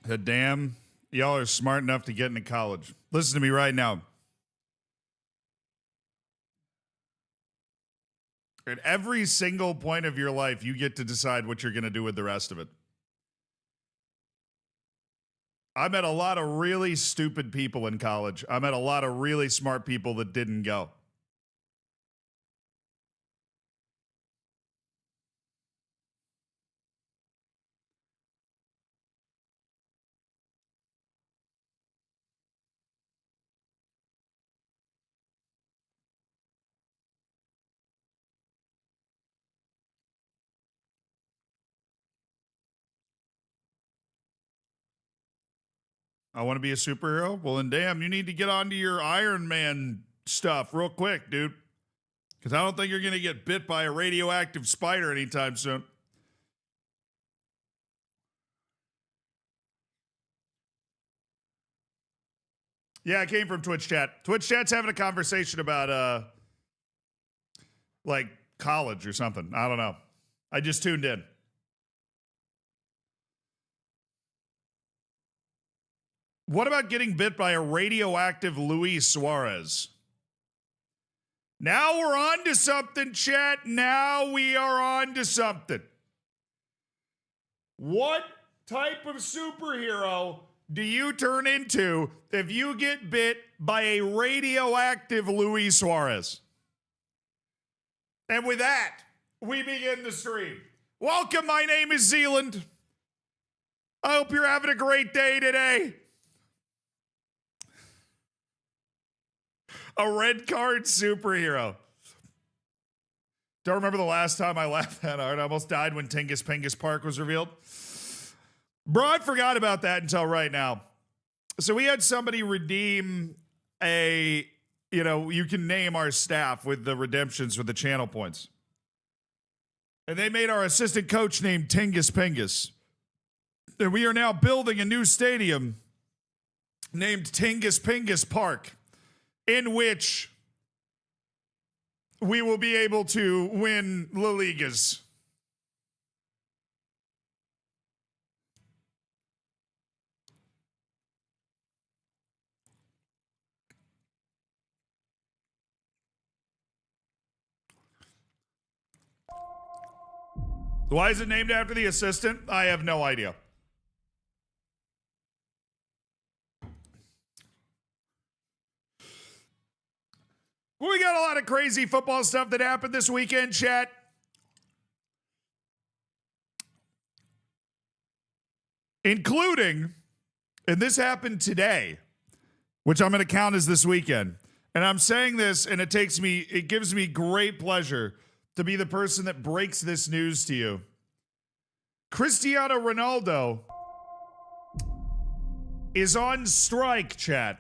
Damn, y'all are smart enough to get into college. Listen to me right now. At every single point of your life, you get to decide what you're going to do with the rest of it. I met a lot of really stupid people in college. I met a lot of really smart people that didn't go. I want to be a superhero? Well, then damn, you need to get onto your Iron Man stuff real quick, dude. Because I don't think you're going to get bit by a radioactive spider anytime soon. Yeah, it came from Twitch chat. Twitch chat's having a conversation about like college or something. I don't know. I just tuned in. What about getting bit by a radioactive Luis Suarez? Now we're on to something, chat. Now we are on to something. What type of superhero do you turn into if you get bit by a radioactive Luis Suarez? And with that, we begin the stream. Welcome, my name is Zealand. I hope you're having a great day today. A red card superhero. Don't remember the last time I laughed that hard. I almost died when Tingis Park was revealed. Bro, I forgot about that until right now. So we had somebody redeem a, you can name our staff with the redemptions with the channel points. And they made our assistant coach named Tingis. And we are now building a new stadium named Tingis Park, in which we will be able to win La Ligas. Why is it named after the assistant? I have no idea. We got a lot of crazy football stuff that happened this weekend, chat. Including, and this happened today, which I'm going to count as this weekend. And I'm saying this, and it gives me great pleasure to be the person that breaks this news to you. Cristiano Ronaldo is on strike, chat.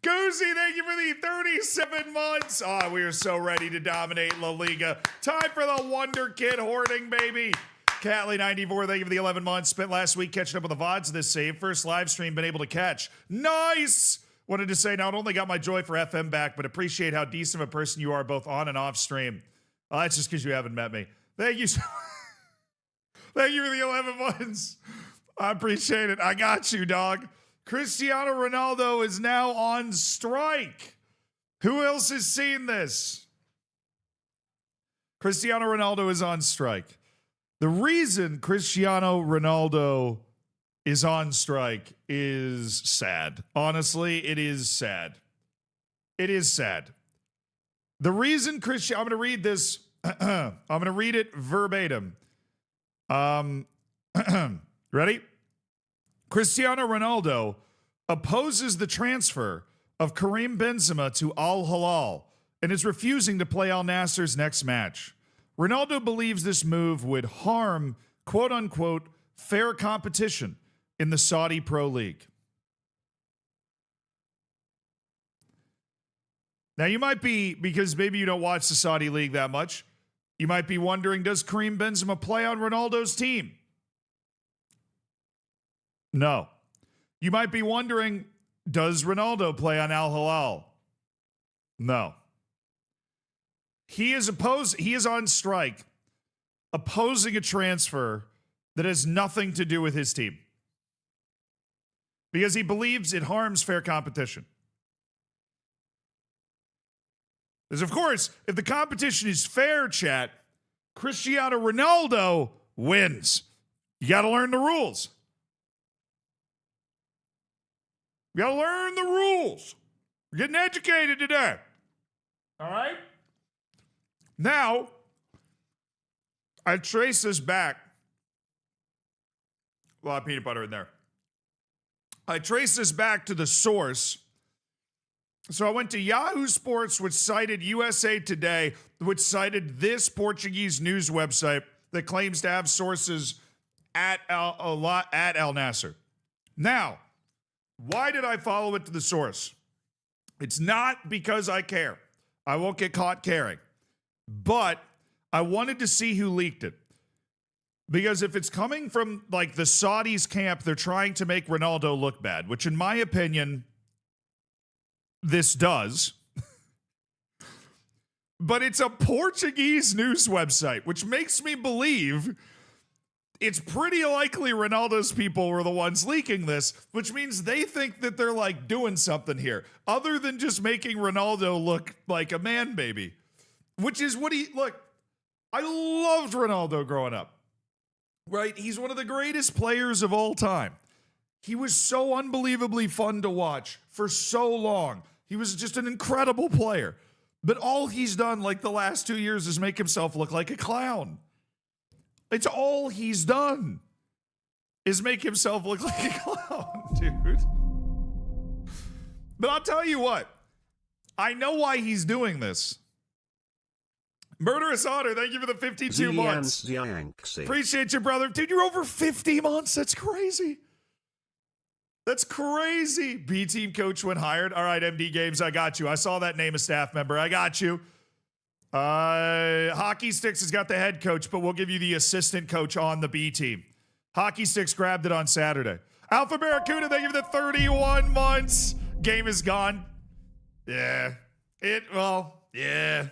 Goosey, thank you for the 37 months. Oh, we are so ready to dominate La Liga. Time for the Wonder Kid hoarding, baby. Catley94, thank you for the 11 months. Spent last week catching up with the VODs of this save. First live stream been able to catch. Nice! Wanted to say, not only got my joy for FM back, but appreciate how decent of a person you are both on and off stream. That's just because you haven't met me. Thank you so Thank you for the 11 months. I appreciate it. I got you, dog. Cristiano Ronaldo is now on strike. Who else has seen this? Cristiano Ronaldo is on strike. The reason Cristiano Ronaldo is on strike is sad. Honestly, it is sad. It is sad. The reason I'm going to read this. I'm going to read it verbatim. Ready? Cristiano Ronaldo opposes the transfer of Karim Benzema to Al Hilal and is refusing to play Al Nassr's next match. Ronaldo believes this move would harm, quote unquote, fair competition in the Saudi Pro League. Now you might be, because maybe you don't watch the Saudi League that much, you might be wondering, does Karim Benzema play on Ronaldo's team? No. You might be wondering, does Ronaldo play on Al Hilal? No. He is on strike, opposing a transfer that has nothing to do with his team. because he believes it harms fair competition. Because, of course, if the competition is fair, chat, Cristiano Ronaldo wins. You got to learn the rules. You got to learn the rules. We're getting educated today. All right? Now, I trace this back. A lot of peanut butter in there. I trace this back to the source. So I went to Yahoo Sports, which cited USA Today, which cited this Portuguese news website that claims to have sources at Al Nassr. Now, why did I follow it to the source? It's not because I care. I won't get caught caring. But I wanted to see who leaked it. Because if it's coming from, like, the Saudis camp, they're trying to make Ronaldo look bad, which in my opinion, this does. But it's a Portuguese news website, which makes me believe it's pretty likely Ronaldo's people were the ones leaking this, which means they think that they're, like, doing something here, other than just making Ronaldo look like a man baby. Which is what look, I loved Ronaldo growing up, right? He's one of the greatest players of all time. He was so unbelievably fun to watch for so long. He was just an incredible player. But all he's done, like, the last 2 years is make himself look like a clown. It's all he's done is make himself look like a clown, dude. But I'll tell you what, I know why he's doing this. Murderous Otter, thank you for the 52 months. Appreciate you, brother. Dude, you're over 50 months. That's crazy. That's crazy. B team coach when hired. All right, MD Games, I got you. I saw that name of staff member. I got you. Hockey Sticks has got the head coach, but we'll give you the assistant coach on the B team. Hockey Sticks grabbed it on Saturday. Alpha Barracuda, thank you for the 31 months. Game is gone. Yeah. Yeah. Oh, yeah.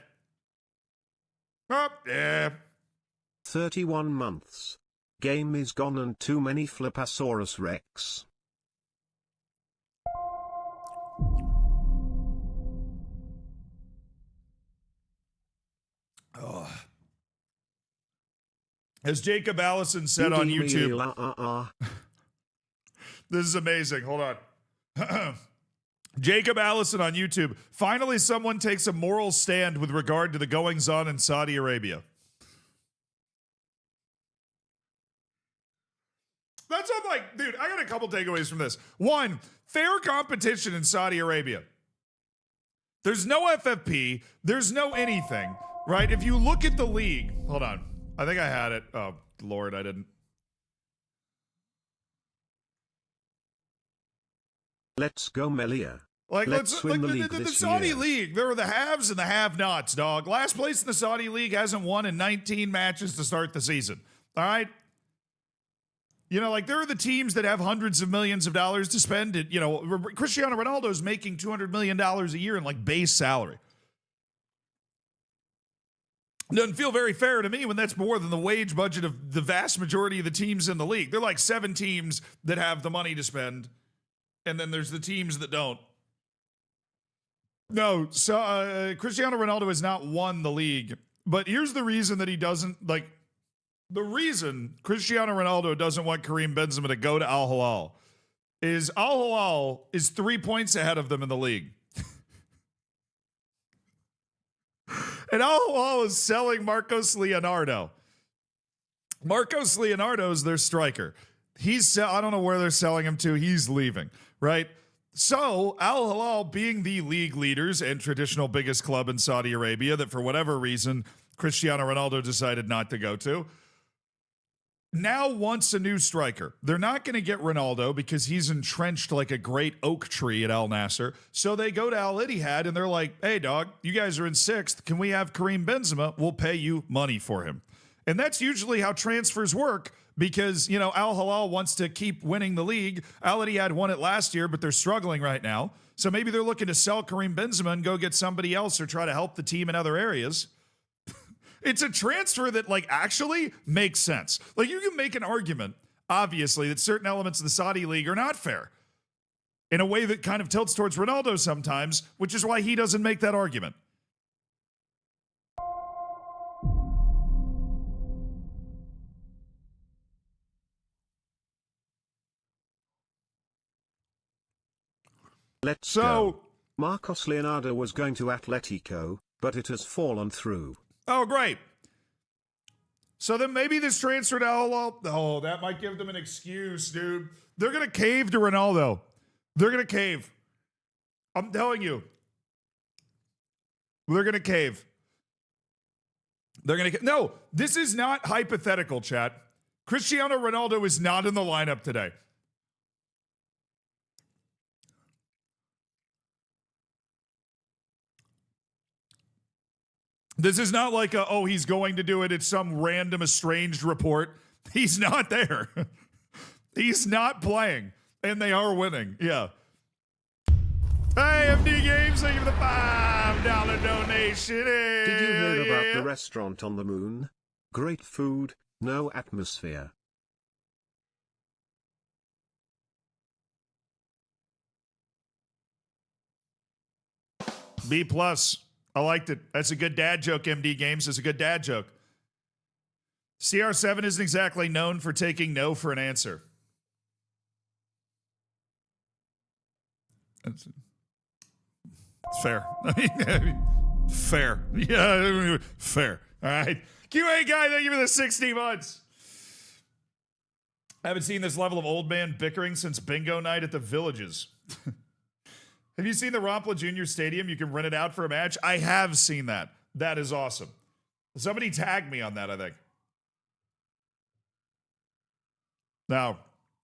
31 months. Game is gone and too many Flipposaurus Rex. Oh. As Jacob Allison said on YouTube, this is amazing. Hold on. Jacob Allison on YouTube. Finally, someone takes a moral stand with regard to the goings-on in Saudi Arabia. That's what I'm like, dude, I got a couple takeaways from this. One, fair competition in Saudi Arabia. There's no FFP. There's no anything, right? If you look at the league, hold on. I think I had it. Oh, Lord, I didn't. Let's go, Malia. Like, let's win the league the this Saudi year. league, there are the haves and the have-nots, dog. Last place in the Saudi league hasn't won in 19 matches to start the season. All right? You know, like, there are the teams that have hundreds of millions of dollars to spend. You know, Cristiano Ronaldo is making $200 million a year in, like, base salary. Doesn't feel very fair to me when that's more than the wage budget of the vast majority of the teams in the league. They're like 7 teams that have the money to spend, and then there's the teams that don't. No, so Cristiano Ronaldo has not won the league, but here's the reason that he doesn't, like, the reason Cristiano Ronaldo doesn't want Karim Benzema to go to Al-Hilal is Al-Hilal is 3 points ahead of them in the league. And Al-Hilal is selling Marcos Leonardo. Marcos Leonardo is their striker. I don't know where they're selling him to. He's leaving, right? So Al-Hilal, being the league leaders and traditional biggest club in Saudi Arabia that for whatever reason Cristiano Ronaldo decided not to go to, now wants a new striker. They're not going to get Ronaldo because he's entrenched like a great oak tree at Al Nassr. So they go to Al Ittihad and they're like, hey, dog, you guys are in 6th. Can we have Karim Benzema? We'll pay you money for him. And that's usually how transfers work because, you know, Al Hilal wants to keep winning the league. Al Ittihad won it last year, but they're struggling right now. So maybe they're looking to sell Karim Benzema and go get somebody else or try to help the team in other areas. It's a transfer that, like, actually makes sense. Like, you can make an argument, obviously, that certain elements of the Saudi league are not fair. in a way that kind of tilts towards Ronaldo sometimes, which is why he doesn't make that argument. Let's go. Marcos Leonardo was going to Atletico, but it has fallen through. Oh, great. So then maybe this transfer to oh, that might give them an excuse, dude. They're going to cave to Ronaldo. They're going to cave. I'm telling you. They're going to cave. They're going to... No, this is not hypothetical, chat. Cristiano Ronaldo is not in the lineup today. This is not like he's going to do it. It's some random estranged report. He's not there. He's not playing. And they are winning. Yeah. Hey, MD Games, thank you for the $5 donation. Hey, did you hear about the restaurant on the moon? Great food, no atmosphere. B+. I liked it. That's a good dad joke, MD Games. That's a good dad joke. CR7 isn't exactly known for taking no for an answer. It's fair. I mean, fair. Yeah, fair. All right. QA guy, thank you for the 60 months. I haven't seen this level of old man bickering since bingo night at the Villages. Have you seen the Rompla Junior Stadium? You can rent it out for a match. I have seen that. That is awesome. Somebody tagged me on that, I think. Now,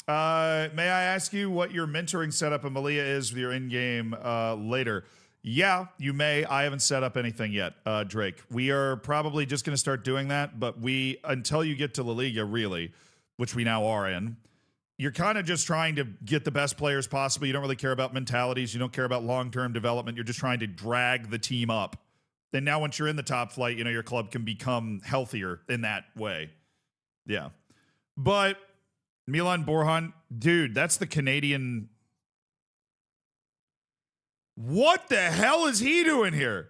may I ask you what your mentoring setup in Malia is with your in-game later? Yeah, you may. I haven't set up anything yet, Drake. We are probably just going to start doing that, but until you get to La Liga, really, which we now are in, you're kind of just trying to get the best players possible. You don't really care about mentalities. You don't care about long-term development. You're just trying to drag the team up. Then now once you're in the top flight, your club can become healthier in that way. Yeah. But Milan Borjan, dude, that's the Canadian. What the hell is he doing here?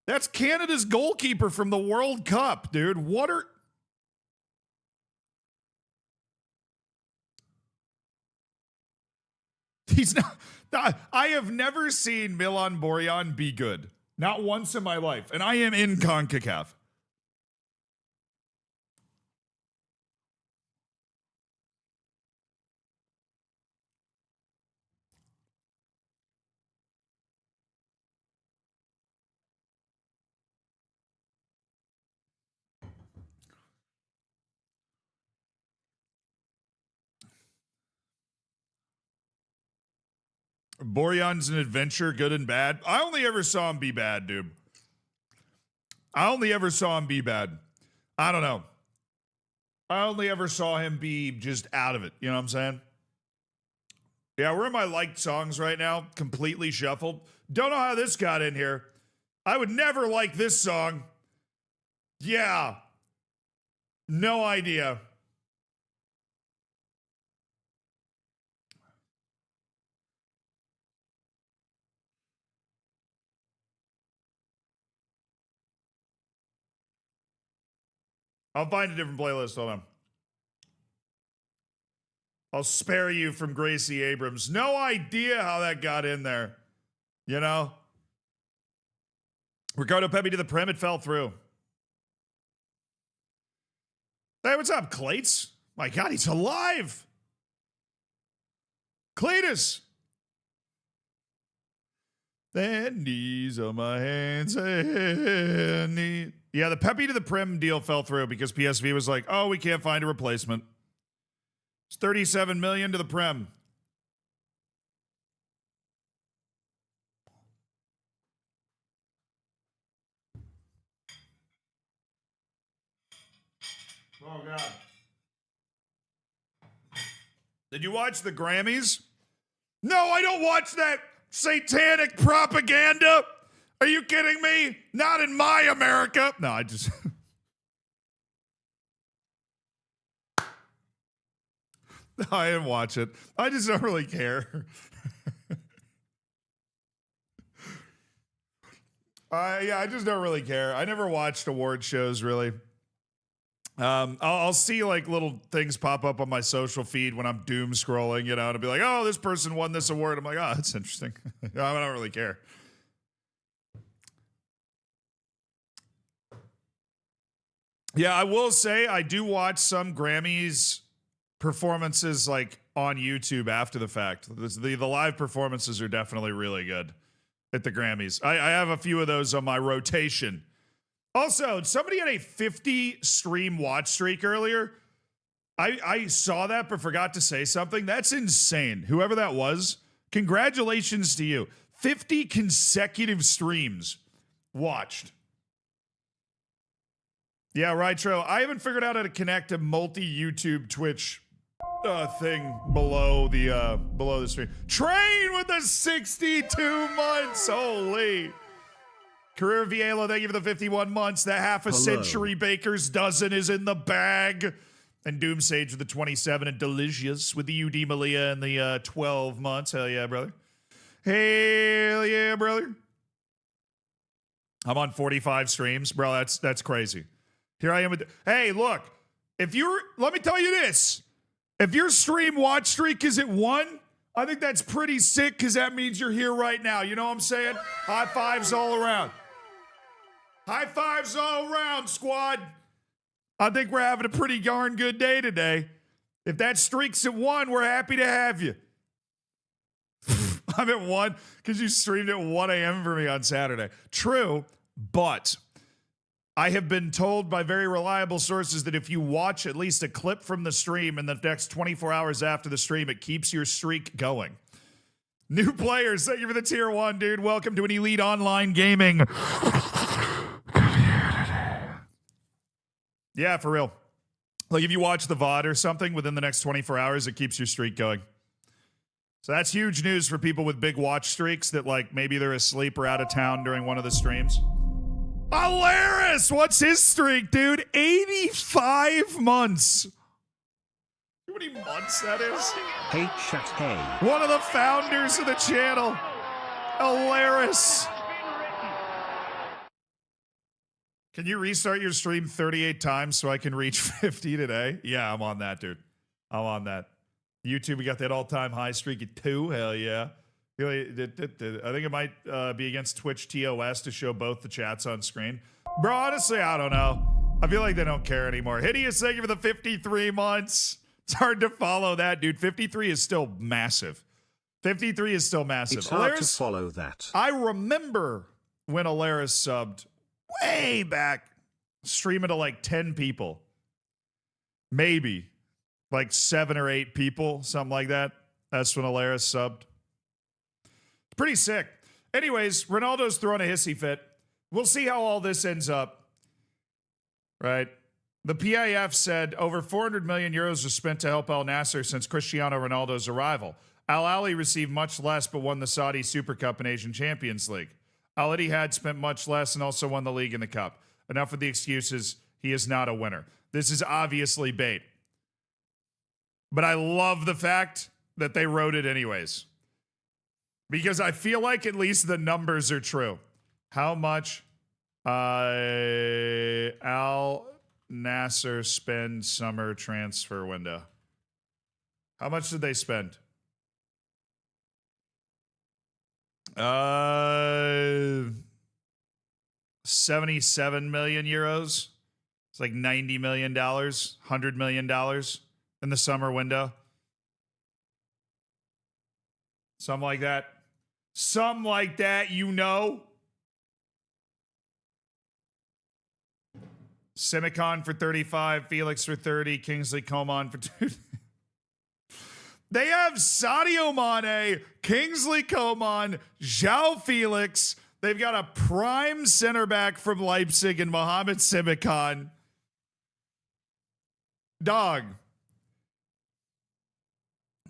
That's Canada's goalkeeper from the World Cup, dude. What are... He's not. I have never seen Milan Borjan be good. Not once in my life. And I am in CONCACAF. Borjan's an adventure, good and bad. I only ever saw him be bad, dude. I only ever saw him be bad. I don't know. I only ever saw him be just out of it. You know what I'm saying? Yeah, we're in my liked songs right now. Completely shuffled. Don't know how this got in here. I would never like this song. Yeah. No idea. I'll find a different playlist. Hold on. I'll spare you from Gracie Abrams. No idea how that got in there. Ricardo Pepe to the Prem. It fell through. Hey, what's up, Clates? My God, he's alive. Cletus. The knees on my hands. Yeah, the Pepe to the Prim deal fell through because PSV was like, oh, we can't find a replacement. It's $37 million to the Prem. Oh, God. Did you watch the Grammys? No, I don't watch that satanic propaganda. Are you kidding me? Not in my America. No, I just... No, I didn't watch it. I just don't really care. Yeah, I just don't really care. I never watched award shows really. I'll see like little things pop up on my social feed when I'm doom scrolling, and I'll be like, oh, this person won this award. I'm like, oh, that's interesting. I don't really care. Yeah, I will say I do watch some Grammys performances like on YouTube after the fact. The live performances are definitely really good at the Grammys. I have a few of those on my rotation. Also, somebody had a 50 stream watch streak earlier. I saw that but forgot to say something. That's insane. Whoever that was, congratulations to you. 50 consecutive streams watched. Yeah, right, Tro. I haven't figured out how to connect a multi-YouTube Twitch thing below the stream. Train with the 62 months. Holy. Career Vielo, thank you for the 51 months. The half a century baker's dozen is in the bag. And Doomsage with the 27 and Delicious with the UD Malia and the 12 months. Hell yeah, brother. Hell yeah, brother. I'm on 45 streams. Bro, that's crazy. Here I am with hey, look. Let me tell you this. If your stream watch streak is at 1, I think that's pretty sick because that means you're here right now. You know what I'm saying? High fives all around. High fives all around, squad. I think we're having a pretty darn good day today. If that streak's at 1, we're happy to have you. I'm at 1 because you streamed at 1 a.m. for me on Saturday. True, but I have been told by very reliable sources that if you watch at least a clip from the stream in the next 24 hours after the stream, it keeps your streak going. New players, thank you for the tier 1, dude. Welcome to an elite online gaming community. Yeah, for real. Like if you watch the VOD or something within the next 24 hours, it keeps your streak going. So that's huge news for people with big watch streaks that like maybe they're asleep or out of town during one of the streams. Alaris, what's his streak, dude? 85 months. How many months that is? Hey, chat, hey. One of the founders of the channel, Alaris. Can you restart your stream 38 times so I can reach 50 today? Yeah, I'm on that, dude. I'm on that. YouTube, we got that all-time high streak at 2. Hell yeah. I think it might be against Twitch TOS to show both the chats on screen. Bro, honestly, I don't know. I feel like they don't care anymore. Hideous, thank you for the 53 months. It's hard to follow that, dude. 53 is still massive. 53 is still massive. It's hard to follow that. I remember when Alaris subbed way back, streaming to like 10 people. Maybe. Like 7 or 8 people, something like that. That's when Alaris subbed. Pretty sick. Anyways, Ronaldo's throwing a hissy fit. We'll see how all this ends up. Right? The PIF said over 400 million euros was spent to help Al Nassr since Cristiano Ronaldo's arrival. Al Ahly received much less but won the Saudi Super Cup and Asian Champions League. Al Ittihad spent much less and also won the league and the cup. Enough of the excuses. He is not a winner. This is obviously bait. But I love the fact that they wrote it anyways. Because I feel like at least the numbers are true. How much Al Nassr spend summer transfer window? How much did they spend? 77 million euros. It's like $90 million, $100 million in the summer window. Something like that. Something like that, you know. Simicon for 35, Felix for 30, Kingsley Coman for 2. They have Sadio Mane, Kingsley Coman, João Felix. They've got a prime center back from Leipzig and Mohamed Simicon. Dog.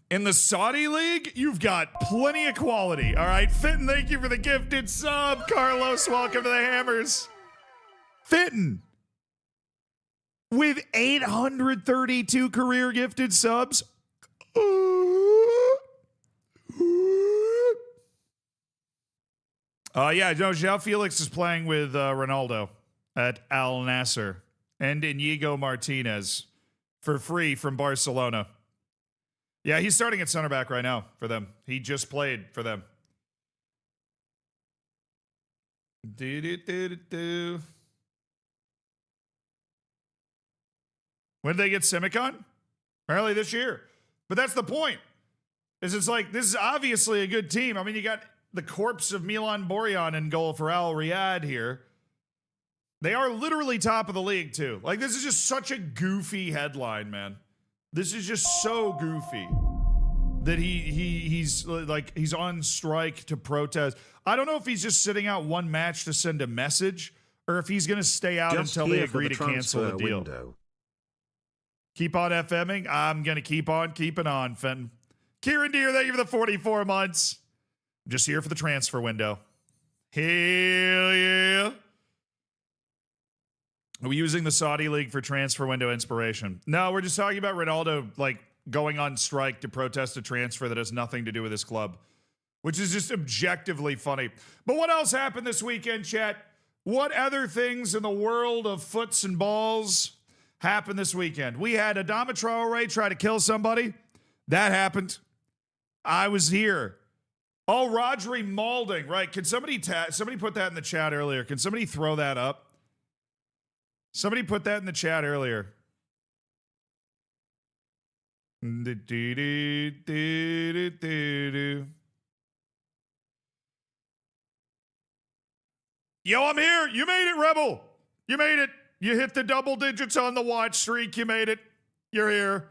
In the Saudi League, you've got plenty of quality. All right, Fitton, thank you for the gifted sub. Carlos, welcome to the Hammers. Fitton, with 832 career gifted subs. Yeah, no, João Felix is playing with Ronaldo at Al Nasser and Inigo Martinez for free from Barcelona. Yeah, he's starting at center back right now for them. He just played for them. Do. When did they get Simicon? Apparently this year. But that's the point. It's like, this is obviously a good team. I mean, you got the corpse of Milan Borjan in goal for Al Riyadh here. They are literally top of the league, too. Like, this is just such a goofy headline, man. This is just so goofy that he's on strike to protest. I don't know if he's just sitting out one match to send a message or if he's going to stay out Just until they here agree for to cancel the deal. window. Keep on FMing. I'm going to keep on keeping on, Fenton. Kieran Deere, thank you for the 44 months. I'm just here for the transfer window. Hell yeah. Are we using the Saudi League for transfer window inspiration? No, we're just talking about Ronaldo, like, going on strike to protest a transfer that has nothing to do with his club, which is just objectively funny. But what else happened this weekend, chat? What other things in the world of foots and balls happened this weekend? We had Adama Traore try to kill somebody. That happened. I was here. Oh, Rodri mauling, right? Can somebody put that in the chat earlier? Can somebody throw that up? Somebody put that in the chat earlier. Yo, I'm here. You made it, Rebel. You made it. You hit the double digits on the watch streak. You made it. You're here.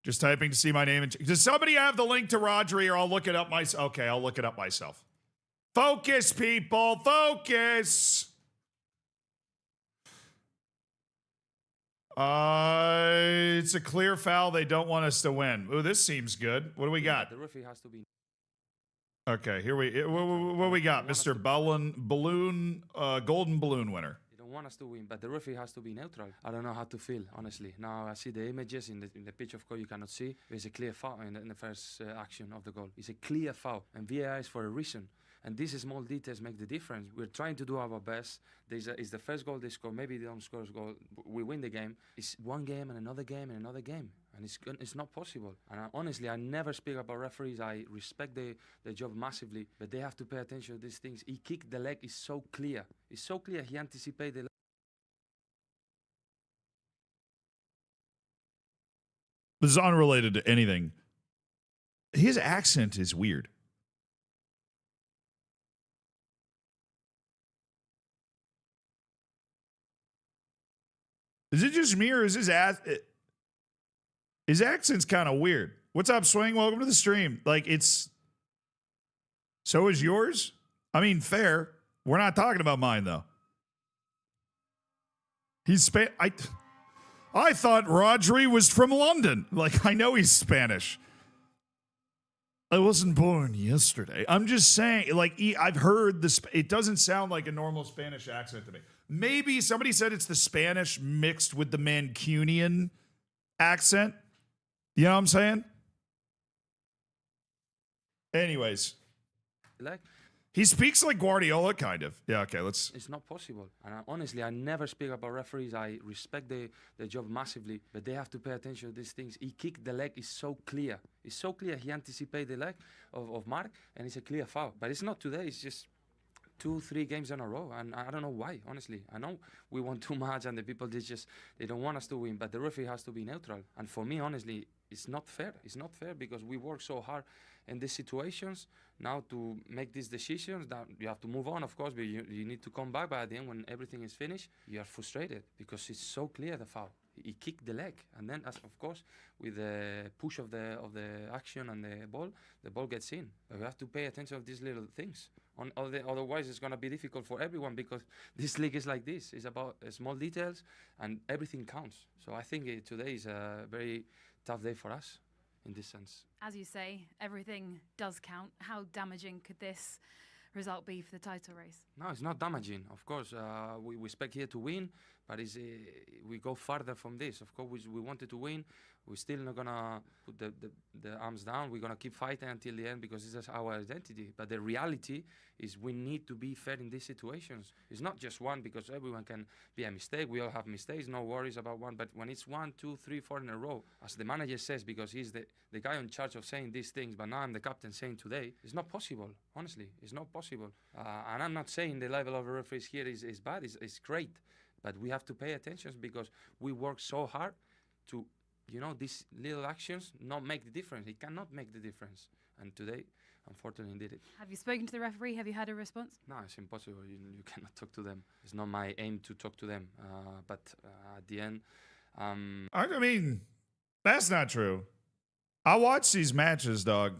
Just typing to see my name. Does somebody have the link to Rodri, or I'll look it up myself? Okay, I'll look it up myself. Focus, people. Focus. It's a clear foul. They don't want us to win. Ooh, this seems good. What do we got? The referee has to be. Okay, here what we got, Mr. Golden Balloon winner. They don't want us to win, but the referee has to be neutral. I don't know how to feel, honestly. Now I see the images in the pitch. Of course, you cannot see. There's a clear foul in the first action of the goal. It's a clear foul, and VAR is for a reason. And these small details make the difference. We're trying to do our best. It's the first goal they score. Maybe they don't score a goal. We win the game. It's one game and another game and another game. And it's not possible. And honestly, I never speak about referees. I respect their job massively. But they have to pay attention to these things. He kicked the leg. It's so clear. It's so clear. He anticipated the leg. This is unrelated to anything. His accent is weird. Is it just me, or is his accent's kind of weird? What's up, Swing? Welcome to the stream. Like, it's... So is yours? I mean, fair. We're not talking about mine, though. He's I thought Rodri was from London. Like, I know he's Spanish. I wasn't born yesterday. I'm just saying, like, I've heard this. It doesn't sound like a normal Spanish accent to me. Maybe somebody said it's the Spanish mixed with the Mancunian accent. You know what I'm saying? Anyways. Like, he speaks like Guardiola, kind of. Yeah, okay, let's... It's not possible. And honestly, I never speak about referees. I respect their job massively. But they have to pay attention to these things. He kicked the leg. It's so clear. It's so clear. He anticipated the leg of Mark, and it's a clear foul. But it's not today. It's just 2-3 games in a row, and I don't know why, honestly. I know we won too much, and the people, they don't want us to win, but the referee has to be neutral. And for me, honestly, it's not fair. It's not fair because we work so hard in these situations now to make these decisions. That you have to move on, of course, but you need to come back. But at the end, when everything is finished, you are frustrated because it's so clear, the foul. He kicked the leg, and then, as of course, with the push of the action and the ball gets in. But we have to pay attention to these little things. Otherwise, it's going to be difficult for everyone because this league is like this. It's about small details, and everything counts. So I think today is a very tough day for us in this sense. As you say, everything does count. How damaging could this result be for the title race? No, it's not damaging. Of course, we expect here to win, But we go farther from this. Of course, we wanted to win. We're still not gonna put the arms down. We're gonna keep fighting until the end because this is our identity. But the reality is we need to be fair in these situations. It's not just one, because everyone can be a mistake. We all have mistakes, no worries about one. But when it's 1, 2, 3, 4 in a row, as the manager says, because he's the guy in charge of saying these things, but now I'm the captain saying today, it's not possible. Honestly, it's not possible. And I'm not saying the level of referees here is bad. It's great. But we have to pay attention because we work so hard to, these little actions not make the difference. It cannot make the difference. And today, unfortunately, did it. Have you spoken to the referee? Have you had a response? No, it's impossible. You cannot talk to them. It's not my aim to talk to them. But at the end... I mean, that's not true. I watch these matches, dog.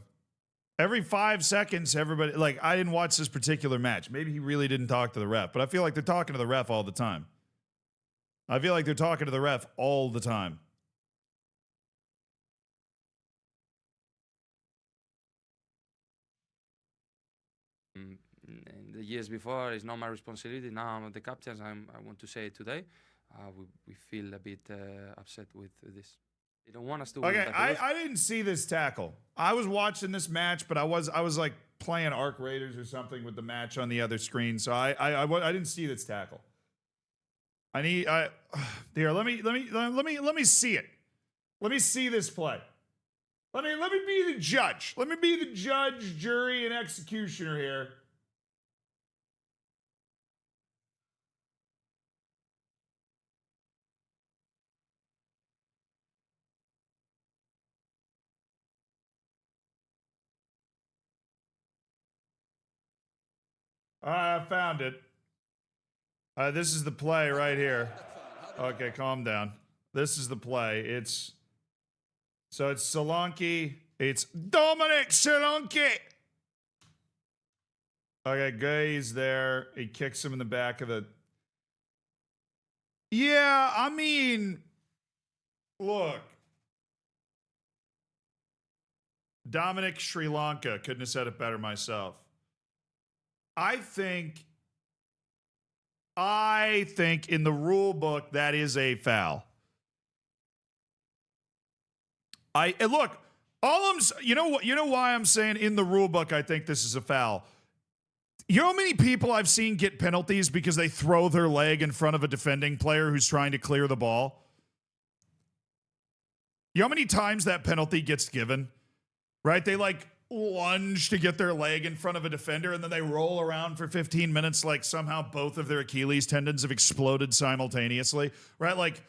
Every 5 seconds, everybody... Like, I didn't watch this particular match. Maybe he really didn't talk to the ref. But I feel like they're talking to the ref all the time. I feel like they're talking to the ref all the time. In the years before, it's not my responsibility. Now I'm the captain. I want to say it today. We feel a bit upset with this. They don't want us to win. Okay, I didn't see this tackle. I was watching this match, but I was like playing Arc Raiders or something with the match on the other screen, so I didn't see this tackle. Here, let me see it. Let me see this play. Let me be the judge. Let me be the judge, jury, and executioner here. I found it. This is the play right here. Okay, calm down. This is the play. It's Solanke. It's Dominic Solanke. Okay, Guy's there. He kicks him in the back of the... Yeah, I mean, look. Dominic Sri Lanka. Couldn't have said it better myself. I think in the rule book that is a foul. Look, you know why I'm saying in the rule book I think this is a foul. You know how many people I've seen get penalties because they throw their leg in front of a defending player who's trying to clear the ball? You know how many times that penalty gets given? Right? They like lunge to get their leg in front of a defender, and then they roll around for 15 minutes like somehow both of their Achilles tendons have exploded simultaneously, right? Like,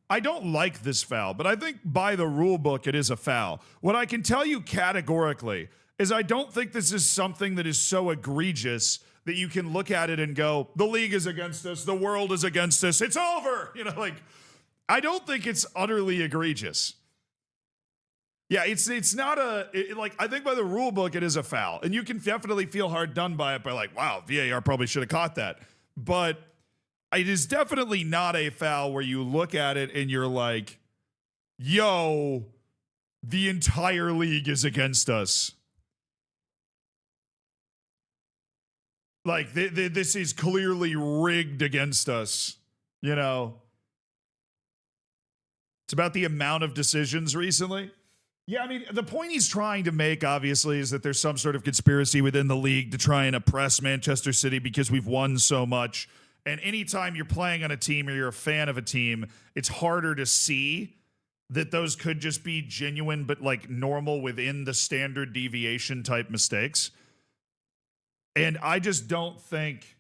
I don't like this foul, but I think by the rule book, it is a foul. What I can tell you categorically is I don't think this is something that is so egregious that you can look at it and go, the league is against us, the world is against us, it's over. I don't think it's utterly egregious. Yeah, it's not I think by the rule book, it is a foul. And you can definitely feel hard done by it by like, wow, VAR probably should have caught that. But it is definitely not a foul where you look at it and you're like, yo, the entire league is against us. Like, this is clearly rigged against us, It's about the amount of decisions recently. Yeah, I mean, the point he's trying to make, obviously, is that there's some sort of conspiracy within the league to try and oppress Manchester City because we've won so much. And anytime you're playing on a team or you're a fan of a team, it's harder to see that those could just be genuine but like normal within the standard deviation type mistakes. And I just don't think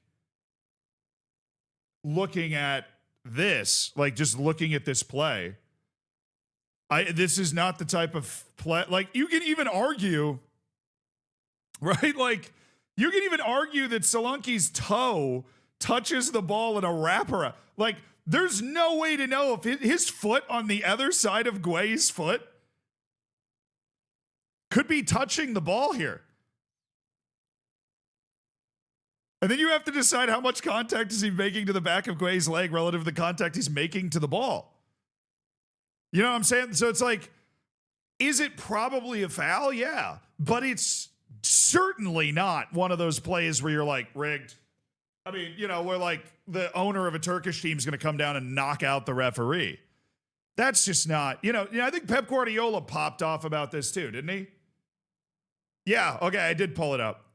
looking at this, like just looking at this play, this is not the type of play. Like, you can even argue, right? Like, you can even argue that Solanke's toe touches the ball in a wraparound. Like, there's no way to know if his foot on the other side of Guay's foot could be touching the ball here. And then you have to decide how much contact is he making to the back of Guay's leg relative to the contact he's making to the ball. You know what I'm saying? So it's like, is it probably a foul? Yeah. But it's certainly not one of those plays where you're like, rigged. I mean, you know, where like the owner of a Turkish team is going to come down and knock out the referee. That's just not, I think Pep Guardiola popped off about this too, didn't he? Yeah, okay, I did pull it up.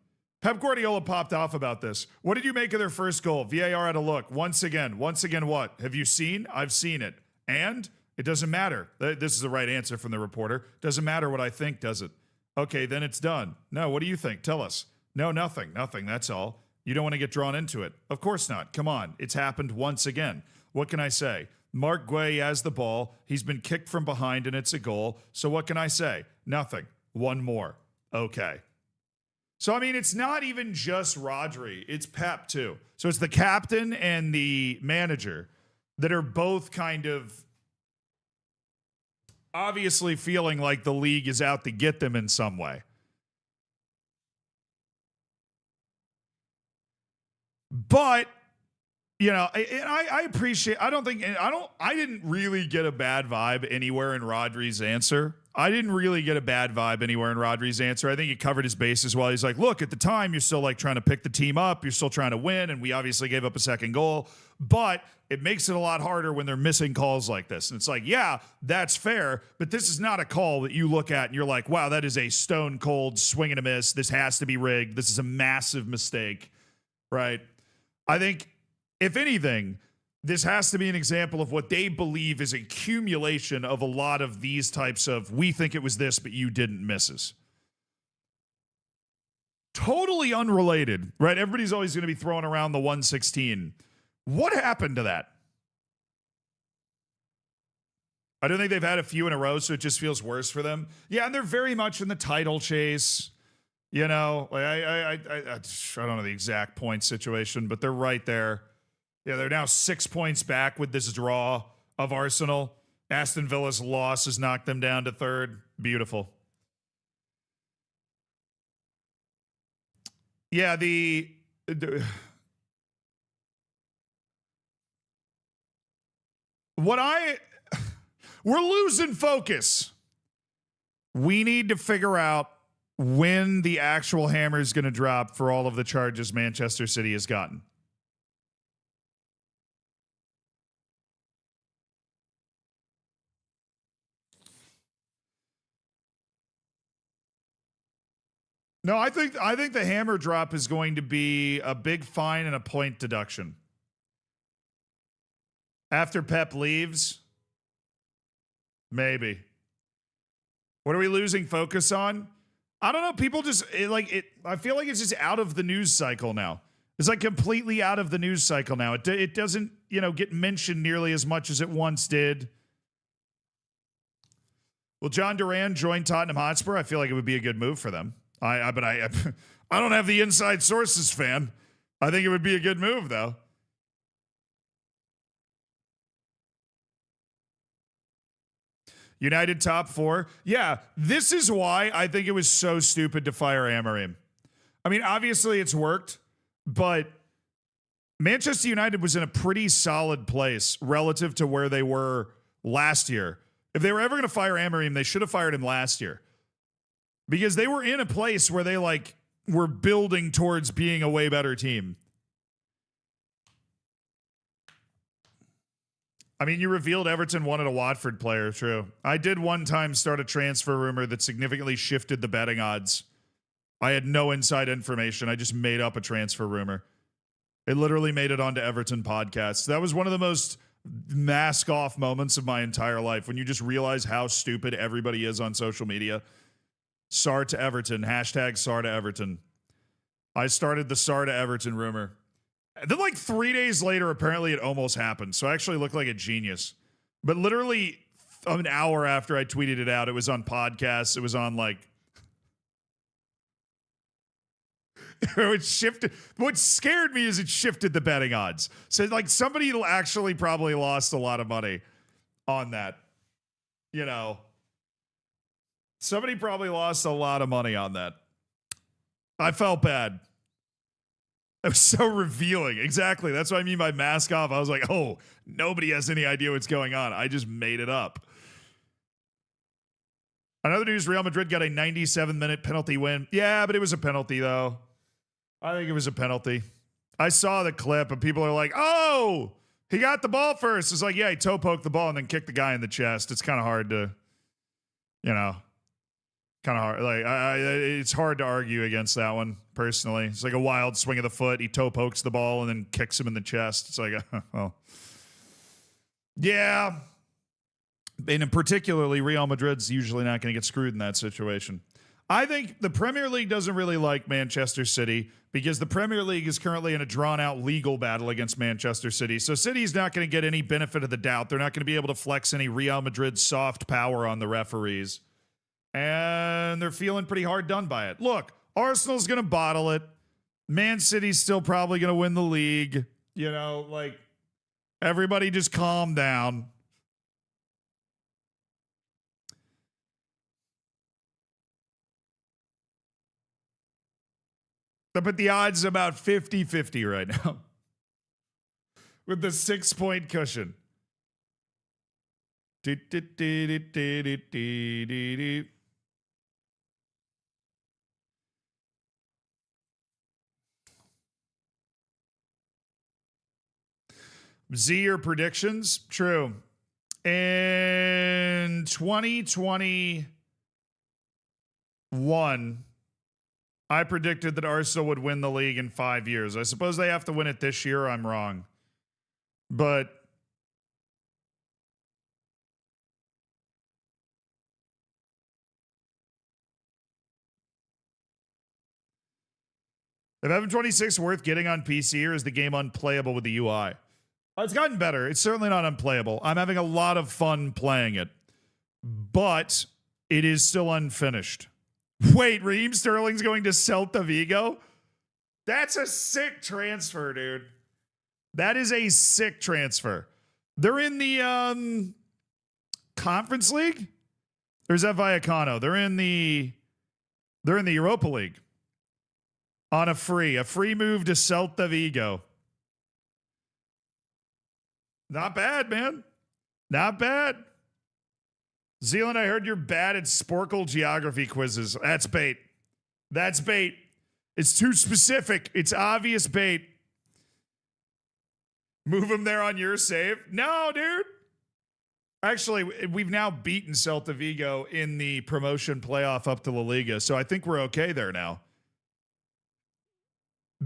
Pep Guardiola popped off about this. What did you make of their first goal? VAR had a look. Once again what? Have you seen? I've seen it. And it doesn't matter. This is the right answer from the reporter. Doesn't matter what I think, does it? Okay, then it's done. No, what do you think? Tell us. No, nothing. Nothing, that's all. You don't want to get drawn into it. Of course not. Come on. It's happened once again. What can I say? Mark Guay has the ball. He's been kicked from behind and it's a goal. So what can I say? Nothing. One more. Okay. So, I mean, it's not even just Rodri. It's Pep, too. So it's the captain and the manager that are both kind of obviously feeling like the league is out to get them in some way. But, I appreciate, I didn't really get a bad vibe anywhere in Rodri's answer. I think he covered his bases well. He's like, look, at the time, you're still like trying to pick the team up. You're still trying to win. And we obviously gave up a second goal, but it makes it a lot harder when they're missing calls like this. And it's like, yeah, that's fair. But this is not a call that you look at and you're like, wow, that is a stone cold swing and a miss. This has to be rigged. This is a massive mistake, right? I think if anything, this has to be an example of what they believe is a accumulation of a lot of these types of, we think it was this, but you didn't misses. Totally unrelated, right? Everybody's always going to be throwing around the 116. What happened to that? I don't think they've had a few in a row, so it just feels worse for them. Yeah, and they're very much in the title chase. I don't know the exact point situation, but they're right there. Yeah, they're now 6 points back with this draw of Arsenal. Aston Villa's loss has knocked them down to third. Beautiful. Yeah, we're losing focus. We need to figure out when the actual hammer is going to drop for all of the charges Manchester City has gotten. No, I think the hammer drop is going to be a big fine and a point deduction. After Pep leaves, maybe. What are we losing focus on? I don't know. People just I feel like it's just out of the news cycle now. It's like completely out of the news cycle now. It doesn't, get mentioned nearly as much as it once did. Will John Duran join Tottenham Hotspur? I feel like it would be a good move for them. But I don't have the inside sources, fan. I think it would be a good move, though. United top four. Yeah, this is why I think it was so stupid to fire Amorim. I mean, obviously it's worked, but Manchester United was in a pretty solid place relative to where they were last year. If they were ever going to fire Amorim, they should have fired him last year. Because they were in a place where they were building towards being a way better team. I mean, you revealed Everton wanted a Watford player, true. I did one time start a transfer rumor that significantly shifted the betting odds. I had no inside information. I just made up a transfer rumor. It literally made it onto Everton podcasts. That was one of the most mask-off moments of my entire life, when you just realize how stupid everybody is on social media. Sar to Everton. Hashtag Sar to Everton. I started the Sar to Everton rumor. And then 3 days later, apparently it almost happened. So I actually looked like a genius. But literally an hour after I tweeted it out, it was on podcasts. It was on it shifted. What scared me is it shifted the betting odds. So somebody actually probably lost a lot of money on that. Somebody probably lost a lot of money on that. I felt bad. It was so revealing. Exactly. That's what I mean by mask off. I was like, oh, nobody has any idea what's going on. I just made it up. Another news, Real Madrid got a 97-minute penalty win. Yeah, but it was a penalty, though. I think it was a penalty. I saw the clip and people are like, oh, he got the ball first. It's like, yeah, he toe poked the ball and then kicked the guy in the chest. It's kind of hard to, you know, kind of hard. Like, it's hard to argue against that one, personally. It's like a wild swing of the foot. He toe pokes the ball and then kicks him in the chest. It's like, well, yeah. And particularly, Real Madrid's usually not going to get screwed in that situation. I think the Premier League doesn't really like Manchester City because the Premier League is currently in a drawn-out legal battle against Manchester City. So City's not going to get any benefit of the doubt. They're not going to be able to flex any Real Madrid soft power on the referees. And they're feeling pretty hard done by it. Look, Arsenal's going to bottle it. Man City's still probably going to win the league. You know, like, everybody just calm down. But the odds is about 50-50 right now. With the 6-point cushion. Z, your predictions? True. In 2021, I predicted that Arsenal would win the league in 5 years. I suppose they have to win it this year. I'm wrong. But if FM26 is worth getting on PC, or is the game unplayable with the UI? It's gotten better. It's certainly not unplayable. I'm having a lot of fun playing it. But it is still unfinished. Wait, Raheem Sterling's going to Celta Vigo? That's a sick transfer, dude. That is a sick transfer. They're in the Conference League? Or is that Vallecano? They're in the Europa League. On a free move to Celta Vigo. Not bad, man. Not bad. Zealand, I heard you're bad at Sporkle geography quizzes. That's bait. That's bait. It's too specific. It's obvious bait. Move him there on your save? No, dude. Actually, we've now beaten Celta Vigo in the promotion playoff up to La Liga, so I think we're okay there now.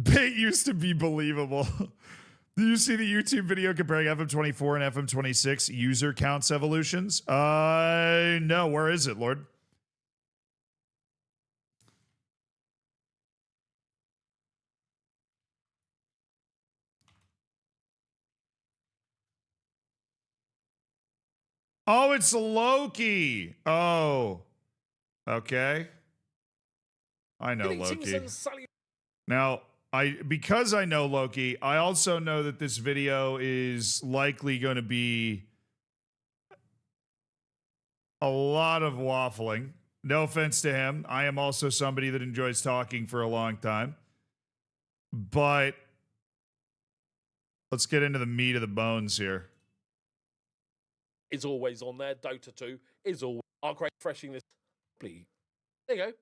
Bait used to be believable. Did you see the YouTube video comparing FM24 and FM26 user counts evolutions? No. Where is it, Lord? Oh, it's Loki. Oh, okay. I know Loki. Now, because I know Loki, I also know that this video is likely going to be a lot of waffling. No offense to him. I am also somebody that enjoys talking for a long time. But let's get into the meat of the bones here. Is always on there. Dota 2 is always arc rate refreshing this. Please. There you go.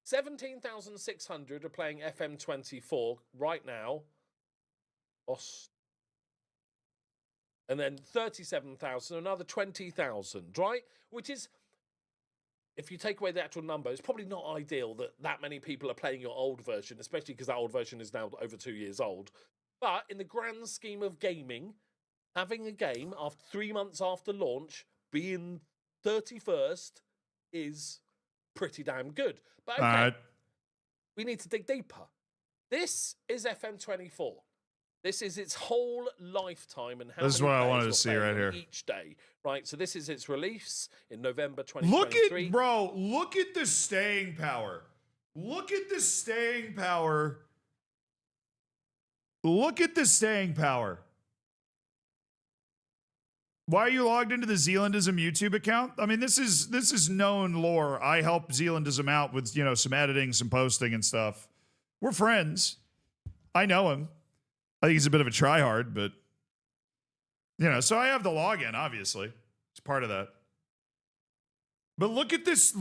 17,600 are playing FM24 right now. And then 37,000, another 20,000, right? Which is, if you take away the actual number, it's probably not ideal that that many people are playing your old version, especially because that old version is now over 2 years old. But in the grand scheme of gaming, having a game after 3 months after launch being 31st is pretty damn good. But okay, we need to dig deeper. This is FM24. This is its whole lifetime and how this is what I wanted to see right here. Each day, right? So this is its release in November 2023. Look at the staying power. Look at the staying power. Look at the staying power. Why are you logged into the Zealandism YouTube account? I mean, this is known lore. I help Zealandism out with, some editing, some posting and stuff. We're friends. I know him. I think he's a bit of a tryhard, but so I have the login, obviously. It's part of that. But look at this,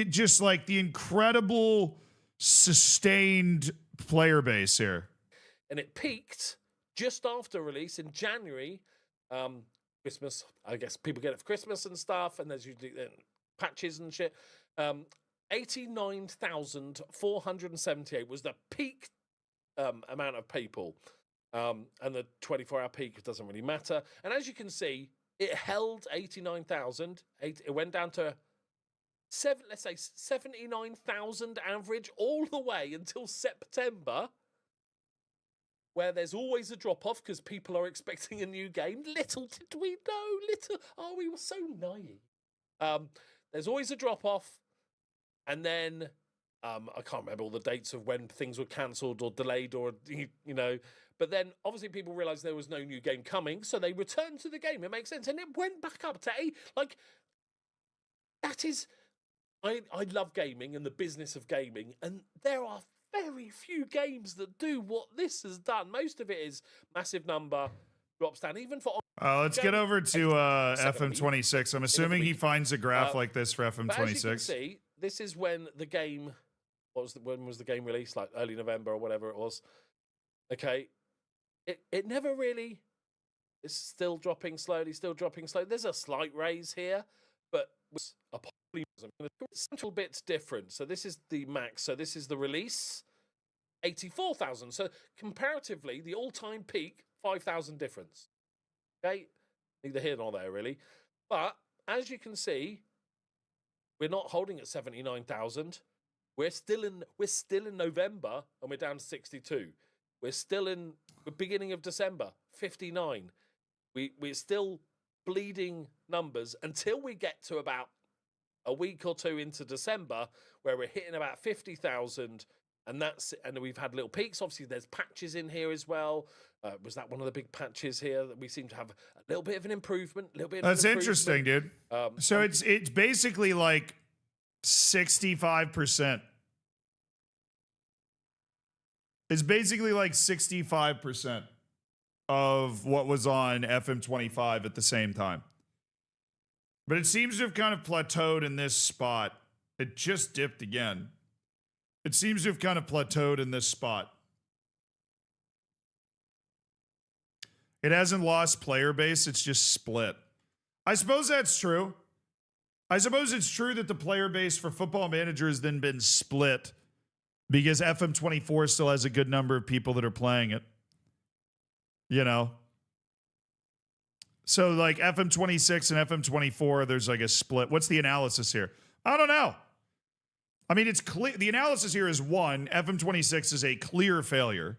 just like the incredible sustained player base here. and it peaked just after release in January. Christmas, I guess people get it for Christmas and stuff, and there's usually patches and shit. 89,478 was the peak amount of people. And the 24-hour peak doesn't really matter. And as you can see, it held 89,000. It went down to let's say 79,000 average all the way until September, where there's always a drop-off because people are expecting a new game. Little did we know, we were so naive. There's always a drop-off, and then I can't remember all the dates of when things were cancelled or delayed or, but then obviously people realised there was no new game coming, so they returned to the game. It makes sense. And it went back up to that is... I love gaming and the business of gaming, and there are very few games that do what this has done. Most of it is massive number, drops down, even for... let's get over to FM26. I'm assuming he finds a graph like this for FM26. As you can see, this is when the game... when was the game released? Like early November or whatever it was. Okay. It never really... It's still dropping slowly, There's a slight raise here, but a little bit different. So this is the max. So this is the release, 84,000. So comparatively, the all-time peak, 5,000 difference. Okay, neither here nor there really. But as you can see, we're not holding at 79,000. We're still in November, and we're down to 62. We're still in the beginning of December, 59. We're still bleeding numbers until we get to about a week or two into December, where we're hitting about 50,000, and we've had little peaks. Obviously, there's patches in here as well. Was that one of the big patches here that we seem to have a little bit of an improvement? That's interesting, dude. So it's basically like 65%. It's basically like 65% of what was on FM25 at the same time. But it seems to have kind of plateaued in this spot. It just dipped again. It seems to have kind of plateaued in this spot. It hasn't lost player base. It's just split. I suppose that's true. I suppose it's true that the player base for Football Manager has then been split because FM24 still has a good number of people that are playing it. So like FM26 and FM24, there's like a split. What's the analysis here? I don't know. I mean, it's clear. The analysis here is one, FM26 is a clear failure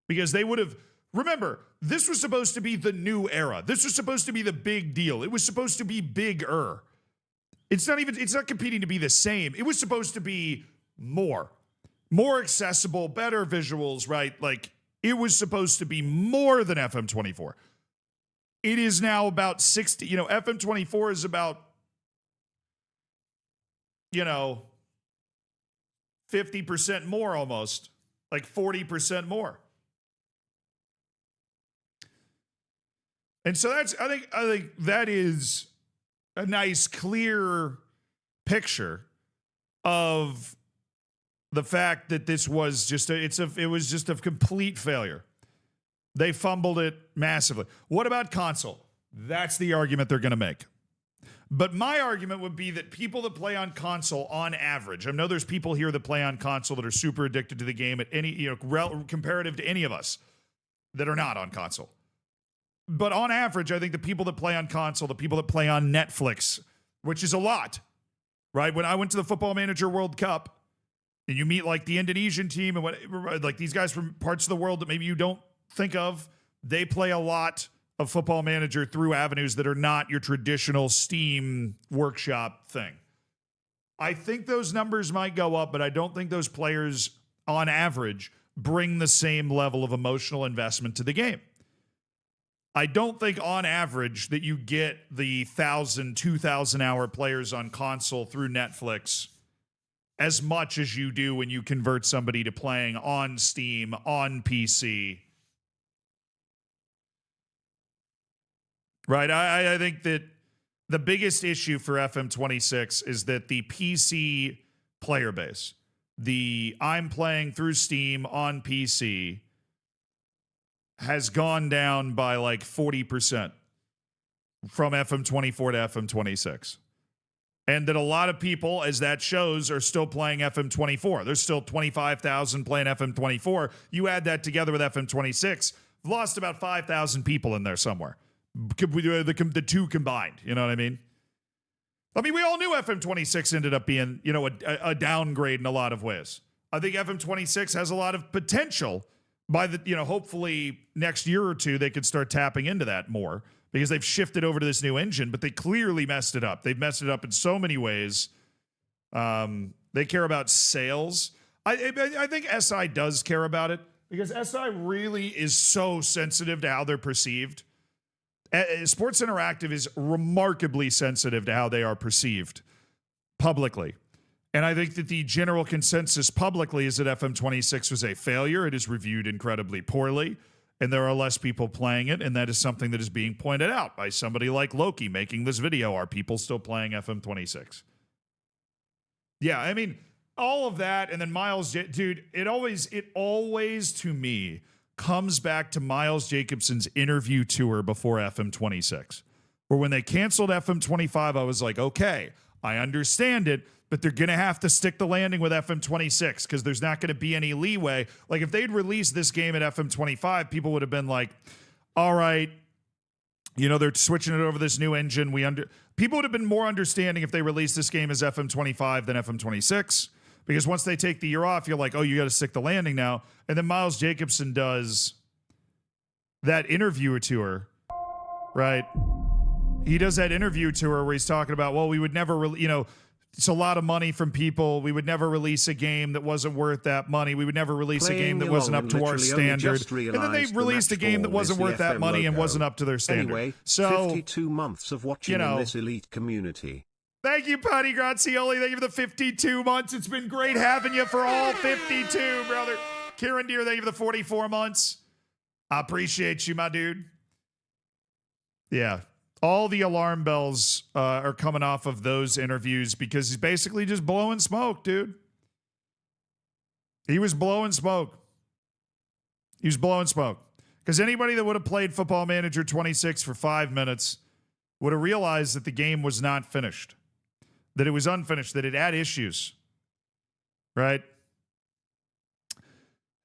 because they would have, remember, this was supposed to be the new era. This was supposed to be the big deal. It was supposed to be bigger. It's not competing to be the same. It was supposed to be more accessible, better visuals, right? Like it was supposed to be more than FM24. It is now about 60, FM24 is about, 50% more almost, like 40% more. And so I think that is a nice, clear picture of the fact that this was just it was just a complete failure. They fumbled it massively. What about console? That's the argument they're going to make. But my argument would be that people that play on console on average, I know there's people here that play on console that are super addicted to the game at any, comparative to any of us that are not on console. But on average, I think the people that play on console, the people that play on Netflix, which is a lot, right? When I went to the Football Manager World Cup and you meet like the Indonesian team and like these guys from parts of the world that maybe you don't think of, they play a lot of Football Manager through avenues that are not your traditional Steam workshop thing. I think those numbers might go up, but I don't think those players on average bring the same level of emotional investment to the game. I don't think on average that you get the 1,000, 2,000 hour players on console through Netflix as much as you do when you convert somebody to playing on Steam, on PC. Right. I think that the biggest issue for FM26 is that the PC player base, I'm playing through Steam on PC, has gone down by like 40% from FM24 to FM26. And that a lot of people, as that shows, are still playing FM24. There's still 25,000 playing FM24. You add that together with FM26, we've lost about 5,000 people in there somewhere. The two combined, you know what I mean? I mean, we all knew FM26 ended up being, you know, a downgrade in a lot of ways. I think FM26 has a lot of potential. By the, you know, hopefully next year or two, they could start tapping into that more because they've shifted over to this new engine, but they clearly messed it up. They've messed it up in so many ways. They care about sales. I think SI does care about it because SI really is so sensitive to how they're perceived. Sports Interactive is remarkably sensitive to how they are perceived publicly. And I think that the general consensus publicly is that FM26 was a failure. It is reviewed incredibly poorly, and there are less people playing it, and that is something that is being pointed out by somebody like Loki making this video. Are people still playing FM26? Yeah, I mean, all of that, and then Miles, dude, it always to me comes back to Miles Jacobson's interview tour before FM26, where when they canceled FM25, I was like, okay, I understand it, but they're going to have to stick the landing with FM26 because there's not going to be any leeway. Like, if they'd released this game at FM25, people would have been like, all right, you know, they're switching it over this new engine. People would have been more understanding if they released this game as FM25 than FM26, because once they take the year off, you're like, oh, you got to stick the landing now. And then Miles Jacobson does that interview tour, right? He does that interview tour where he's talking about, well, we would never, you know, it's a lot of money from people. We would never release a game that wasn't worth that money. We would never release a game that wasn't up to our standard. And then they released a game that wasn't worth that money and wasn't up to their standard. Anyway, so 52 months of watching, you know, in this elite community. Thank you, Patty Grazioli. Thank you for the 52 months. It's been great having you for all 52, brother. Kieran Deere, thank you for the 44 months. I appreciate you, my dude. Yeah. All the alarm bells are coming off of those interviews because he's basically just blowing smoke, dude. He was blowing smoke. He was blowing smoke. Because anybody that would have played Football Manager 26 for 5 minutes would have realized that the game was not finished, that it was unfinished, that it had issues, right?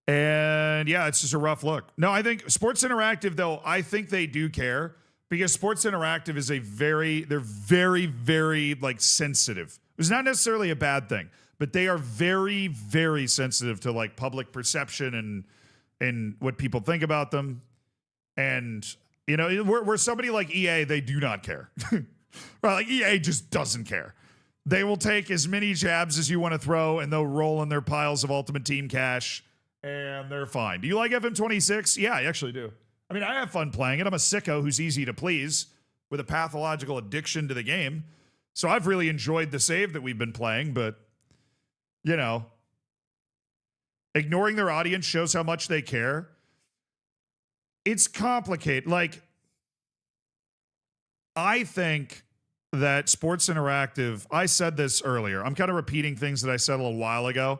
And yeah, it's just a rough look. No, I think Sports Interactive, though, I think they do care. Because Sports Interactive is they're very, very, like, sensitive. It's not necessarily a bad thing, but they are very, very sensitive to, like, public perception and what people think about them. And, you know, we're somebody like EA, they do not care. Right? Like, EA just doesn't care. They will take as many jabs as you want to throw, and they'll roll in their piles of Ultimate Team cash, and they're fine. Do you like FM26? Yeah, I actually do. I mean, I have fun playing it. I'm a sicko who's easy to please with a pathological addiction to the game. So I've really enjoyed the save that we've been playing, but, you know, ignoring their audience shows how much they care. It's complicated. Like, I think that Sports Interactive, I said this earlier. I'm kind of repeating things that I said a little while ago.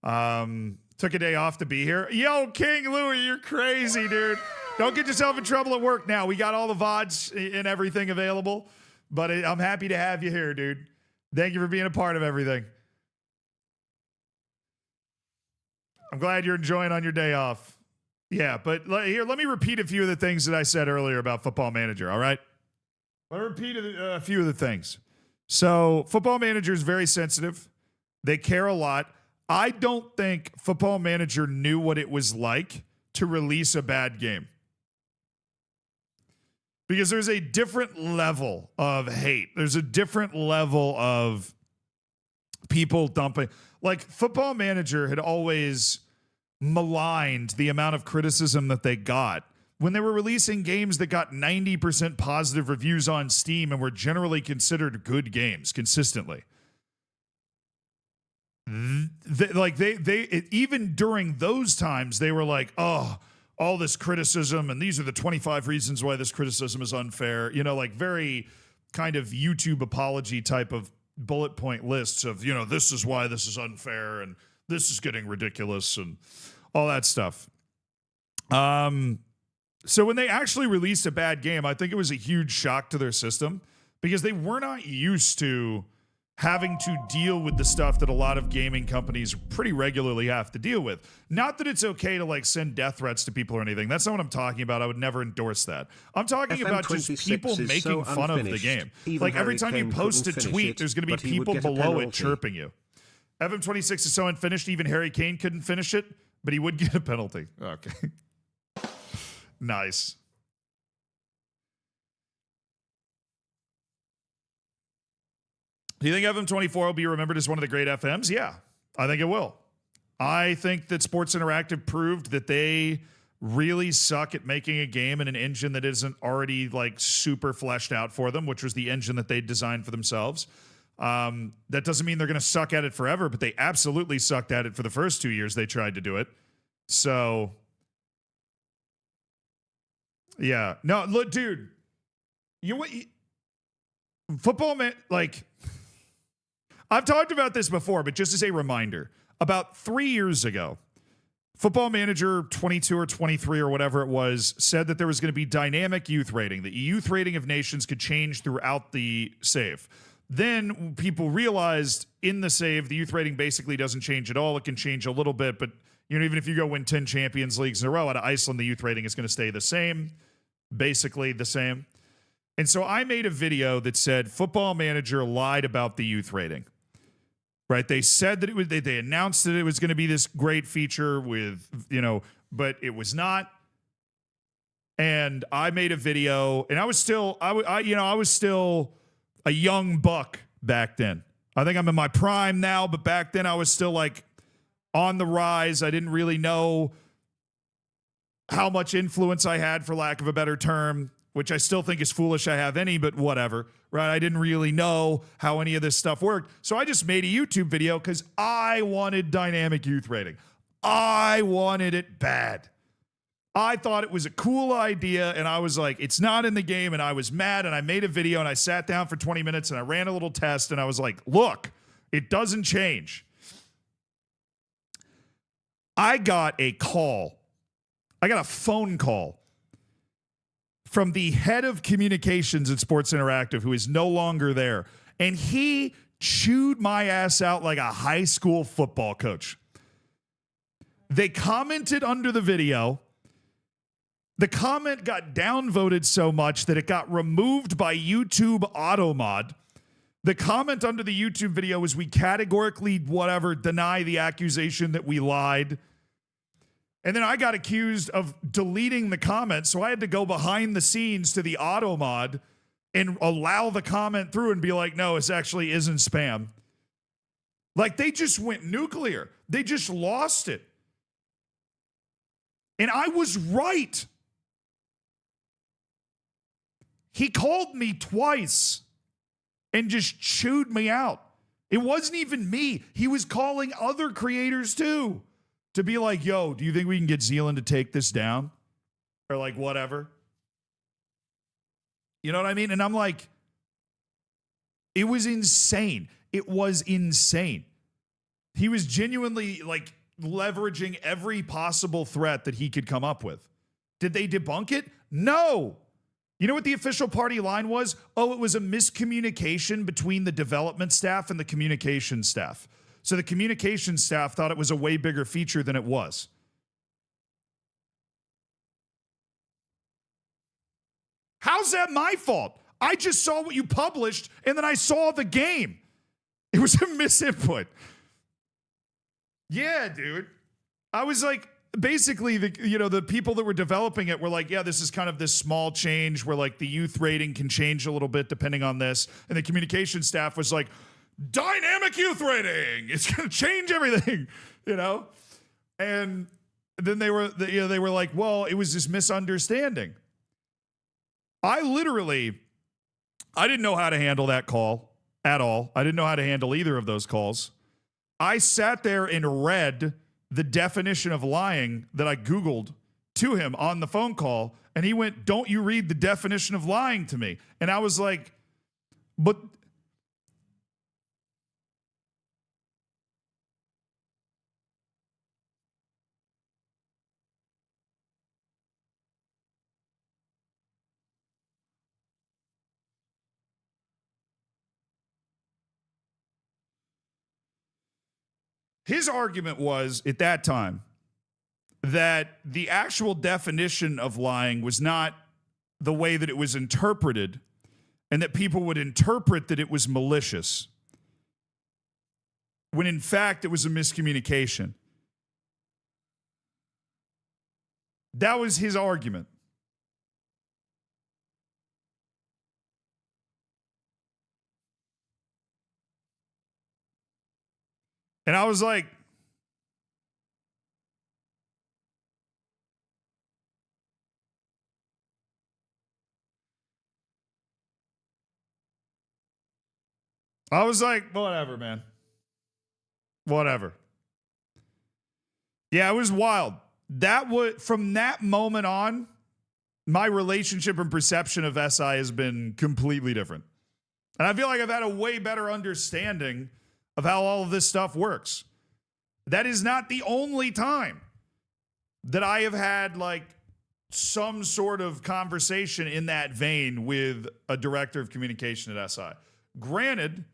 Took a day off to be here. Yo, King Louie, you're crazy, dude. Don't get yourself in trouble at work now. We got all the VODs and everything available, but I'm happy to have you here, dude. Thank you for being a part of everything. I'm glad you're enjoying on your day off. Yeah, but here, let me repeat a few of the things that I said earlier about Football Manager, all right? Let me repeat a few of the things. So, Football Manager is very sensitive. They care a lot. I don't think Football Manager knew what it was like to release a bad game. Because there's a different level of hate. There's a different level of people dumping. Like, Football Manager had always maligned the amount of criticism that they got when they were releasing games that got 90% positive reviews on Steam and were generally considered good games consistently. Even during those times, they were like, oh, all this criticism, and these are the 25 reasons why this criticism is unfair. You know, like, very kind of YouTube apology type of bullet point lists of, you know, this is why this is unfair and this is getting ridiculous and all that stuff. So when they actually released a bad game, I think it was a huge shock to their system because they were not used to having to deal with the stuff that a lot of gaming companies pretty regularly have to deal with. Not that it's okay to like send death threats to people or anything. That's not what I'm talking about. I would never endorse that. I'm talking about just people making fun of the game. Like every time you post a tweet, there's going to be people below it chirping you. FM26 is so unfinished, even Harry Kane couldn't finish it, but he would get a penalty. Okay. Nice. Do you think FM24 will be remembered as one of the great FMs? Yeah, I think it will. I think that Sports Interactive proved that they really suck at making a game in an engine that isn't already like super fleshed out for them, which was the engine that they designed for themselves. That doesn't mean they're going to suck at it forever, but they absolutely sucked at it for the first 2 years they tried to do it. So, yeah. No, look, dude. Football, man, like... I've talked about this before, but just as a reminder, about 3 years ago, Football Manager 22 or 23 or whatever it was said that there was going to be dynamic youth rating. The youth rating of nations could change throughout the save. Then people realized in the save, the youth rating basically doesn't change at all. It can change a little bit, but even if you go win 10 Champions Leagues in a row out of Iceland, the youth rating is going to stay the same, basically the same. And so I made a video that said Football Manager lied about the youth rating. Right, they said that it was. They announced that it was going to be this great feature with, but it was not. And I made a video, and I was still, I was still a young buck back then. I think I'm in my prime now, but back then I was still like on the rise. I didn't really know how much influence I had, for lack of a better term, which I still think is foolish I have any, but whatever, right? I didn't really know how any of this stuff worked. So I just made a YouTube video because I wanted dynamic youth rating. I wanted it bad. I thought it was a cool idea, and I was like, it's not in the game, and I was mad, and I made a video, and I sat down for 20 minutes, and I ran a little test, and I was like, look, it doesn't change. I got a phone call from the head of communications at Sports Interactive, who is no longer there. And he chewed my ass out like a high school football coach. They commented under the video. The comment got downvoted so much that it got removed by YouTube Automod. The comment under the YouTube video was, we categorically, deny the accusation that we lied. And then I got accused of deleting the comment, so I had to go behind the scenes to the auto mod and allow the comment through and be like, no, this actually isn't spam. Like, they just went nuclear. They just lost it. And I was right. He called me twice and just chewed me out. It wasn't even me. He was calling other creators too, to be like, yo, do you think we can get Zealand to take this down? Or like whatever. You know what I mean? And I'm like, it was insane. It was insane. He was genuinely like leveraging every possible threat that he could come up with. Did they debunk it? No. You know what the official party line was? Oh, it was a miscommunication between the development staff and the communication staff. So the communication staff thought it was a way bigger feature than it was. How's that my fault? I just saw what you published, and then I saw the game. It was a misinput. Yeah, dude. I was like, basically, the people that were developing it were like, yeah, this is kind of this small change where like the youth rating can change a little bit depending on this. And the communication staff was like, dynamic youth rating, it's going to change everything, And then they were like, well, it was this misunderstanding. I didn't know how to handle that call at all. I didn't know how to handle either of those calls. I sat there and read the definition of lying that I Googled to him on the phone call, and he went, don't you read the definition of lying to me? And I was like, but his argument was at that time that the actual definition of lying was not the way that it was interpreted, and that people would interpret that it was malicious, when in fact it was a miscommunication. That was his argument. And I was like, whatever, man. Whatever. Yeah, it was wild. From that moment on, my relationship and perception of SI has been completely different. And I feel like I've had a way better understanding of how all of this stuff works. That is not the only time that I have had like some sort of conversation in that vein with a director of communication at SI. Granted,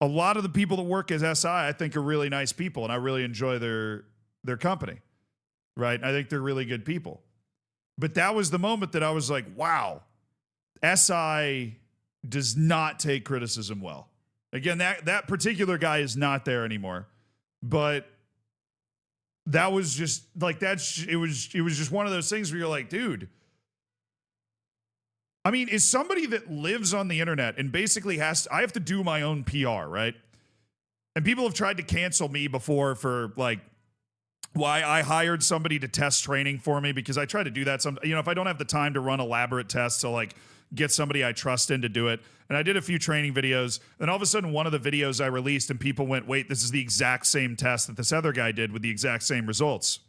a lot of the people that work as SI, I think, are really nice people, and I really enjoy their company, right? I think they're really good people. But that was the moment that I was like, wow, SI does not take criticism well. Again, that particular guy is not there anymore. But that was just like, it was just one of those things where you're like, dude, I mean, is somebody that lives on the internet and basically I have to do my own PR, right? And people have tried to cancel me before for like why I hired somebody to test training for me, because I try to do that. If I don't have the time to run elaborate tests, to like get somebody I trust in to do it. And I did a few training videos, and all of a sudden one of the videos I released and people went, wait, this is the exact same test that this other guy did with the exact same results.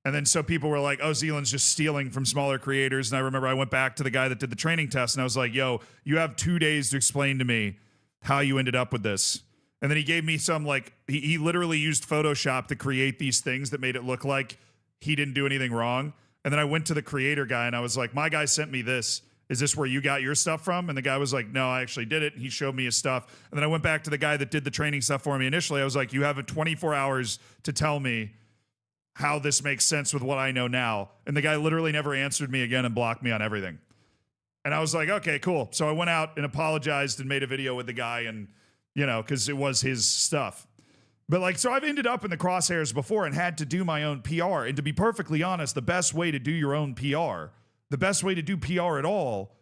And then so people were like, oh, Zealand's just stealing from smaller creators. And I remember I went back to the guy that did the training test and I was like, yo, you have 2 days to explain to me how you ended up with this. And then he gave me some like, he literally used Photoshop to create these things that made it look like he didn't do anything wrong. And then I went to the creator guy and I was like, my guy sent me this. Is this where you got your stuff from? And the guy was like, no, I actually did it. And he showed me his stuff. And then I went back to the guy that did the training stuff for me initially. I was like, you have 24 hours to tell me how this makes sense with what I know now. And the guy literally never answered me again and blocked me on everything. And I was like, okay, cool. So I went out and apologized and made a video with the guy, and, because it was his stuff. But like, so I've ended up in the crosshairs before and had to do my own PR. And to be perfectly honest, the best way to do your own PR, the best way to do PR at all,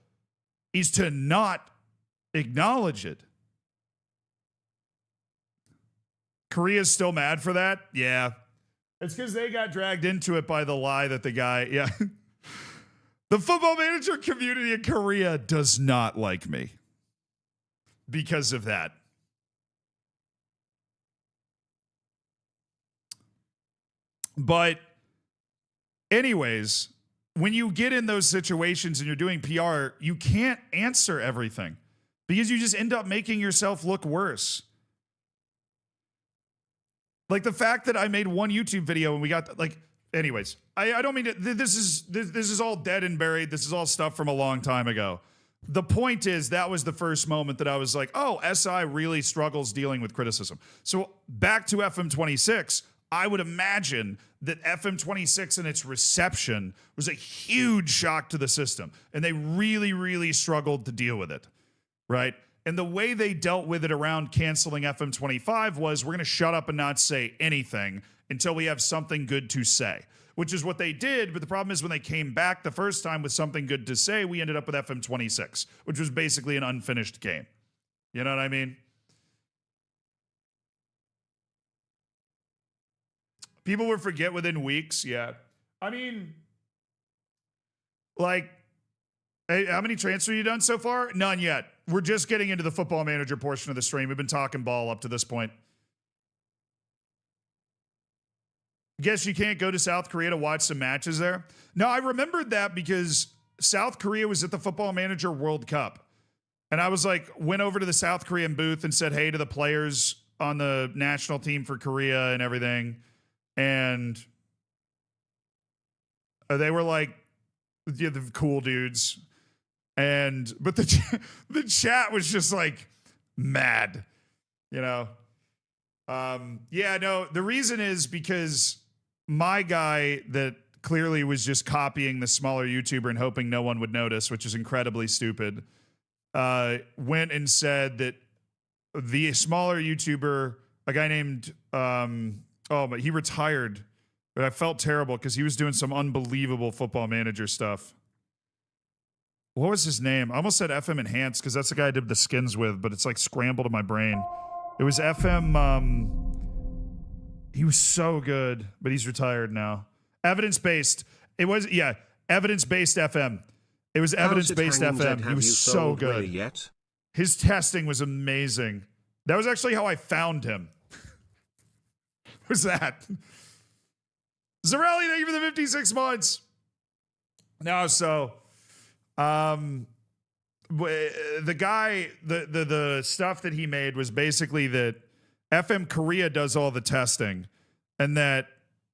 is to not acknowledge it. Korea's still mad for that? Yeah. It's because they got dragged into it by the lie that the guy, yeah. The football manager community in Korea does not like me because of that. But anyways, when you get in those situations and you're doing PR, you can't answer everything because you just end up making yourself look worse. Like the fact that I made one YouTube video and we got like, anyways, I don't mean to, this is all dead and buried. This is all stuff from a long time ago. The point is that was the first moment that I was like, oh, SI really struggles dealing with criticism. So back to FM26, I would imagine that FM26 and its reception was a huge shock to the system. And they really, really struggled to deal with it, right? And the way they dealt with it around canceling FM25 was, we're going to shut up and not say anything until we have something good to say, which is what they did. But the problem is when they came back the first time with something good to say, we ended up with FM26, which was basically an unfinished game. You know what I mean? People would forget within weeks. Yeah. I mean, like, hey, how many transfers have you done so far? None yet. We're just getting into the football manager portion of the stream. We've been talking ball up to this point. Guess you can't go to South Korea to watch some matches there? No, I remembered that because South Korea was at the Football Manager World Cup. And I was like, went over to the South Korean booth and said hey to the players on the national team for Korea and everything. And they were like, yeah, the cool dudes. But the chat was just like mad, Yeah, no, the reason is because my guy that clearly was just copying the smaller YouTuber and hoping no one would notice, which is incredibly stupid, went and said that the smaller YouTuber, a guy named, but he retired, but I felt terrible because he was doing some unbelievable Football Manager stuff. What was his name? I almost said FM Enhanced because that's the guy I did the skins with, but it's like scrambled in my brain. It was FM, he was so good, but he's retired now. Evidence-based. It was, yeah, evidence-based FM. It was evidence-based FM. He was so good. Yet? His testing was amazing. That was actually how I found him. Was that? Zarelli, thank you for the 56 months. No, so the guy, the stuff that he made was basically that FM Korea does all the testing, and that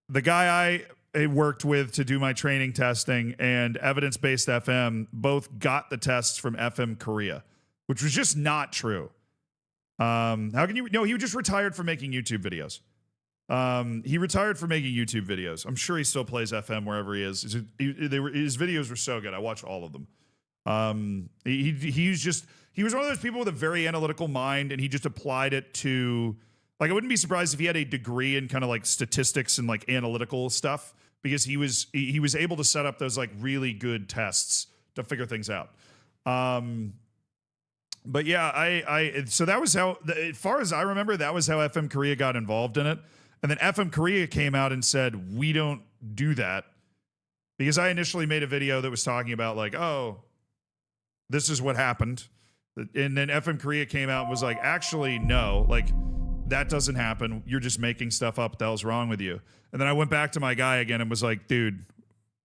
the guy I worked with to do my training testing and evidence-based FM both got the tests from FM Korea, which was just not true. How can you? No, he just retired from making YouTube videos. He retired from making YouTube videos. I'm sure he still plays FM wherever he is. His videos were so good. I watched all of them. He was one of those people with a very analytical mind, and he just applied it to, like, I wouldn't be surprised if he had a degree in kind of like statistics and like analytical stuff, because he was able to set up those like really good tests to figure things out. But yeah, so that was how, as far as I remember, that was how FM Korea got involved in it. And then FM Korea came out and said, we don't do that. Because I initially made a video that was talking about like, oh, this is what happened. And then FM Korea came out and was like, actually, no, like that doesn't happen. You're just making stuff up. What the hell's wrong with you? And then I went back to my guy again and was like, dude,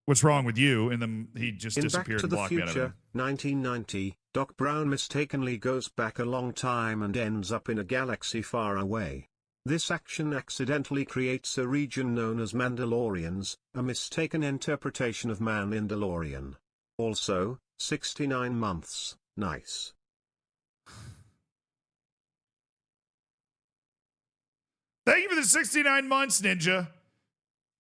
what's wrong with you? And then he just disappeared and blocked me out of it. 1990, Doc Brown mistakenly goes back a long time and ends up in a galaxy far away. This action accidentally creates a region known as Mandalorians, a mistaken interpretation of Man in DeLorean. Also, 69 months, nice. Thank you for the 69 months, Ninja.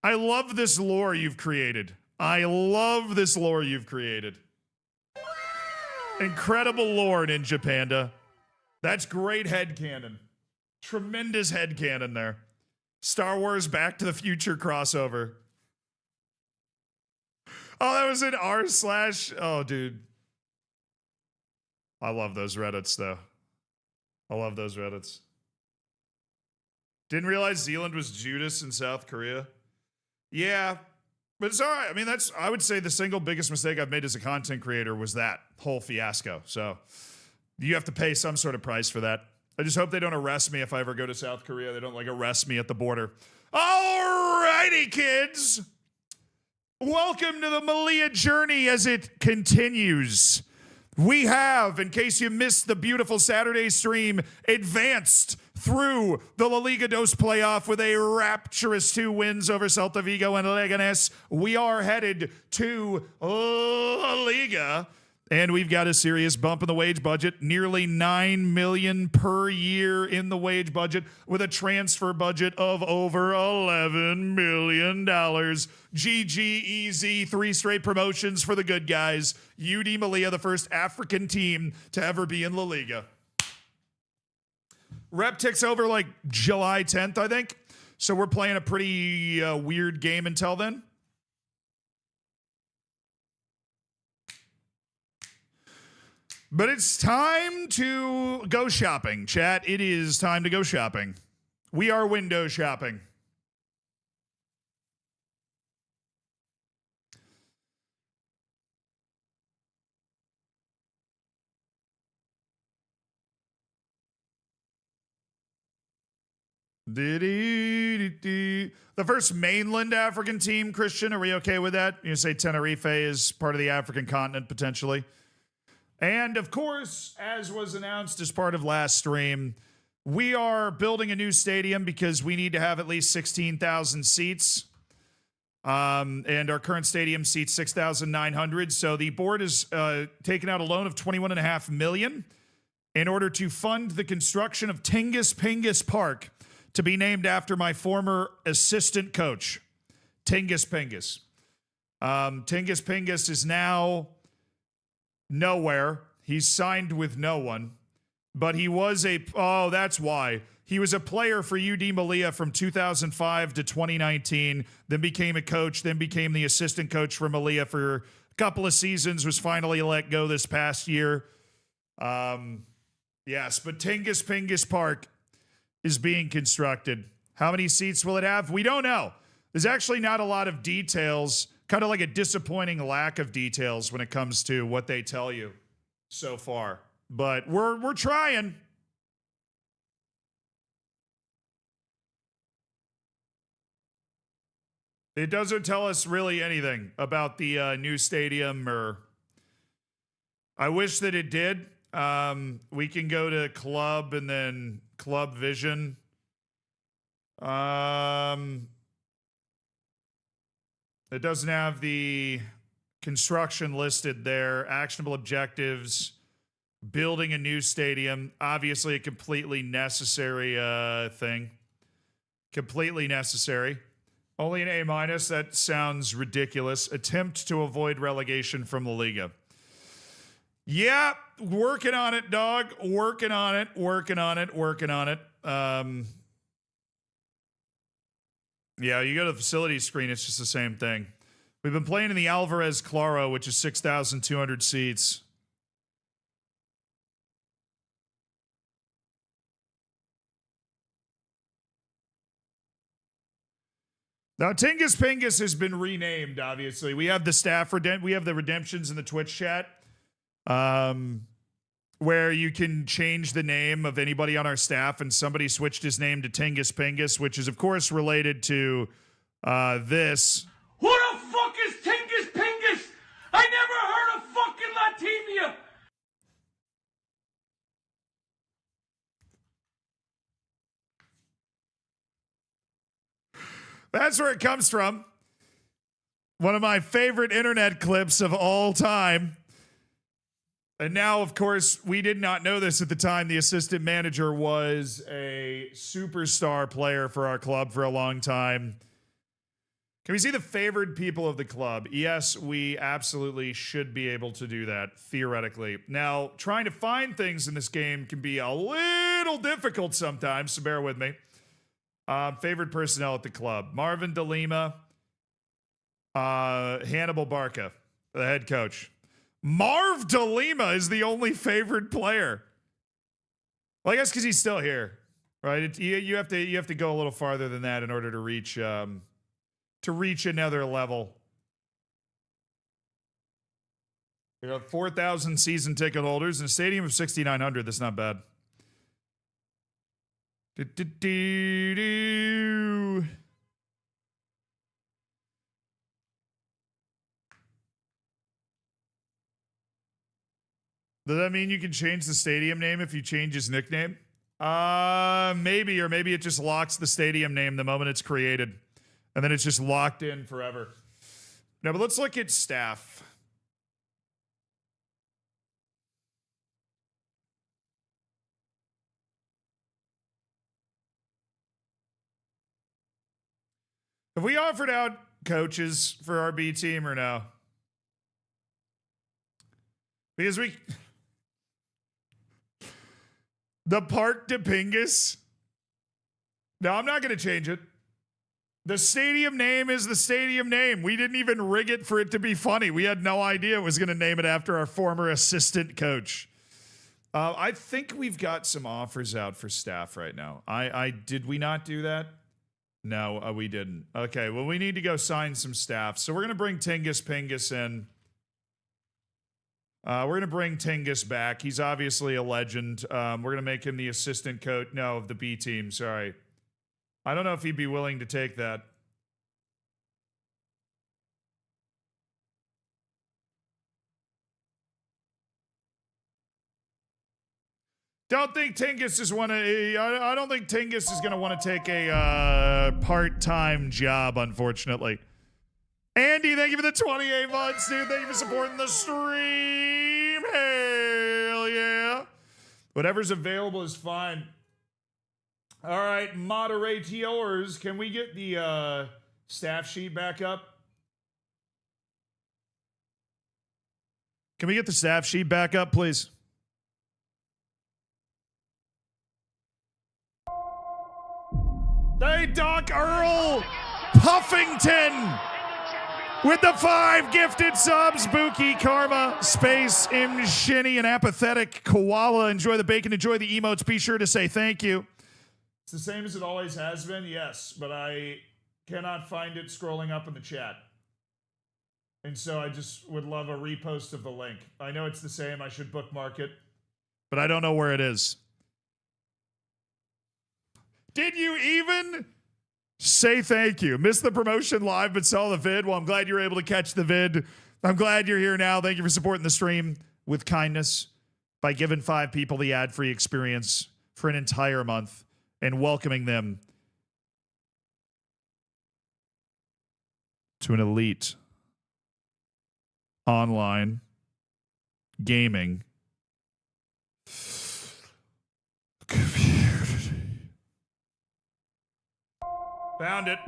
I love this lore you've created. I love this lore you've created. Incredible lore, Ninja Panda. That's great headcanon. Tremendous headcanon there. Star Wars Back to the Future crossover. Oh, that was an r/. Oh, dude. I love those Reddits, though. I love those Reddits. Didn't realize Zealand was Judas in South Korea. Yeah, but it's all right. I mean, I would say the single biggest mistake I've made as a content creator was that whole fiasco. So you have to pay some sort of price for that. I just hope they don't arrest me if I ever go to South Korea. They don't like arrest me at the border. All righty, kids. Welcome to the Malia journey as it continues. We have, in case you missed the beautiful Saturday stream, advanced through the La Liga Dos playoff with a rapturous 2 wins over Celta Vigo and Leganés. We are headed to La Liga, and we've got a serious bump in the wage budget, nearly $9 million per year in the wage budget, with a transfer budget of over $11 million. GGEZ, 3 straight promotions for the good guys. UD Malia, the first African team to ever be in La Liga. Rep ticks over like July 10th, I think. So we're playing a pretty weird game until then. But it's time to go shopping, chat. It is time to go shopping. We are window shopping. The first mainland African team, Christian, are we okay with that? You say Tenerife is part of the African continent, potentially. And of course, as was announced as part of last stream, we are building a new stadium because we need to have at least 16,000 seats. And our current stadium seats 6,900. So the board has taken out a loan of $21.5 million in order to fund the construction of Tingis Pingis Park. to be named after my former assistant coach, Tingis Pingis. Tingis Pingis is now nowhere. He's signed with no one, but he was that's why. He was a player for UD Malia from 2005 to 2019, then became a coach, then became the assistant coach for Malia for a couple of seasons, was finally let go this past year. Yes, but Tingis Pingis Park is being constructed. How many seats will it have? We don't know. There's actually not a lot of details, kind of like a disappointing lack of details when it comes to what they tell you so far. But we're trying. It doesn't tell us really anything about the new stadium, or I wish that it did. We can go to club and then club vision. It doesn't have the construction listed there. Actionable objectives, building a new stadium. Obviously a completely necessary thing. Completely necessary. Only an A-. That sounds ridiculous. Attempt to avoid relegation from the Liga. Yeah, working on it, dog. Working on it. Yeah, you go to the facilities screen, it's just the same thing. We've been playing in the Alvarez Claro, which is 6,200 seats. Now, Tingis Pingis has been renamed, obviously. We have the staff, we have the redemptions in the Twitch chat, where you can change the name of anybody on our staff, and somebody switched his name to Tingis Pingis, which is, of course, related to this. Who the fuck is Tingis Pingis? I never heard of fucking Latvia. That's where it comes from. One of my favorite internet clips of all time. And now, of course, we did not know this at the time. The assistant manager was a superstar player for our club for a long time. Can we see the favored people of the club? Yes, we absolutely should be able to do that, theoretically. Now, trying to find things in this game can be a little difficult sometimes, so bear with me. Favored personnel at the club. Marvin De Lima. Hannibal Barca, the head coach. Marv De Lima is the only favored player. Well, I guess because he's still here, right? You have to go a little farther than that in order to reach another level. We have 4,000 season ticket holders in a stadium of 6,900. That's not bad. Does that mean you can change the stadium name if you change his nickname? Maybe, or maybe it just locks the stadium name the moment it's created, and then it's just locked in forever. No, but let's look at staff. Have we offered out coaches for our B team or no? Because the Park de Pingis. No, I'm not going to change it. The stadium name is the stadium name. We didn't even rig it for it to be funny. We had no idea it was going to name it after our former assistant coach. I think we've got some offers out for staff right now. Did we not do that? No, we didn't. Okay, well, we need to go sign some staff. So we're going to bring Tingis Pingis in. We're going to bring Tingis back. He's obviously a legend. We're going to make him the assistant coach. No, of the B team. Sorry. I don't know if he'd be willing to take that. Don't think Tingis is I don't think Tingis is going to want to take a part-time job, unfortunately. Andy, thank you for the 28 months, dude. Thank you for supporting the stream. Hell yeah. Whatever's available is fine. All right, moderate yours. Can we get the staff sheet back up? Can we get the staff sheet back up, please? Hey, Doc Earl Puffington with the 5 gifted subs. Buki, Karma, Space, Shinny, and Apathetic Koala. Enjoy the bacon, enjoy the emotes. Be sure to say thank you. It's the same as it always has been, yes, but I cannot find it scrolling up in the chat. And so I just would love a repost of the link. I know it's the same. I should bookmark it, but I don't know where it is. Did you even say thank you? Missed the promotion live, but saw the vid. Well, I'm glad you were able to catch the vid. I'm glad you're here now. Thank you for supporting the stream with kindness by giving 5 people the ad-free experience for an entire month and welcoming them to an elite online gaming community. Found it.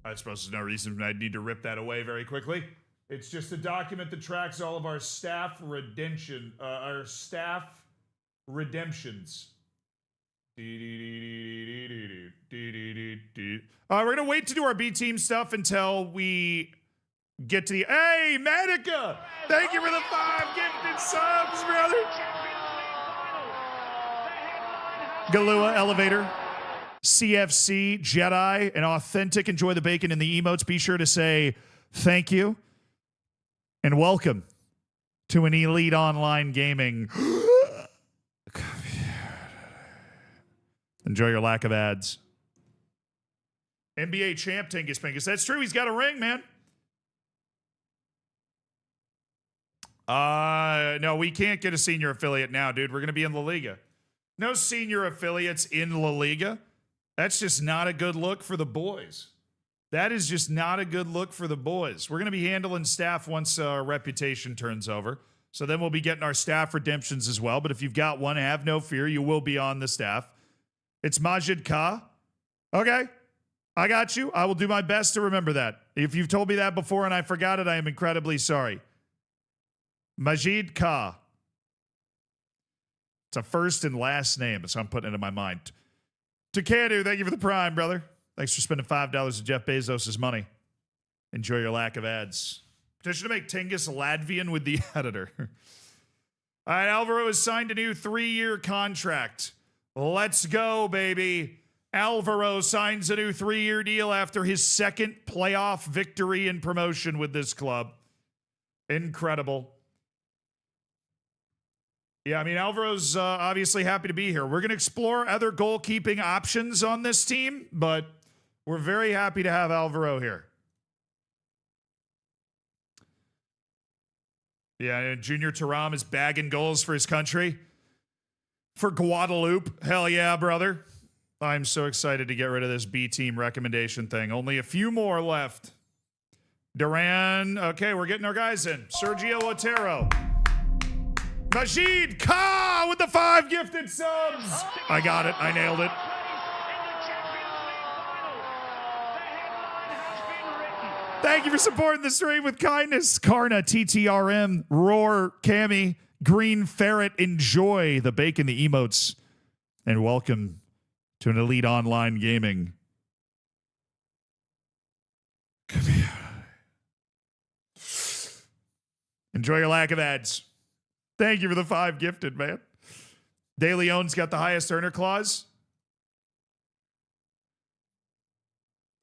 I suppose there's no reason I'd need to rip that away very quickly. It's just a document that tracks all of our staff redemptions. We're gonna wait to do our B team stuff until we get to the. Hey, Medica! Thank you for the 5 gifted subs, brother. Galua Elevator, CFC Jedi, and Authentic. Enjoy the bacon and the emotes. Be sure to say thank you and welcome to an elite online gaming. Enjoy your lack of ads. NBA champ Tingis Pingis. That's true. He's got a ring, man. No, we can't get a senior affiliate now, dude. We're going to be in La Liga. No senior affiliates in La Liga. That's just not a good look for the boys. That is just not a good look for the boys. We're going to be handling staff once our reputation turns over. So then we'll be getting our staff redemptions as well. But if you've got one, have no fear. You will be on the staff. It's Majid Ka. Okay. I got you. I will do my best to remember that. If you've told me that before and I forgot it, I am incredibly sorry. Majid Ka. It's a first and last name, so I'm putting it in my mind. Takadu, thank you for the prime, brother. Thanks for spending $5 of Jeff Bezos' money. Enjoy your lack of ads. Petition to make Tingis Latvian with the editor. All right, Alvaro has signed a new 3-year contract. Let's go, baby. Alvaro signs a new 3-year deal after his 2nd playoff victory and promotion with this club. Incredible. Yeah, I mean, Alvaro's obviously happy to be here. We're going to explore other goalkeeping options on this team, but we're very happy to have Alvaro here. Yeah, and Junior Taram is bagging goals for his country. For Guadeloupe. Hell yeah, brother. I'm so excited to get rid of this B team recommendation thing. Only a few more left. Duran. Okay, we're getting our guys in. Sergio Otero. Majid Ka with the 5 gifted subs. I got it. I nailed it. Thank you for supporting the stream with kindness. Karna, TTRM, Roar, Cammy, Green Ferret. Enjoy the bacon, the emotes, and welcome to an elite online gaming community. Enjoy your lack of ads. Thank you for the 5 gifted, man. De Leon's got the highest earner clause.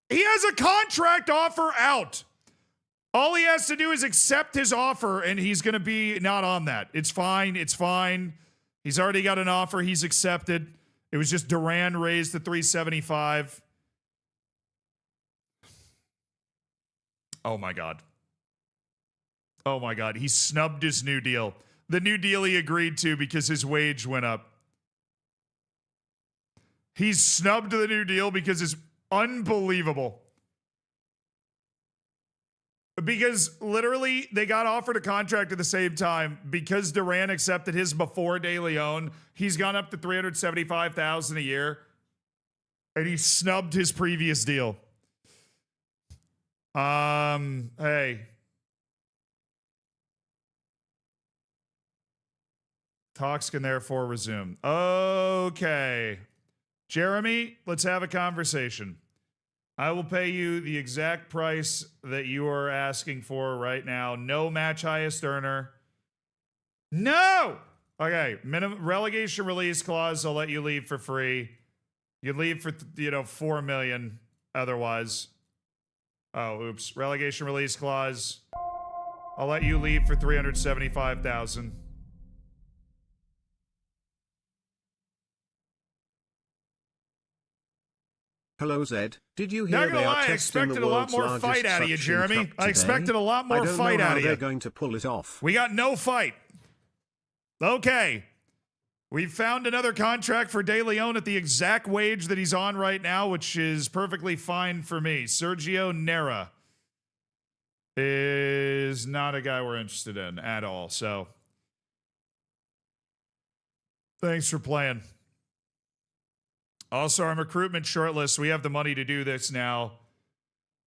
He has a contract offer out. All he has to do is accept his offer, and he's going to be not on that. It's fine. It's fine. He's already got an offer. He's accepted. It was just Duran raised to 375. Oh, my God. Oh, my God. He snubbed his new deal. The new deal he agreed to because his wage went up. He's snubbed the new deal because it's unbelievable. Because literally they got offered a contract at the same time. Because Durant accepted his before De Leon, he's gone up to $375,000 a year, and he snubbed his previous deal. Hey. Talks can therefore resume. Okay. Jeremy, let's have a conversation. I will pay you the exact price that you are asking for right now. No match highest earner. No! Okay, minimum relegation release clause. I'll let you leave for free. You leave for, $4 million otherwise. Oh, oops. Relegation release clause. I'll let you leave for $375,000. Hello Zed, did you hear Not gonna they are lie, I testing the expected a lot world's more largest fight out of you, suction Jeremy. cup I expected today? a lot more I don't fight know out how of they're you. going to pull it off. We got no fight. Okay. We found another contract for De Leon at the exact wage that he's on right now, which is perfectly fine for me. Sergio Nera is not a guy we're interested in at all. So thanks for playing. Also, our recruitment shortlist, we have the money to do this now.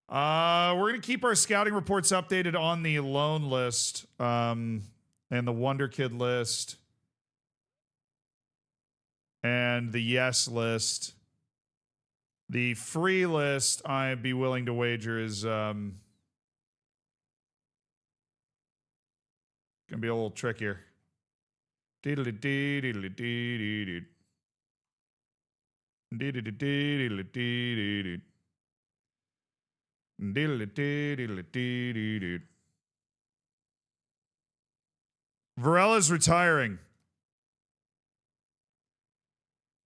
We're going to keep our scouting reports updated on the loan list and the Wonder Kid list and the yes list. The free list, I'd be willing to wager, is going to be a little trickier. Diddly-dee, diddly-dee-dee-dee. Diddly-dee-dee-dee-dee-dee. Diddly-dee-dee-dee-dee-dee. Varela's retiring.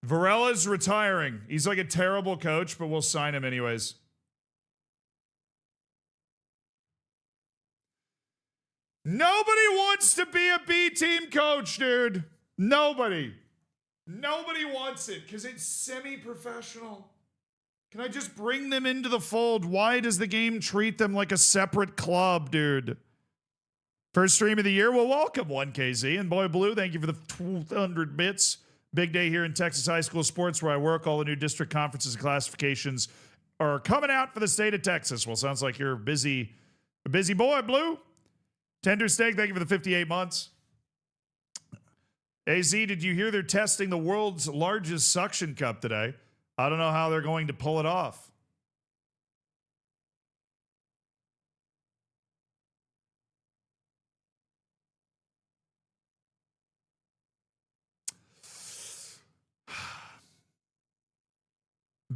Varela's retiring. He's like a terrible coach, but we'll sign him anyways. Nobody wants to be a B team coach, dude. Nobody. Nobody wants it because it's semi-professional. Can I just bring them into the fold? Why does the game treat them like a separate club, dude? First stream of the year? Well, welcome, 1KZ. And Boy Blue, thank you for the 200 bits. Big day here in Texas high school sports where I work. All the new district conferences and classifications are coming out for the state of Texas. Well, sounds like you're a busy boy, Blue. Tender Steak, thank you for the 58 months. AZ, did you hear they're testing the world's largest suction cup today? I don't know how they're going to pull it off.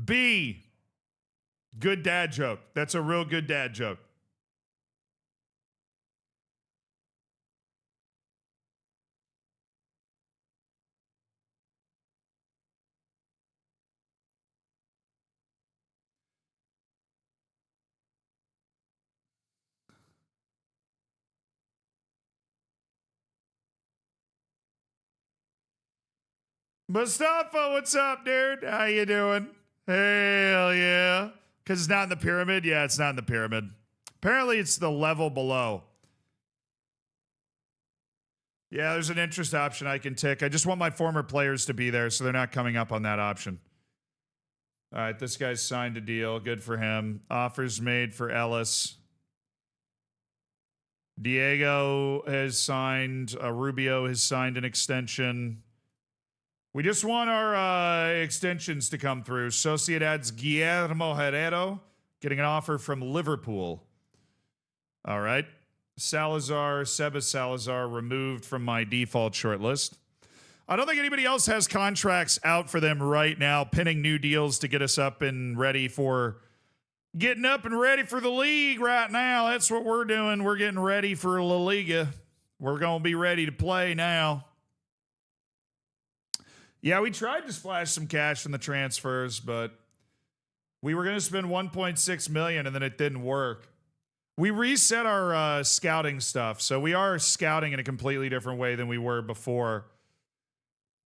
B, good dad joke. That's a real good dad joke. Mustafa, what's up, dude? How you doing? Hell yeah. Because it's not in the pyramid? Yeah, it's not in the pyramid. Apparently, it's the level below. Yeah, there's an interest option I can tick. I just want my former players to be there, so they're not coming up on that option. All right, this guy's signed a deal. Good for him. Offers made for Ellis. Diego has signed. Rubio has signed an extension. We just want our extensions to come through. Sociedad's Guillermo Herrero getting an offer from Liverpool. All right. Sebas Salazar removed from my default shortlist. I don't think anybody else has contracts out for them right now, pinning new deals to get us up and ready for getting up and ready for the league right now. That's what we're doing. We're getting ready for La Liga. We're going to be ready to play now. Yeah, we tried to splash some cash from the transfers, but we were going to spend $1.6 million and then it didn't work. We reset our scouting stuff, so we are scouting in a completely different way than we were before.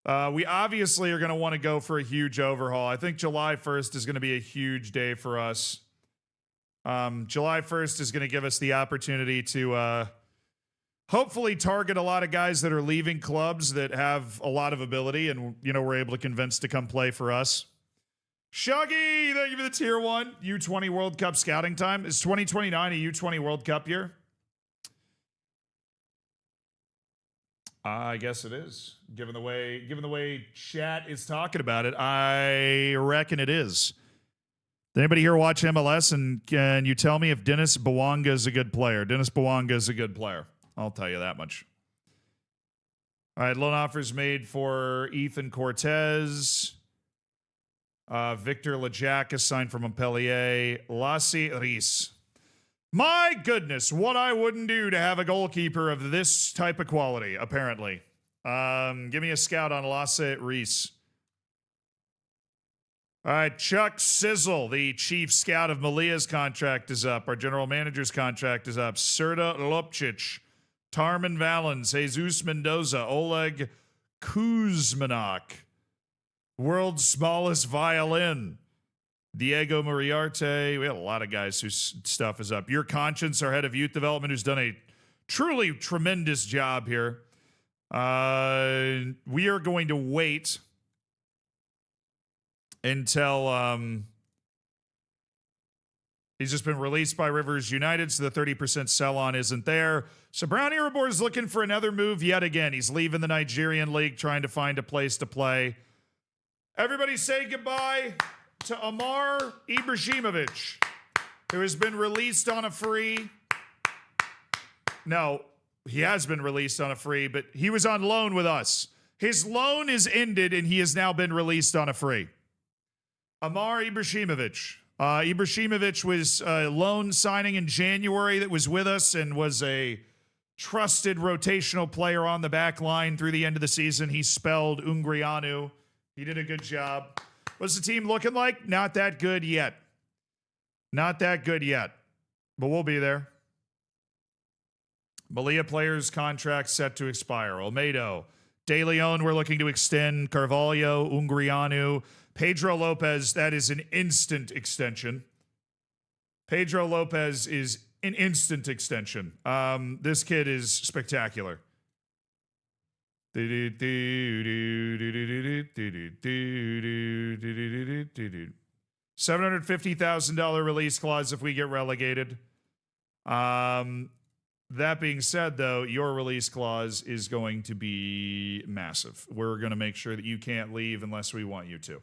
We obviously are going to want to go for a huge overhaul. I think July 1st is going to be a huge day for us. July 1st is going to give us the opportunity to hopefully target a lot of guys that are leaving clubs that have a lot of ability and, we're able to convince to come play for us. Shuggy, thank you for the tier 1. U20 World Cup Scouting time. Is 2029 a U20 World Cup year? I guess it is. Given the way chat is talking about it, I reckon it is. Did anybody here watch MLS? And can you tell me if Dennis Bouanga is a good player? Dennis Bouanga is a good player. I'll tell you that much. All right, loan offers made for Ethan Cortez. Victor Lejac is signed from Montpellier. Lassi Reis. My goodness, what I wouldn't do to have a goalkeeper of this type of quality, apparently. Give me a scout on Lassi Reis. All right, Chuck Sizzle, the chief scout of Malia's contract is up. Our general manager's contract is up. Serda Lopcic, Tarman Valens, Jesus Mendoza, Oleg Kuzmanak. World's smallest violin. Diego Moriarte. We had a lot of guys whose stuff is up. Your Conscience, our head of youth development, who's done a truly tremendous job here. We are going to wait until he's just been released by Rivers United, so the 30% sell-on isn't there. So Brown Irabor is looking for another move yet again. He's leaving the Nigerian league, trying to find a place to play. Everybody say goodbye to Amar Ibrahimovic, who has been released on a free. No, he has been released on a free, but he was on loan with us. His loan is ended, and he has now been released on a free. Amar Ibrahimovic. Ibrahimovic was a loan signing in January that was with us and was a trusted rotational player on the back line through the end of the season. He spelled Ungrianu. He did a good job. What's the team looking like? Not that good yet. Not that good yet. But we'll be there. Malia players' contract set to expire. Olmedo. De Leon, we're looking to extend. Carvalho, Ungrianu. Pedro Lopez, that is an instant extension. Pedro Lopez is an instant extension. This kid is spectacular. $750,000 release clause if we get relegated. That being said, though, your release clause is going to be massive. We're going to make sure that you can't leave unless we want you to.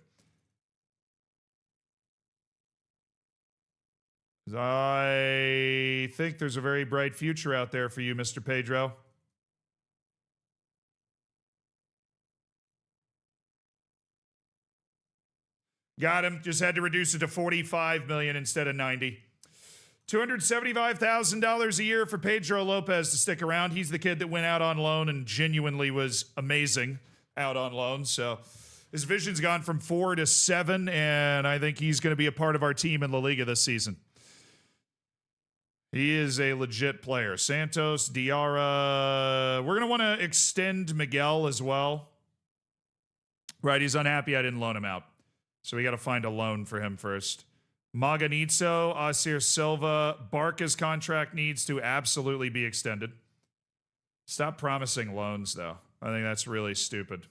I think there's a very bright future out there for you, Mr. Pedro. Got him. Just had to reduce it to $45 million instead of $90. $275,000 a year for Pedro Lopez to stick around. He's the kid that went out on loan and genuinely was amazing out on loan. So his vision's gone from 4 to 7, and I think he's going to be a part of our team in La Liga this season. He is a legit player. Santos, Diarra. We're going to want to extend Miguel as well. Right, he's unhappy I didn't loan him out. So we got to find a loan for him first. Maganitzo, Asir Silva. Barca's contract needs to absolutely be extended. Stop promising loans, though. I think that's really stupid.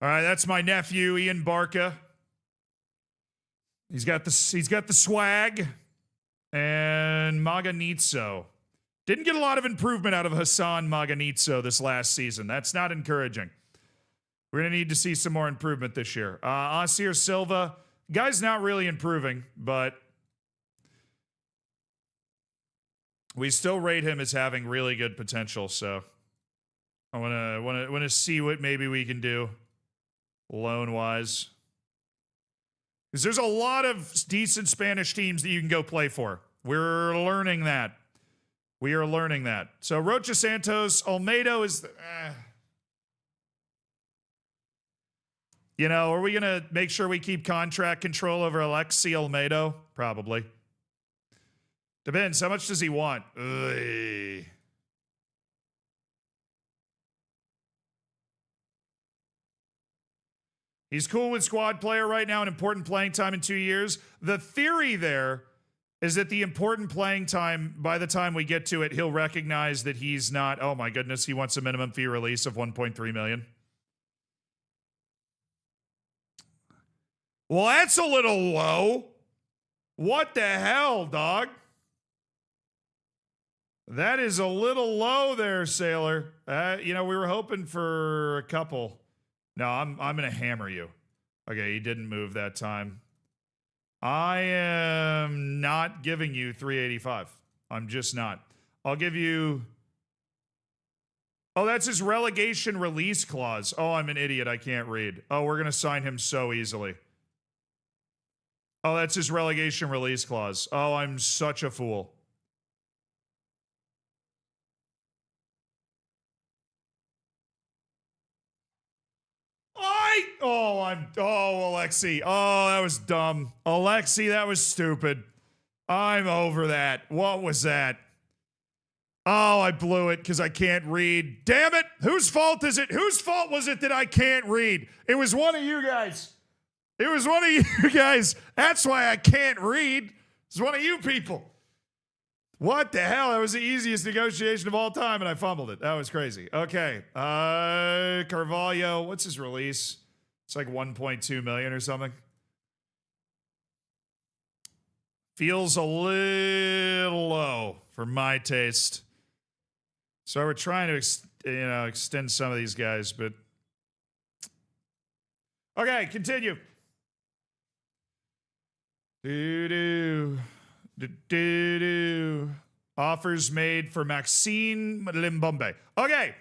All right, that's my nephew, Ian Barca. He's got the swag. And Maganitzo. Didn't get a lot of improvement out of Hassan Maganitzo this last season. That's not encouraging. We're going to need to see some more improvement this year. Asir Silva. Guy's not really improving, but we still rate him as having really good potential. So I want to see what maybe we can do loan-wise. Because there's a lot of decent Spanish teams that you can go play for. We're learning that. We are learning that. So Rocha Santos, Olmedo is... are we going to make sure we keep contract control over Alexi Olmedo? Probably. Depends. How much does he want? Ugh. He's cool with squad player right now and important playing time in 2 years. The theory there is that the important playing time, by the time we get to it, he'll recognize that he's not, oh my goodness, he wants a minimum fee release of 1.3 million. Well, that's a little low. What the hell, dog? That is a little low there, Sailor. We were hoping for a couple. No, I'm going to hammer you. Okay, he didn't move that time. I am not giving you 385. I'm just not. I'll give you... Oh, that's his relegation release clause. Oh, I'm an idiot. I can't read. Oh, we're going to sign him so easily. Oh, that's his relegation release clause. Oh, I'm such a fool. Alexi. Oh, that was dumb. Alexi, that was stupid. I'm over that. What was that? Oh, I blew it because I can't read. Damn it. Whose fault is it? Whose fault was it that I can't read? It was one of you guys. It was one of you guys. That's why I can't read. It's one of you people. What the hell? That was the easiest negotiation of all time, and I fumbled it. That was crazy. Okay. Carvalho, what's his release? It's like 1.2 million or something. Feels a little low for my taste. So we're trying to extend some of these guys, but okay, continue. Offers made for Maxine Limbombe. Okay.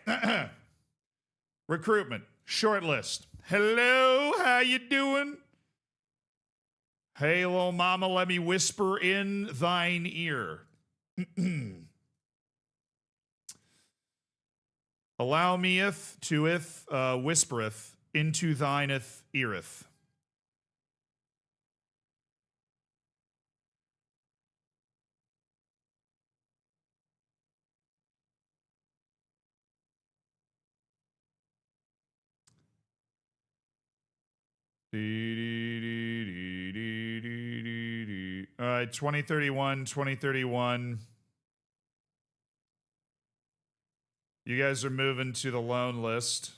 Recruitment. Short list. Hello, how you doing? Hey, little mama, let me whisper in thine ear. Allow meeth to whispereth into thineth eareth. All right, 2031. You guys are moving to the loan list.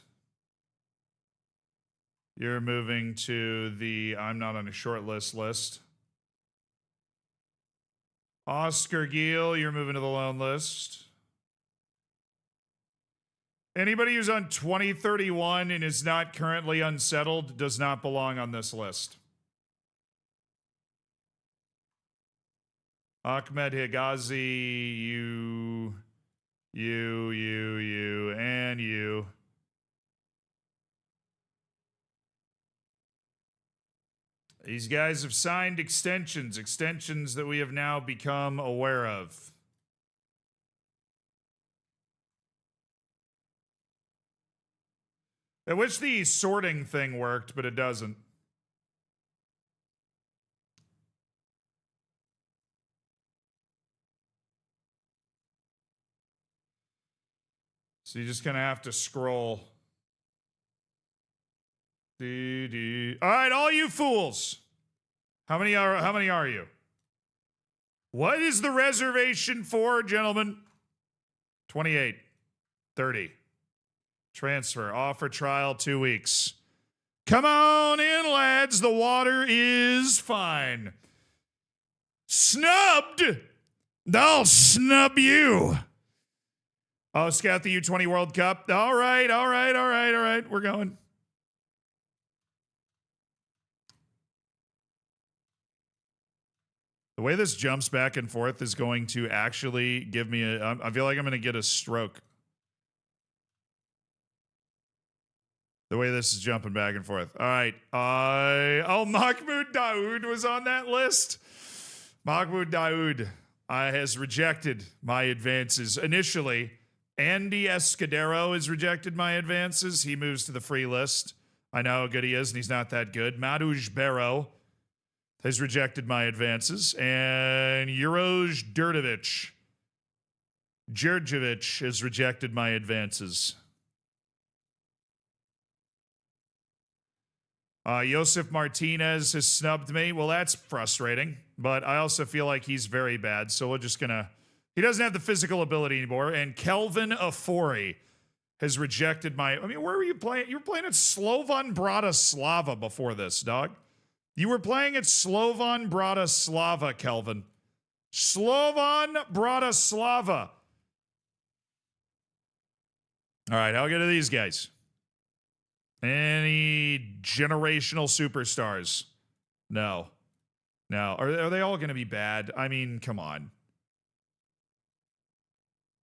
You're moving to the I'm not on a short list. Oscar Giel, you're moving to the loan list. Anybody who's on 2031 and is not currently unsettled does not belong on this list. Ahmed Higazi, you, and you. These guys have signed extensions that we have now become aware of. I wish the sorting thing worked, but it doesn't. So you're just gonna have to scroll. All right, all you fools. How many are you? What is the reservation for, gentlemen? 28, 30. Transfer, offer trial, 2 weeks. Come on in, lads. The water is fine. Snubbed? I'll snub you. Oh, scout the U20 World Cup. All right. We're going. The way this jumps back and forth is going to actually give me I feel like I'm going to get a stroke. The way this is jumping back and forth. All right. Mahmoud Daoud was on that list. Mahmoud Daoud has rejected my advances initially. Andy Escudero has rejected my advances. He moves to the free list. I know how good he is, and he's not that good. Maduj Barrow has rejected my advances. And Juroj Djurdjevic has rejected my advances. Josef Martinez has snubbed me. Well, that's frustrating, but I also feel like he's very bad. So we're just going to, he doesn't have the physical ability anymore. And Kelvin Afori has rejected my, I mean, where were you playing? You were playing at Slovan Bratislava before this, dog. You were playing at Slovan Bratislava, Kelvin. Slovan Bratislava. All right, I'll get to these guys. Any generational superstars? No. Are they all going to be bad? I mean, come on.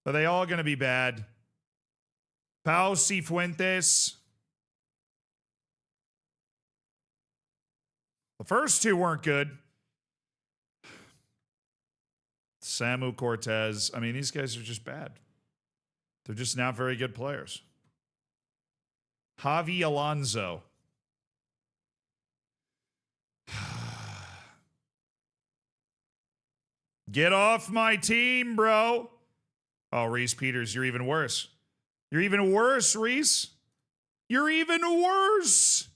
Are they all going to be bad? Pau Cifuentes. The first two weren't good. Samu Cortez. I mean, these guys are just bad. They're just not very good players. Javi Alonso. Get off my team, bro. Oh, Reese Peters, you're even worse. You're even worse, Reese. You're even worse.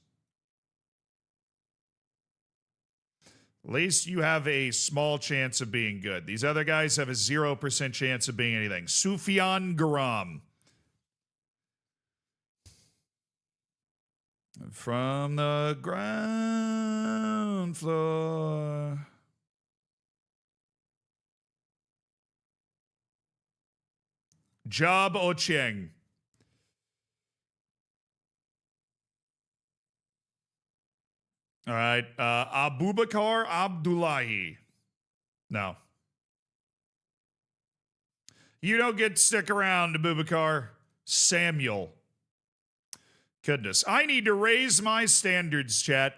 At least you have a small chance of being good. These other guys have a 0% chance of being anything. Sufyan Garam. From the ground floor. Job Ochieng. All right. Abubakar Abdullahi. No. You don't get to stick around, Abubakar. Samuel. Goodness. I need to raise my standards, chat.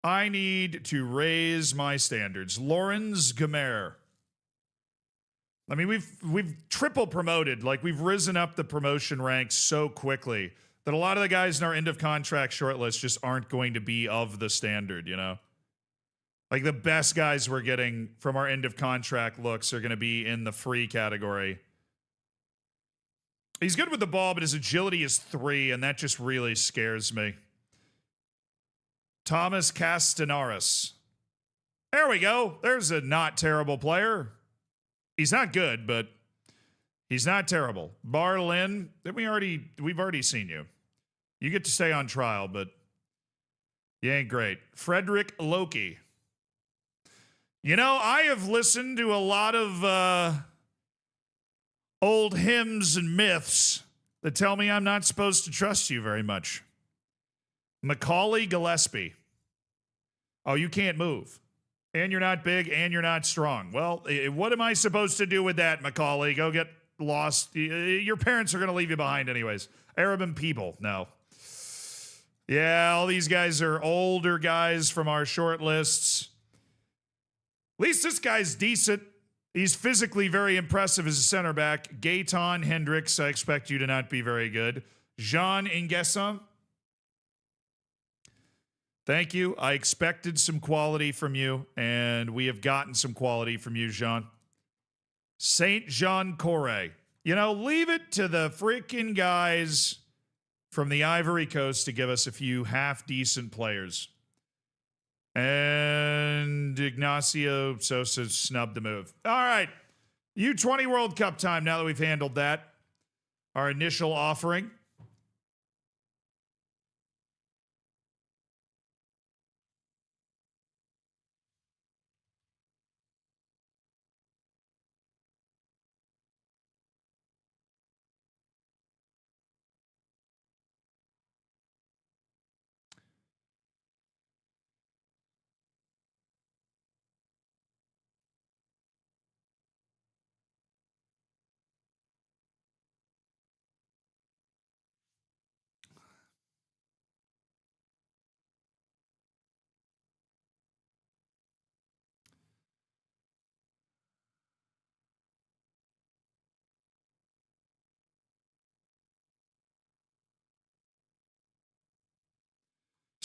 I need to raise my standards. Lawrence Gamer. I mean, we've triple promoted. Like, we've risen up the promotion ranks so quickly that a lot of the guys in our end of contract shortlist just aren't going to be of the standard, you know? Like, the best guys we're getting from our end of contract looks are going to be in the free category. He's good with the ball, but his agility is 3, and that just really scares me. Thomas Castanaris. There we go. There's a not terrible player. He's not good, but he's not terrible. Barlin, we've already seen you. You get to stay on trial, but you ain't great. Frederick Loki. You know, I have listened to a lot of old hymns and myths that tell me I'm not supposed to trust you very much. Macaulay Gillespie. Oh, you can't move. And you're not big, and you're not strong. Well, what am I supposed to do with that, Macaulay? Go get lost. Your parents are going to leave you behind anyways. Arab and People, no. Yeah, all these guys are older guys from our short lists. At least this guy's decent. He's physically very impressive as a center back. Gaetan Hendricks, I expect you to not be very good. Jean Ingesson. Thank you. I expected some quality from you, and we have gotten some quality from you, Jean. Saint Jean Corre. You know, leave it to the freaking guys from the Ivory Coast to give us a few half-decent players. And Ignacio Sosa snubbed the move. All right. U20 World Cup time now that we've handled that. Our initial offering.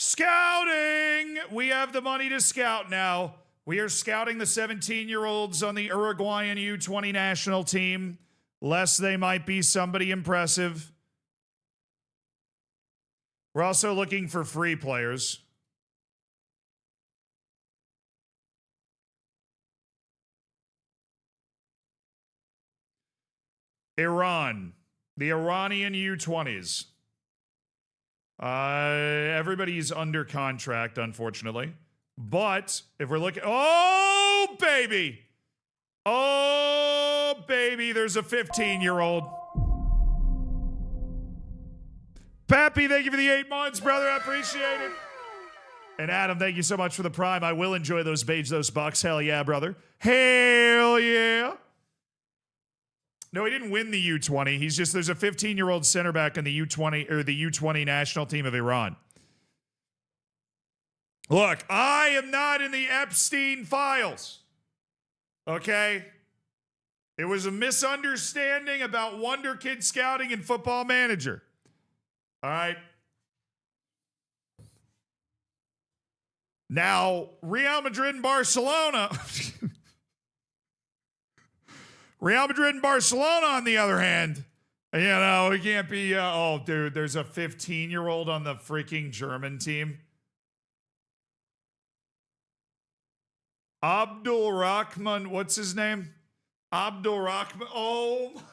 Scouting! We have the money to scout now. We are scouting the 17-year-olds on the Uruguayan U20 national team, lest they might be somebody impressive. We're also looking for free players. Iran. The Iranian U20s. Everybody's under contract, unfortunately. But if we're looking... Oh, baby! Oh, baby, there's a 15-year-old. Pappy, thank you for the 8 months, brother. I appreciate it. And Adam, thank you so much for the prime. I will enjoy those those bucks. Hell yeah, brother. Hell yeah. No, he didn't win the U20. He's just, there's a 15-year-old center back in the U20 or the U20 national team of Iran. Look, I am not in the Epstein files. Okay? It was a misunderstanding about Wonder Kid Scouting and Football Manager. All right? Now, Real Madrid and Barcelona... Real Madrid and Barcelona, on the other hand, you know, it can't be, oh, dude, there's a 15-year-old on the freaking German team. Abdul Rahman, what's his name? Abdul Rahman, oh my God.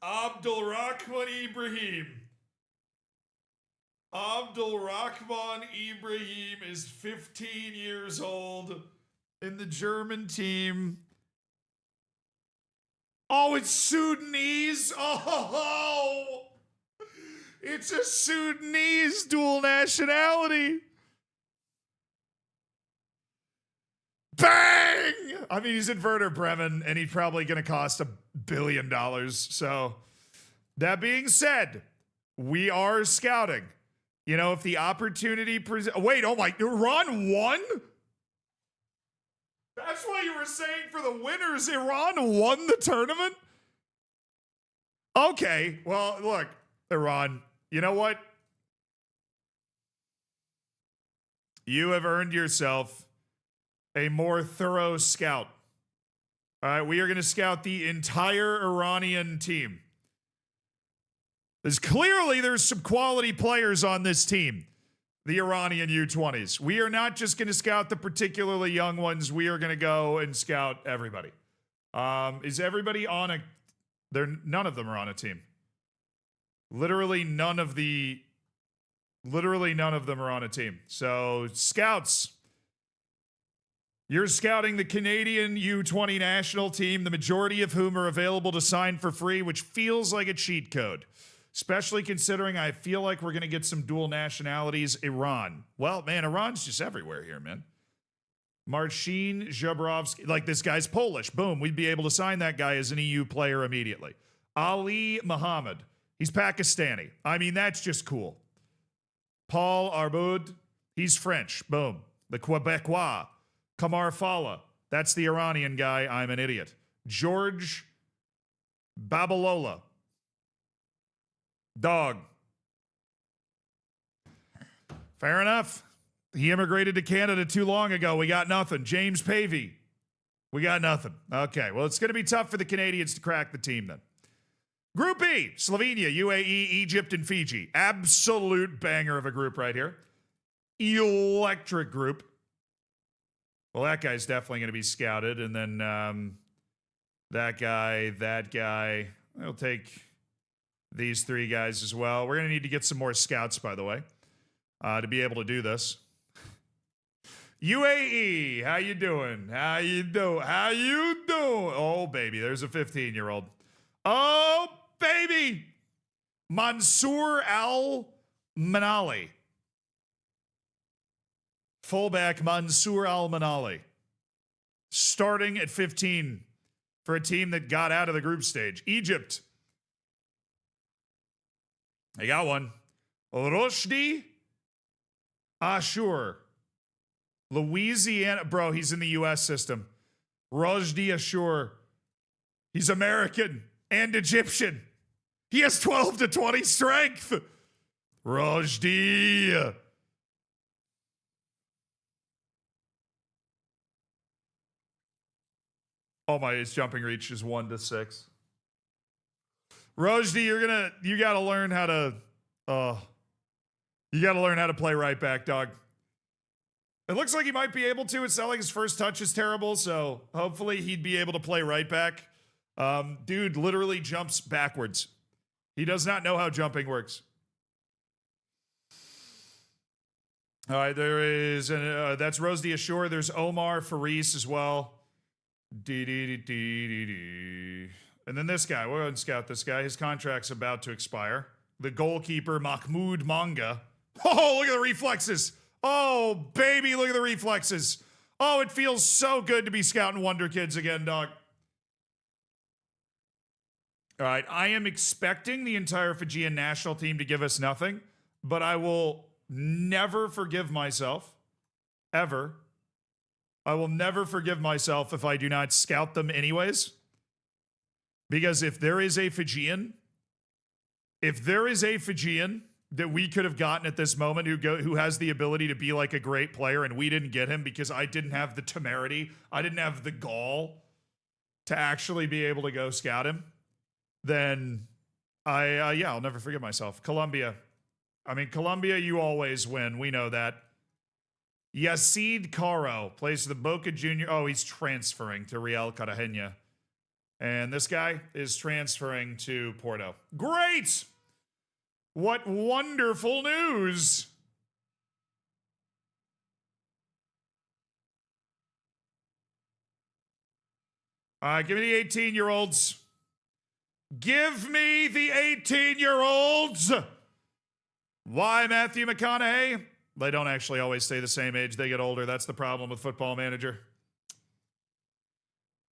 Abdul Rahman Ibrahim. Abdul Rahman Ibrahim is 15 years old in the German team. Oh, it's Sudanese. Oh, it's a Sudanese dual nationality. Bang! I mean, he's in Werder Bremen, and he's probably going to cost $1 billion. So, that being said, we are scouting. You know, if the opportunity wait, oh my, Iran won? That's why you were saying for the winners, Iran won the tournament? Okay, well, look, Iran, you know what? You have earned yourself a more thorough scout. All right, we are going to scout the entire Iranian team. There's some quality players on this team, the Iranian U20s. We are not just going to scout the particularly young ones. We are going to go and scout everybody. Is everybody on a... None of them are on a team. Literally none of them are on a team. So, scouts... You're scouting the Canadian U20 national team, the majority of whom are available to sign for free, which feels like a cheat code, especially considering I feel like we're going to get some dual nationalities. Iran. Well, man, Iran's just everywhere here, man. Marcin Żebrowski, like this guy's Polish. Boom, we'd be able to sign that guy as an EU player immediately. Ali Muhammad, he's Pakistani. I mean, that's just cool. Paul Arboud, he's French. Boom. The Quebecois. Kamar Fala, that's the Iranian guy. I'm an idiot. George Babalola. Dog. Fair enough. He immigrated to Canada too long ago. We got nothing. James Pavey. We got nothing. Okay, well, it's going to be tough for the Canadians to crack the team then. Group E, Slovenia, UAE, Egypt, and Fiji. Absolute banger of a group right here. Electric group. Well, that guy's definitely going to be scouted. And then that guy. I'll take these three guys as well. We're going to need to get some more scouts, by the way, to be able to do this. UAE, how you doing? How you doing? Oh, baby, there's a 15-year-old. Oh, baby. Mansour Al-Manali. Fullback Mansour Al-Manali, starting at 15 for a team that got out of the group stage. Egypt. They got one. Roshdi Ashur. Louisiana. Bro, he's in the U.S. system. Roshdi Ashur. He's American and Egyptian. He has 12 to 20 strength. Roshdi. Oh my, his jumping reach is 1 to 6. Rodri, you gotta learn how to play right back, dog. It looks like he might be able to. It's not like his first touch is terrible, so hopefully he'd be able to play right back. Dude literally jumps backwards. He does not know how jumping works. All right, there is, that's Rodri ashore. There's Omar Faris as well. And then this guy, we'll go ahead and scout this guy. His contract's about to expire. The goalkeeper, Mahmoud Manga. Oh, look at the reflexes. Oh, baby, look at the reflexes. Oh, it feels so good to be scouting Wonder Kids again, dog. All right, I am expecting the entire Fijian national team to give us nothing, but I will never forgive myself, ever. I will never forgive myself if I do not scout them anyways. Because if there is a Fijian that we could have gotten at this moment who has the ability to be like a great player and we didn't get him because I didn't have the temerity, I didn't have the gall to actually be able to go scout him, then I'll never forgive myself. Colombia, you always win. We know that. Yacid Caro plays for the Boca Junior. Oh, he's transferring to Real Cartagena. And this guy is transferring to Porto. Great! What wonderful news! Give me the 18-year-olds. Give me the 18-year-olds! Why, Matthew McConaughey? They don't actually always stay the same age. They get older. That's the problem with Football Manager.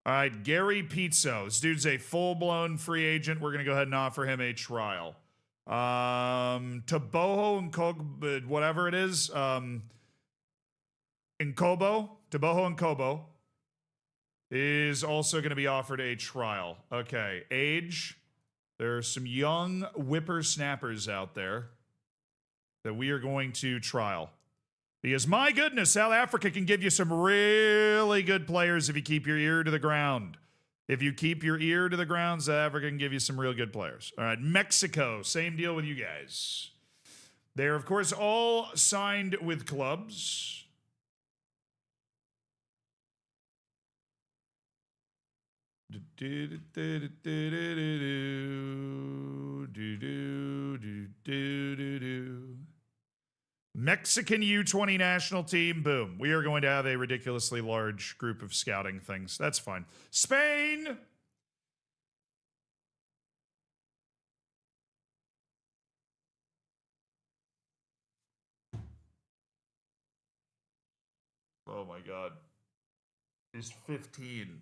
All right, Gary Pizzo. This dude's a full-blown free agent. We're going to go ahead and offer him a trial. Taboho and Kobo, whatever it is. Taboho and Kobo is also going to be offered a trial. Okay, age. There are some young whippersnappers out there that we are going to trial. Because, my goodness, South Africa can give you some really good players if you keep your ear to the ground. If you keep your ear to the ground, South Africa can give you some real good players. All right, Mexico, same deal with you guys. They're, of course, all signed with clubs. Mexican U20 national team, boom. We are going to have a ridiculously large group of scouting things. That's fine. Spain! Oh my God. He's 15.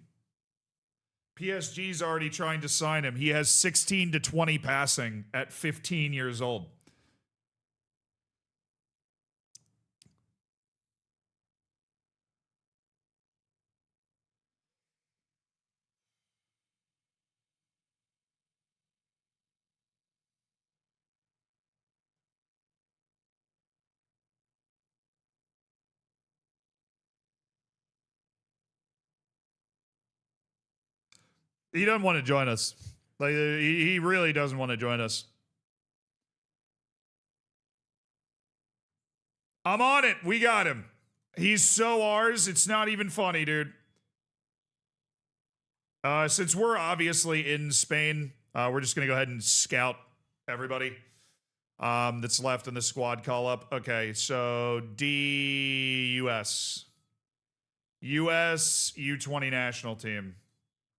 PSG's already trying to sign him. He has 16 to 20 passing at 15 years old. He doesn't want to join us. Like he really doesn't want to join us. I'm on it. We got him. He's so ours. It's not even funny, dude. Since we're obviously in Spain, we're just going to go ahead and scout everybody that's left in the squad call-up. Okay, so US U20 national team.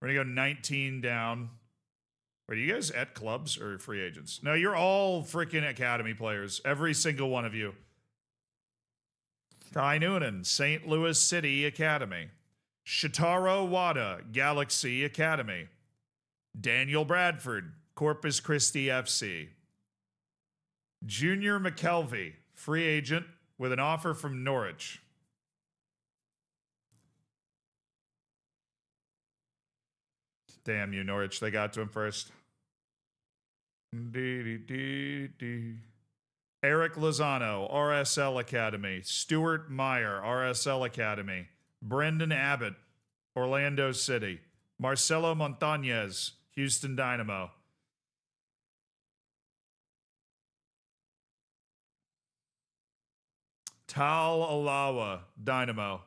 We're going to go 19 down. Are you guys at clubs or free agents? No, you're all freaking academy players. Every single one of you. Ty Noonan, St. Louis City Academy. Shitaro Wada, Galaxy Academy. Daniel Bradford, Corpus Christi FC. Junior McKelvey, free agent with an offer from Norwich. Damn you, Norwich. They got to him first. Eric Lozano, RSL Academy. Stuart Meyer, RSL Academy. Brendan Abbott, Orlando City. Marcelo Montañez, Houston Dynamo. Tal Alawa, Dynamo.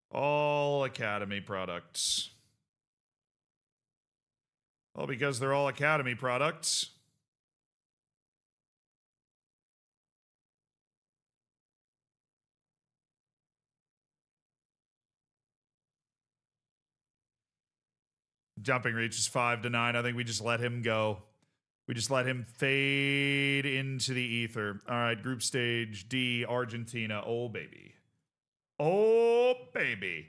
All Academy products. Well, because they're all Academy products. Jumping reach is 5-9. I think we just let him go. We just let him fade into the ether. All right, group stage D, Argentina. Oh, baby. Oh, baby.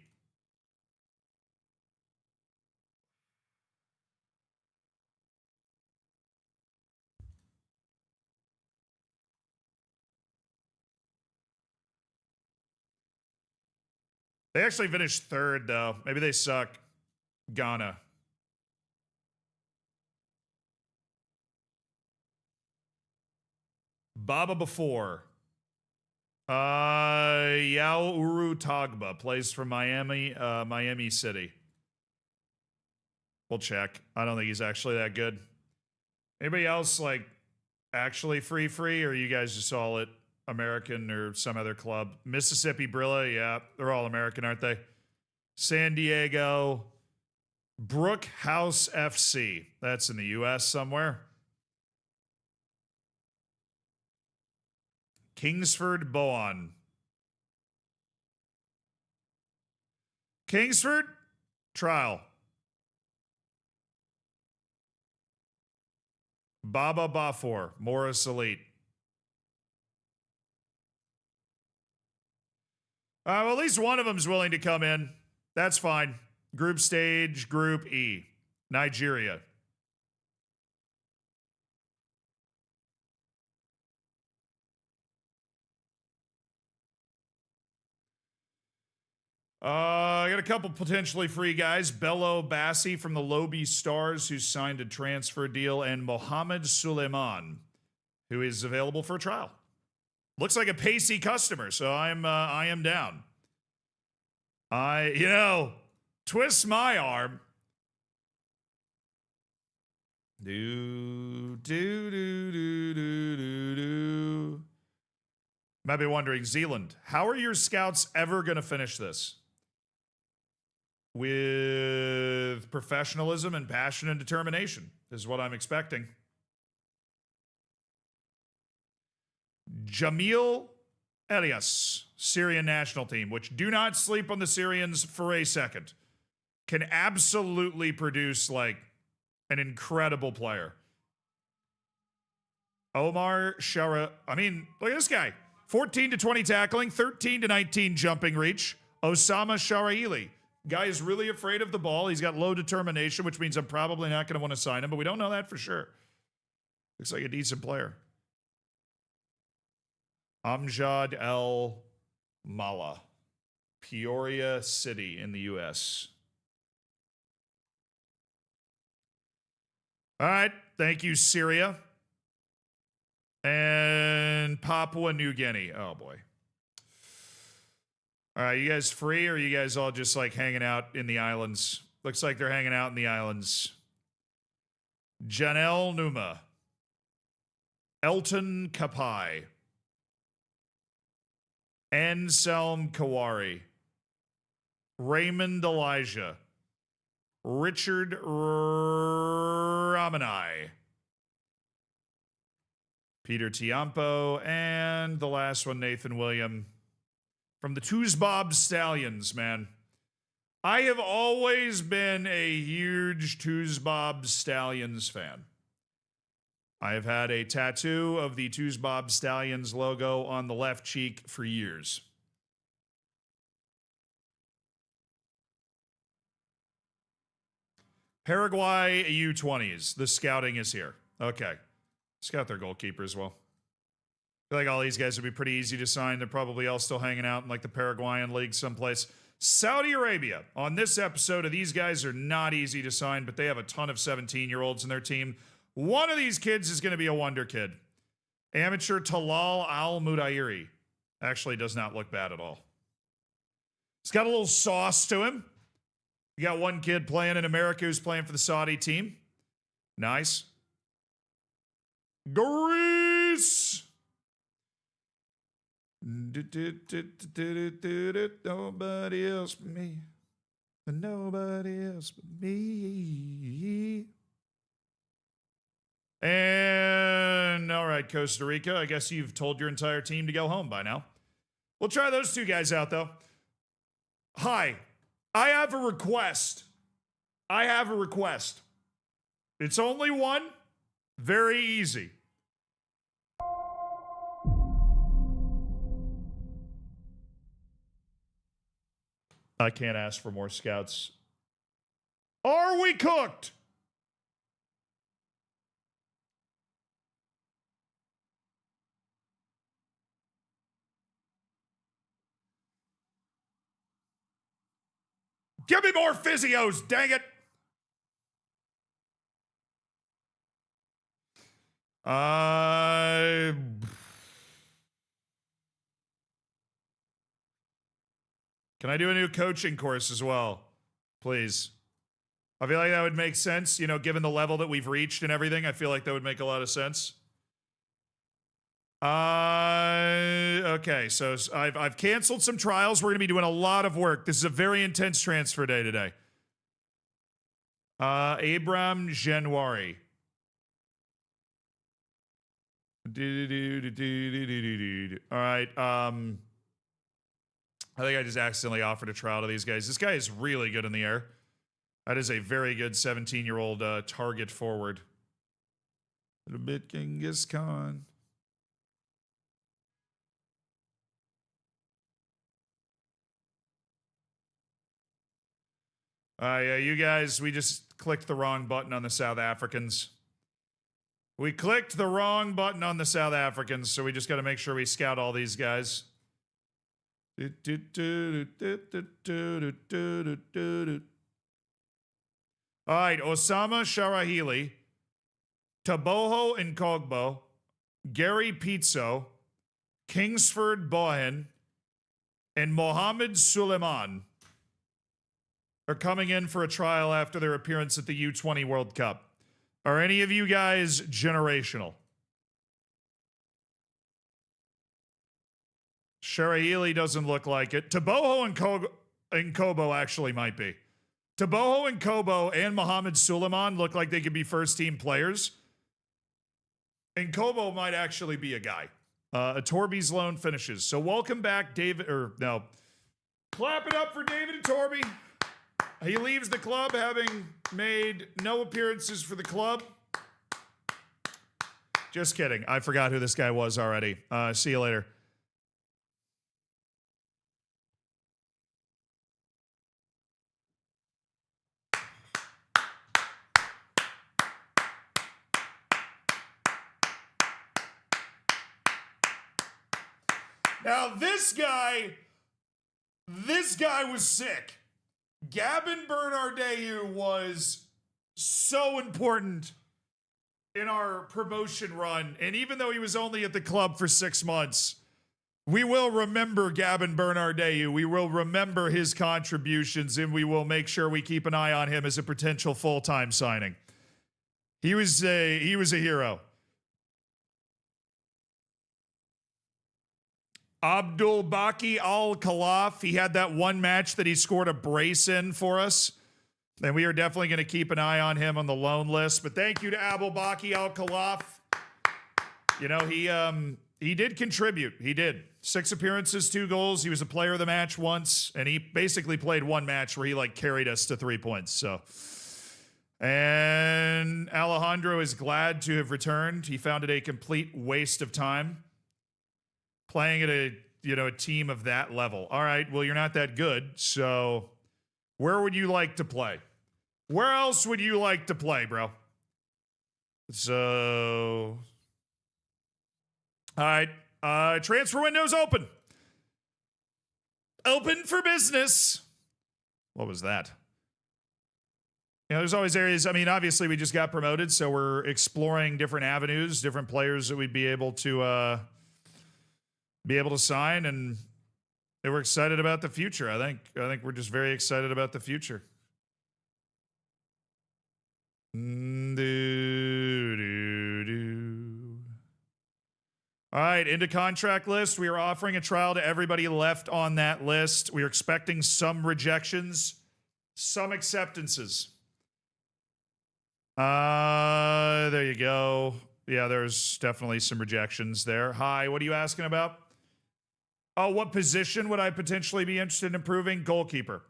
They actually finished third, though. Maybe they suck. Ghana. Baba before. Yao Uru Tagba plays for Miami City. We'll check. I don't think he's actually that good. Anybody else like actually free, or you guys just all at American or some other club? Mississippi Brilla, yeah, they're all American, aren't they? San Diego, Brook House FC. That's in the U.S. somewhere. Kingsford Boan. Kingsford, trial. Baba Bafor, Morris Elite. Well, at least one of them's willing to come in. That's fine. Group stage, Group E. Nigeria. I got a couple potentially free guys. Bello Bassi from the Lobi Stars, who signed a transfer deal, and Mohammed Suleiman, who is available for a trial. Looks like a pacey customer, so I am down. Twist my arm. Might be wondering, Zealand, how are your scouts ever going to finish this? With professionalism and passion and determination is what I'm expecting. Jamil Elias, Syrian national team, which do not sleep on the Syrians for a second, can absolutely produce like an incredible player. Omar Shara, I mean, look at this guy. 14 to 20 tackling, 13 to 19 jumping reach. Osama Sharaili. Guy is really afraid of the ball. He's got low determination, which means I'm probably not going to want to sign him, but we don't know that for sure. Looks like a decent player. Amjad El Mala, Peoria City in the U.S. All right. Thank you, Syria. And Papua New Guinea. Oh, boy. All right, you guys free, or are you guys all just like hanging out in the islands? Looks like they're hanging out in the islands. Janelle Numa. Elton Kapai. Anselm Kawari. Raymond Elijah. Richard Ramanai. Peter Tiampo, and the last one, Nathan William. From the Toosbob Stallions, man. I have always been a huge Toosbob Stallions fan. I have had a tattoo of the Toosbob Stallions logo on the left cheek for years. Paraguay U20s. The scouting is here. Okay. Scout their goalkeeper as well. I feel like all these guys would be pretty easy to sign. They're probably all still hanging out in like the Paraguayan league someplace. Saudi Arabia. On this episode of these guys are not easy to sign, but they have a ton of 17-year-olds in their team. One of these kids is going to be a wonder kid. Amateur Talal Al-Mudairi. Actually does not look bad at all. He's got a little sauce to him. You got one kid playing in America who's playing for the Saudi team. Nice. Greece. Nobody else but me. Nobody else but me. And all right, Costa Rica. I guess you've told your entire team to go home by now. We'll try those two guys out, though. Hi, I have a request. It's only one. Very easy. I can't ask for more scouts. Are we cooked? Give me more physios, dang it. Can I do a new coaching course as well? Please. I feel like that would make sense, you know, given the level that we've reached and everything. I feel like that would make a lot of sense. Okay, so I've canceled some trials. We're going to be doing a lot of work. This is a very intense transfer day today. Abram January. All right. I think I just accidentally offered a trial to these guys. This guy is really good in the air. That is a very good 17-year-old target forward. Little bit Genghis Khan. Yeah, you guys, we just clicked the wrong button on the South Africans. We clicked the wrong button on the South Africans, so we just got to make sure we scout all these guys. All right, Osama Sharahili, Taboho Nkogbo, Gary Pizzo, Kingsford Bohan, and Mohammed Suleiman are coming in for a trial after their appearance at the U20 World Cup. Are any of you guys generational? Sharahili doesn't look like it. Taboho and Kobo actually might be. Taboho and Kobo and Mohammed Suleiman look like they could be first-team players. And Kobo might actually be a guy. Torby's loan finishes. So welcome back, David, or no. Clap it up for David Torby. He leaves the club having made no appearances for the club. Just kidding. I forgot who this guy was already. See you later. Now, this guy was sick. Gavin Bernardeu was so important in our promotion run. And even though he was only at the club for 6 months, we will remember Gavin Bernardeu. We will remember his contributions, and we will make sure we keep an eye on him as a potential full-time signing. He was a hero. Abdul Baki Al-Khalaf, he had that one match that he scored a brace in for us. And we are definitely going to keep an eye on him on the loan list. But thank you to Abdul Baki Al-Khalaf. You know, he did contribute. He did. 6 appearances, 2 goals. He was a player of the match once. And he basically played one match where he, like, carried us to 3 points. So, and Alejandro is glad to have returned. He found it a complete waste of time playing at a team of that level. All right, well, you're not that good, so where would you like to play? Where else would you like to play, bro? So, all right, transfer window's open. Open for business. What was that? You know, there's always areas. I mean, obviously, we just got promoted, so we're exploring different avenues, different players that we'd be able to sign, and we're excited about the future. I think we're just very excited about the future. All right, into contract list. We are offering a trial to everybody left on that list. We are expecting some rejections, some acceptances. There you go. Yeah, there's definitely some rejections there. Hi, what are you asking about? Oh, what position would I potentially be interested in improving? Goalkeeper.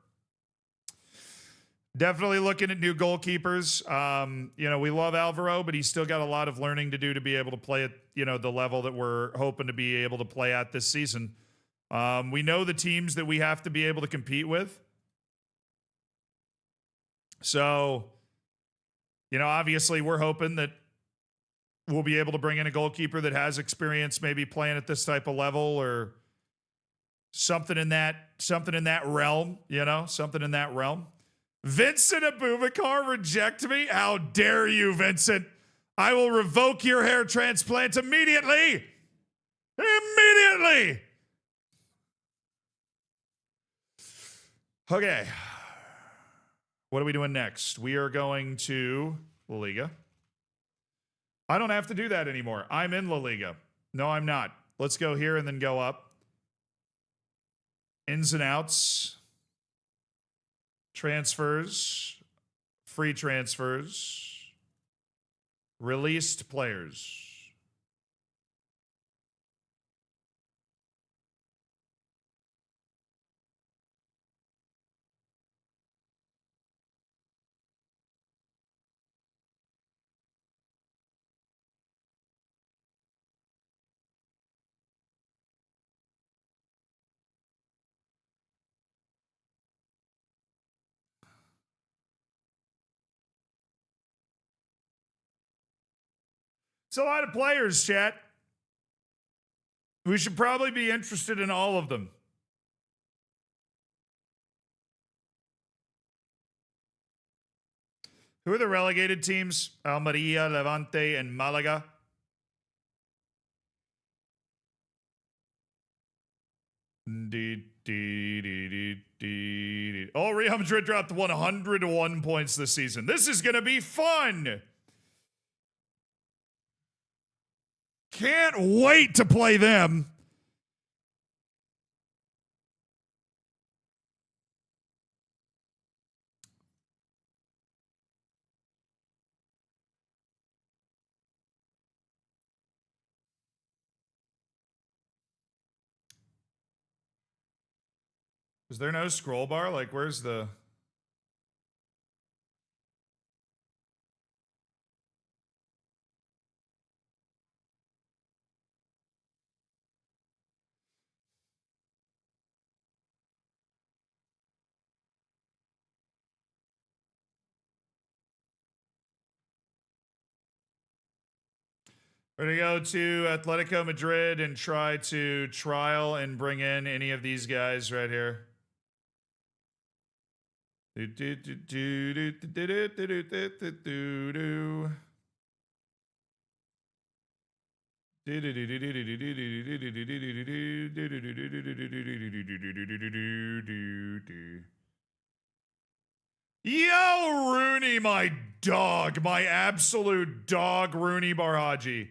Definitely looking at new goalkeepers. We love Alvaro, but he's still got a lot of learning to do to be able to play at, the level that we're hoping to be able to play at this season. We know the teams that we have to be able to compete with. So, obviously we're hoping that we'll be able to bring in a goalkeeper that has experience maybe playing at this type of level or something in that realm, something in that realm. Vincent Abubakar reject me? How dare you, Vincent? I will revoke your hair transplant immediately. Immediately. Okay. What are we doing next? We are going to La Liga. I don't have to do that anymore. I'm in La Liga. No, I'm not. Let's go here and then go up. Ins and outs. Transfers. Free transfers. Released players. It's a lot of players, chat. We should probably be interested in all of them. Who are the relegated teams? Almeria, Levante, and Malaga. Oh, Real Madrid dropped 101 points this season. This is going to be fun. Can't wait to play them. Is there no scroll bar? Like, where's the... We're going to go to Atletico Madrid and try to trial and bring in any of these guys right here. Yo, Rooney, my dog, my absolute dog, Rooney Barhaji.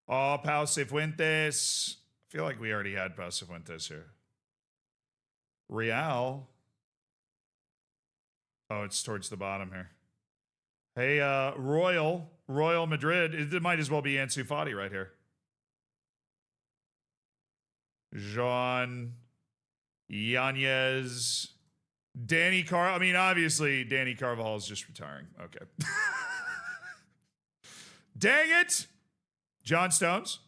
Oh, Pau Cifuentes. I feel like we already had Pau Cifuentes here. Real. Oh, it's towards the bottom here. Hey, Royal Madrid. It might as well be Ansu Fati right here. Jean, Yanez, Danny I mean, obviously, Danny Carvajal is just retiring. Okay. Dang it! John Stones.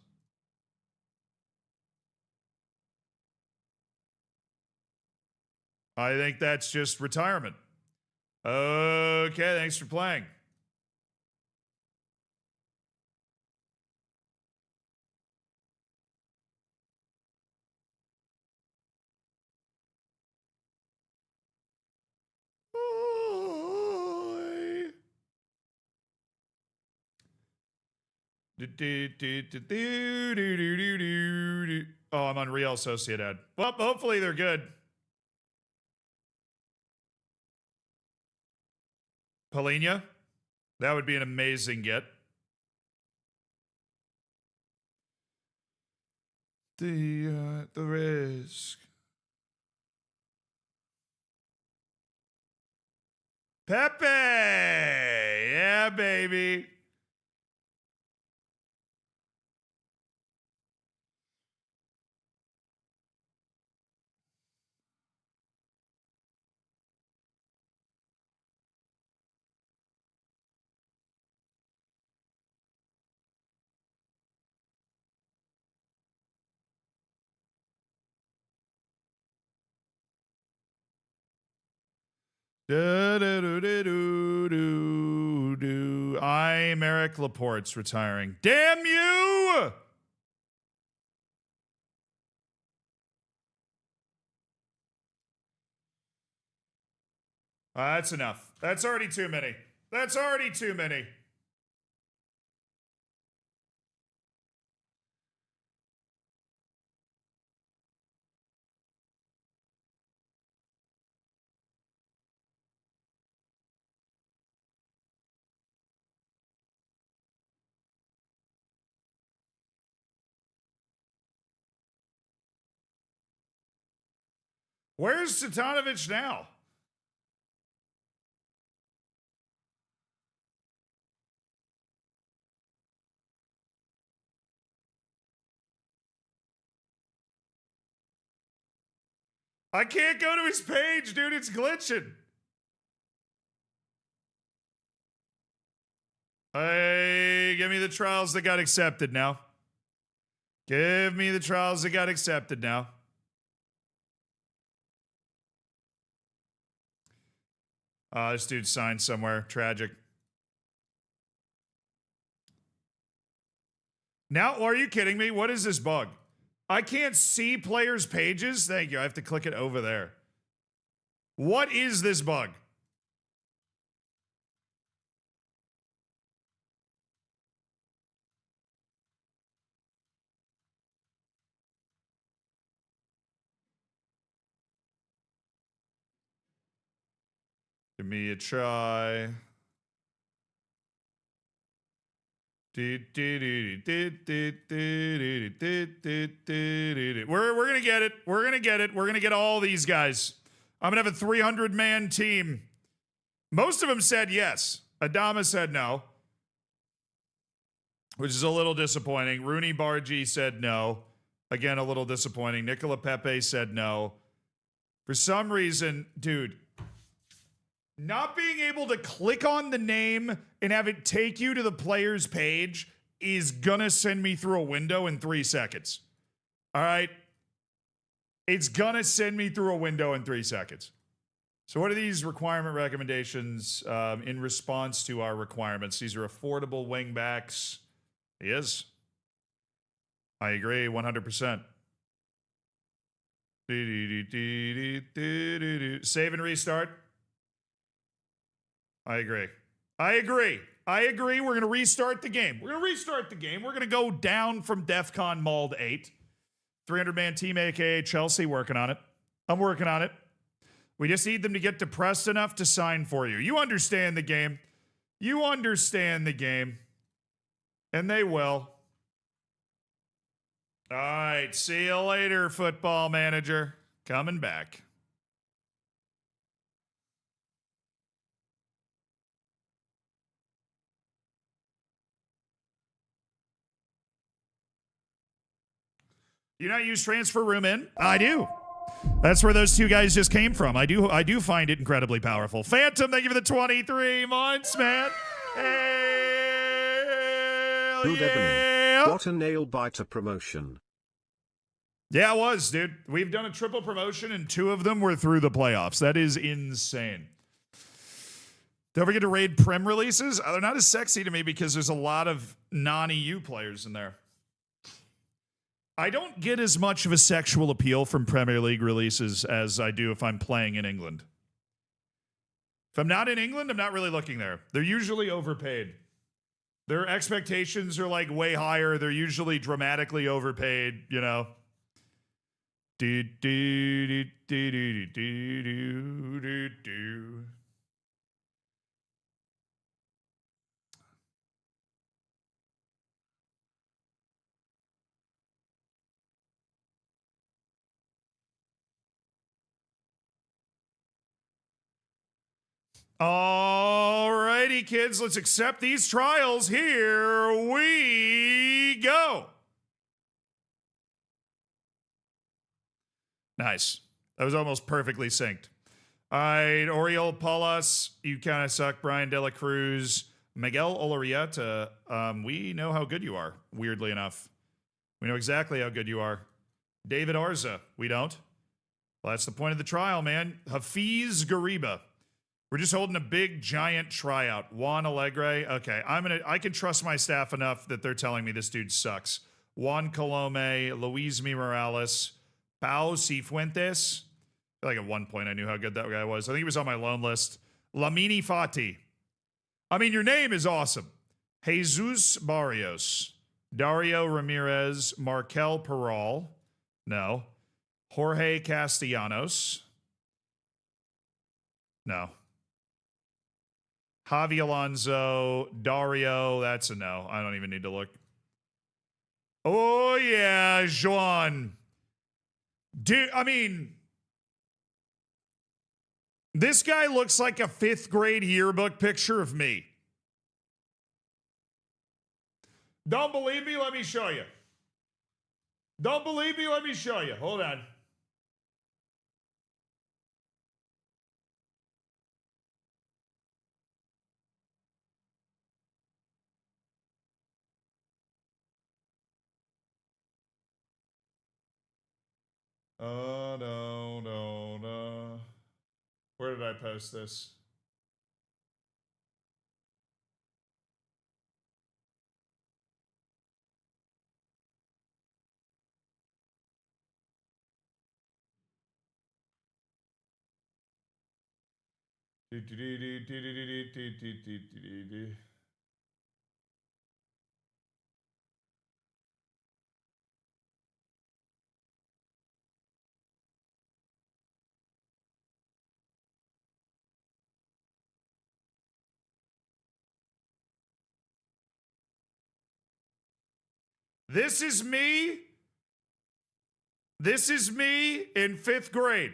I think that's just retirement. Okay, thanks for playing. Oh, I'm on Real Sociedad. Well, hopefully they're good. Polina. That would be an amazing get. The risk. Pepe! Yeah, baby. I'm Eric Laporte's retiring. Damn you! That's enough. That's already too many. That's already too many. Where's Titanovich now? I can't go to his page, dude. It's glitching. Hey, give me the trials that got accepted now. Give me the trials that got accepted now. This dude signed somewhere. Tragic. Now, are you kidding me? What is this bug? I can't see players' pages. Thank you. I have to click it over there. What is this bug? Give me a try. We're gonna get it. We're gonna get it. We're gonna get all these guys. I'm gonna have a 300-man team. Most of them said yes. Adama said no, which is a little disappointing. Rooney Bargi said no. Again, a little disappointing. Nicola Pepe said no. For some reason, dude, not being able to click on the name and have it take you to the player's page is gonna send me through a window in 3 seconds. All right? It's gonna send me through a window in 3 seconds. So what are these requirement recommendations in response to our requirements? These are affordable wingbacks. He is. I agree 100%. Save and restart. I agree. We're going to restart the game. We're going to go down from DEFCON Mauled 8. 300-man team, a.k.a. Chelsea, working on it. I'm working on it. We just need them to get depressed enough to sign for you. You understand the game. And they will. All right. See you later, football manager. Coming back. You not use transfer room in? I do. That's where those two guys just came from. I do find it incredibly powerful. Phantom, thank you for the 23 months, man. Hell Good yeah. Ebony. What a nail biter promotion. Yeah, it was, dude. We've done a triple promotion, and 2 of them were through the playoffs. That is insane. Don't forget to raid Prem releases. They're not as sexy to me because there's a lot of non-EU players in there. I don't get as much of a sexual appeal from Premier League releases as I do if I'm playing in England. If I'm not in England, I'm not really looking there. They're usually overpaid. Their expectations are like way higher. They're usually dramatically overpaid, you know. All righty, kids, let's accept these trials. Here we go. Nice. That was almost perfectly synced. All right, Oriol Palas, you kind of suck. Brian De La Cruz, Miguel Olarieta, we know how good you are, weirdly enough. We know exactly how good you are. David Arza, we don't. Well, that's the point of the trial, man. Hafiz Gariba. We're just holding a big, giant tryout. Juan Alegre. Okay, I can trust my staff enough that they're telling me this dude sucks. Juan Colome, Luis Mi Morales, Pau Cifuentes. I feel like at one point I knew how good that guy was. I think he was on my loan list. Lamini Fati. I mean, your name is awesome. Jesus Barrios. Dario Ramirez. Markel Peral. No. Jorge Castellanos. No. Javi Alonso. Dario. That's a no. I don't even need to look. Oh, yeah, Joan. Dude, I mean, this guy looks like a 5th grade yearbook picture of me. Don't believe me? Let me show you. Don't believe me? Let me show you. Hold on. Oh, no. Where did I post this? This is me. This is me in 5th grade.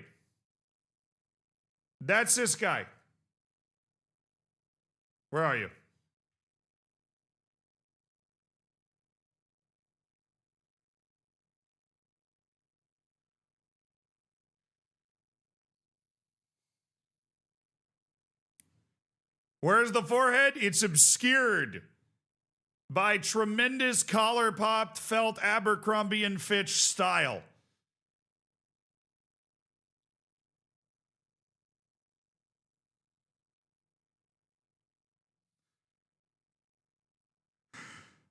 That's this guy. Where are you? Where's the forehead? It's obscured by tremendous collar-popped felt Abercrombie and Fitch style.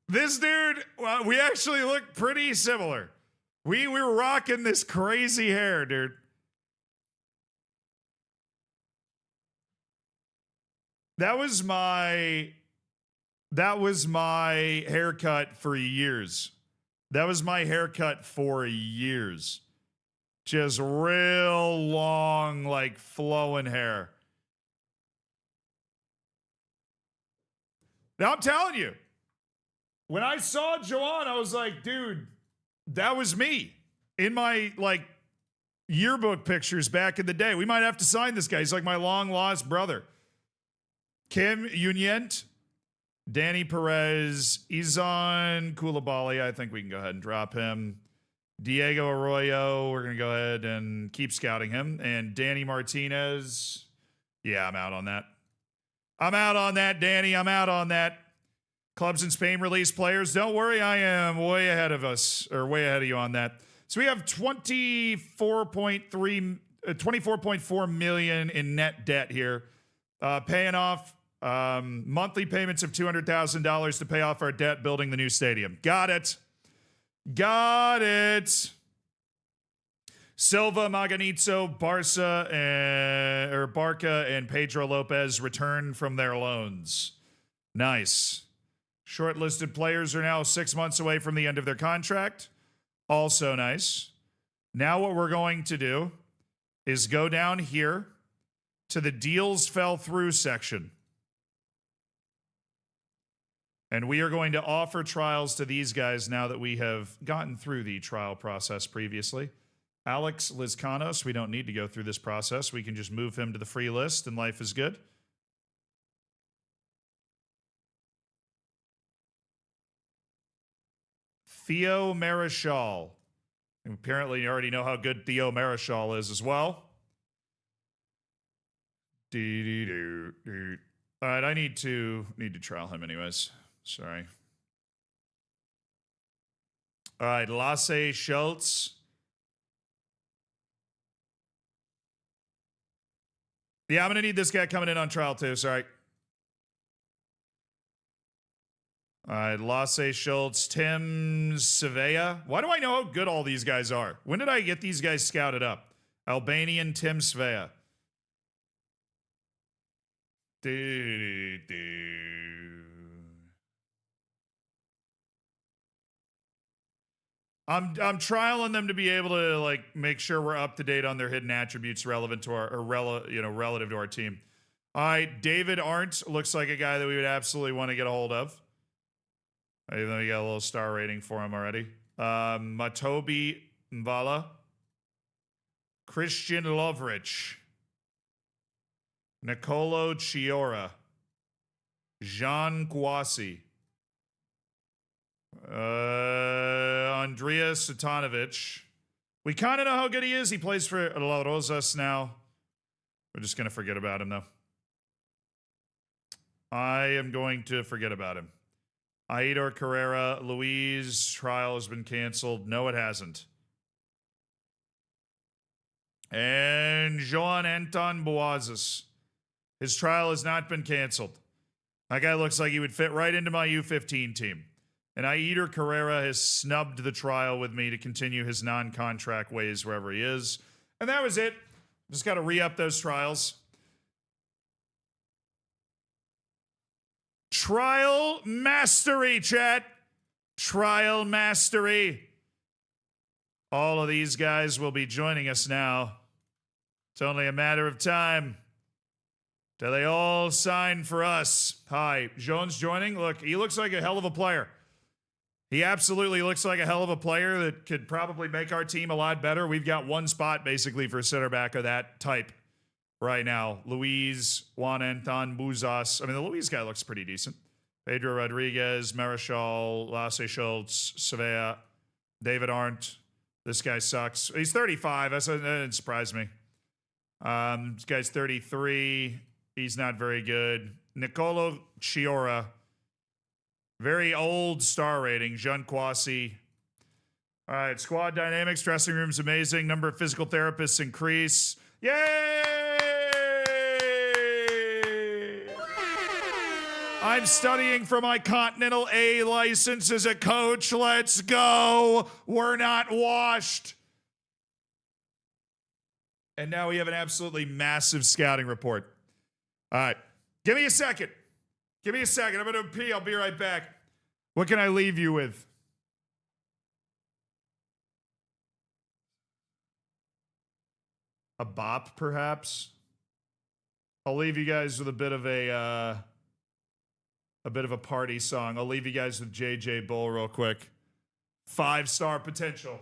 This dude, well, we actually look pretty similar. We were rocking this crazy hair, dude. That was my haircut for years. That was my haircut for years. Just real long, like flowing hair. Now I'm telling you, when I saw Joanne, I was like, dude, that was me in my like yearbook pictures back in the day. We might have to sign this guy. He's like my long lost brother. Kim Unyent, Danny Perez, Izan Koulibaly. I think we can go ahead and drop him. Diego Arroyo, we're going to go ahead and keep scouting him. And Danny Martinez. Yeah, I'm out on that. I'm out on that, Danny. I'm out on that. Clubs in Spain release players. Don't worry, I am way ahead of us, or way ahead of you on that. So we have 24.4 million in net debt here. Paying off monthly payments of $200,000 to pay off our debt building the new stadium. Got it. Got it. Silva, Maganizzo, Barca, and Pedro Lopez return from their loans. Nice. Shortlisted players are now 6 months away from the end of their contract. Also nice. Now what we're going to do is go down here to the deals fell through section. And we are going to offer trials to these guys now that we have gotten through the trial process previously. Alex Lizcanos, we don't need to go through this process. We can just move him to the free list and life is good. Theo Marichal. Apparently, you already know how good Theo Marichal is as well. All right, I need to trial him anyways. Sorry. All right, Lasse Schultz. Yeah, I'm going to need this guy coming in on trial too. Sorry. All right, Lasse Schultz, Tim Svea. Why do I know how good all these guys are? When did I get these guys scouted up? Albanian Tim Svea. I'm trialing them to be able to like make sure we're up to date on their hidden attributes relevant to our relative to our team. All right, David Arndt looks like a guy that we would absolutely want to get a hold of. Even though we got a little star rating for him already. Matobi Mvala. Christian Lovrich. Nicolo Chiora. Jean Kouassi. Andrea Satanovic. We kind of know how good he is. He plays for La Rosas now. We're just going to forget about him, though. I am going to forget about him. Aidor Carrera, Louise, trial has been canceled. No, it hasn't. And Joan Anton Boazes. His trial has not been canceled. That guy looks like he would fit right into my U15 team. And Aidor Carrera has snubbed the trial with me to continue his non-contract ways wherever he is. And that was it. Just got to re-up those trials. Trial mastery, chat. Trial mastery. All of these guys will be joining us now. It's only a matter of time till they all sign for us. Hi, Jones joining. Look, he looks like a hell of a player. He absolutely looks like a hell of a player that could probably make our team a lot better. We've got one spot basically for center back of that type right now. Luis, Juan Anton Buzas. I mean, the Luis guy looks pretty decent. Pedro Rodriguez, Marichal, Lasse Schultz, Sevilla, David Arndt. This guy sucks. He's 35. That didn't surprise me. This guy's 33. He's not very good. Nicolo Chiora. Very old star rating. Jean Kouassi. All right, squad dynamics, dressing room's amazing. Number of physical therapists increase. Yay! I'm studying for my Continental A license as a coach. Let's go. We're not washed. And now we have an absolutely massive scouting report. All right. Give me a second. Give me a second. I'm going to pee. I'll be right back. What can I leave you with? A bop, perhaps? I'll leave you guys with a bit of a party song. I'll leave you guys with JJ Bull real quick. 5-star potential.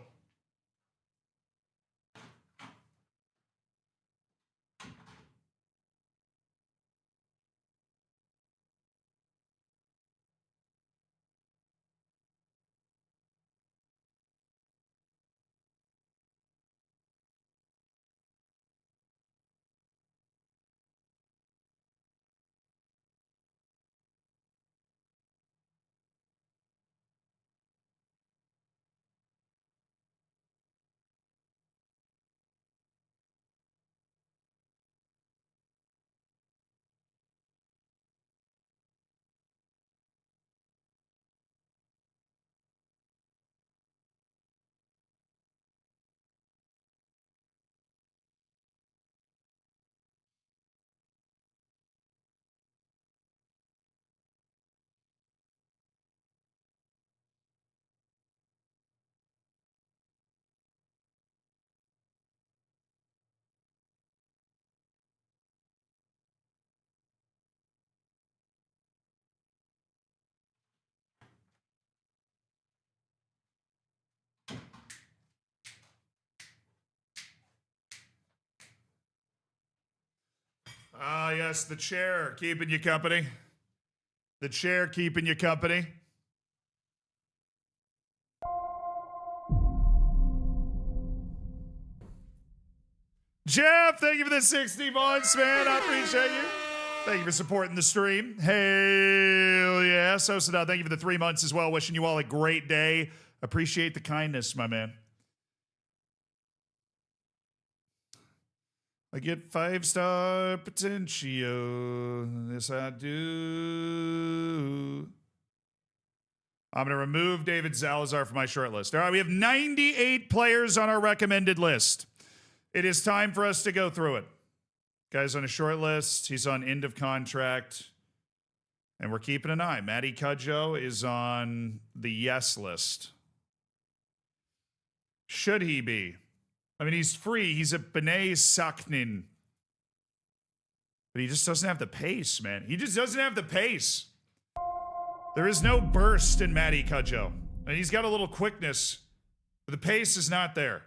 Ah, yes, the chair keeping you company. The chair keeping you company. Jeff, thank you for the 60 months, man. I appreciate you. Thank you for supporting the stream. Hell yeah. So thank you for the 3 months as well. Wishing you all a great day. Appreciate the kindness, my man. I get 5-star potential. Yes, I do. I'm going to remove David Zalazar from my short list. All right, we have 98 players on our recommended list. It is time for us to go through it. Guy's on a short list. He's on end of contract. And we're keeping an eye. Matty Cudjoe is on the yes list. Should he be? I mean, he's free. He's a B'nai Saknin. But he just doesn't have the pace, man. He just doesn't have the pace. There is no burst in Matty Cudjoe. And he's got a little quickness, but the pace is not there.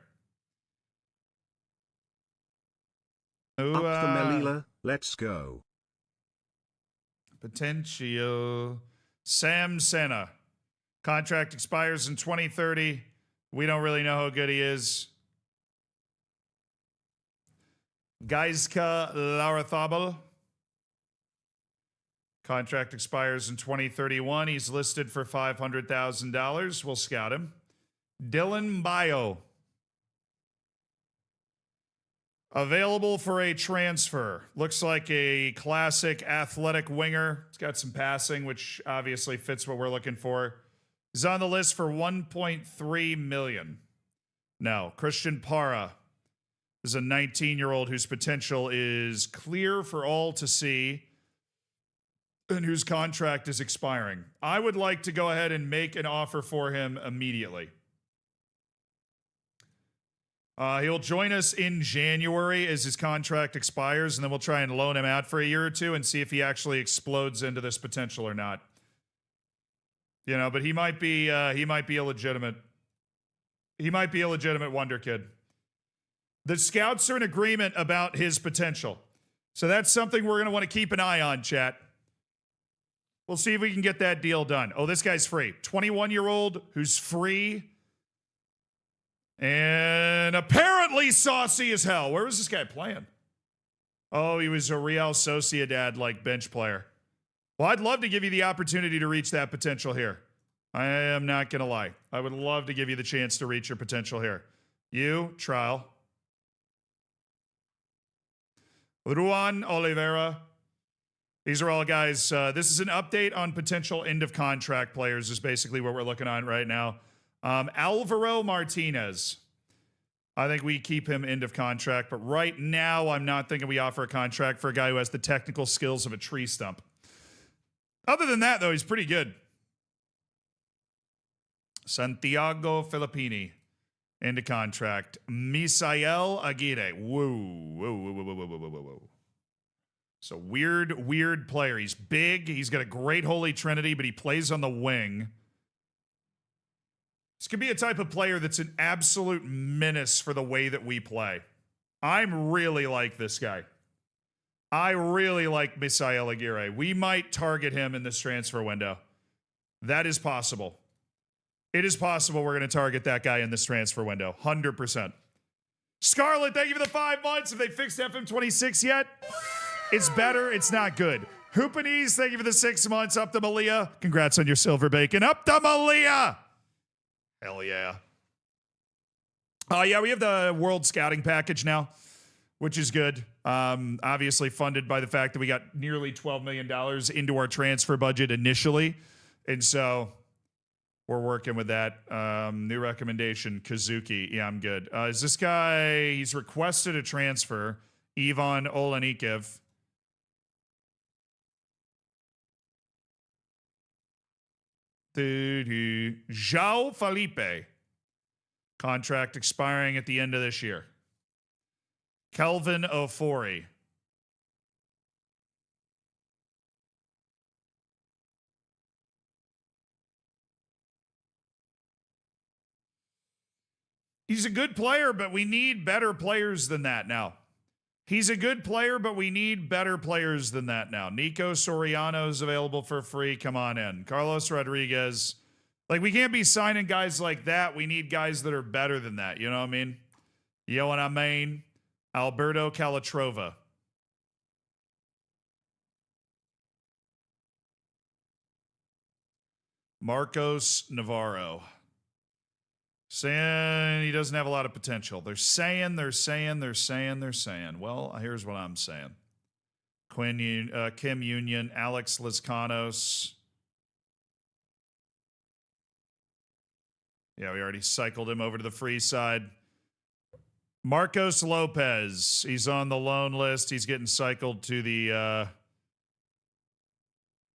Up the Melilla, let's go. Potential. Sam Senna. Contract expires in 2030. We don't really know how good he is. Gaiska Larathabal. Contract expires in 2031. He's listed for $500,000. We'll scout him. Dylan Bio. Available for a transfer. Looks like a classic athletic winger. It's got some passing, which obviously fits what we're looking for. He's on the list for $1.3 million. Now, Christian Para is a 19-year-old whose potential is clear for all to see and whose contract is expiring. I would like to go ahead and make an offer for him immediately. He'll join us in January as his contract expires, and then we'll try and loan him out for a year or two and see if he actually explodes into this potential or not. You know, but he might be a legitimate wonder kid. The scouts are in agreement about his potential. So that's something we're going to want to keep an eye on, chat. We'll see if we can get that deal done. Oh, this guy's free. 21-year-old who's free. And apparently saucy as hell. Where was this guy playing? Oh, he was a Real Sociedad bench player. Well, I'd love to give you the opportunity to reach that potential here. I am not going to lie. I would love to give you the chance to reach your potential here. You, trial. Ruan Oliveira. These are all guys. This is an update on potential end of contract players is basically what we're looking on right now. Alvaro Martinez. I think we keep him end of contract, but right now I'm not thinking we offer a contract for a guy who has the technical skills of a tree stump. Other than that, though, he's pretty good. Santiago Filippini, end of contract. Misael Aguirre. Whoa. So weird player. He's big. He's got a great Holy Trinity, but he plays on the wing. This could be a type of player that's an absolute menace for the way that we play. I'm really like this guy. I really like Misael Aguirre. We might target him in this transfer window. That is possible. It is possible we're going to target that guy in this transfer window. 100%. Scarlett, thank you for the 5 months. Have they fixed FM26 yet? It's better. It's not good. Hoopanese, thank you for the 6 months. Up the Malia. Congrats on your silver bacon. Up the Malia. Hell yeah. Yeah, we have the World Scouting package now, which is good. Obviously funded by the fact that we got nearly $12 million into our transfer budget initially. And so we're working with that. New recommendation, Kazuki. Yeah, I'm good. Is this guy, he's requested a transfer. Ivan Olenikev. João Felipe. Contract expiring at the end of this year. Kelvin Ofori. He's a good player, but we need better players than that now. He's a good player, but we need better players than that now. Nico Soriano is available for free. Come on in. Carlos Rodriguez. We can't be signing guys like that. We need guys that are better than that. You know what I mean? You know what I mean? Alberto Calatrava. Marcos Navarro. Saying he doesn't have a lot of potential. They're saying. Well, here's what I'm saying. Kim Union, Alex Lizcanos. Yeah, we already cycled him over to the free side. Marcos Lopez. He's on the loan list. He's getting cycled to the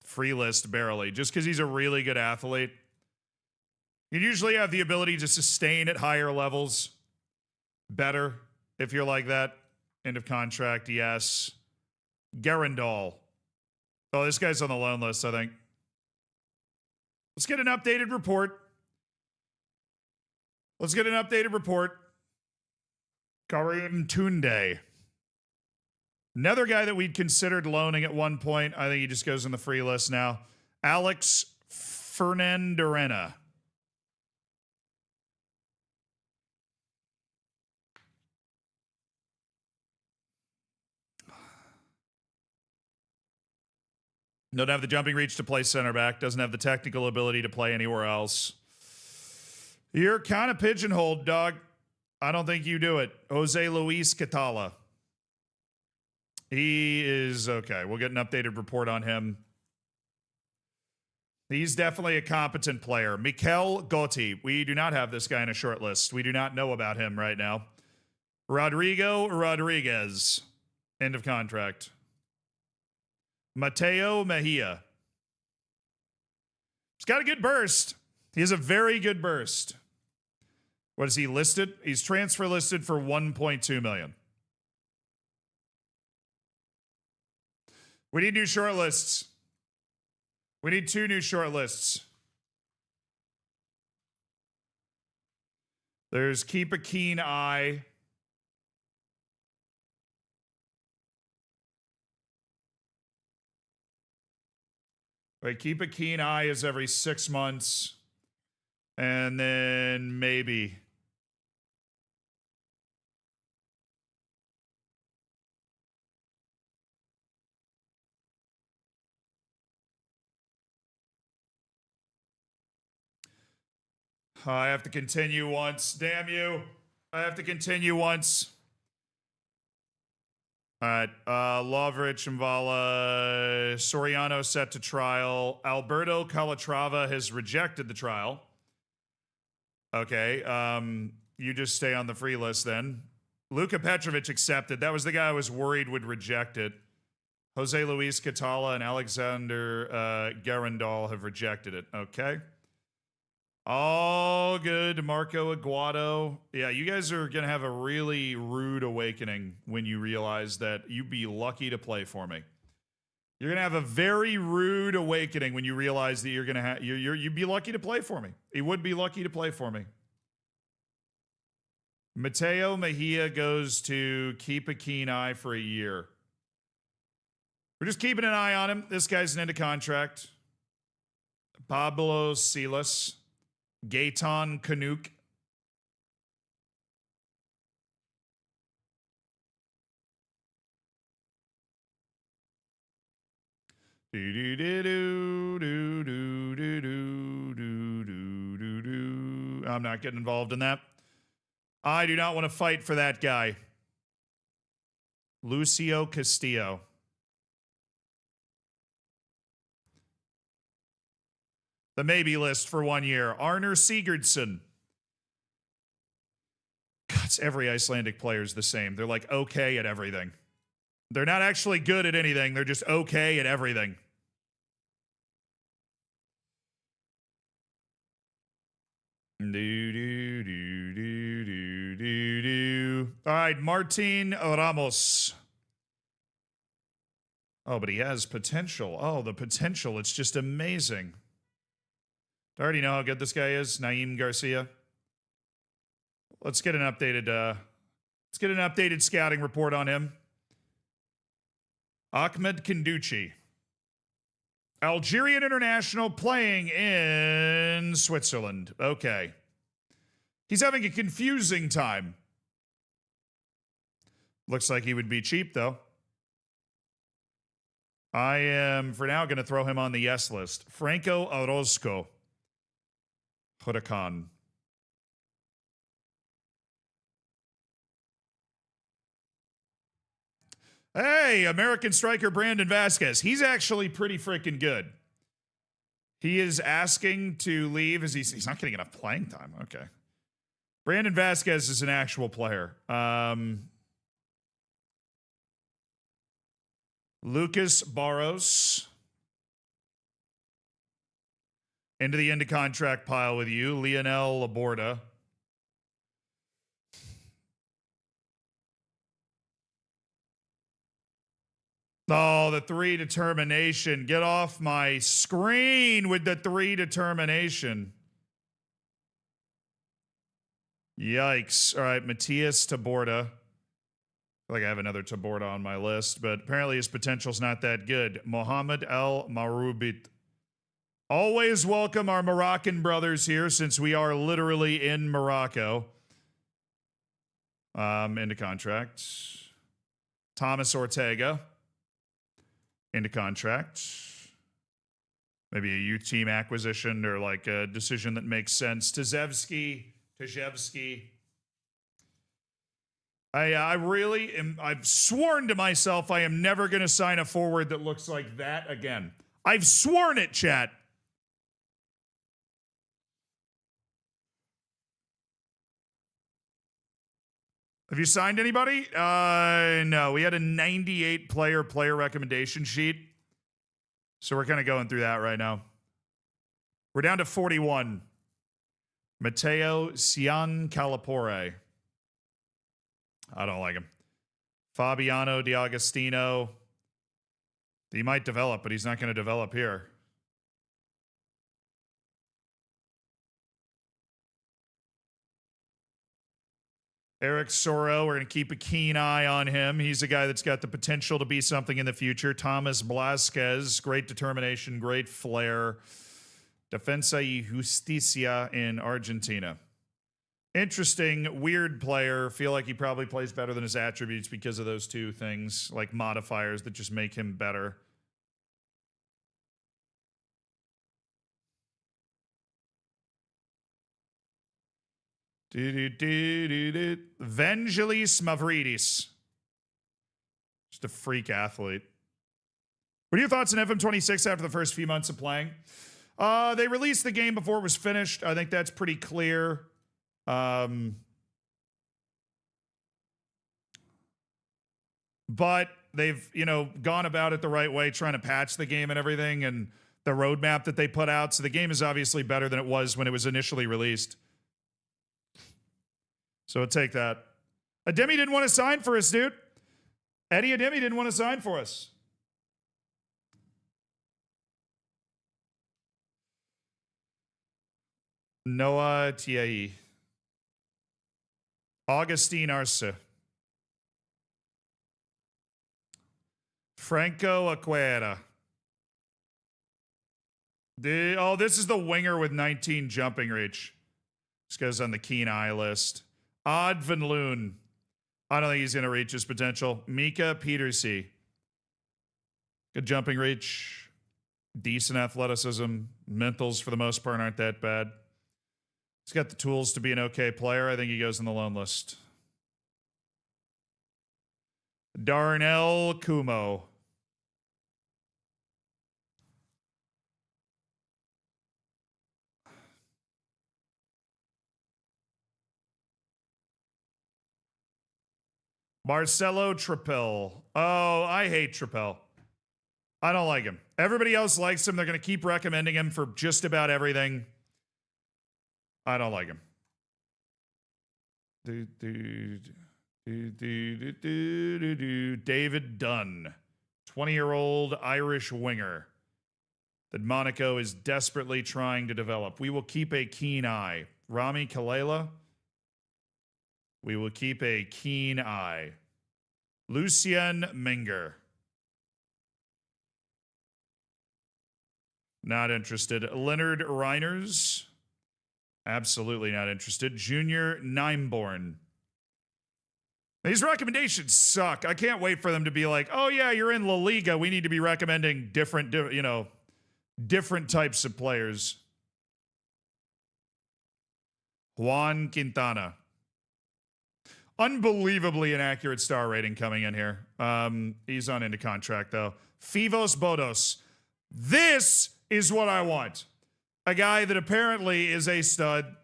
free list barely, just because he's a really good athlete. You usually have the ability to sustain at higher levels better if you're like that. End of contract, yes. Garandal. Oh, this guy's on the loan list, I think. Let's get an updated report. Karim Tunde. Another guy that we'd considered loaning at one point. I think he just goes on the free list now. Alex Fernandorena. Doesn't have the jumping reach to play center back. Doesn't have the technical ability to play anywhere else. You're kind of pigeonholed, dog. I don't think you do it. Jose Luis Catala. He is okay. We'll get an updated report on him. He's definitely a competent player. Mikel Gotti. We do not have this guy in a short list. We do not know about him right now. Rodrigo Rodriguez. End of contract. Mateo Mejia. He's got a good burst. He has a very good burst. What is he listed? He's transfer listed for $1.2 million. We need new short lists. We need 2 new short lists. There's Keep a Keen Eye. Wait, Keep a Keen Eye is every 6 months. And then maybe. I have to continue once. Damn you. I have to continue once. All right. Lovrich, Mvala, Soriano set to trial. Alberto Calatrava has rejected the trial. Okay. You just stay on the free list then. Luka Petrovic accepted. That was the guy I was worried would reject it. Jose Luis Catala and Alexander Garandal have rejected it. Okay. All good. Marco Aguado. Yeah, you guys are going to have a really rude awakening when you realize that you'd be lucky to play for me. You're going to have a very rude awakening when you realize that you're going to have you'd be lucky to play for me. He would be lucky to play for me. Mateo Mejia goes to Keep a Keen Eye for a year. We're just keeping an eye on him. This guy's an end of contract. Pablo Silas. Gaetan Canuck. I'm not getting involved in that. I do not want to fight for that guy. Lucio Castillo. The maybe list for 1 year. Arner Sigurdsson. God, every Icelandic player is the same. They're like okay at everything. They're not actually good at anything. They're just okay at everything. All right, Martin Ramos. Oh, but he has potential. Oh, the potential. It's just amazing. I already know how good this guy is, Naeem Garcia. Let's get an updated scouting report on him. Ahmed Kanduchi. Algerian international playing in Switzerland. Okay. He's having a confusing time. Looks like he would be cheap, though. I am, for now, going to throw him on the yes list. Franco Orozco. Huracan. Hey, American striker Brandon Vasquez. He's actually pretty freaking good. He is asking to leave as he's not getting enough playing time. Okay. Brandon Vasquez is an actual player. Lucas Barros. Into the end of contract pile with you. Lionel Laborda. Oh, the 3 determination. Get off my screen with the 3 determination. Yikes. All right, Matias Taborda. I feel like I have another Taborda on my list, but apparently his potential's not that good. Mohamed El Marubit. Always welcome our Moroccan brothers here since we are literally in Morocco. Into contract. Thomas Ortega. Into contract. Maybe a U team acquisition or like a decision that makes sense. Tajevsky. I really am. I've sworn to myself I am never going to sign a forward that looks like that again. I've sworn it, chat. Have you signed anybody? No, we had a 98 player recommendation sheet. So we're kind of going through that right now. We're down to 41. Matteo Cian Calapore. I don't like him. Fabiano D'Agostino. He might develop, but he's not going to develop here. Eric Soro, we're going to keep a keen eye on him. He's a guy that's got the potential to be something in the future. Thomas Blasquez, great determination, great flair. Defensa y Justicia in Argentina. Interesting, weird player. Feel like he probably plays better than his attributes because of those two things, like modifiers that just make him better. Vangelis Mavridis. Just a freak athlete. What are your thoughts on FM26 after the first few months of playing? They released the game before it was finished. I think that's pretty clear. But they've, gone about it the right way, trying to patch the game and everything, and the roadmap that they put out. So the game is obviously better than it was when it was initially released. So take that. Ademi didn't want to sign for us, dude. Eddie Ademi didn't want to sign for us. Noah Tiae. Augustine Arce. Franco Acuera. This is the winger with 19 jumping reach. This goes on the keen eye list. Odd Van Loon. I don't think he's going to reach his potential. Mika Petersey. Good jumping reach. Decent athleticism. Mentals, for the most part, aren't that bad. He's got the tools to be an okay player. I think he goes on the loan list. Darnell Kumo. Marcelo Trappel. Oh, I hate Trappel. I don't like him. Everybody else likes him. They're going to keep recommending him for just about everything. I don't like him. David Dunn. 20-year-old Irish winger that Monaco is desperately trying to develop. We will keep a keen eye. Rami Kalela. We will keep a keen eye. Lucien Minger. Not interested. Leonard Reiners. Absolutely not interested. Junior Nimeborn. These recommendations suck. I can't wait for them to be like, oh yeah, you're in La Liga. We need to be recommending different types of players. Juan Quintana. Unbelievably inaccurate star rating coming in here. He's on into contract though. Fivos Bodos. This is what I want. A guy that apparently is a stud.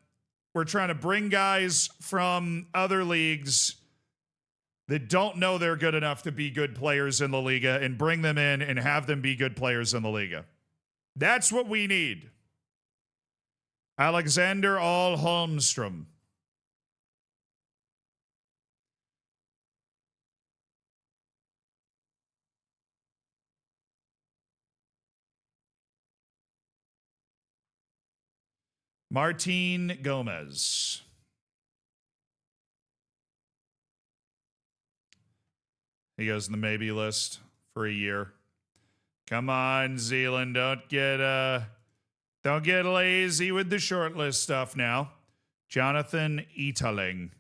We're trying to bring guys from other leagues that don't know they're good enough to be good players in La Liga and bring them in and have them be good players in the Liga. That's what we need. Alexander All Holmstrom. Martin Gomez. He goes in the maybe list for a year. Come on, Zealand. Don't get lazy with the short list stuff now. Jonathan Eataling.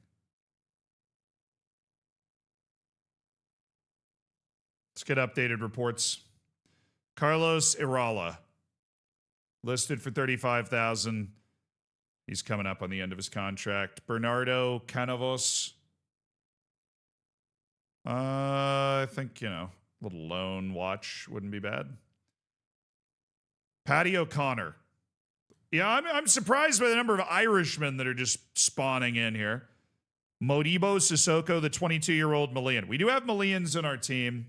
Let's get updated reports. Carlos Irala. Listed for $35,000. He's coming up on the end of his contract. Bernardo Canovos. I think, a little loan watch wouldn't be bad. Paddy O'Connor. Yeah, I'm surprised by the number of Irishmen that are just spawning in here. Modibo Sissoko, the 22-year-old Malian. We do have Malians in our team.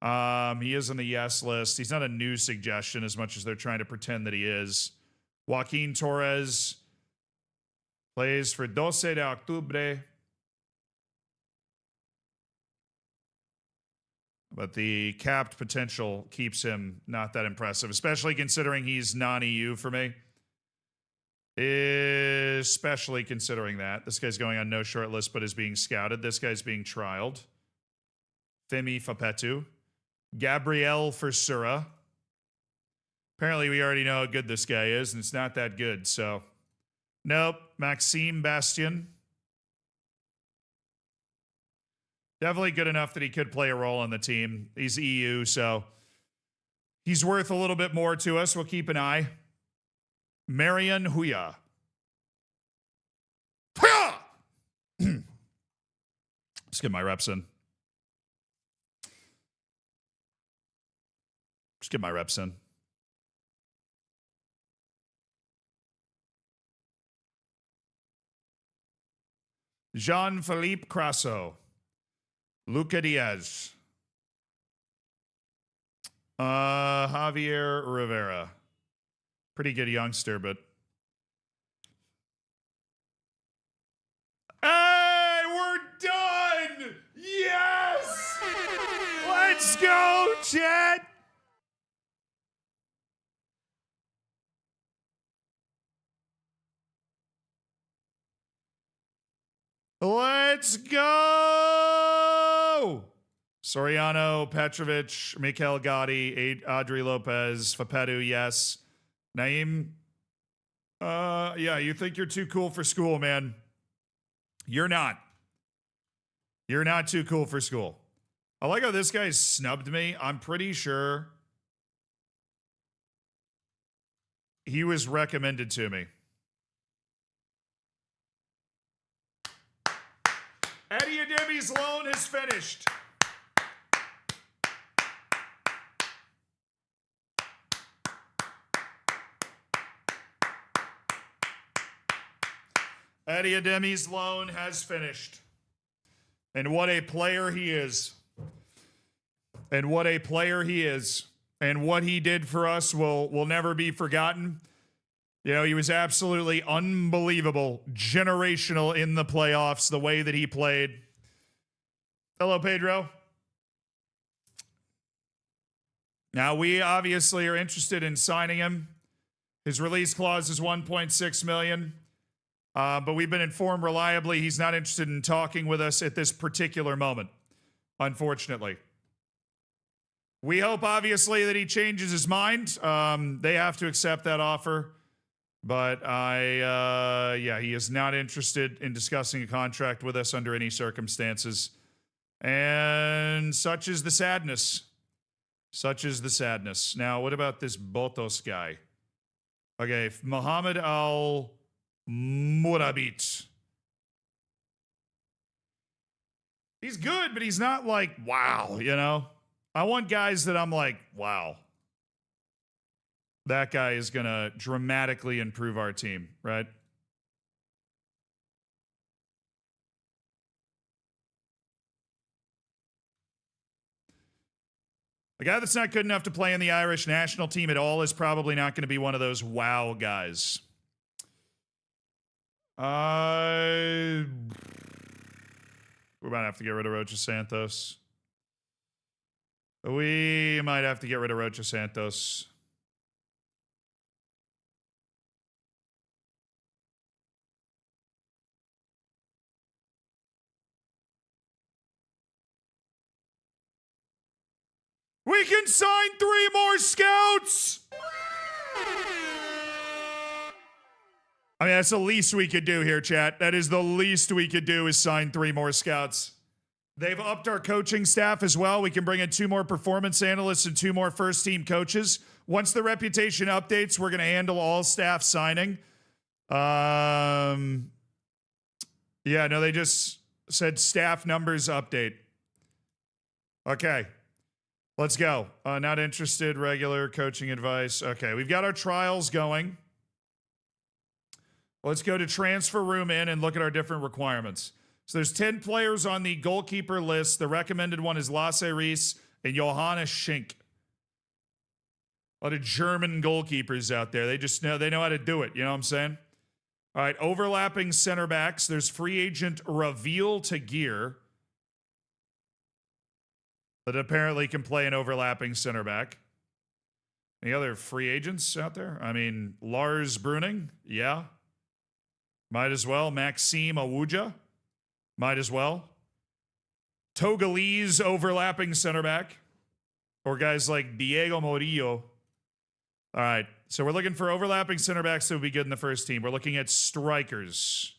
He is on the yes list. He's not a new suggestion as much as they're trying to pretend that he is. Joaquin Torres plays for 12 de Octubre. But the capped potential keeps him not that impressive, especially considering he's non-EU for me. Especially considering that. This guy's going on no short list, but is being scouted. This guy's being trialed. Femi Fapetu. Gabriel Fursura. Apparently we already know how good this guy is, and it's not that good, so. Nope. Maxime Bastien. Definitely good enough that he could play a role on the team. He's EU, so he's worth a little bit more to us. We'll keep an eye. Marian Huya. Let's get my reps in. Just get my reps in. Jean-Philippe Crasso. Luca Diaz. Javier Rivera. Pretty good youngster, but. Hey, we're done! Yes! Let's go, chat! Let's go! Soriano, Petrovic, Mikel Gotti, Adri Lopez, Fapedu, yes. Naeem, yeah, you think you're too cool for school, man. You're not. You're not too cool for school. I like how this guy snubbed me. I'm pretty sure he was recommended to me. Eddie Ademi's loan has finished. Eddie Ademi's loan has finished. And what a player he is. And what a player he is. And what he did for us will never be forgotten. You know, he was absolutely unbelievable, generational in the playoffs, the way that he played. Hello, Pedro. Now, we obviously are interested in signing him. His release clause is $1.6 million. But we've been informed reliably he's not interested in talking with us at this particular moment, unfortunately. We hope, obviously, that he changes his mind. They have to accept that offer. But yeah, he is not interested in discussing a contract with us under any circumstances. And such is the sadness. Such is the sadness. Now, what about this Botos guy? Okay, Mohammed Al Murabit. He's good, but he's not like, wow, you know? I want guys that I'm like, wow. That guy is going to dramatically improve our team, right? A guy that's not good enough to play in the Irish national team at all is probably not going to be one of those wow guys. We might have to get rid of Rocha Santos. We might have to get rid of Rocha Santos. We can sign 3 more scouts! I mean, that's the least we could do here, chat. That is the least we could do is sign 3 more scouts. They've upped our coaching staff as well. We can bring in 2 more performance analysts and 2 more first-team coaches. Once the reputation updates, we're going to handle all staff signing. Yeah, no, they just said staff numbers update. Okay. Let's go. Not interested, regular coaching advice. Okay, we've got our trials going. Let's go to transfer room in and look at our different requirements. So there's 10 players on the goalkeeper list. The recommended one is Lasse Reis and Johannes Schenk. A lot of German goalkeepers out there. They know how to do it. You know what I'm saying? All right, overlapping center backs. There's free agent Ravil Tagir that apparently can play an overlapping center back. Any other free agents out there? I mean, Lars Bruning, yeah. Might as well. Maxime Awuja, might as well. Togolese overlapping center back. Or guys like Diego Morillo. All right, so we're looking for overlapping center backs that would be good in the first team. We're looking at strikers.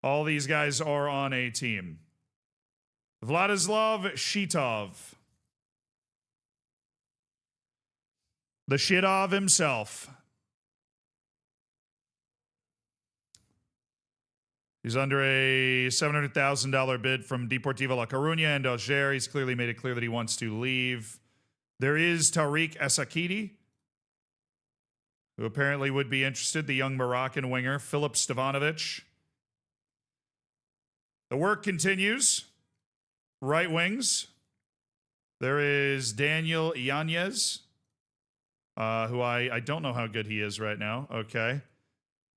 All these guys are on a team. Vladislav Shitov. The Shitov himself. He's under a $700,000 bid from Deportivo La Coruña and Alger. He's clearly made it clear that he wants to leave. There is Tariq Esakidi, who apparently would be interested, the young Moroccan winger, Filip Stevanovic. The work continues. Right wings. There is Daniel Yanez, who I don't know how good he is right now. Okay.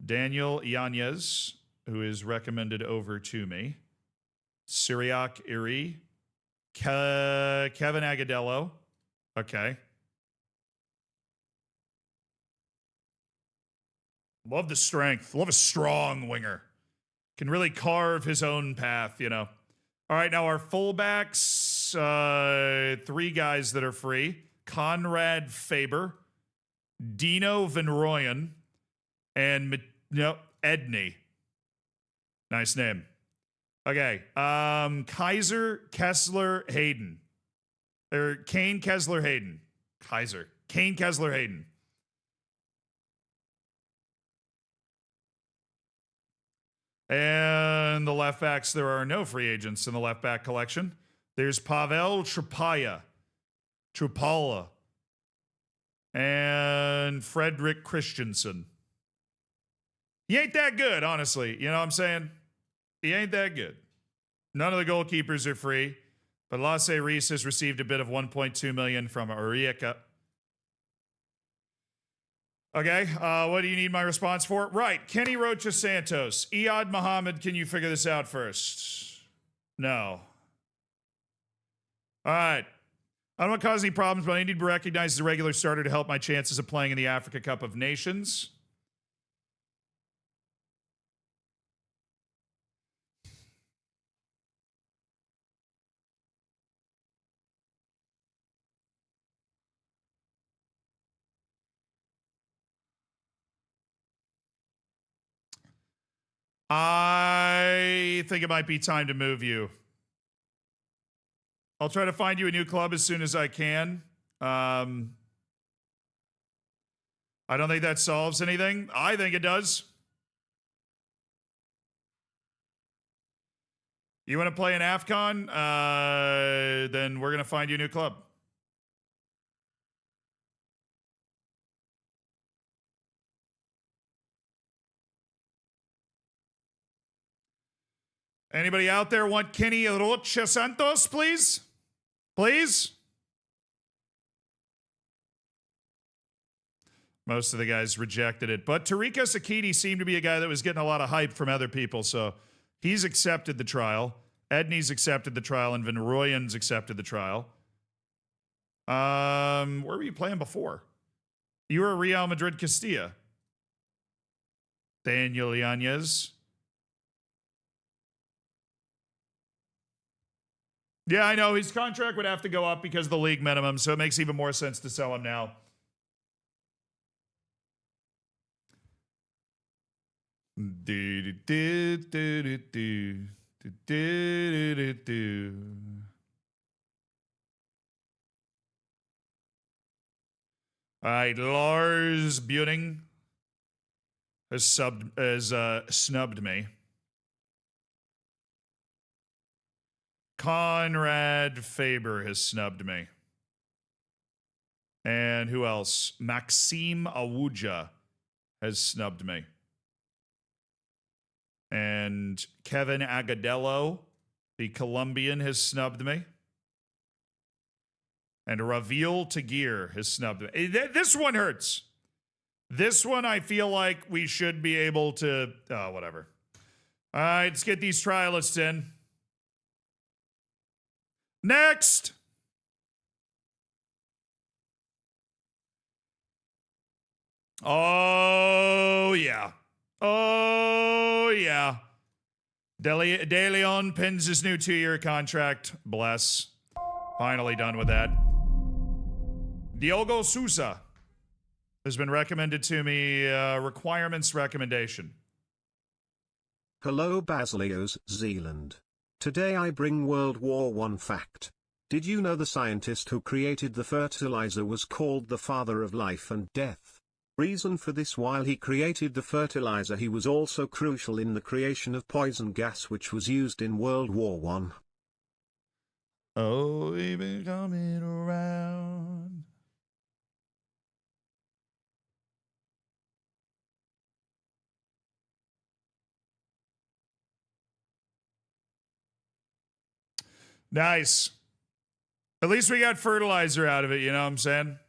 Daniel Yanez, who is recommended over to me. Syriac Iri. Kevin Agadello. Okay. Love the strength. Love a strong winger. Can really carve his own path, you know. All right, now our fullbacks, 3 guys that are free. Conrad Faber, Dino Van Rooyen, and Edney. Nice name. Okay, Kaiser Kessler Hayden. Or Kane Kessler Hayden. Kane Kessler Hayden. And the left backs, there are no free agents in the left back collection. There's Pavel Trupala, and Frederick Christensen. He ain't that good, honestly. You know what I'm saying? He ain't that good. None of the goalkeepers are free, but Lasse Reis has received a bid of $1.2 million from Rijeka. Okay, what do you need my response for? Right, Kenny Rocha Santos. Iyad Muhammad, can you figure this out first? No. All right. I don't want to cause any problems, but I need to be recognized as a regular starter to help my chances of playing in the Africa Cup of Nations. I think it might be time to move you. I'll try to find you a new club as soon as I can. I don't think that solves anything. I think it does. You want to play in AFCON? Then we're going to find you a new club. Anybody out there want Kenny Rocha Santos, please? Please? Most of the guys rejected it. But Tariq Sakiti seemed to be a guy that was getting a lot of hype from other people, so he's accepted the trial. Edney's accepted the trial, and Van Rooyen's accepted the trial. Where were you playing before? You were Real Madrid Castilla. Daniel Yanez. Yeah, I know. His contract would have to go up because of the league minimum, so it makes even more sense to sell him now. All right, Lars Buting has snubbed me. Conrad Faber has snubbed me. And who else? Maxime Awuja has snubbed me. And Kevin Agadello, the Colombian, has snubbed me. And Ravil Tagir has snubbed me. This one hurts. This one I feel like we should be able to... Oh, whatever. All right, let's get these trialists in. Next! Oh, yeah. Oh, yeah. De Leon pins his new 2-year contract. Bless. Finally done with that. Diogo Sousa has been recommended to me. Requirements recommendation. Hello Basileos, Zealand. Today I bring World War I fact. Did you know the scientist who created the fertilizer was called the father of life and death? Reason for this: while he created the fertilizer, he was also crucial in the creation of poison gas which was used in World War I. Oh, we've been coming around. Nice. At least we got fertilizer out of it, you know what I'm saying?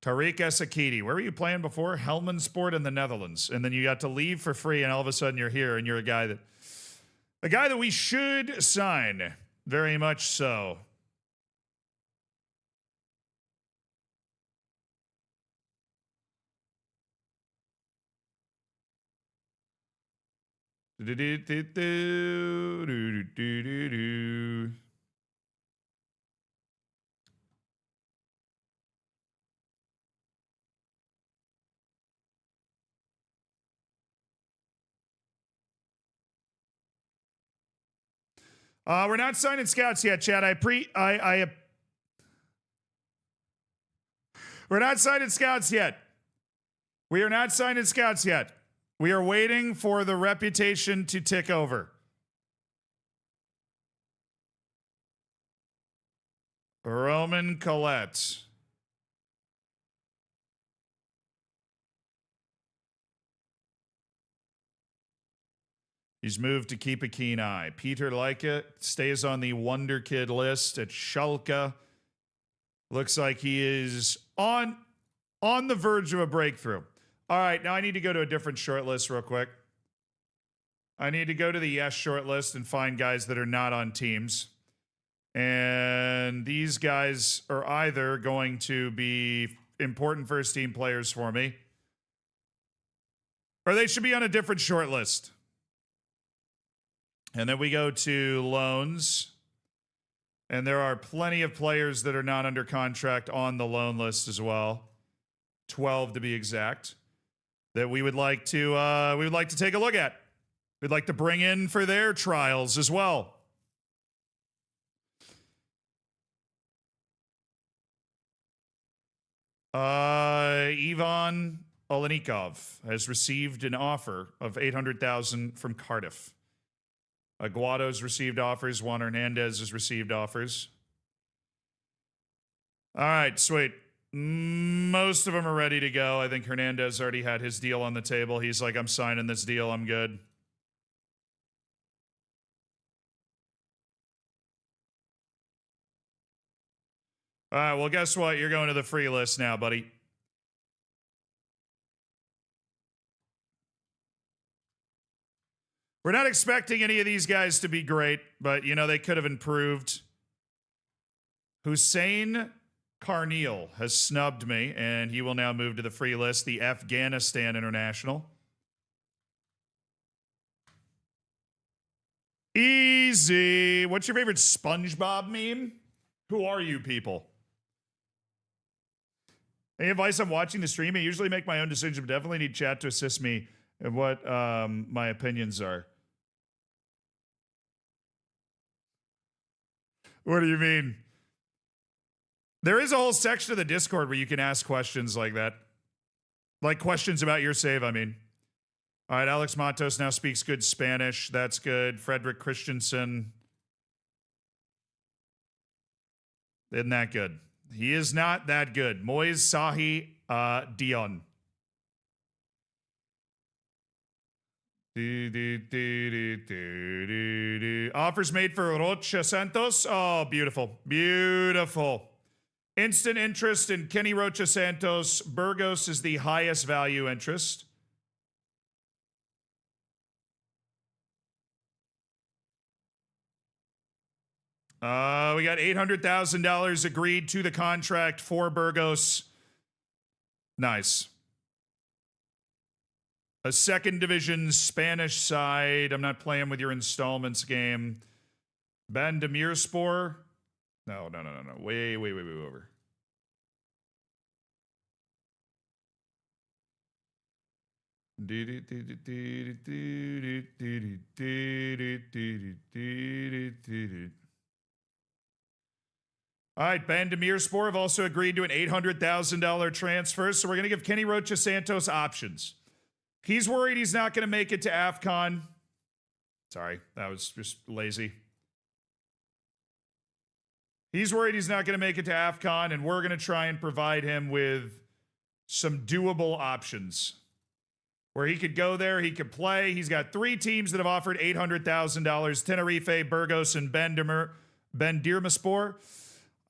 Tariq Sakiti. Where were you playing before? Helmand Sport in the Netherlands. And then you got to leave for free, and all of a sudden you're here, and you're a guy that we should sign. Very much so. We're not signing scouts yet, Chad. We're not signing scouts yet. We are not signing scouts yet. We are waiting for the reputation to tick over. Roman Collette. He's moved to keep a keen eye. Peter Leica stays on the Wonder Kid list at Schalke. Looks like he is on the verge of a breakthrough. All right, now I need to go to a different short list real quick. I need to go to the Yes short list and find guys that are not on teams. And these guys are either going to be important first team players for me, or they should be on a different short list. And then we go to loans. And there are plenty of players that are not under contract on the loan list as well. 12 to be exact. that we would like to take a look at. We'd like to bring in for their trials as well. Ivan Olenikov has received an offer of $800,000 from Cardiff. Aguado's received offers. Juan Hernandez has received offers. All right, sweet. Most of them are ready to go. I think Hernandez already had his deal on the table. He's like, I'm signing this deal. I'm good. All right, well, guess what? You're going to the free list now, buddy. We're not expecting any of these guys to be great, but, you know, they could have improved. Hussein Carneal has snubbed me, and he will now move to the free list, the Afghanistan international. Easy. What's your favorite SpongeBob meme? Who are you people? Any advice on watching the stream? I usually make my own decision, but definitely need chat to assist me in what my opinions are. What do you mean? There is a whole section of the Discord where you can ask questions like that. Like questions about your save, I mean. All right, Alex Matos now speaks good Spanish. That's good. Frederick Christensen. Isn't that good? He is not that good. Moise Sahi Dion. Offers made for Rocha Santos. Oh, beautiful. Beautiful. Instant interest in Kenny Rocha Santos. Burgos is the highest value interest. We got $800,000 agreed to the contract for Burgos. Nice. A second division Spanish side. I'm not playing with your installments game. Bandemirspor. No. Way over. All right, Bandemirspor have also agreed to an $800,000 transfer, so we're going to give Kenny Rocha Santos options. He's worried he's not going to make it to AFCON. Sorry, that was just lazy. He's worried he's not going to make it to AFCON, and we're going to try and provide him with some doable options where he could go there, he could play. He's got 3 teams that have offered $800,000, Tenerife, Burgos, and Bandemirspor.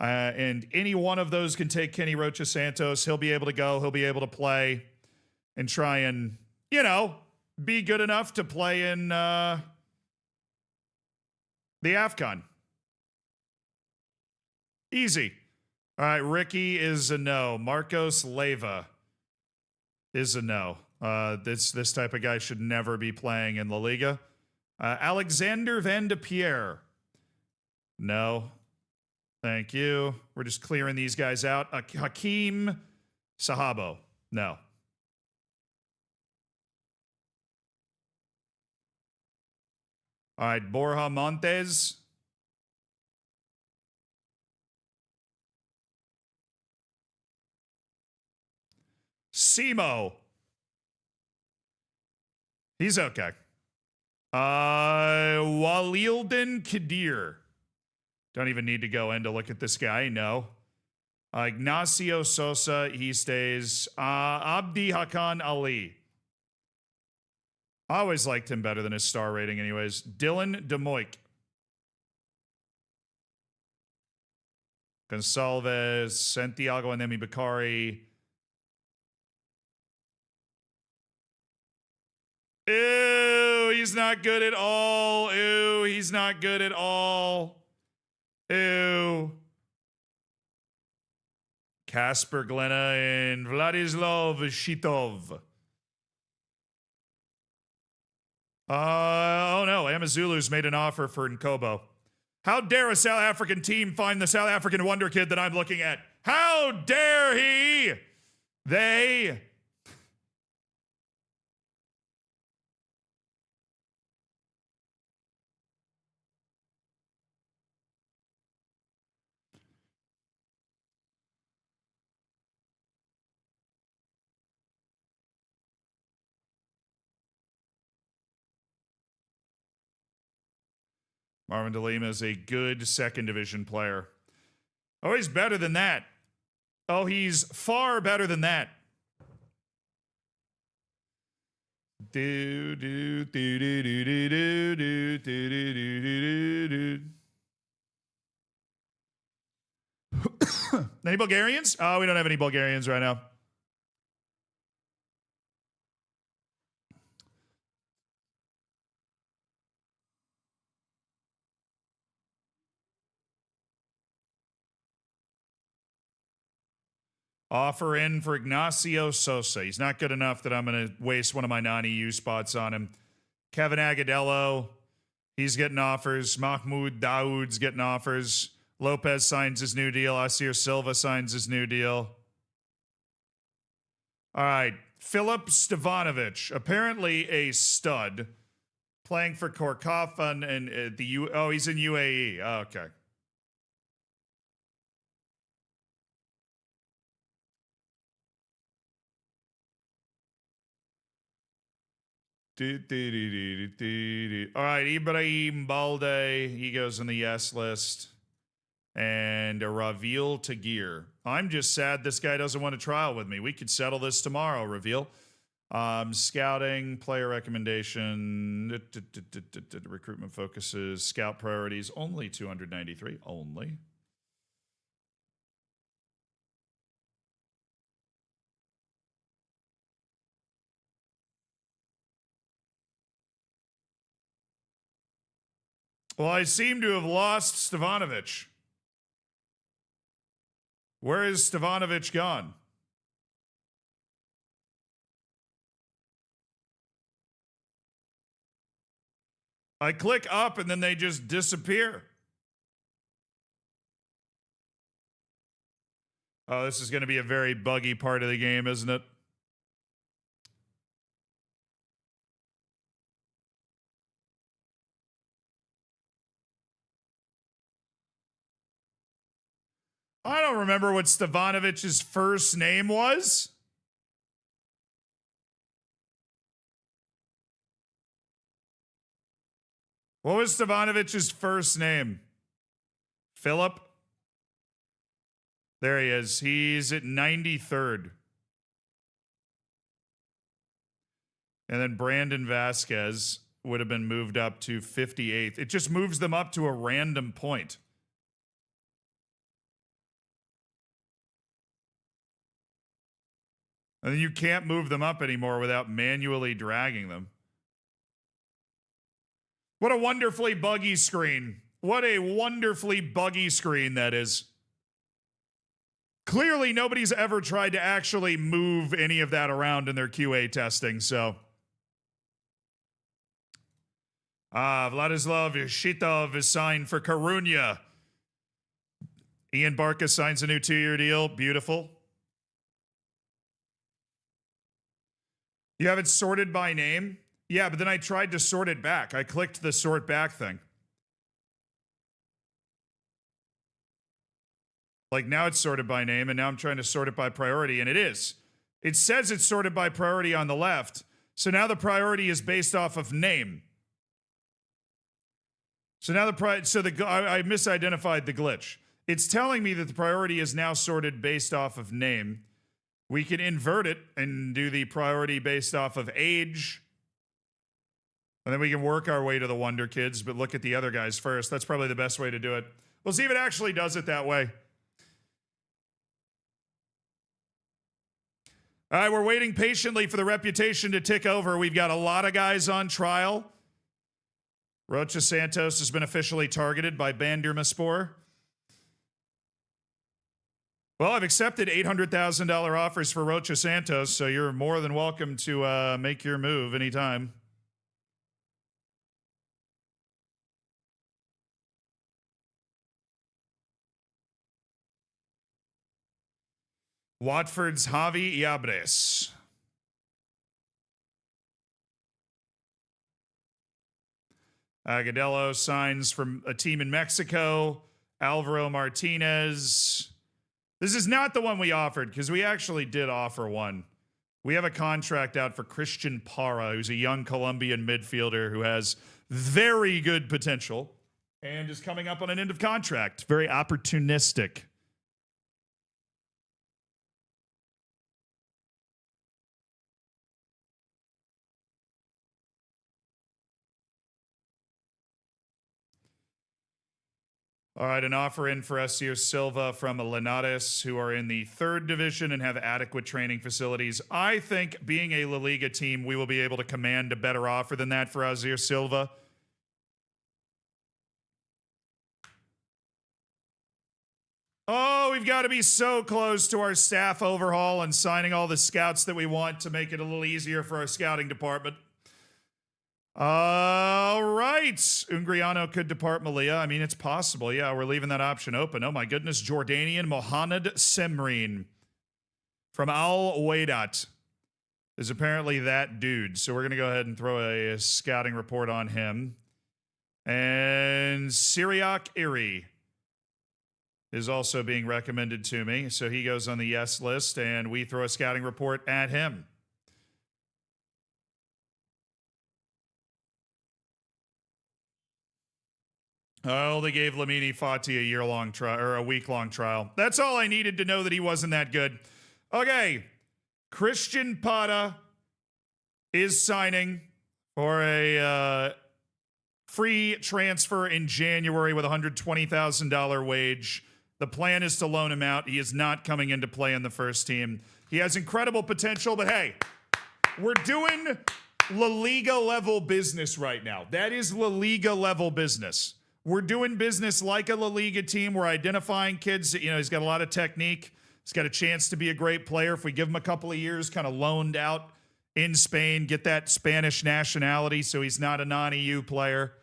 And any one of those can take Kenny Rocha Santos. He'll be able to go. He'll be able to play and try and, you know, be good enough to play in the AFCON. Easy. All right, Ricky is a no. Marcos Leyva is a no. This type of guy should never be playing in La Liga. Alexander Van de Pierre. No. Thank you. We're just clearing these guys out. Hakeem Sahabo. No. All right, Borja Montes. Simo. He's okay. Walilden Kadir. Don't even need to go in to look at this guy. No. Ignacio Sosa. He stays. Abdi Hakan Ali. I always liked him better than his star rating anyways. Dylan DeMoik. Gonsalves. Santiago Anemi Bakari. Ew, he's not good at all. Ew, he's not good at all. Ew. Kasper Glenna and Vladislav Shitov. Oh no, Amazulu's made an offer for Nkobo. How dare a South African team find the South African wonder kid that I'm looking at? How dare he? They Marvin De Lima is a good second division player. Oh, he's better than that. Oh, he's far better than that. Do do do do do do do do do do do. Any Bulgarians? Oh, we don't have any Bulgarians right now. Offer in for Ignacio Sosa. He's not good enough that I'm going to waste one of my non-EU spots on him. Kevin Agudelo, he's getting offers. Mahmoud Daoud's getting offers. Lopez signs his new deal. Asir Silva signs his new deal. All right. Filip Stevanovic, apparently a stud, playing for Korkafan and the U. Oh, he's in UAE. Oh, okay. All right, Ibrahim Balde, he goes on the yes list. And Ravil Tagir. I'm just sad this guy doesn't want to trial with me. We could settle this tomorrow, Ravil. Scouting, player recommendation, recruitment focuses, scout priorities, only 293, only. Well, I seem to have lost Stevanovic. Where is Stevanovic gone? I click up and then they just disappear. Oh, this is going to be a very buggy part of the game, isn't it? I don't remember what Stevanovic's first name was. What was Stevanovic's first name? Philip? There he is. He's at 93rd. And then Brandon Vasquez would have been moved up to 58th. It just moves them up to a random point. And then you can't move them up anymore without manually dragging them. What a wonderfully buggy screen. What a wonderfully buggy screen that is. Clearly, nobody's ever tried to actually move any of that around in their QA testing, so. Vladislav Shitov is signed for Coruña. Ian Barca signs a new 2-year deal. Beautiful. You have it sorted by name? Yeah, but then I tried to sort it back. I clicked the sort back thing. Like now it's sorted by name, and now I'm trying to sort it by priority, and it is. It says it's sorted by priority on the left, so now the priority is based off of name. So now I misidentified the glitch. It's telling me that the priority is now sorted based off of name. We can invert it and do the priority based off of age. And then we can work our way to the Wonder Kids, but look at the other guys first. That's probably the best way to do it. We'll see if it actually does it that way. All right, we're waiting patiently for the reputation to tick over. We've got a lot of guys on trial. Rocha Santos has been officially targeted by Bandirmaspor. Well, I've accepted $800,000 offers for Rocha Santos, so you're more than welcome to make your move anytime. Watford's Javi Iabres. Agudelo signs from a team in Mexico. Alvaro Martinez. This is not the one we offered, because we actually did offer one. We have a contract out for Christian Parra, who's a young Colombian midfielder who has very good potential. and is coming up on an end of contract. Very opportunistic. All right, an offer in for Essier Silva from Linares, who are in the 3rd division and have adequate training facilities. I think being a La Liga team, we will be able to command a better offer than that for Essier Silva. Oh, we've got to be so close to our staff overhaul and signing all the scouts that we want to make it a little easier for our scouting department. All right. Ungriano could depart Malia. I mean, it's possible. Yeah, we're leaving that option open. Oh, my goodness. Jordanian Mohamed Semreen from Al Waidat is apparently that dude. So we're going to go ahead and throw a scouting report on him. And Syriac Iri is also being recommended to me. So he goes on the yes list, and we throw a scouting report at him. Oh, they gave Lamine Fati a year-long trial or a week-long trial. That's all I needed to know that he wasn't that good. Okay, Christian Pata is signing for a free transfer in January with a $120,000 wage. The plan is to loan him out. He is not coming into play in the first team. He has incredible potential, but hey, we're doing La Liga level business right now. That is La Liga level business. We're doing business like a La Liga team. We're identifying kids that, he's got a lot of technique. He's got a chance to be a great player. If we give him a couple of years, kind of loaned out in Spain, get that Spanish nationality so he's not a non-EU player.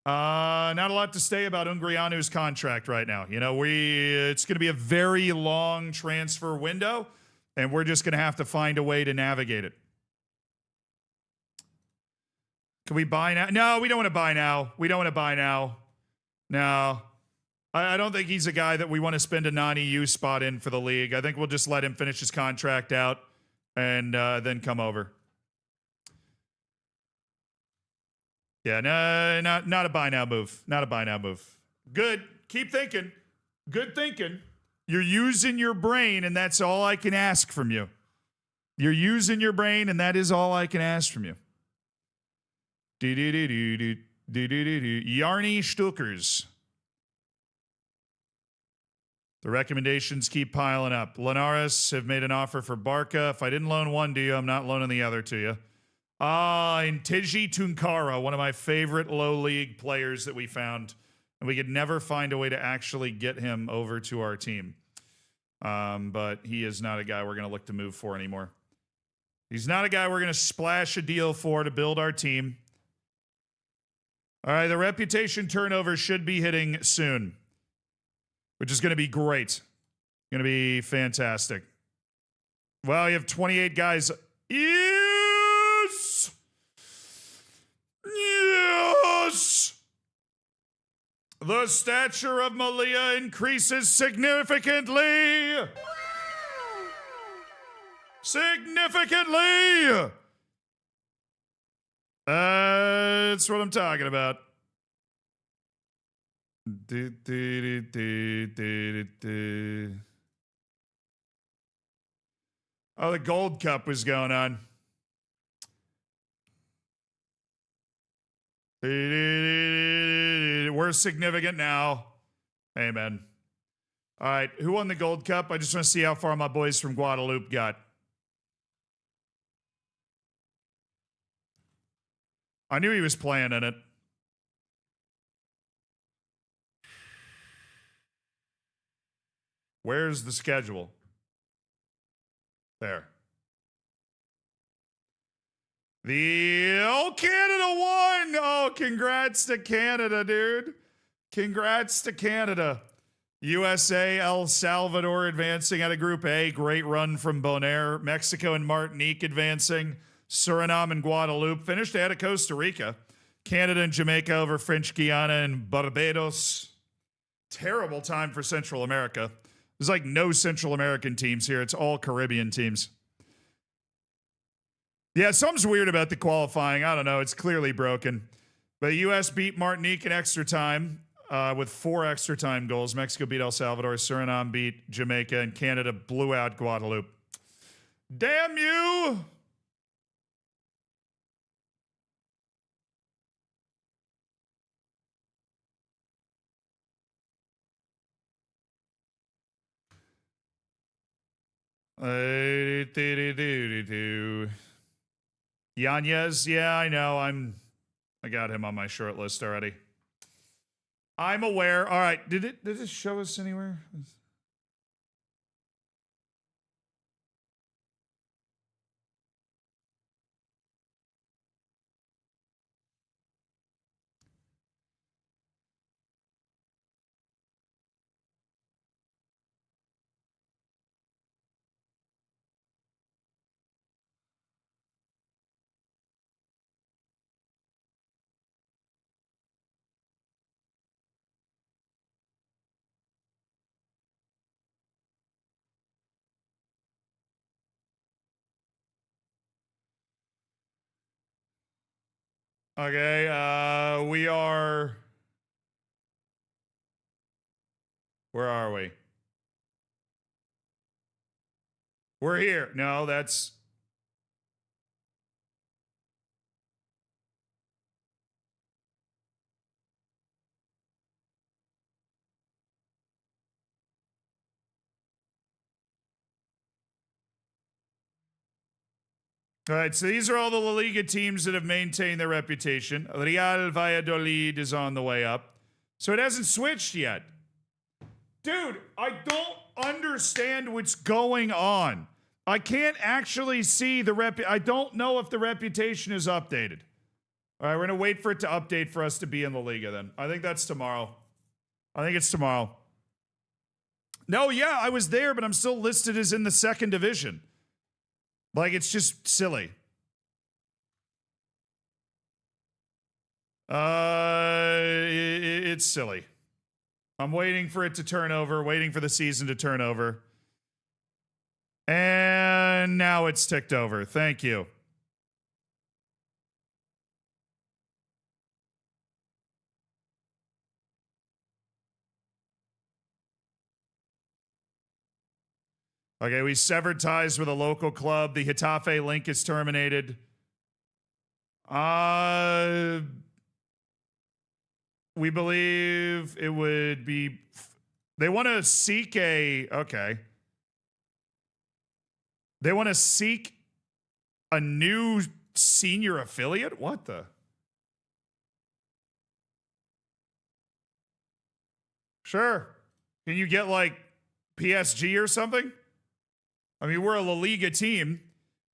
Not a lot to say about Ungrianu's contract right now. It's going to be a very long transfer window, and we're just going to have to find a way to navigate it. Can we buy now? No, we don't want to buy now. We don't want to buy now. No. I don't think he's a guy that we want to spend a non-EU spot in for the league. I think we'll just let him finish his contract out and then come over. Yeah, no, not a buy now move. Not a buy now move. Good. Keep thinking. Good thinking. You're using your brain, and that's all I can ask from you. You're using your brain, and that is all I can ask from you. Yarny Stuckers. The recommendations keep piling up. Linares have made an offer for Barca. If I didn't loan one to you, I'm not loaning the other to you. And Tiji Tunkara, one of my favorite low league players that we found. And we could never find a way to actually get him over to our team. But he is not a guy we're going to look to move for anymore. He's not a guy we're going to splash a deal for to build our team. All right, the reputation turnover should be hitting soon, which is going to be great. Going to be fantastic. Well, you have 28 guys. Yes! Yes! The stature of Malia increases significantly. Significantly! That's what I'm talking about. Oh, the Gold Cup was going on. We're significant now. Amen. All right, who won the Gold Cup? I just want to see how far my boys from Guadeloupe got. I knew he was playing in it. Where's the schedule? There. Canada won! Oh, congrats to Canada, dude. Congrats to Canada. USA, El Salvador advancing out of Group A. Great run from Bonaire. Mexico and Martinique advancing. Suriname and Guadeloupe finished ahead of Costa Rica. Canada and Jamaica over French Guiana and Barbados. Terrible time for Central America. There's like no Central American teams here. It's all Caribbean teams. Yeah, something's weird about the qualifying. I don't know. It's clearly broken. But the U.S. beat Martinique in extra time with 4 extra time goals. Mexico beat El Salvador. Suriname beat Jamaica. And Canada blew out Guadeloupe. Damn you! Yanez, yeah, I know. I got him on my short list already. I'm aware. All right, did it show us anywhere? Okay, we are. Where are we? We're here. No, that's. All right, so these are all the La Liga teams that have maintained their reputation. Real Valladolid is on the way up. So it hasn't switched yet. Dude, I don't understand what's going on. I can't actually see the I don't know if the reputation is updated. All right, we're going to wait for it to update for us to be in La Liga then. I think that's tomorrow. I think it's tomorrow. No, yeah, I was there, but I'm still listed as in the second division. Like, it's just silly. It's silly. I'm waiting for it to turn over, waiting for the season to turn over. And now it's ticked over. Thank you. Okay, we severed ties with a local club. The Getafe link is terminated. We believe it would be... They want to seek a... Okay. They want to seek a new senior affiliate? What the... Sure. Can you get, like, PSG or something? I mean, we're a La Liga team.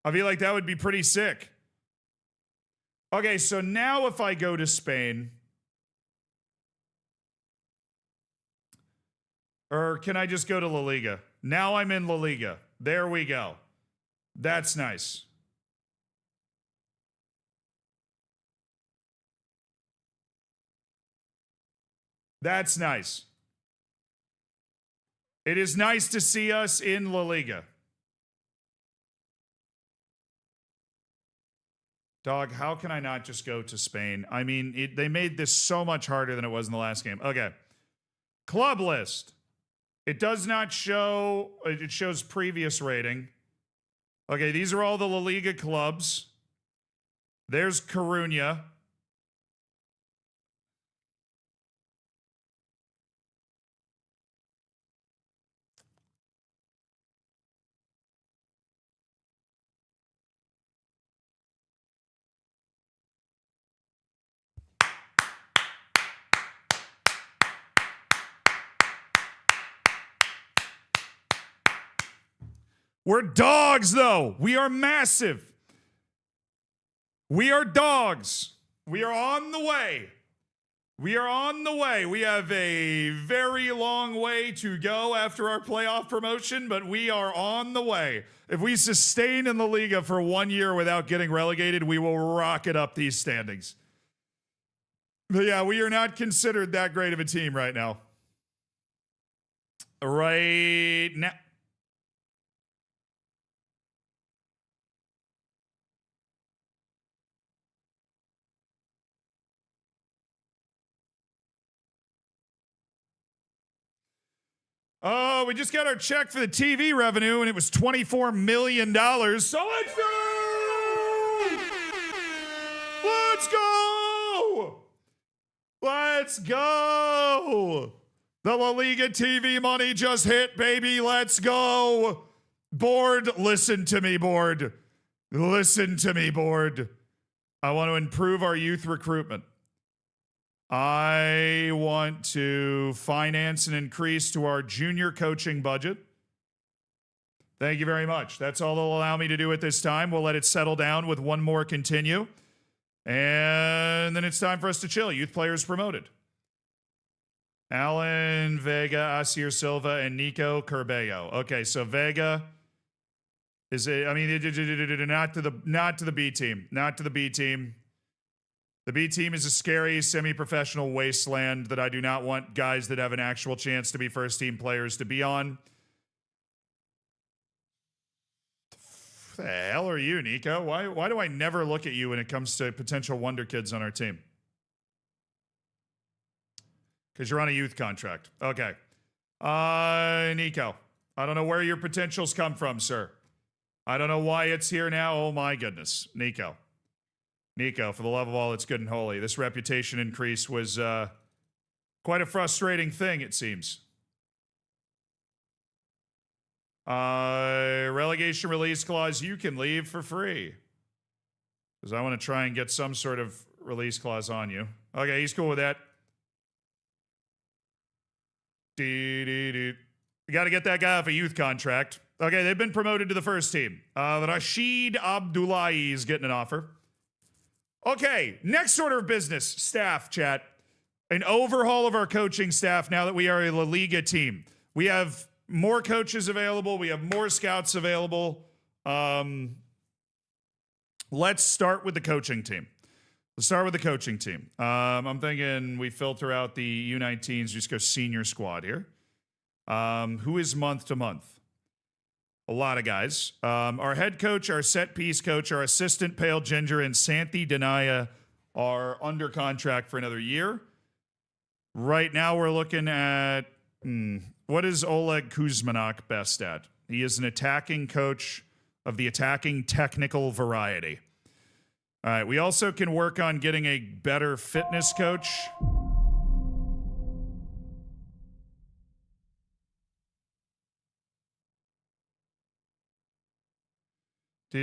I feel like that would be pretty sick. Okay, so now if I go to Spain... Or can I just go to La Liga? Now I'm in La Liga. There we go. That's nice. That's nice. It is nice to see us in La Liga. Dog, how can I not just go to Spain? I mean, they made this so much harder than it was in the last game. Okay. Club list. It does not show, it shows previous rating. Okay, these are all the La Liga clubs. There's Coruña. We're dogs, though. We are massive. We are dogs. We are on the way. We are on the way. We have a very long way to go after our playoff promotion, but we are on the way. If we sustain in the Liga for 1 year without getting relegated, we will rocket up these standings. But yeah, we are not considered that great of a team right now. Right now. Oh, we just got our check for the TV revenue, and it was $24 million. So let's go! Let's go! Let's go! The La Liga TV money just hit, baby. Let's go. Board, listen to me, board. Listen to me, board. I want to improve our youth recruitment. I want to finance an increase to our junior coaching budget. Thank you very much. That's all they'll allow me to do at this time. We'll let it settle down with one more continue. And then it's time for us to chill. Youth players promoted. Alan, Vega, Asir Silva, and Nico Curbello. Okay, so Vega is not to the B team. Not to the B team. The B team is a scary, semi-professional wasteland that I do not want guys that have an actual chance to be first-team players to be on. What the hell are you, Nico? Why do I never look at you when it comes to potential wonder kids on our team? Because you're on a youth contract. Okay. Nico, I don't know where your potentials come from, sir. I don't know why it's here now. Oh, my goodness. Nico, for the love of all that's good and holy, this reputation increase was quite a frustrating thing, it seems. Relegation release clause, you can leave for free. Because I want to try and get some sort of release clause on you. Okay, he's cool with that. We got to get that guy off a youth contract. Okay, they've been promoted to the first team. Rashid Abdullahi is getting an offer. Okay, next order of business, staff, chat. An overhaul of our coaching staff now that we are a La Liga team. We have more coaches available. We have more scouts available. Let's start with the coaching team. I'm thinking we filter out the U19s, just go senior squad here. Who is month to month? A lot of guys. Our head coach, our set piece coach, our assistant Pale Ginger, and Santi Denaya are under contract for another year. Right now we're looking at, what is Oleg Kuzmanak best at? He is an attacking coach of the attacking technical variety. All right, we also can work on getting a better fitness coach. Whew,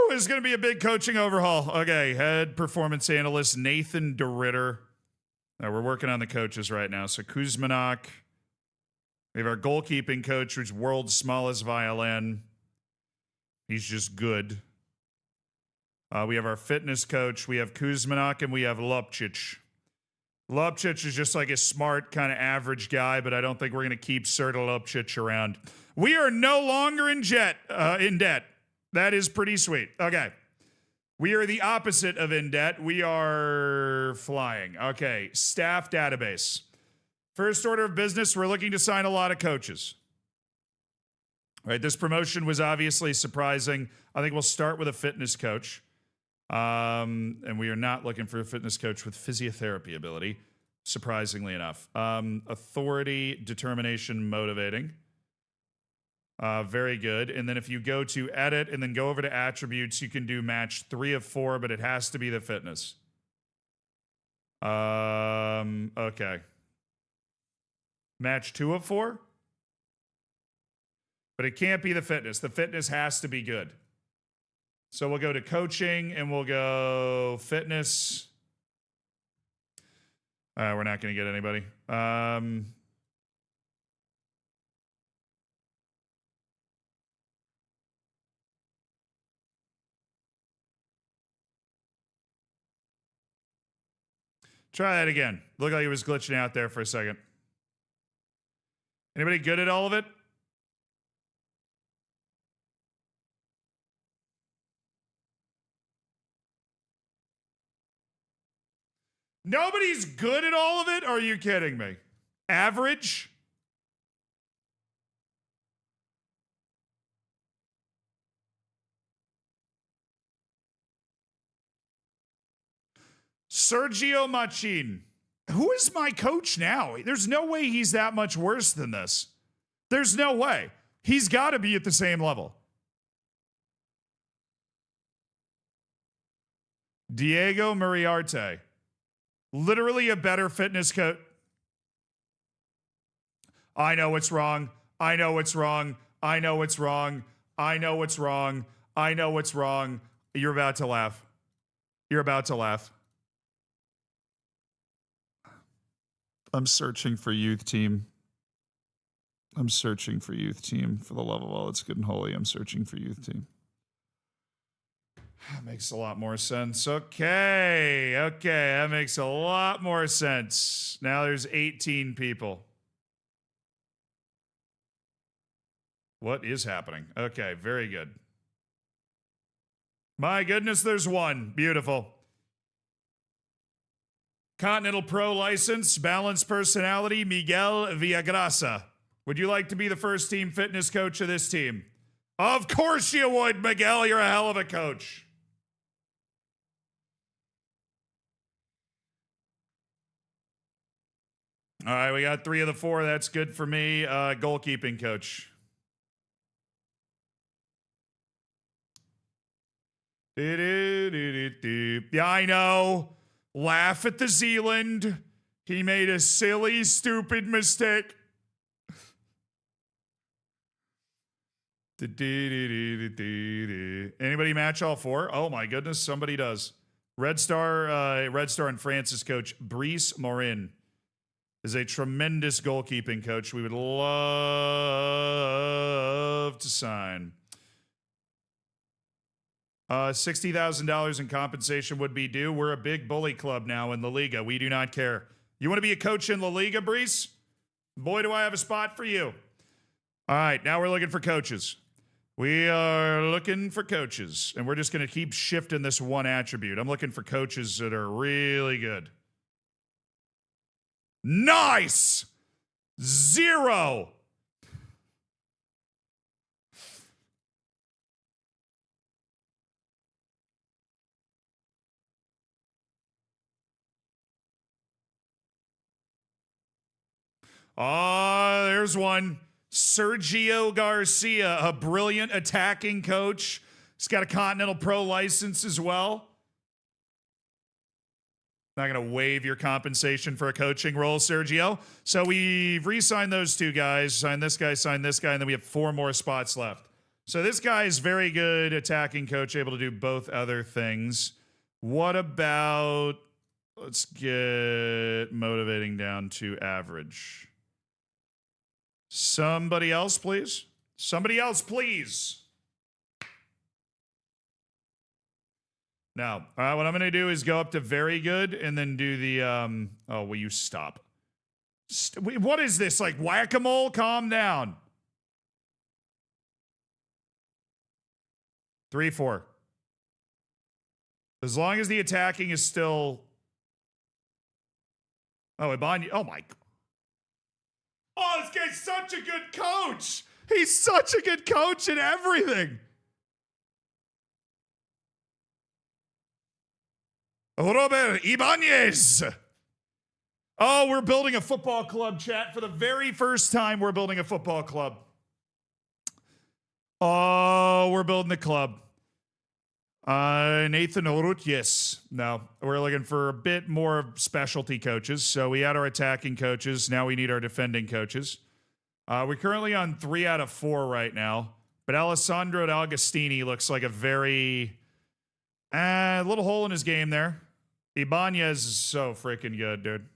this is going to be a big coaching overhaul. Okay, head performance analyst Nathan DeRitter. We're working on the coaches right now. So Kuzmanak. We have our goalkeeping coach, who's world's smallest violin. He's just good. We have our fitness coach. We have Kuzmanak, and we have Lopcic. Lopcic is just like a smart, kind of average guy, but I don't think we're going to keep Serta Lopcic around. We are no longer in debt. That is pretty sweet. Okay. We are the opposite of in debt. We are flying. Okay. Staff database. First order of business, we're looking to sign a lot of coaches. All right, this promotion was obviously surprising. I think we'll start with a fitness coach. And we are not looking for a fitness coach with physiotherapy ability, surprisingly enough. Authority, determination, motivating. Very good. And then if you go to edit and then go over to attributes, you can do match 3 of 4, but it has to be the fitness. Okay. Match 2 of 4? But it can't be the fitness. The fitness has to be good. So we'll go to coaching and we'll go fitness. We're not going to get anybody. Try that again. Looked like it was glitching out there for a second. Anybody good at all of it? Nobody's good at all of it? Are you kidding me? Average? Sergio Machin. Who is my coach now? There's no way he's that much worse than this. There's no way. He's got to be at the same level. Diego Muriarte. Literally a better fitness coach. I know it's wrong. I know it's wrong. I know it's wrong. I know it's wrong. I know it's wrong. You're about to laugh. You're about to laugh. I'm searching for youth team. I'm searching for youth team. For the love of all that's good and holy, I'm searching for youth team. That makes a lot more sense. Okay. That makes a lot more sense. Now there's 18 people. What is happening? Okay, very good. My goodness, there's one. Beautiful. Continental Pro license, balanced personality, Miguel Villagrasa. Would you like to be the first team fitness coach of this team? Of course you would, Miguel. You're a hell of a coach. All right, we got 3 of the 4. That's good for me. Goalkeeping coach. Yeah, I know. Laugh at the Zealand. He made a silly, stupid mistake. Anybody match all 4? Oh my goodness, somebody does. Red Star and France's coach, Brice Morin, is a tremendous goalkeeping coach. We would love to sign. $60,000 in compensation would be due. We're a big bully club now in La Liga. We do not care. You want to be a coach in La Liga, Brice? Boy, do I have a spot for you. All right, now we're looking for coaches. We are looking for coaches, and we're just going to keep shifting this one attribute. I'm looking for coaches that are really good. Nice! 0. There's one. Sergio Garcia, a brilliant attacking coach. He's got a Continental Pro license as well. Not going to waive your compensation for a coaching role, Sergio. So we've re-signed those 2 guys. Signed this guy, and then we have 4 more spots left. So this guy is very good attacking coach, able to do both other things. What about, let's get motivating down to average. Somebody else, please. Somebody else, please. Now, what I'm going to do is go up to very good and then do the, oh, will you stop? What is this, like whack-a-mole? Calm down. 3, 4. As long as the attacking is still... Oh, Ibani. Oh, my... Oh, this guy's such a good coach. He's such a good coach in everything. Robert Ibanez. Oh, we're building a football club, chat. For the very first time, we're building a football club. Oh, we're building the club. Nathan Orut, yes. No, we're looking for a bit more specialty coaches. So we had our attacking coaches. Now we need our defending coaches. We're currently on 3 out of 4 right now. But Alessandro D'Agostini looks like a very little hole in his game there. Ibanez is so freaking good, dude.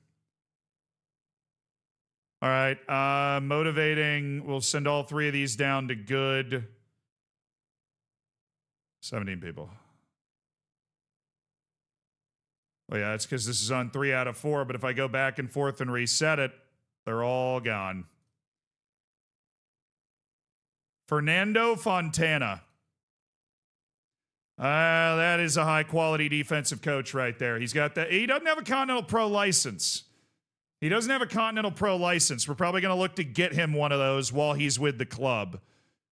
All right. Motivating. We'll send all 3 of these down to good. 17 people. Well, yeah, it's because this is on 3 out of 4, but if I go back and forth and reset it, they're all gone. Fernando Fontana. That is a high-quality defensive coach right there. He doesn't have a Continental Pro license. He doesn't have a Continental Pro license. We're probably going to look to get him one of those while he's with the club.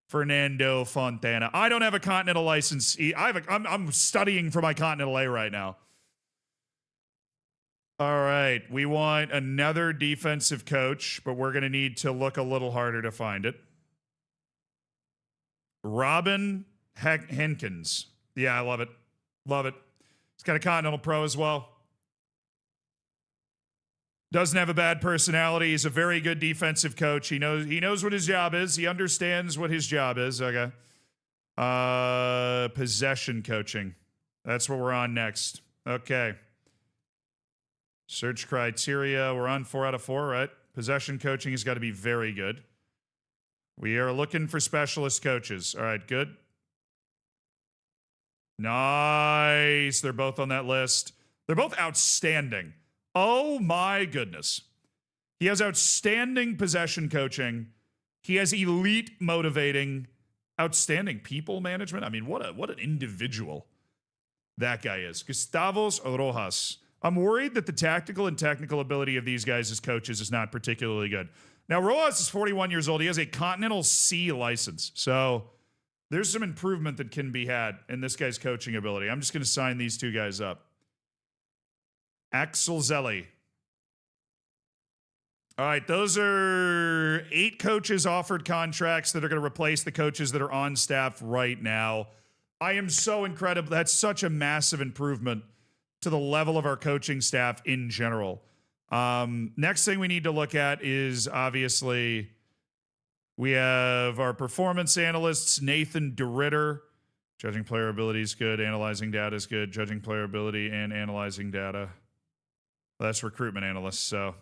Fernando Fontana. I don't have a Continental license. I'm studying for my Continental A right now. All right. We want another defensive coach, but we're going to need to look a little harder to find it. Robin Henkins. Yeah, I love it. Love it. He's got a Continental Pro as well. Doesn't have a bad personality. He's a very good defensive coach. He knows what his job is. He understands what his job is. Okay. Possession coaching. That's what we're on next. Okay. Search criteria. We're on 4 out of 4, right? Possession coaching has got to be very good. We are looking for specialist coaches. All right, good. Nice. They're both on that list. They're both outstanding. Oh my goodness. He has outstanding possession coaching. He has elite motivating, outstanding people management. I mean, what an individual that guy is. Gustavos Rojas. I'm worried that the tactical and technical ability of these guys as coaches is not particularly good. Now, Rojas is 41 years old. He has a Continental C license. So there's some improvement that can be had in this guy's coaching ability. I'm just going to sign these two guys up. Axel Zelli. All right, those are 8 coaches offered contracts that are going to replace the coaches that are on staff right now. I am so incredible. That's such a massive improvement to the level of our coaching staff in general. Next thing we need to look at is obviously we have our performance analysts, Nathan DeRitter. Judging player ability is good. Analyzing data is good. Judging player ability and analyzing data. Well, that's recruitment analysts. So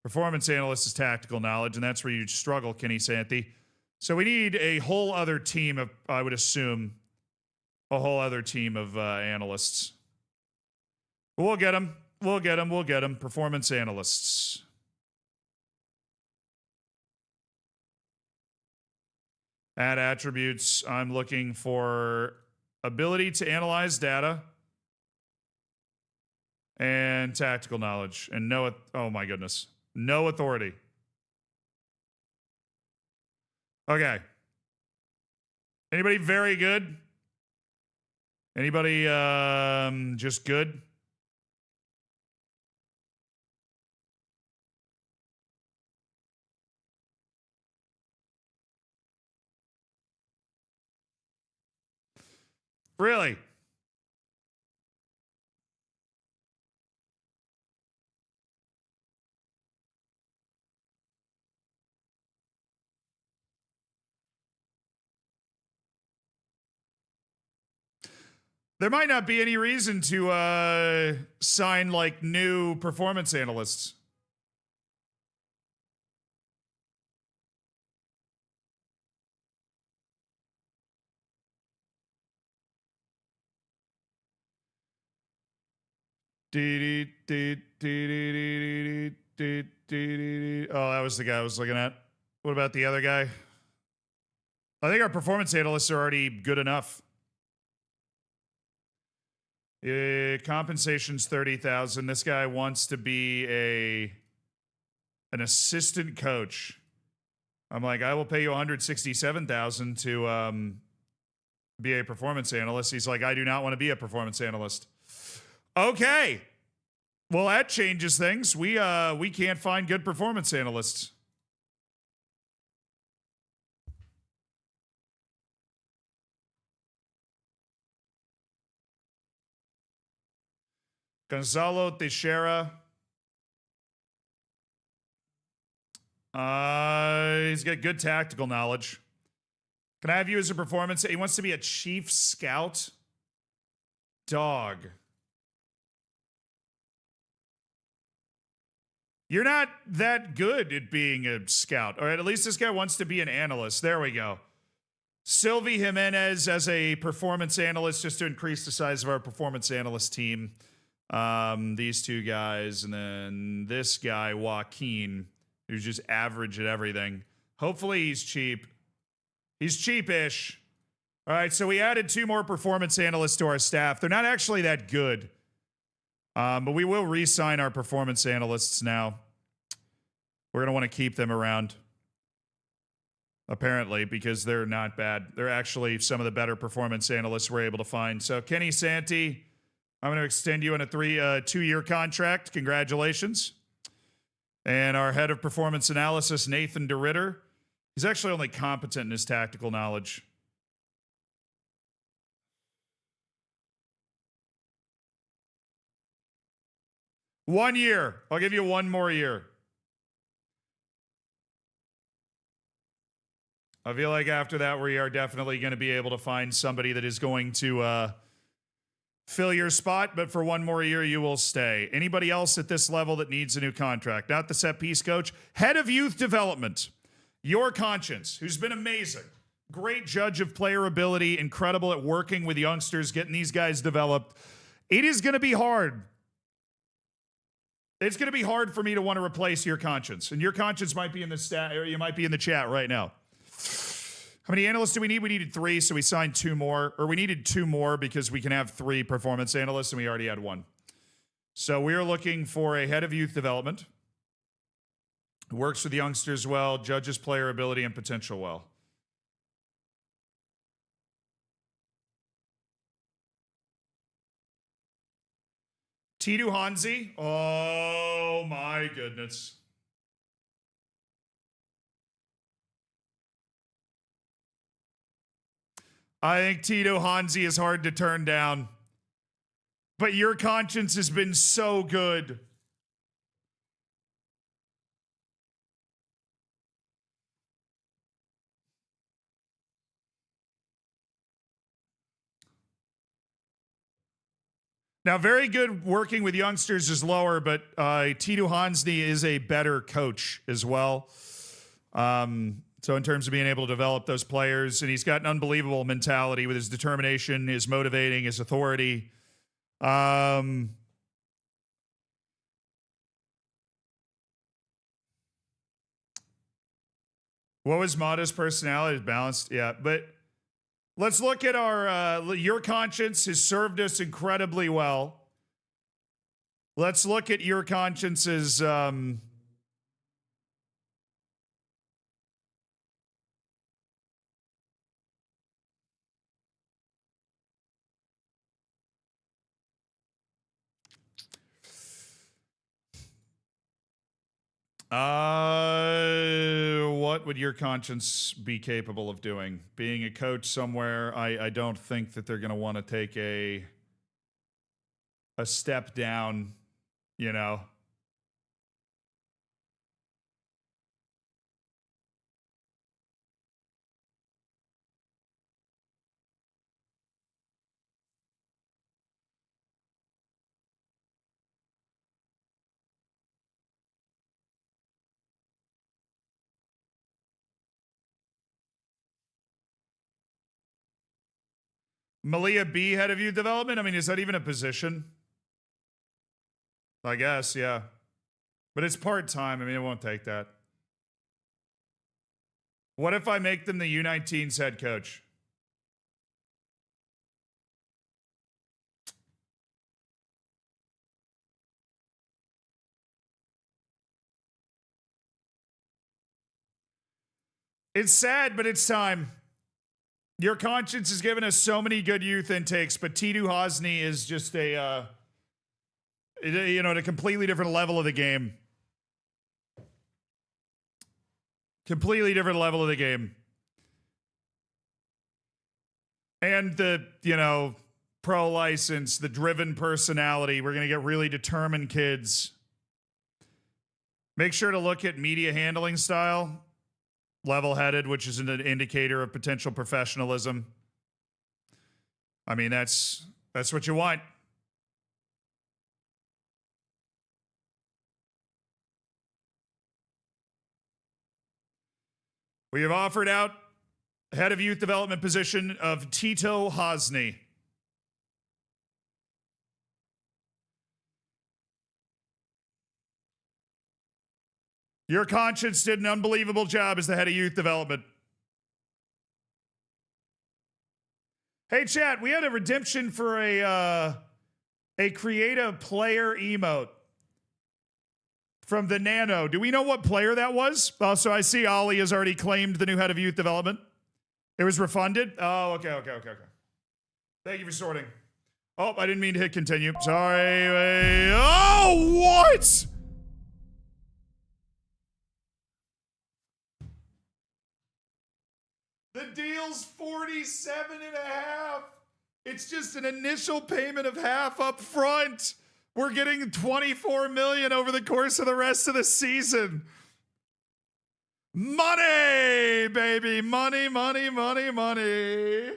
performance analyst is tactical knowledge, and that's where you struggle, Kenny Santi. So we need a whole other team of, I would assume, a whole other team of analysts. We'll get them. We'll get them. We'll get them. Performance analysts. Add attributes. I'm looking for ability to analyze data and tactical knowledge and no, oh my goodness, no authority. Okay. Anybody very good? Anybody just good? Really? There might not be any reason to sign like new performance analysts. Oh, that was the guy I was looking at. What about the other guy? I think our performance analysts are already good enough. Compensation's $30,000. This guy wants to be an assistant coach. I'm like, I will pay you $167,000 to be a performance analyst. He's like, I do not want to be a performance analyst. Okay. Well, that changes things. We can't find good performance analysts. Gonzalo Teixeira. He's got good tactical knowledge. Can I have you as a performance? He wants to be a chief scout. Dog. You're not that good at being a scout. All right, at least this guy wants to be an analyst. There we go. Sylvie Jimenez as a performance analyst, just to increase the size of our performance analyst team. These two guys, and then this guy, Joaquin, who's just average at everything. Hopefully he's cheap. He's cheapish. All right, so we added 2 more performance analysts to our staff. They're not actually that good. But we will re-sign our performance analysts now. We're going to want to keep them around. Apparently, because they're not bad. They're actually some of the better performance analysts we're able to find. So Kenny Santi, I'm going to extend you on a 2-year contract. Congratulations. And our head of performance analysis, Nathan DeRitter. He's actually only competent in his tactical knowledge. One year. I'll give you one more year. I feel like after that, we are definitely going to be able to find somebody that is going to fill your spot. But for one more year, you will stay. Anybody else at this level that needs a new contract? Not the set piece coach. Head of youth development. Your conscience, who's been amazing. Great judge of player ability. Incredible at working with youngsters, getting these guys developed. It is going to be hard. It's going to be hard for me to want to replace your conscience. And your conscience might be in the stat, or you might be in the chat right now. How many analysts do we need? We needed 3, so we signed 2 more. Or we needed 2 more because we can have 3 performance analysts, and we already had 1. So we are looking for a head of youth development who works with youngsters well, judges player ability and potential well. Tidu Hanzi. Oh, my goodness. I think Tito Hanzi is hard to turn down. But your conscience has been so good. Now, very good working with youngsters is lower, but Tito Hanzi is a better coach as well. So in terms of being able to develop those players, and he's got an unbelievable mentality with his determination, his motivating, his authority. What was Mata's personality? Balanced, yeah. But let's look at our, your conscience has served us incredibly well. Let's look at your conscience's, what would your conscience be capable of doing? Being a coach somewhere, I don't think that they're going to want to take a step down, you know. Malia B, head of youth development? I mean, is that even a position? I guess, yeah. But it's part-time. I mean, it won't take that. What if I make them the U19's head coach? It's sad, but it's time. Your conscience has given us so many good youth intakes, but Tidu Hosni is just a, at a completely different level of the game. Completely different level of the game. And the, pro license, the driven personality. We're going to get really determined kids. Make sure to look at media handling style. Level-headed, which is an indicator of potential professionalism. I mean, that's what you want. We have offered out head of youth development position of Tito Hosni. Your conscience did an unbelievable job as the head of youth development. Hey, chat, we had a redemption for a creative player emote from the Nano. Do we know what player that was? So I see Ollie has already claimed the new head of youth development. It was refunded? Oh, okay. Thank you for sorting. Oh, I didn't mean to hit continue. Sorry. Oh, what? The deal's 47 and a half. It's just an initial payment of half up front. We're getting 24 million over the course of the rest of the season. Money, baby. Money, money, money, money.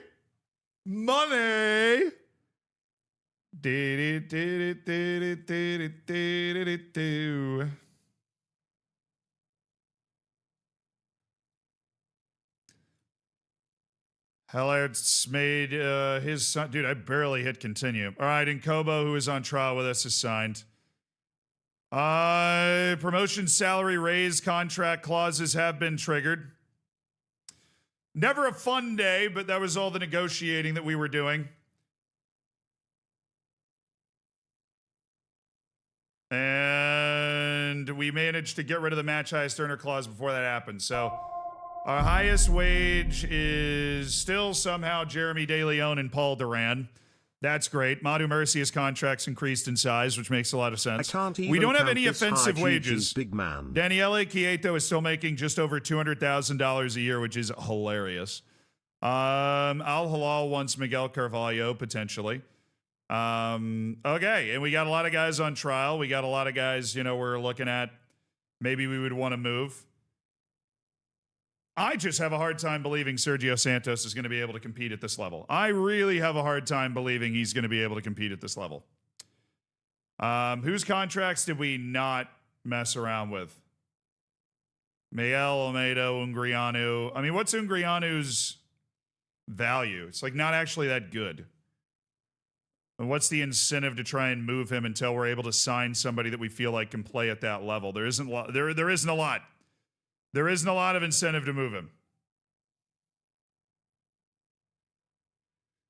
Money. Hellert's made his son. Dude, I barely hit continue. All right, and Kobo, who is on trial with us, is signed. Promotion salary raise contract clauses have been triggered. Never a fun day, but that was all the negotiating that we were doing. And we managed to get rid of the match highest earner clause before that happened. So our highest wage is still somehow Jeremy De Leon and Paul Duran. That's great. Madu Mercia's contract's increased in size, which makes a lot of sense. We don't have any offensive wages. Big man. Daniele Quieto is still making just over $200,000 a year, which is hilarious. Al Hilal wants Miguel Carvalho, potentially. Okay, and we got a lot of guys on trial. We got a lot of guys, we're looking at maybe we would want to move. I just have a hard time believing Sergio Santos is going to be able to compete at this level. I really have a hard time believing he's going to be able to compete at this level. Whose contracts did we not mess around with? Miguel Almeida, Ungrianu. I mean, what's Ungrianu's value? It's like not actually that good. And what's the incentive to try and move him until we're able to sign somebody that we feel like can play at that level? There isn't a lot. There isn't a lot. There isn't a lot of incentive to move him.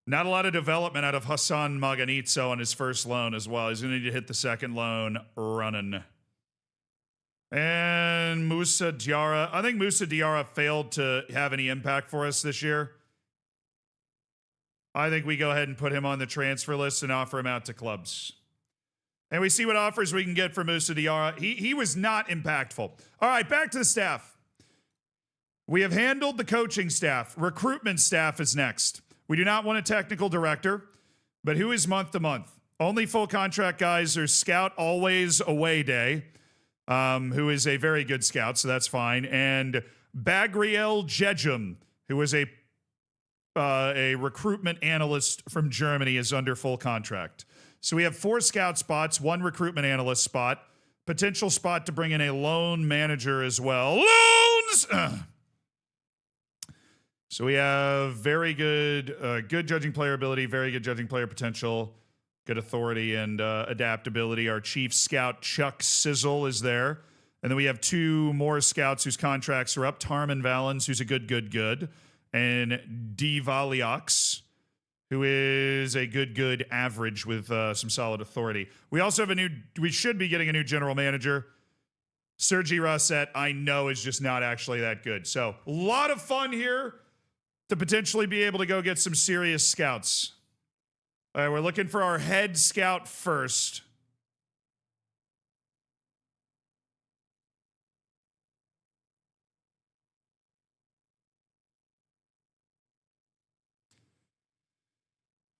Not a lot of development out of Hassan Maganitzo on his first loan as well. He's going to need to hit the second loan running. And Moussa Diarra. I think Moussa Diarra failed to have any impact for us this year. I think we go ahead and put him on the transfer list and offer him out to clubs. And we see what offers we can get for Moussa Diarra. He was not impactful. All right, back to the staff. We have handled the coaching staff. Recruitment staff is next. We do not want a technical director, but who is month to month? Only full contract guys are Scout Always Away Day, who is a very good scout, so that's fine. And Bagriel Jejum, who is a recruitment analyst from Germany, is under full contract. So we have 4 scout spots, 1 recruitment analyst spot, potential spot to bring in a loan manager as well. Loans! So we have very good judging player ability, very good judging player potential, good authority and adaptability. Our chief scout, Chuck Sizzle, is there. And then we have 2 more scouts whose contracts are up. Tarman Valens, who's a good. And D. Valiox, who is a good average with some solid authority. We also have we should be getting a new general manager. Sergi Rosset, I know, is just not actually that good. So a lot of fun here to potentially be able to go get some serious scouts. All right, we're looking for our head scout first.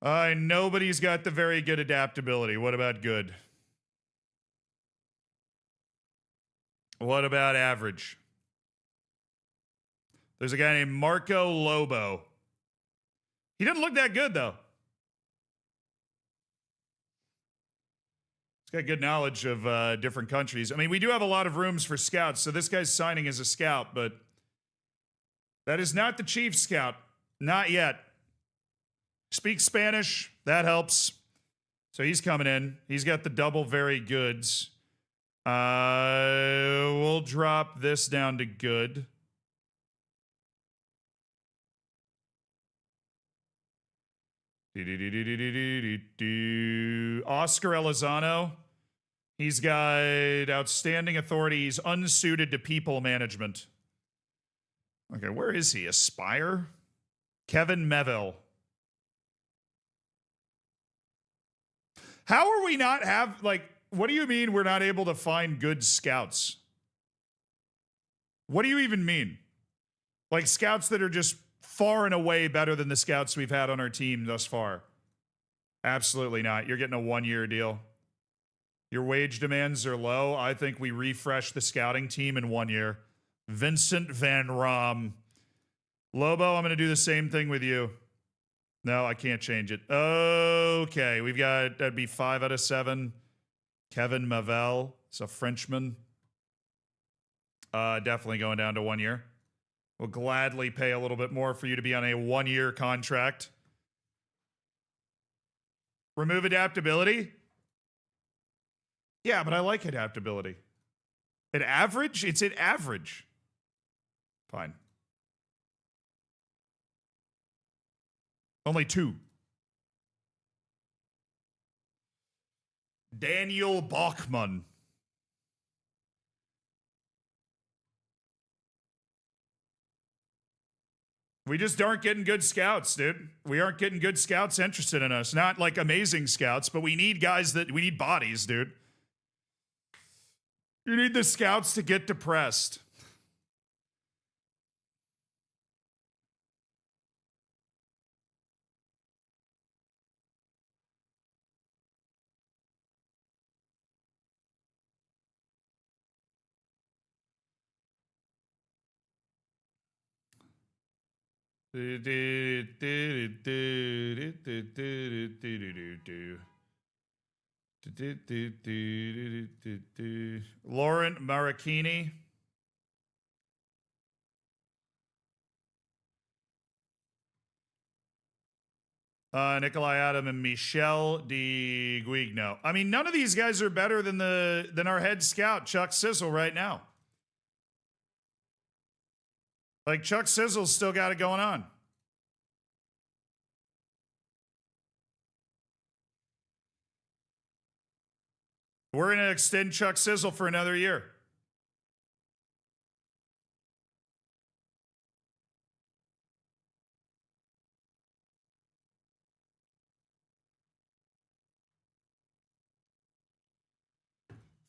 Nobody's got the very good adaptability. What about good? What about average? There's a guy named Marco Lobo. He doesn't look that good, though. He's got good knowledge of different countries. I mean, we do have a lot of rooms for scouts, so this guy's signing as a scout, but that is not the chief scout. Not yet. Speaks Spanish. That helps. So he's coming in. He's got the double very goods. We'll drop this down to good. Oscar Elizondo. He's got outstanding authority. He's unsuited to people management. Okay, where is he? Aspire? Kevin Meville. How are we not have, like, what do you mean we're not able to find good scouts? What do you even mean? Like scouts that are just far and away better than the scouts we've had on our team thus far? Absolutely not. You're getting a 1-year deal. Your wage demands are low. I think we refresh the scouting team in 1 year. Vincent Van Rom. Lobo, I'm going to do the same thing with you. No, I can't change it. Okay, we've got, that'd be 5 out of 7. Kevin Mavel, it's a Frenchman. Definitely going down to 1 year. We'll gladly pay a little bit more for you to be on a 1-year contract. Remove adaptability? Yeah, but I like adaptability. At average? It's at average. Fine. Only 2. Daniel Bachmann. We just aren't getting good scouts, dude. We aren't getting good scouts interested in us. Not like amazing scouts, but we need guys we need bodies, dude. You need the scouts to get depressed. Laurent Maracchini. Nikolai Adam and Michel Di Guigno. I mean, none of these guys are better than our head scout, Chuck Sizzle, right now. Like, Chuck Sizzle's still got it going on. We're going to extend Chuck Sizzle for another year.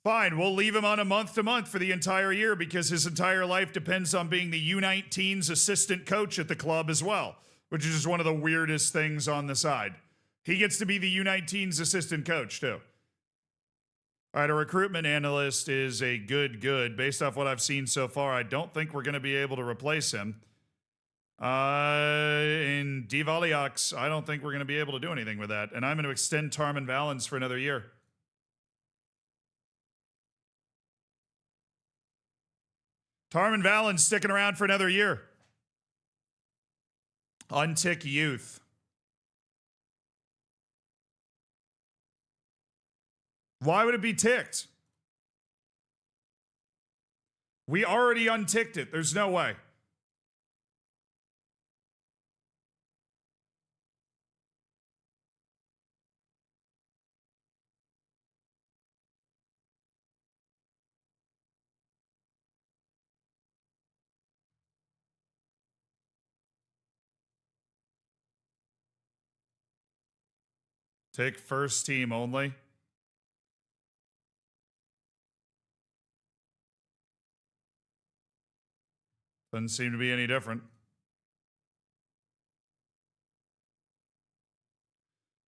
Fine, we'll leave him on a month-to-month for the entire year because his entire life depends on being the U19's assistant coach at the club as well, which is just one of the weirdest things on the side. He gets to be the U19's assistant coach, too. All right, a recruitment analyst is a good. Based off what I've seen so far, I don't think we're going to be able to replace him. In Divaliax, I don't think we're going to be able to do anything with that. And I'm going to extend Tarman Valens for another year. Tarman Valens sticking around for another year. Untick youth. Why would it be ticked? We already unticked it. There's no way. Tick first team only. Doesn't seem to be any different.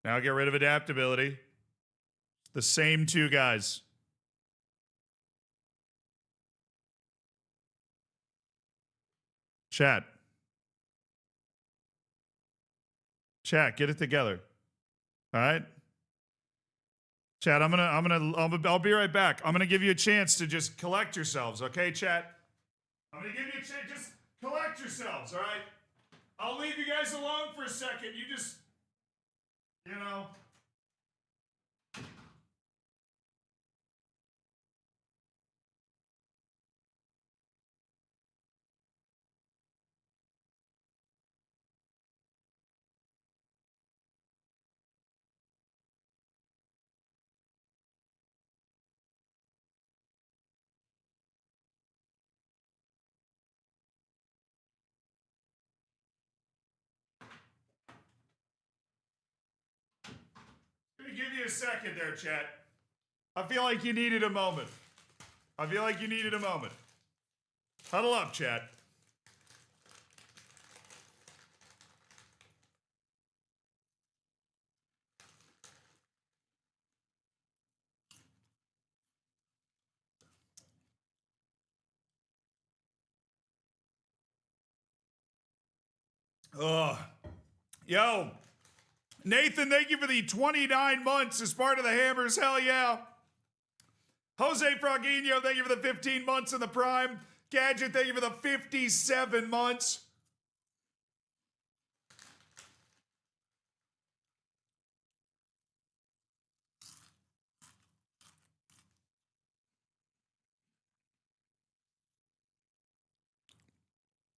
Now get rid of adaptability. The same 2 guys. Chat, get it together. All right? Chat, I'll be right back. I'm gonna give you a chance to just collect yourselves, okay, chat? I'm gonna give you a chance. Just collect yourselves, all right? I'll leave you guys alone for a second. You just, you know. give you a second there, chat. I feel like you needed a moment. Huddle up, chat. Yo, Nathan, thank you for the 29 months as part of the Hammers. Hell yeah. Jose Fraguinho, thank you for the 15 months in the Prime. Gadget, thank you for the 57 months.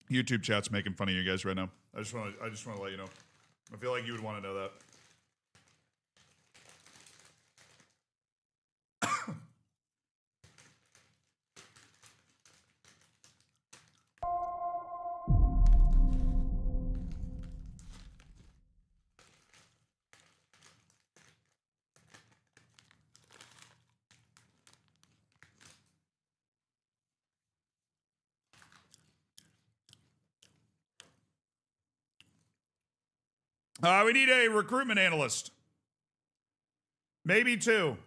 YouTube chat's making fun of you guys right now. I just want to let you know. I feel like you would want to know that. We need a recruitment analyst. Maybe two.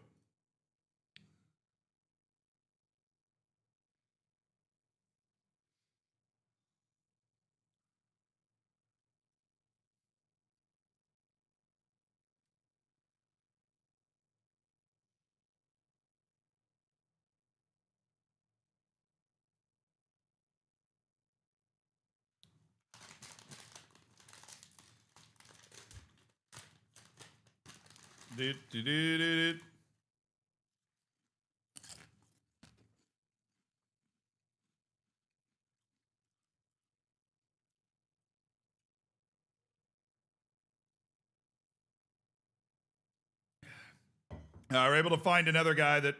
We're able to find another guy that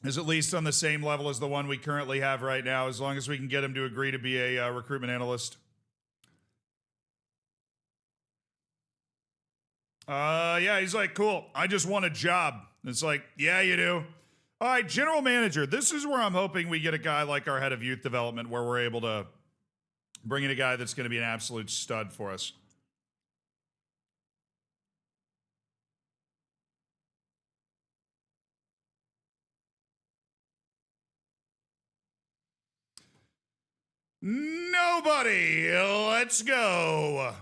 is at least on the same level as the one we currently have right now, as long as we can get him to agree to be a recruitment analyst. Yeah, he's like, cool, I just want a job. It's like, yeah, you do. All right, general manager. This is where I'm hoping we get a guy like our head of youth development, where we're able to bring in a guy that's going to be an absolute stud for us. Nobody. Let's go.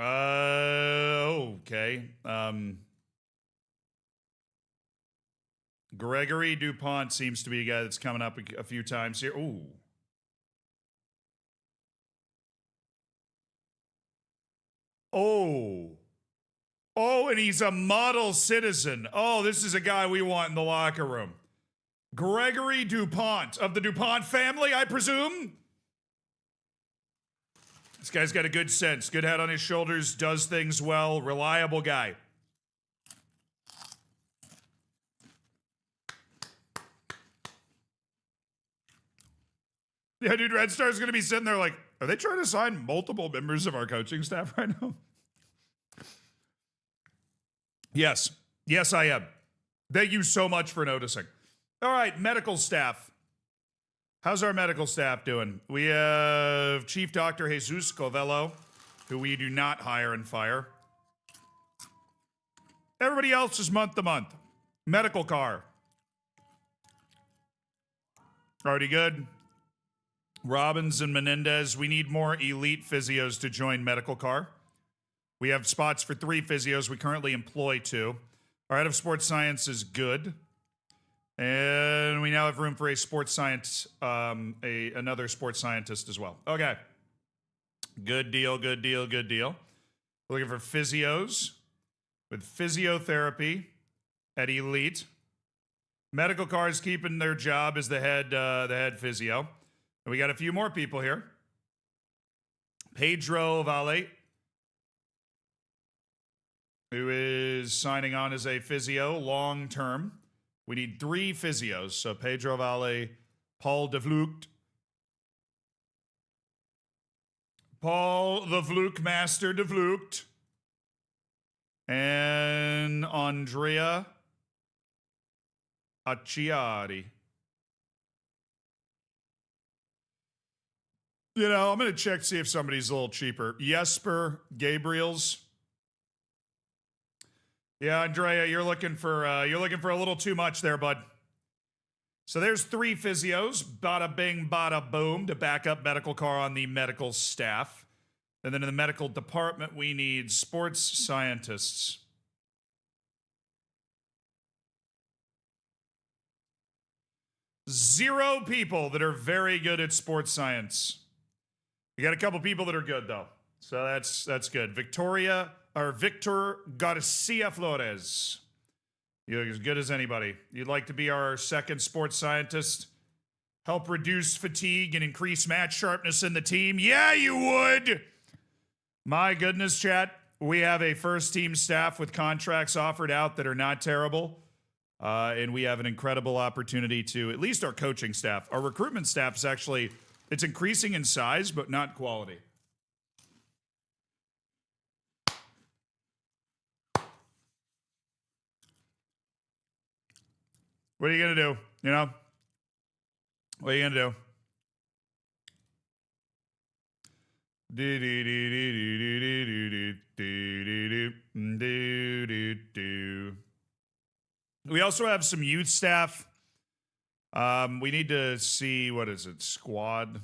Okay. Gregory DuPont seems to be a guy that's coming up a few times here. Ooh. Oh, and he's a model citizen. Oh, this is a guy we want in the locker room. Gregory DuPont of the DuPont family, I presume. This guy's got a good sense, good head on his shoulders, does things well, reliable guy. Yeah, dude, Red Star's gonna be sitting there like, are they trying to sign multiple members of our coaching staff right now? Yes. Yes, I am. Thank you so much for noticing. All right, medical staff. How's our medical staff doing? We have Chief Dr. Jesus Covello, who we do not hire and fire. Everybody else is month to month. Medical car. Already good. Robbins and Menendez, we need more elite physios to join medical car. We have spots for 3 physios. We currently employ 2. Our head of sports science is good. And we now have room for a sports science, another sports scientist as well. Okay. Good deal, good deal, good deal. We're looking for physios with physiotherapy at elite. Medical car is keeping their job as the head physio. And we got a few more people here. Pedro Valle, who is signing on as a physio long term. We need 3 physios. So Pedro Valle, Paul de Vlucht, Paul the Vlucht Master de Vlucht, And Andrea Acciari. You know, I'm going to check, see if somebody's a little cheaper. Jesper Gabriels. Yeah, Andrea, you're looking for a little too much there, bud. So there's 3 physios, bada bing, bada boom, to back up medical car on the medical staff. And then in the medical department, we need sports scientists. Zero people that are very good at sports science. We got a couple people that are good, though. So that's good. Victor Garcia Flores. You're as good as anybody. You'd like to be our second sports scientist? Help reduce fatigue and increase match sharpness in the team? Yeah, you would. My goodness, chat. We have a first team staff with contracts offered out that are not terrible. And we have an incredible opportunity to, at least our coaching staff. Our recruitment staff is actually, it's increasing in size, but not quality. What are you going to do? You know? What are you going to do? We also have some youth staff. We need to see, what is it, squad?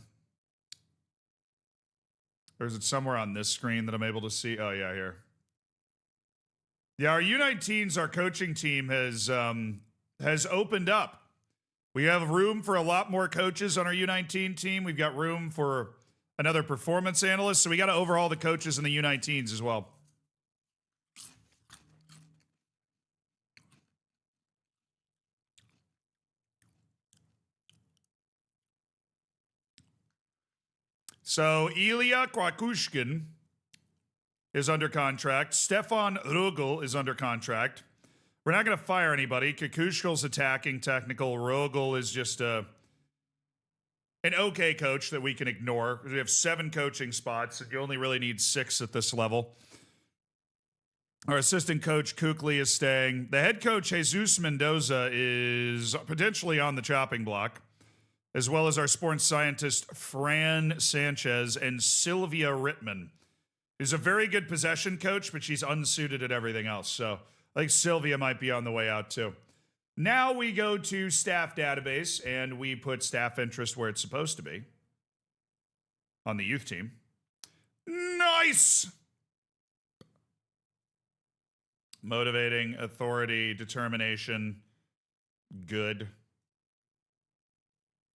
Or is it somewhere on this screen that I'm able to see? Oh, yeah, here. Yeah, our U19s, our coaching team has opened up. We have room for a lot more coaches on our U19 team. We've got room for another performance analyst, so we got to overhaul the coaches in the U19s as well. So Ilya Kwakushkin is under contract. Stefan Rugel is under contract. We're not going to fire anybody. Kukushkin's attacking technical. Rugel is just an okay coach that we can ignore. We have 7 coaching spots, and you only really need 6 at this level. Our assistant coach, Kukli, is staying. The head coach, Jesus Mendoza, is potentially on the chopping block, as well as our sports scientist, Fran Sanchez, and Sylvia Rittman, who's a very good possession coach, but she's unsuited at everything else. So I think Sylvia might be on the way out, too. Now we go to staff database, and we put staff interest where it's supposed to be on the youth team. Nice! Motivating, authority, determination, good.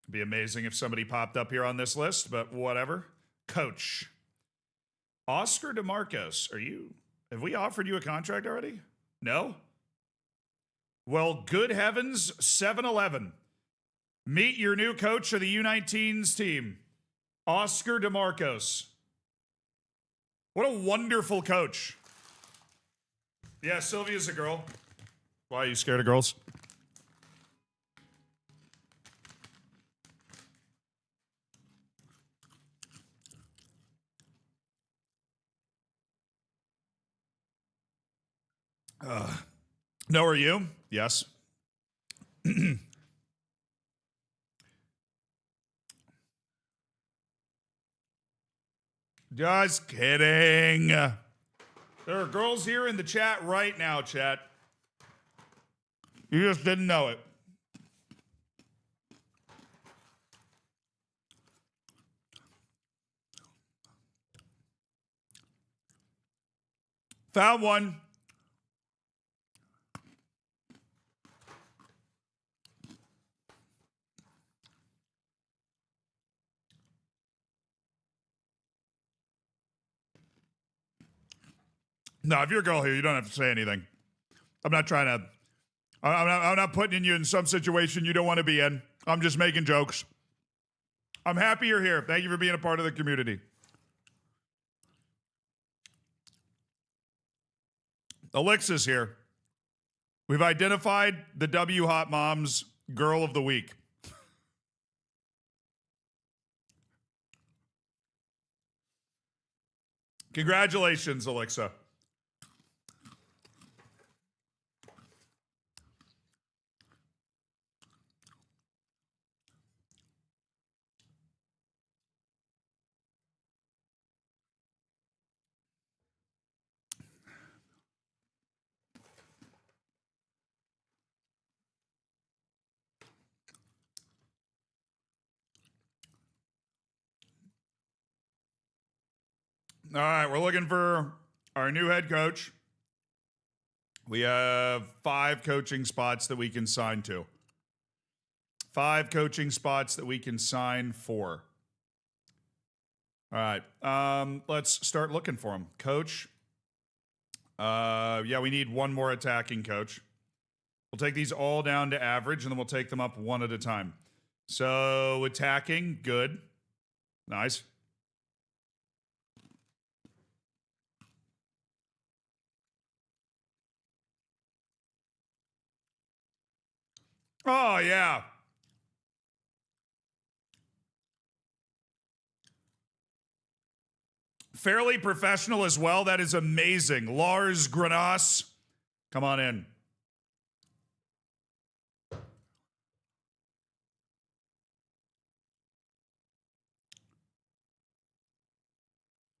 It'd be amazing if somebody popped up here on this list, but whatever. Coach. Oscar DeMarcos, have we offered you a contract already? No? Well, good heavens, 7-Eleven. Meet your new coach of the U19's team, Oscar DeMarcos. What a wonderful coach. Yeah, Sylvia's a girl. Why are you scared of girls? No, are you? Yes. Just kidding. There are girls here in the chat right now, chat. You just didn't know it. Found one. No, if you're a girl here, you don't have to say anything. I'm not trying to. I'm not putting you in some situation you don't want to be in. I'm just making jokes. I'm happy you're here. Thank you for being a part of the community. Alexa's here. We've identified the W Hot Moms Girl of the Week. Congratulations, Alexa. All right, we're looking for our new head coach. We have 5 coaching spots that we can sign to. 5 coaching spots that we can sign for. All right, let's start looking for him. Coach. Yeah, we need one more attacking coach. We'll take these all down to average, and then we'll take them up one at a time. So attacking, good. Nice. Oh, yeah. Fairly professional as well. That is amazing. Lars Granas, come on in.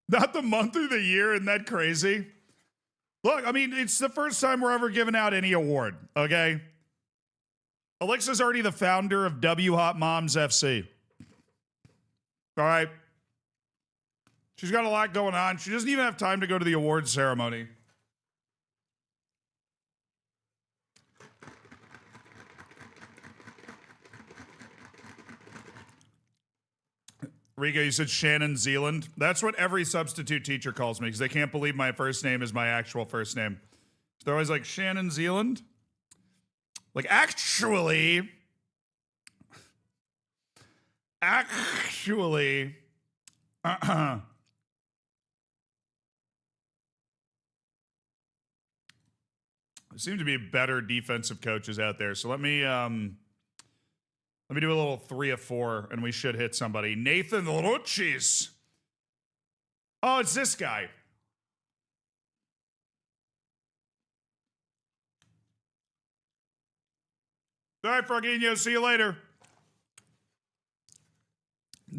Not the month of the year, isn't that crazy? Look, I mean, it's the first time we're ever giving out any award, okay? Alexa's already the founder of W Hot Moms FC. All right. She's got a lot going on. She doesn't even have time to go to the awards ceremony. Rico, you said Shannon Zealand. That's what every substitute teacher calls me because they can't believe my first name is my actual first name. So they're always like, Shannon Zealand? Like, actually, there seem to be better defensive coaches out there. So let me do a little 3 of 4, and we should hit somebody. Nathan Ruchis. Oh, it's this guy. All right, Frogino, see you later.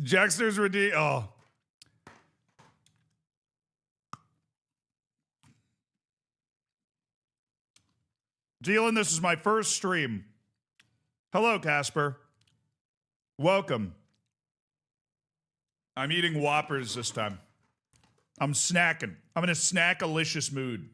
Jackster's redeem. Oh. Dylan, this is my first stream. Hello, Casper. Welcome. I'm eating Whoppers this time. I'm snacking. I'm in a snack-alicious mood.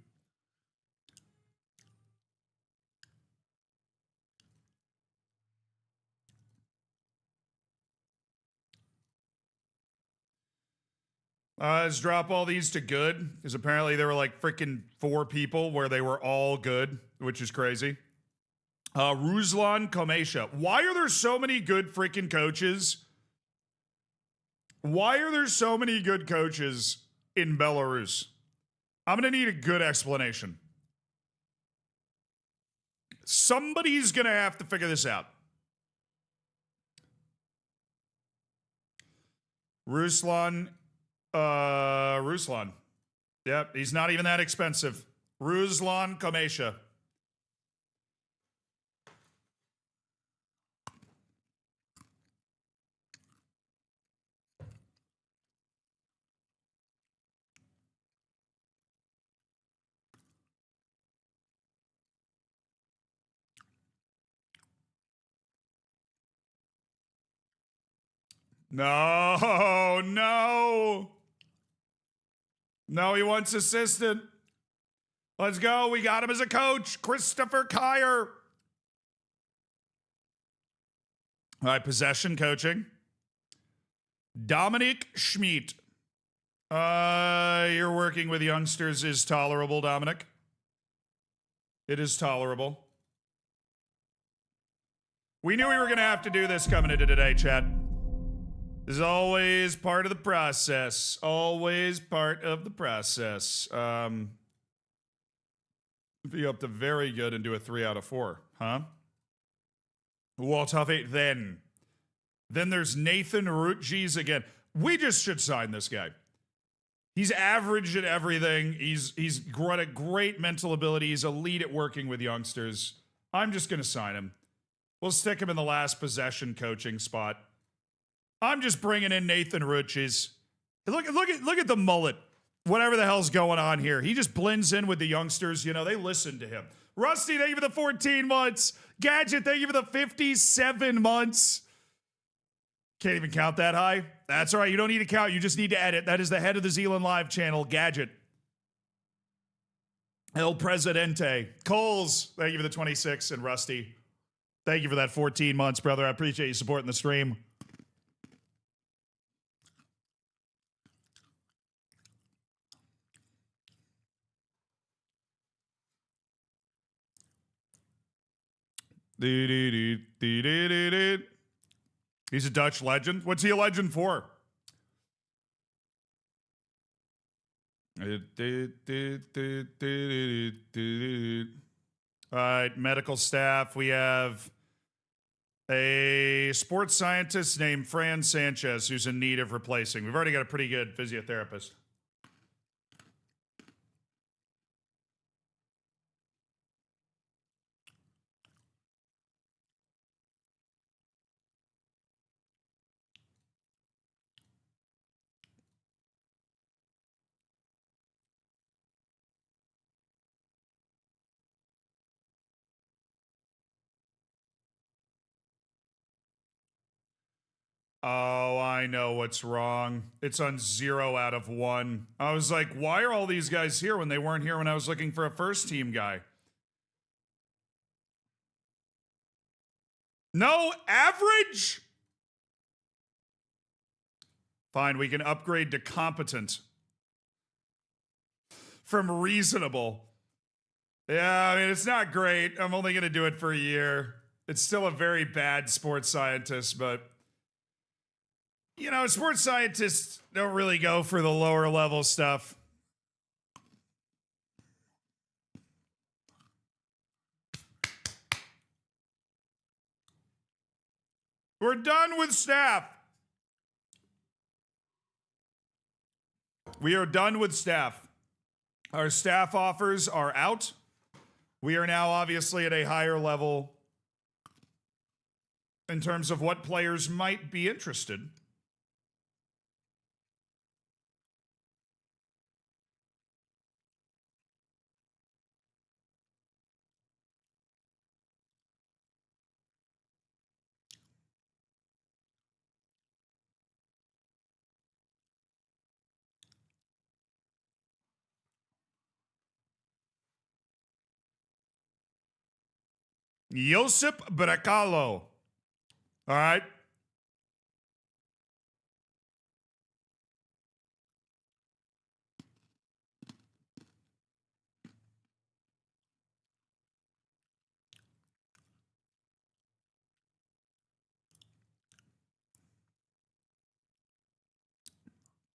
Let's drop all these to good, because apparently there were like freaking 4 people where they were all good, which is crazy. Ruslan Komesha. Why are there so many good freaking coaches? Why are there so many good coaches in Belarus? I'm going to need a good explanation. Somebody's going to have to figure this out. Ruslan. Yep, he's not even that expensive. Ruslan Komesha. No, no. No, he wants assistant. Let's go. We got him as a coach. Christopher Kyer. All right, possession coaching. Dominic Schmidt. You're working with youngsters is tolerable, Dominic. It is tolerable. We knew we were going to have to do this coming into today, chat. This is always part of the process. Always part of the process. Be up to very good and do a 3 out of 4, huh? Well, tough 8 then. Then there's Nathan Rutges again. We just should sign this guy. He's average at everything. He's got a great mental ability. He's elite at working with youngsters. I'm just going to sign him. We'll stick him in the last possession coaching spot. I'm just bringing in Nathan Rutges. Look at the mullet. Whatever the hell's going on here. He just blends in with the youngsters. You know, they listen to him. Rusty, thank you for the 14 months. Gadget, thank you for the 57 months. Can't even count that high? That's all right. You don't need to count. You just need to edit. That is the head of the Zealand Live channel, Gadget. El Presidente. Coles, thank you for the 26. And Rusty, thank you for that 14 months, brother. I appreciate you supporting the stream. He's a Dutch legend. What's he a legend for? All right, medical staff. We have a sports scientist named Fran Sanchez who's in need of replacing. We've already got a pretty good physiotherapist. Oh, I know what's wrong. It's on 0 out of 1. I was like, why are all these guys here when they weren't here when I was looking for a first team guy? No average? Fine, we can upgrade to competent from reasonable. Yeah, I mean, it's not great. I'm only going to do it for a year. It's still a very bad sports scientist, but you know, sports scientists don't really go for the lower level stuff. We're done with staff. We are done with staff. Our staff offers are out. We are now obviously at a higher level in terms of what players might be interested. Josip Bracalo. All right.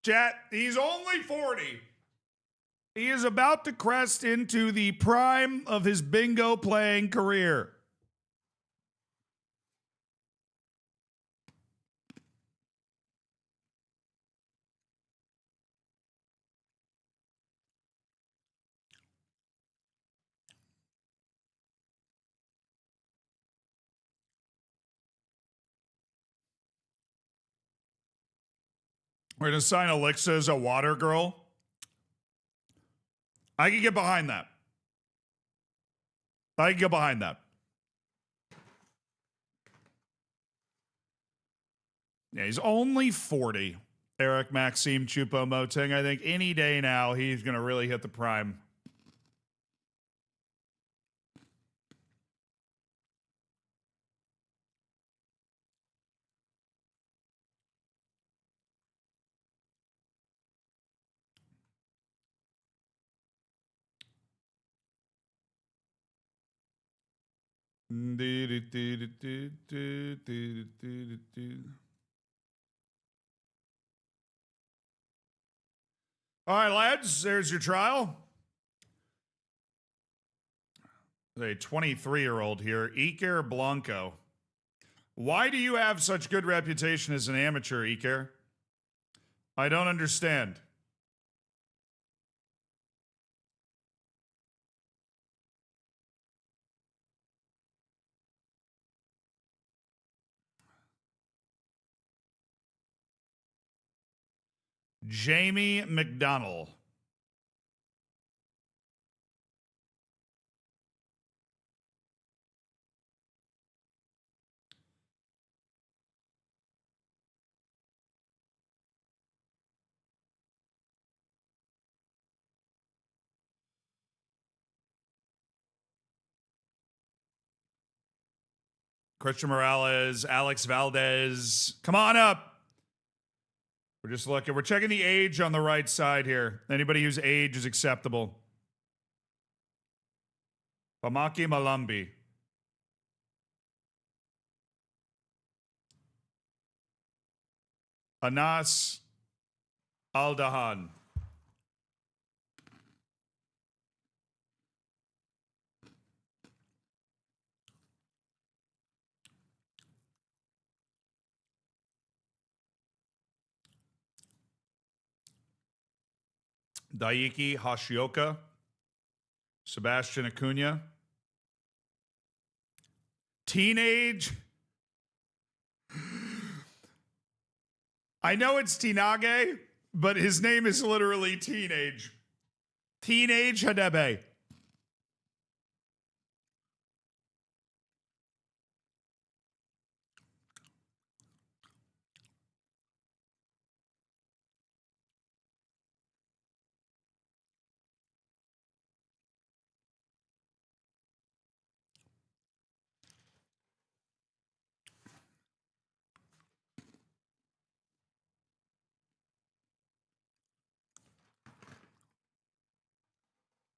Chat, he's only 40. He is about to crest into the prime of his bingo playing career. We're going to sign Alexa as a water girl. I can get behind that. I can get behind that. Yeah, he's only 40. Eric Maxime Choupo-Moting. I think any day now he's going to really hit the prime. All right, lads, there's your trial. A 23-year-old here, Iker Blanco. Why do you have such good reputation as an amateur, Iker? I don't understand. Jamie McDonnell. Christian Morales, Alex Valdez. Come on up. We're just looking. We're checking the age on the right side here. Anybody whose age is acceptable. Bamaki Malambi. Anas Aldahan. Daiki Hashioka. Sebastian Acuna. Teenage. I know it's Tinage, but his name is literally Teenage. Teenage Hadebe.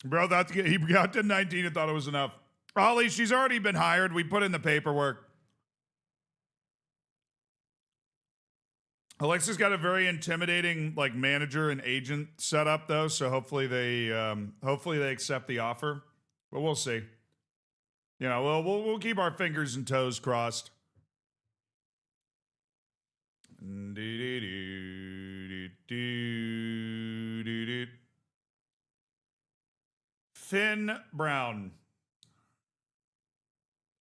Bro, he got to 19 and thought it was enough. Ollie, she's already been hired. We put in the paperwork. Alexa's got a very intimidating like manager and agent setup though, so hopefully they accept the offer. But we'll see. You know, we'll keep our fingers and toes crossed. Finn Brown.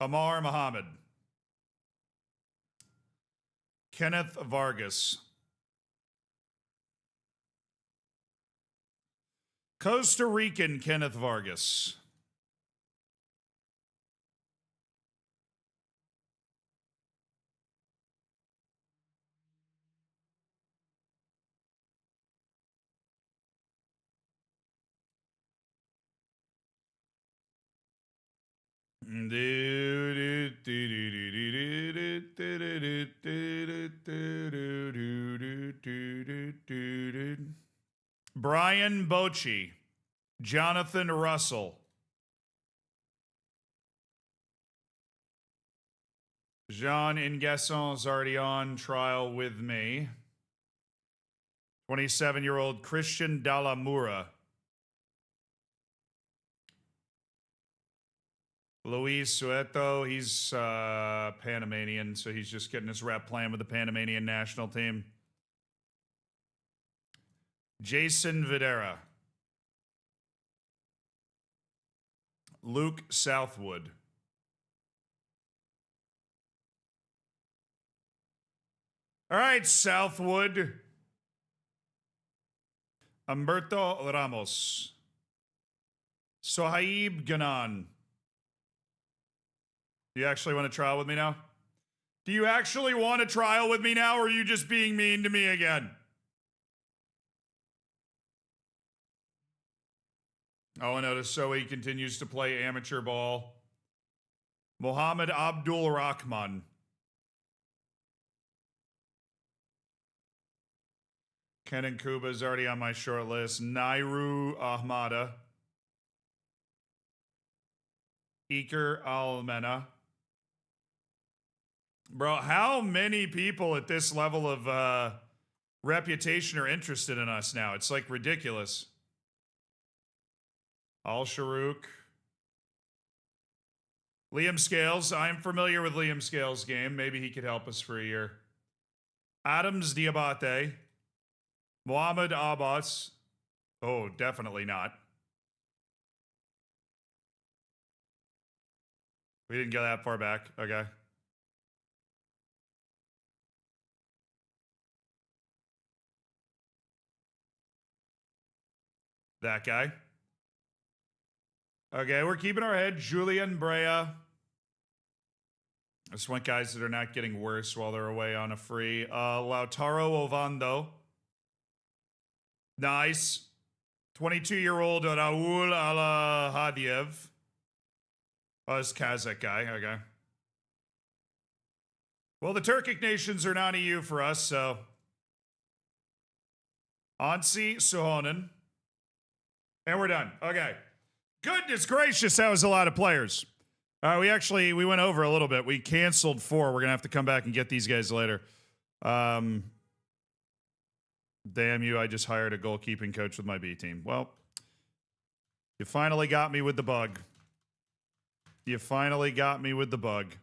Amar Muhammad. Kenneth Vargas. Costa Rican Kenneth Vargas. Brian Bochy, Jonathan Russell, Jean Ingesson is already on trial with me. 27-year-old Christian Dallamura. Luis Sueto, he's Panamanian, so he's just getting his rep playing with the Panamanian national team. Jason Videra. Luke Southwood. All right, Southwood. Humberto Ramos. Sohaib Ganan. Do you actually want to trial with me now? Do you actually want to trial with me now, or are you just being mean to me again? Oh, I notice Sohi continues to play amateur ball. Mohammed Abdul Rahman. Kenan Kuba is already on my short list. Nairu Ahmada. Iker Almena. Bro, how many people at this level of reputation are interested in us now? It's like ridiculous. Al Sharouk. Liam Scales. I'm familiar with Liam Scales' game. Maybe he could help us for a year. Adams Diabate. Mohamed Abbas. Oh, definitely not. We didn't go that far back. Okay. That guy. Okay, we're keeping our head. Julian Brea. I just want guys that are not getting worse while they're away on a free. Lautaro Ovando. Nice. 22-year-old Raul Alahadiev. Oh, this Kazakh guy. Okay. Well, the Turkic nations are not EU for us, so. Ansi Suhonen. And we're done. Okay. Goodness gracious, that was a lot of players. We went over a little bit. We canceled 4. We're going to have to come back and get these guys later. Damn you, I just hired a goalkeeping coach with my B team. Well, you finally got me with the bug. You finally got me with the bug.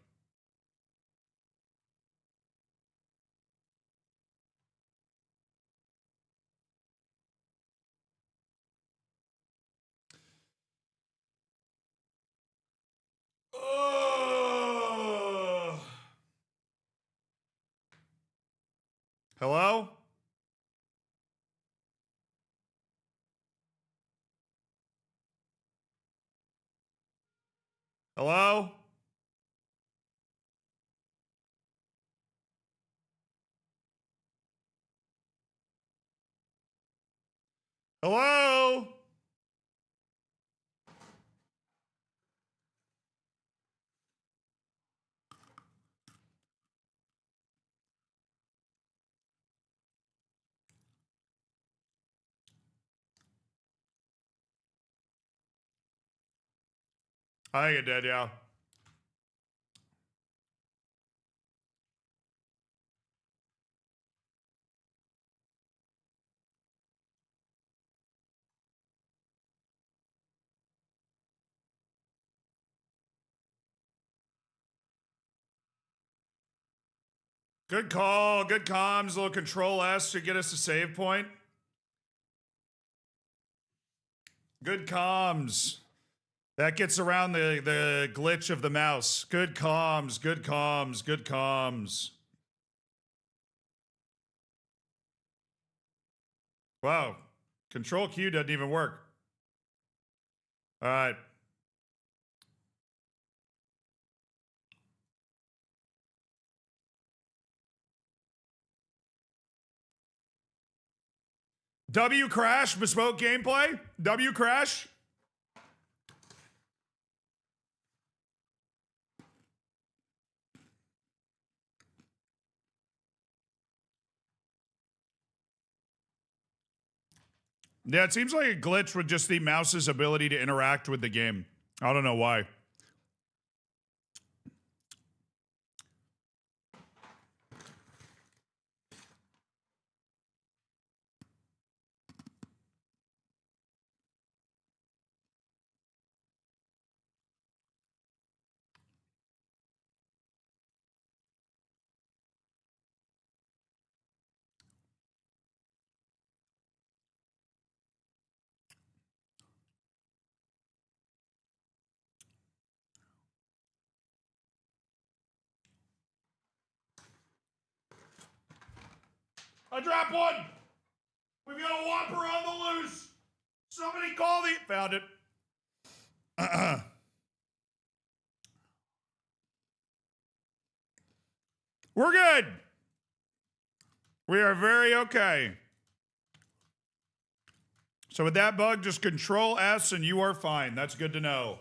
Hello? Hello? Hello? I think it did, yeah. Good call. Good comms. A little control S to get us a save point. Good comms. That gets around the glitch of the mouse. Good comms. Good comms. Good comms. Wow. Control Q doesn't even work. All right. W crash, bespoke gameplay. W crash. Yeah, it seems like a glitch with just the mouse's ability to interact with the game. I don't know why. I dropped one. We've got a whopper on the loose. Somebody call the... Found it. We're good. We are very okay. So with that bug, just control S and you are fine. That's good to know.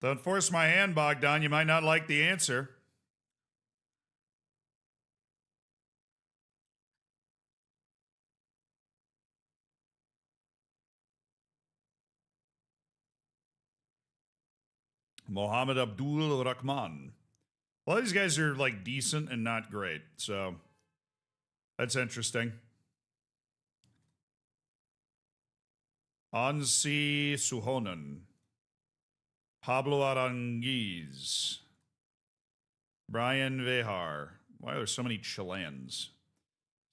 Don't force my hand, Bogdan. You might not like the answer. Mohammed Abdul Rahman. Well, these guys are like decent and not great, so that's interesting. Ansi Suhonen. Pablo Aranguiz. Brian Vehar. Why are there so many Chileans?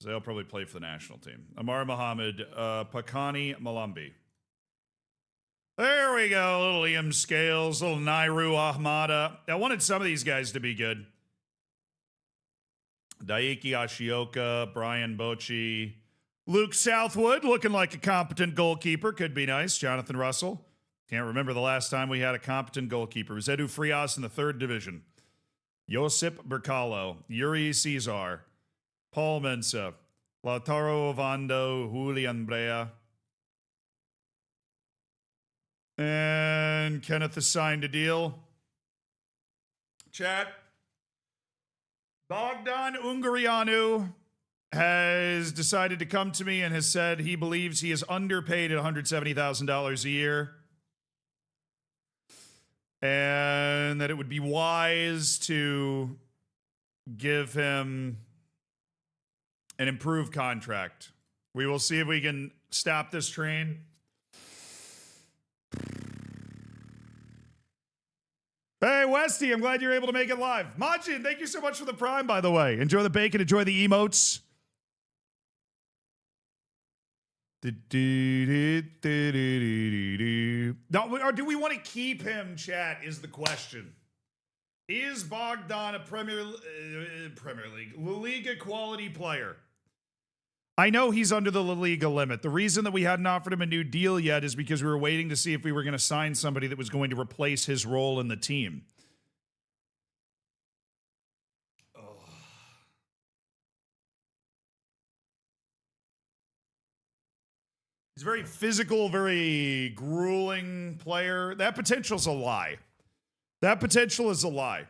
They'll probably play for the national team. Amar Mohammed. Pakani Malambi. There we go. Little Liam Scales, little Nairu Ahmada. I wanted some of these guys to be good. Daiki Ashioka, Brian Bocci, Luke Southwood, looking like a competent goalkeeper. Could be nice. Jonathan Russell. Can't remember the last time we had a competent goalkeeper. Zedu Frias in the 3rd division. Josip Bercalo, Yuri Cesar, Paul Mensa, Lautaro Ovando, Julian Brea. And Kenneth has signed a deal. Chat. Bogdan Ungarianu has decided to come to me and has said he believes he is underpaid at $170,000 a year. And that it would be wise to give him an improved contract. We will see if we can stop this train. Hey, Westy, I'm glad you're able to make it live. Majin, thank you so much for the prime, by the way. Enjoy the bacon, enjoy the emotes. No, or do we want to keep him, chat, is the question. Is Bogdan a Premier League, La Liga quality player? I know he's under the La Liga limit. The reason that we hadn't offered him a new deal yet is because we were waiting to see if we were going to sign somebody that was going to replace his role in the team. He's a very physical, very grueling player. That potential's a lie. That potential is a lie.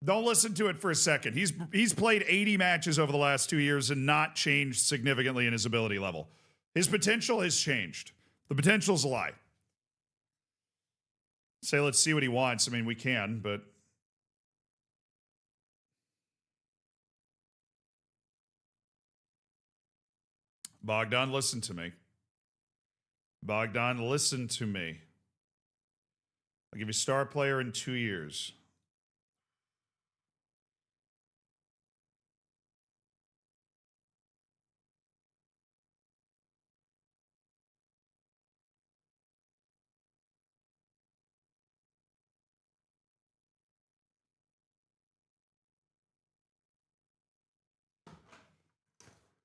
Don't listen to it for a second. He's played 80 matches over the last 2 years and not changed significantly in his ability level. His potential has changed. The potential's a lie. Say, let's see what he wants. I mean, we can, but... Bogdan, listen to me. Bogdan, listen to me. I'll give you star player in 2 years.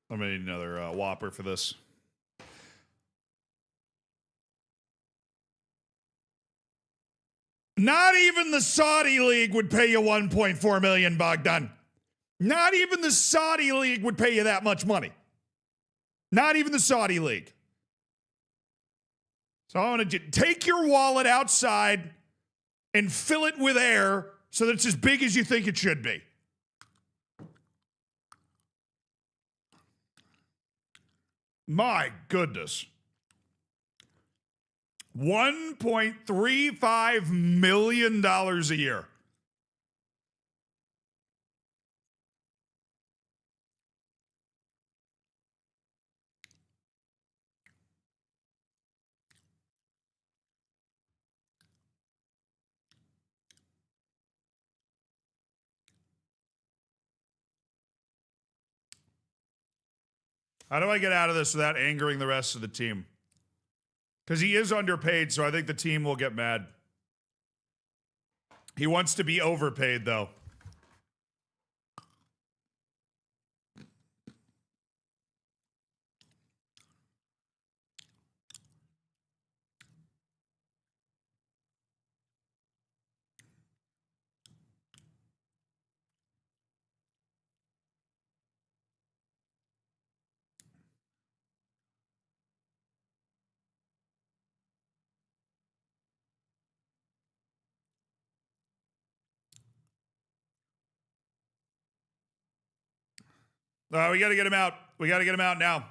I'm going to need another Whopper for this. Not even the Saudi League would pay you $1.4 million, Bogdan. Not even the Saudi League would pay you that much money. Not even the Saudi League. So I want to take your wallet outside and fill it with air so that it's as big as you think it should be. My goodness. $1.35 million a year. How do I get out of this without angering the rest of the team? Because he is underpaid, so I think the team will get mad. He wants to be overpaid, though. We got to get him out. We got to get him out now.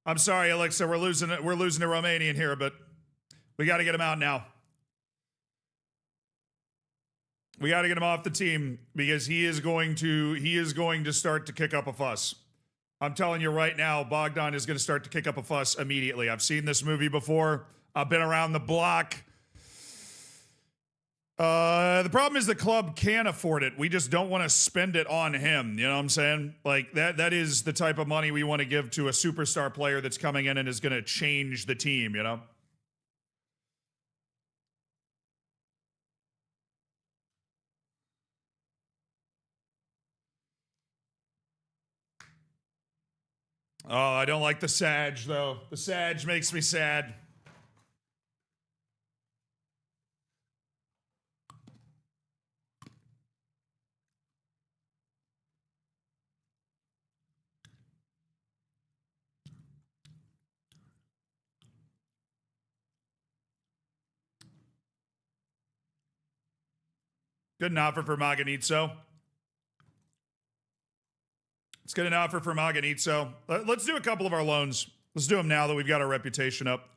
I'm sorry, Alexa. We're losing it. We're losing to Romanian here, but we got to get him out now. We got to get him off the team because he is going to start to kick up a fuss. I'm telling you right now, Bogdan is going to start to kick up a fuss immediately. I've seen this movie before. I've been around the block. The problem is the club can't afford it. We just don't want to spend it on him. You know what I'm saying? Like that is the type of money we want to give to a superstar player that's coming in and is going to change the team, you know? Oh, I don't like the Sag, though. The Sag makes me sad. Good offer for Maganitso. It's good an offer for Maganitso. Let's do a couple of our loans. Let's do them now that we've got our reputation up.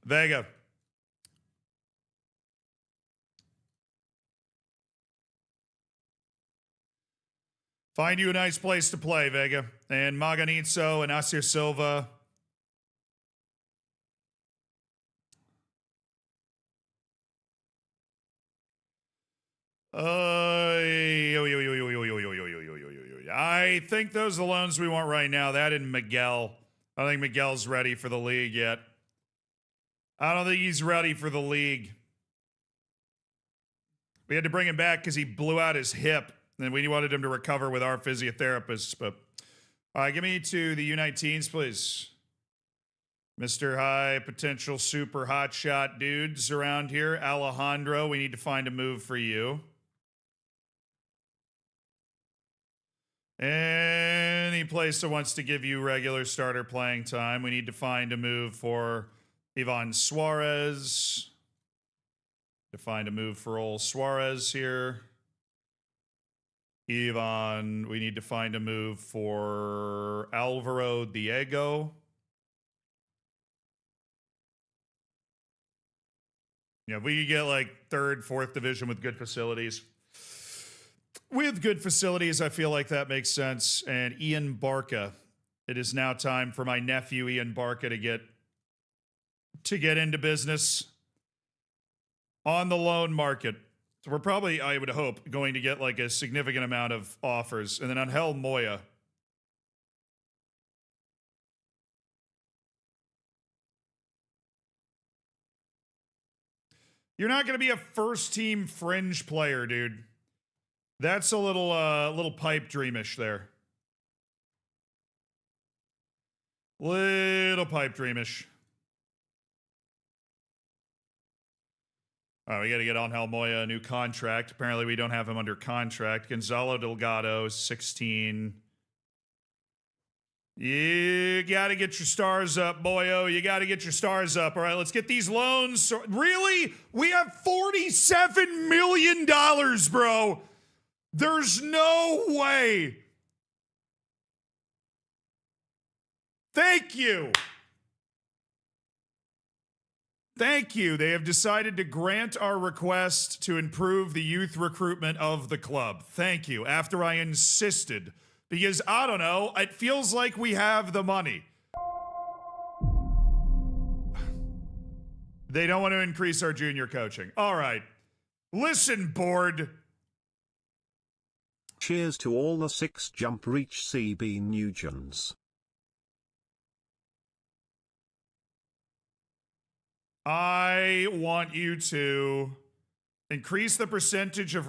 Vega. Find you a nice place to play, Vega. And Maganitso and Asir Silva. I think those are the loans we want right now. That and Miguel. I don't think Miguel's ready for the league yet. I don't think he's ready for the league. We had to bring him back because he blew out his hip, and we wanted him to recover with our physiotherapists. But all right, give me to the U19s, please. Mr. High Potential Super Hot Shot dudes around here. Alejandro, we need to find a move for you. Any place that wants to give you regular starter playing time, we need to find a move for Ivan Suarez. To find a move for old Suarez here. Ivan, we need to find a move for Alvaro Diego. Yeah, if we could get like third, fourth division with good facilities. With good facilities, I feel like that makes sense. And Ian Barca. It is now time for my nephew, Ian Barca, to get into business on the loan market. So we're probably, I would hope, going to get like a significant amount of offers. And then Angel Moya. You're not going to be a first-team fringe player, dude. That's a little pipe dreamish there. Little pipe dreamish. All right, we got to get Angel Moya a new contract. Apparently, we don't have him under contract. Gonzalo Delgado, 16. You got to get your stars up, boyo. You got to get your stars up. All right, let's get these loans. Really? We have $47 million, bro. There's no way. Thank you. Thank you. They have decided to grant our request to improve the youth recruitment of the club. Thank you. After I insisted, because I don't know, it feels like we have the money. They don't want to increase our junior coaching. All right. Listen, board. Cheers to all the 6 jump reach CB Nugents. I want you to increase the percentage of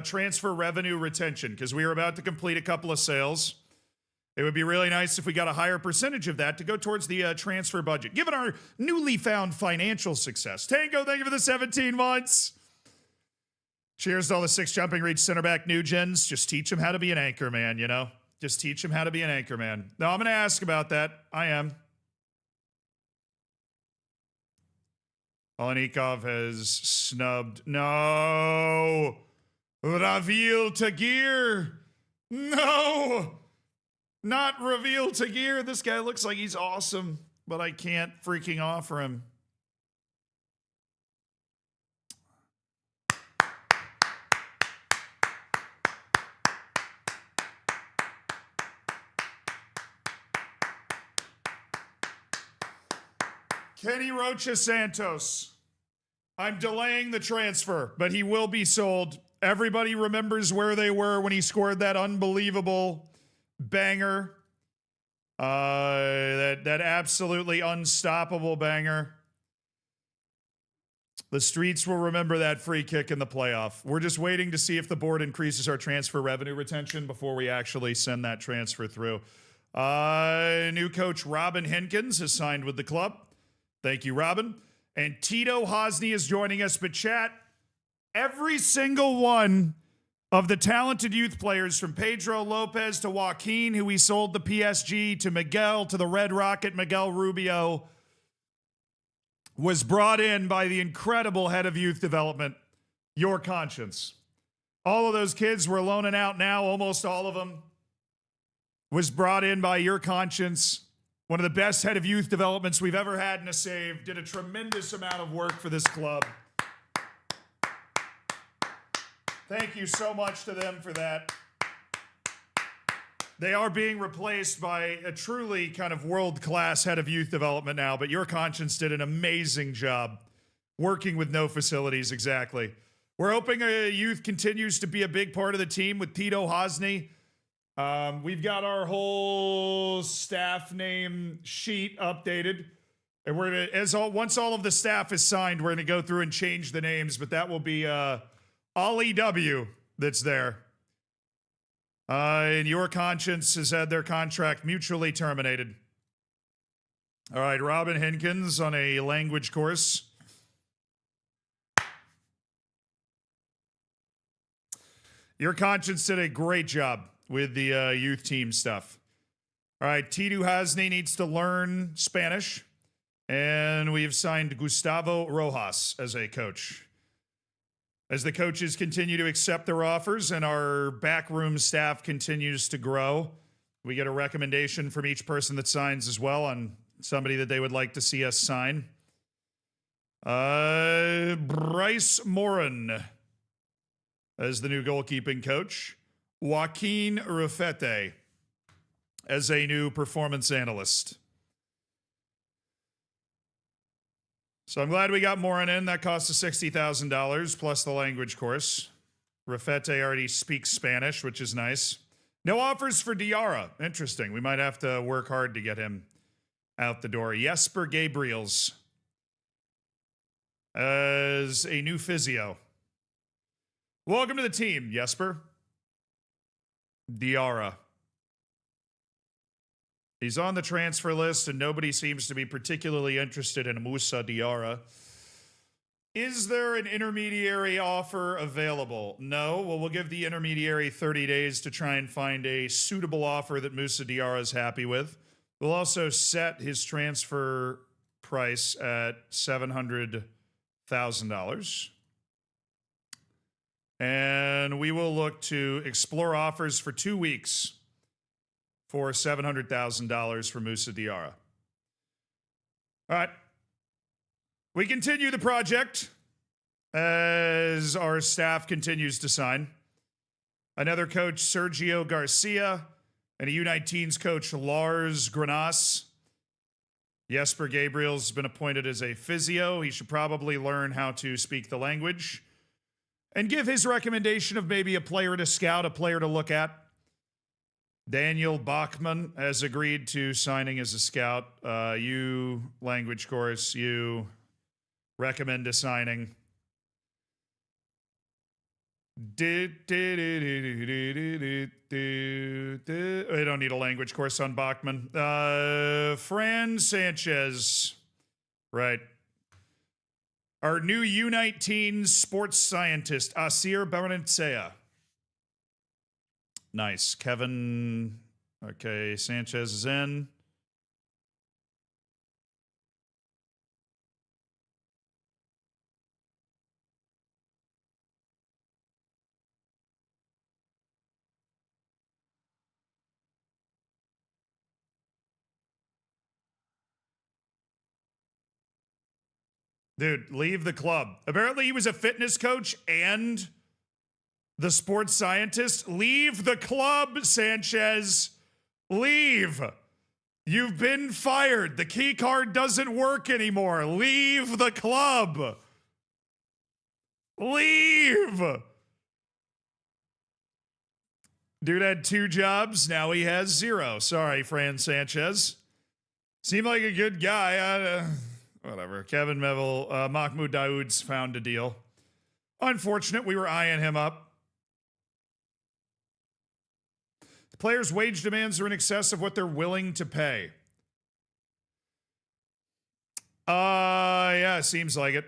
transfer revenue retention because we are about to complete a couple of sales. It would be really nice if we got a higher percentage of that to go towards the transfer budget, given our newly found financial success. Tango, thank you for the 17 months. Cheers to all the 6 jumping reach center back Nugents. Just teach them how to be an anchor man, you know? Just teach them how to be an anchor man. No, I'm going to ask about that. I am. Olenikov has snubbed. No. Ravil Tagir. No. Not Ravil Tagir. This guy looks like he's awesome, but I can't freaking offer him. Kenny Rocha Santos. I'm delaying the transfer, but he will be sold. Everybody remembers where they were when he scored that unbelievable banger. That absolutely unstoppable banger. The streets will remember that free kick in the playoff. We're just waiting to see if the board increases our transfer revenue retention before we actually send that transfer through. New coach Robin Henkins has signed with the club. Thank you, Robin. And Tito Hosny is joining us. But chat, every single one Of the talented youth players from Pedro Lopez to Joaquin, who he sold to PSG, to Miguel, to the Red Rocket, Miguel Rubio, was brought in by the incredible head of youth development, Your Conscience. All of those kids we're loaning out now, almost all of them, was brought in by Your Conscience. One of the best head of youth developments we've ever had in a save. Did a tremendous amount of work for this club. Thank you so much to them for that. They are being replaced by a truly kind of world-class head of youth development now, but Your Conscience did an amazing job working with no facilities, exactly. We're hoping youth continues to be a big part of the team with Tito Hosny. We've got our whole staff name sheet updated. And we're gonna, once all of the staff is signed, we're going to go through and change the names, but that will be Ollie W that's there. And Your Conscience has had their contract mutually terminated. All right, Robin Hinkins on a language course. Your Conscience did a great job with the youth team stuff. All right, Titu Hasni needs to learn Spanish. And we've signed Gustavo Rojas as a coach. As the coaches continue to accept their offers and our backroom staff continues to grow, we get a recommendation from each person that signs as well on somebody that they would like to see us sign. Bryce Morin as the new goalkeeping coach. Joaquin Rufete as a new performance analyst. So I'm glad we got Morin in. That cost us $60,000 plus the language course. Rafete already speaks Spanish, which is nice. No offers for Diarra. Interesting. We might have to work hard to get him out the door. Jesper Gabriels as a new physio. Welcome to the team, Jesper. Diarra. He's on the transfer list, and nobody seems to be particularly interested in Musa Diarra. Is there an intermediary offer available? No. Well, we'll give the intermediary 30 days to try and find a suitable offer that Musa Diarra is happy with. We'll also set his transfer price at $700,000. And we will look to explore offers for 2 weeks for $700,000 for Musa Diarra. All right. We continue the project as our staff continues to sign. Another coach, Sergio Garcia, and a U19's coach, Lars Granas. Jesper Gabriel's been appointed as a physio. He should probably learn how to speak the language and give his recommendation of maybe a player to scout, a player to look at. Daniel Bachman has agreed to signing as a scout. You, language course, you recommend to signing. I don't need a language course on Bachman. Fran Sanchez. Right. Our new U19 sports scientist, Asir Baranetsea. Nice. Kevin. Okay, Sanchez is in. Dude, leave the club. Apparently he was a fitness coach and the sports scientist. Leave the club, Sanchez. Leave. You've been fired. The key card doesn't work anymore. Leave the club. Leave. Dude had 2 jobs. Now he has 0. Sorry, Fran Sanchez. Seemed like a good guy. Whatever. Kevin Melville, Mahmoud Daoud's found a deal. Unfortunate. We were eyeing him up. The players' wage demands are in excess of what they're willing to pay. Yeah, seems like it.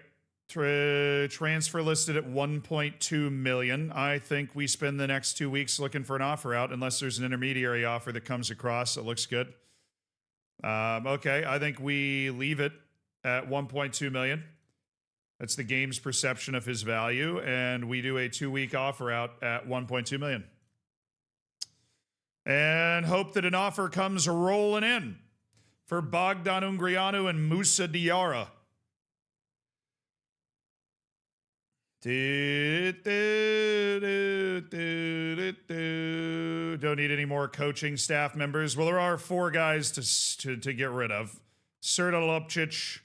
Transfer listed at 1.2 million. I think we spend the next 2 weeks looking for an offer out, unless there's an intermediary offer that comes across that looks good. Okay, I think we leave it at 1.2 million. That's the game's perception of his value, and we do a 2-week offer out at 1.2 million. And hope that an offer comes rolling in for Bogdan Ungrianu and Musa Diarra. Don't need any more coaching staff members. Well, there are 4 guys to get rid of. Serta Lopcic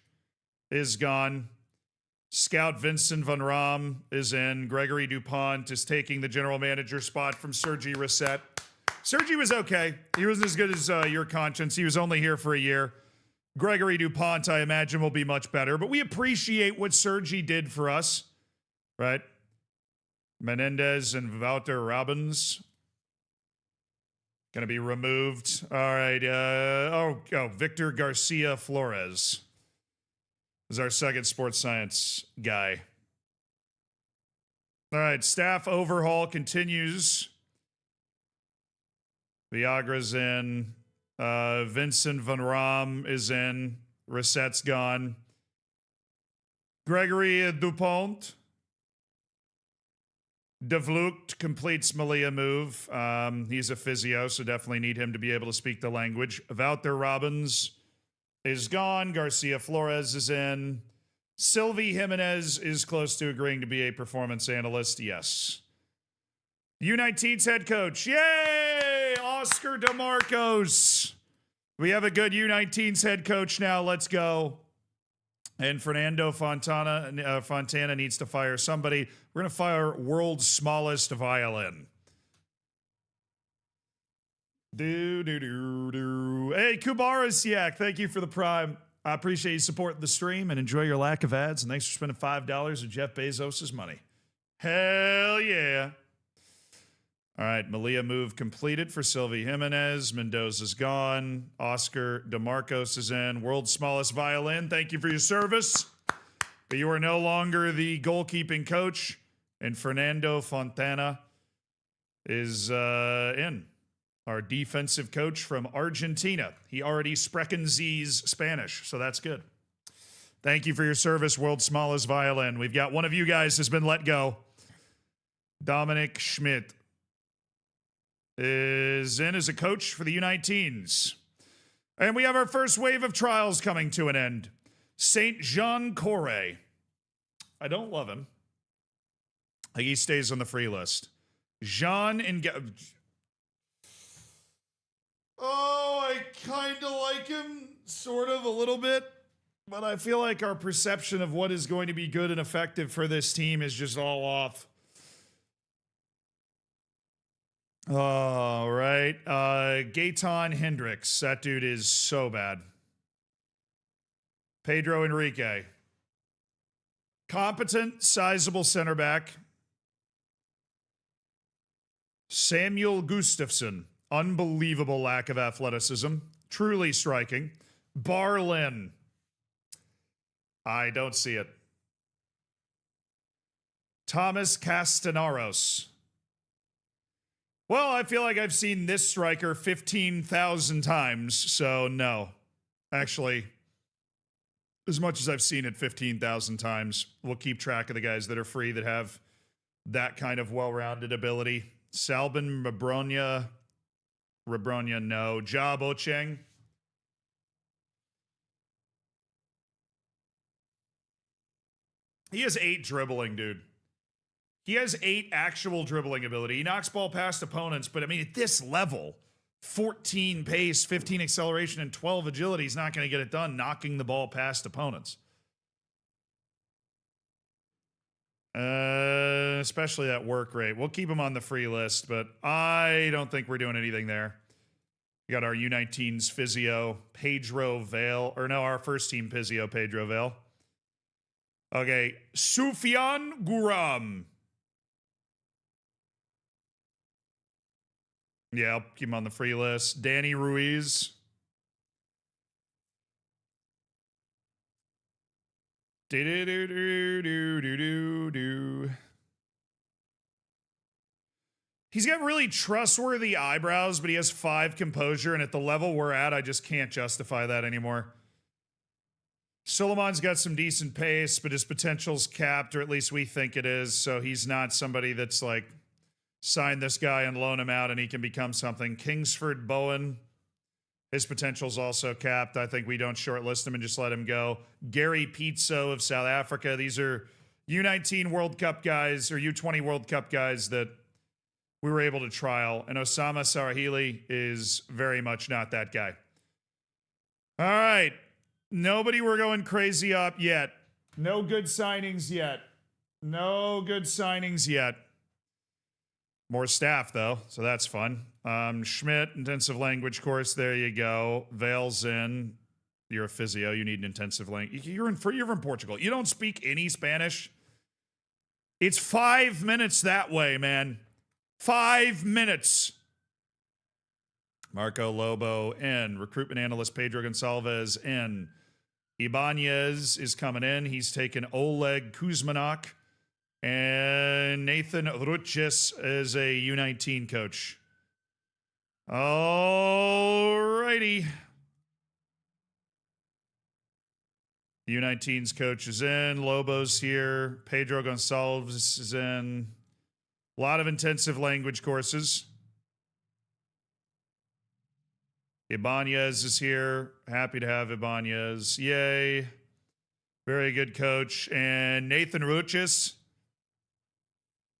is gone. Scout Vincent Van Ram is in. Gregory Dupont is taking the general manager spot from Sergi Risset. Sergi was okay. He wasn't as good as your conscience. He was only here for a year. Gregory Dupont, I imagine, will be much better. But we appreciate what Sergi did for us. Right? Menendez and Wouter Robbins going to be removed. All right. Victor Garcia Flores is our second sports science guy. All right. Staff overhaul continues. Viagra's in. Vincent Van Ram is in. Rissette's gone. Gregory Dupont. De Vlucht completes Malia move. He's a physio, so definitely need him to be able to speak the language. Wouter Robbins is gone. Garcia Flores is in. Sylvie Jimenez is close to agreeing to be a performance analyst. Yes. U19's head coach. Yay! Oscar DeMarcos. We have a good U19's head coach now. Let's go. And Fernando Fontana needs to fire somebody. We're going to fire world's smallest violin. Hey, Kubara Siak, thank you for the prime. I appreciate you supporting the stream and enjoy your lack of ads. And thanks for spending $5 of Jeff Bezos' money. Hell yeah. All right, Malia move completed for Sylvie Jimenez. Mendoza's gone. Oscar DeMarcos is in. World's smallest violin. Thank you for your service. But you are no longer the goalkeeping coach. And Fernando Fontana is in. Our defensive coach from Argentina. He already sprechen Z's Spanish, so that's good. Thank you for your service, world's smallest violin. We've got one of you guys has been let go. Dominic Schmidt is in as a coach for the U19s. And we have our first wave of trials coming to an end. Saint Jean Corre. I don't love him. He stays on the free list. Jean and... I kind of like him, sort of, a little bit. But I feel like our perception of what is going to be good and effective for this team is just all off. All right. Gaetan Hendricks. That dude is so bad. Pedro Enrique. Competent, sizable center back. Samuel Gustafsson. Unbelievable lack of athleticism. Truly striking. Barlin. I don't see it. Thomas Castanaros. Well, I feel like I've seen this striker 15,000 times, so no. Actually, as much as I've seen it 15,000 times, we'll keep track of the guys that are free that have that kind of well-rounded ability. Salbin Rabronia, no. Ja Bocheng. He has 8 dribbling, dude. He has 8 actual dribbling ability. He knocks ball past opponents, but I mean, at this level, 14 pace, 15 acceleration, and 12 agility, he's not going to get it done knocking the ball past opponents. Especially that work rate. We'll keep him on the free list, but I don't think we're doing anything there. We got our U19's physio, Pedro Vale. Or no, our first team physio, Pedro Vale. Okay, Sufyan Guram. Yeah, I'll keep him on the free list. Danny Ruiz. Do-do-do-do-do-do-do. He's got really trustworthy eyebrows, but he has 5 composure, and at the level we're at, I just can't justify that anymore. Suleiman's got some decent pace, but his potential's capped, or at least we think it is, so he's not somebody that's like, sign this guy and loan him out and he can become something. Kingsford Bowen, his potential's also capped. I think we don't shortlist him and just let him go. Gary Pizzo of South Africa. These are U19 World Cup guys, or U20 World Cup guys that we were able to trial. And Osama Sarahili is very much not that guy. All right. Nobody we're going crazy up yet. No good signings yet. No good signings yet. More staff, though, so that's fun. Schmidt, intensive language course. There you go. Vale's in. You're a physio. You need an intensive language. You're from Portugal. You don't speak any Spanish. It's 5 minutes that way, man. 5 minutes. Marco Lobo in. Recruitment analyst Pedro Gonçalves in. Ibanez is coming in. He's taken Oleg Kuzmanok. And Nathan Ruchis is a U19 coach. Alrighty. U19's coach is in. Lobo's here. Pedro Gonçalves is in. A lot of intensive language courses. Ibanez is here. Happy to have Ibanez. Yay. Very good coach. And Nathan Ruchis.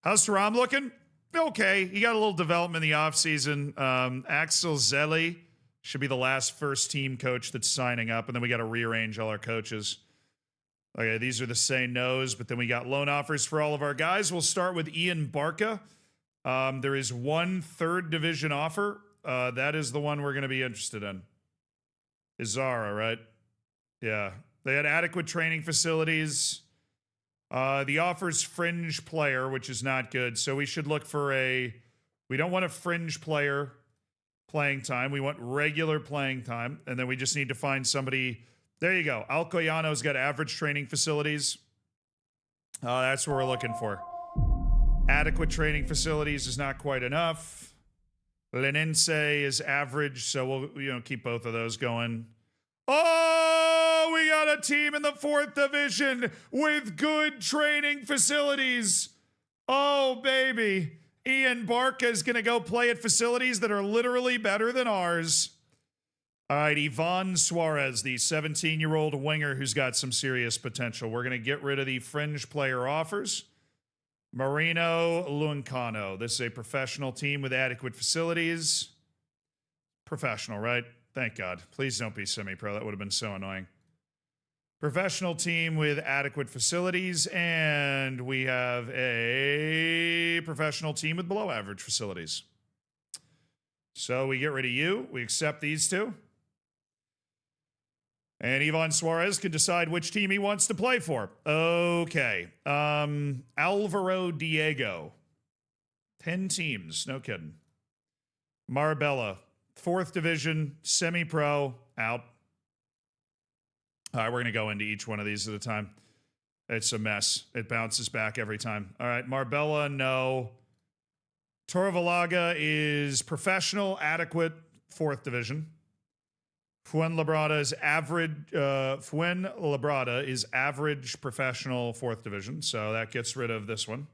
How's Taram looking? Okay. He got a little development in the offseason. Axel Zelli should be the last first team coach that's signing up, and then we got to rearrange all our coaches. Okay, these are the say no's, but then we got loan offers for all of our guys. We'll start with Ian Barca. There is 1 third division offer. That is the one we're going to be interested in. Izara, right? Yeah. They had adequate training facilities. The offer's fringe player, which is not good. So we should look for we don't want a fringe player playing time. We want regular playing time. And then we just need to find somebody. There you go. Alcoyano's got average training facilities. That's what we're looking for. Adequate training facilities is not quite enough. Lenense is average, so we'll keep both of those going. Oh, we got a team in the 4th division with good training facilities. Oh, baby. Ian Barca is going to go play at facilities that are literally better than ours. All right, Ivan Suarez, the 17-year-old winger who's got some serious potential. We're going to get rid of the fringe player offers. Marino Luncano. This is a professional team with adequate facilities. Professional, right? Thank God. Please don't be semi-pro. That would have been so annoying. Professional team with adequate facilities. And we have a professional team with below average facilities. So we get rid of you. We accept these two. And Ivan Suarez can decide which team he wants to play for. Okay. Alvaro Diego. 10 teams. No kidding. Marbella. 4th division. Semi-pro. Out. All right, we're going to go into each one of these at a time. It's a mess. It bounces back every time. All right, Marbella, no. Torrevalaga is professional, adequate, 4th division. Fuenlabrada is average. Fuenlabrada is average professional 4th division, so that gets rid of this one.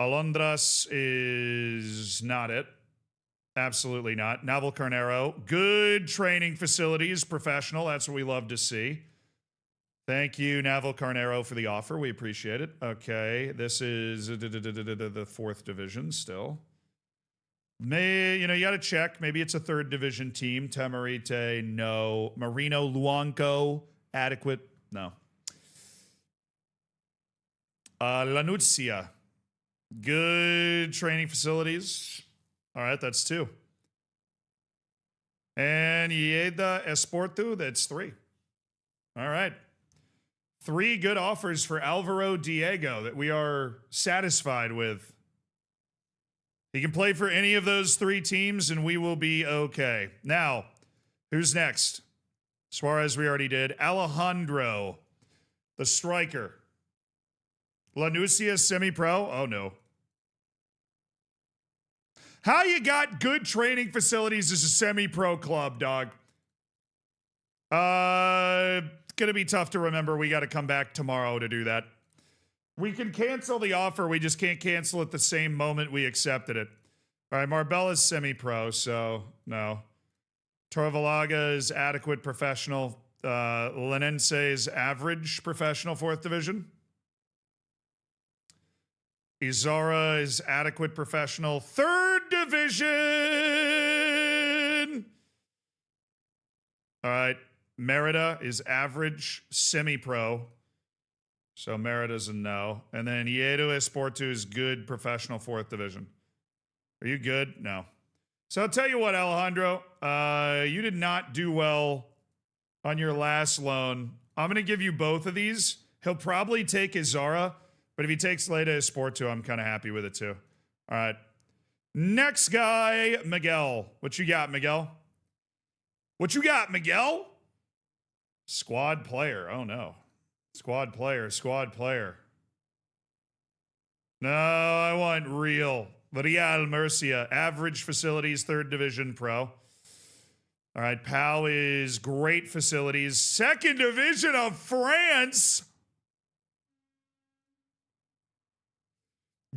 Alondras is not it. Absolutely not. Navalcarnero, good training facilities, professional. That's what we love to see. Thank you, Navalcarnero, for the offer. We appreciate it. Okay, this is the 4th division still. You got to check. Maybe it's a 3rd division team. Temerite, no. Marino Luanco, adequate, no. Lanuzia, good training facilities. All right, that's 2. And Lleida Esportu, that's 3. All right. 3 good offers for Alvaro Diego that we are satisfied with. He can play for any of those 3 teams, and we will be okay. Now, who's next? Suarez, we already did. Alejandro, The striker. Lanusia semi-pro? Oh, no. How you got good training facilities as a semi-pro club, dog? Gonna be tough to remember. We got to come back tomorrow to do that. We can cancel the offer. We just can't cancel it the same moment we accepted it. All right, Marbella's semi-pro, so no. Torvalaga is adequate professional. Linense is average professional 4th division. Izara is adequate professional 3rd division. All right. Merida is average semi-pro. So Merida's a no. And then Iedo Esportu is good professional 4th division. Are you good? No. So I'll tell you what, Alejandro. You did not do well on your last loan. I'm going to give you both of these. He'll probably take Izara. But if he takes Leda Esportu, I'm kind of happy with it too. All right. Next guy, Miguel. What you got, Miguel? What you got, Miguel? Squad player. Oh, no. Squad player. No, I want real. Real Murcia. Average facilities, 3rd division pro. All right. Pau is great facilities. 2nd division of France.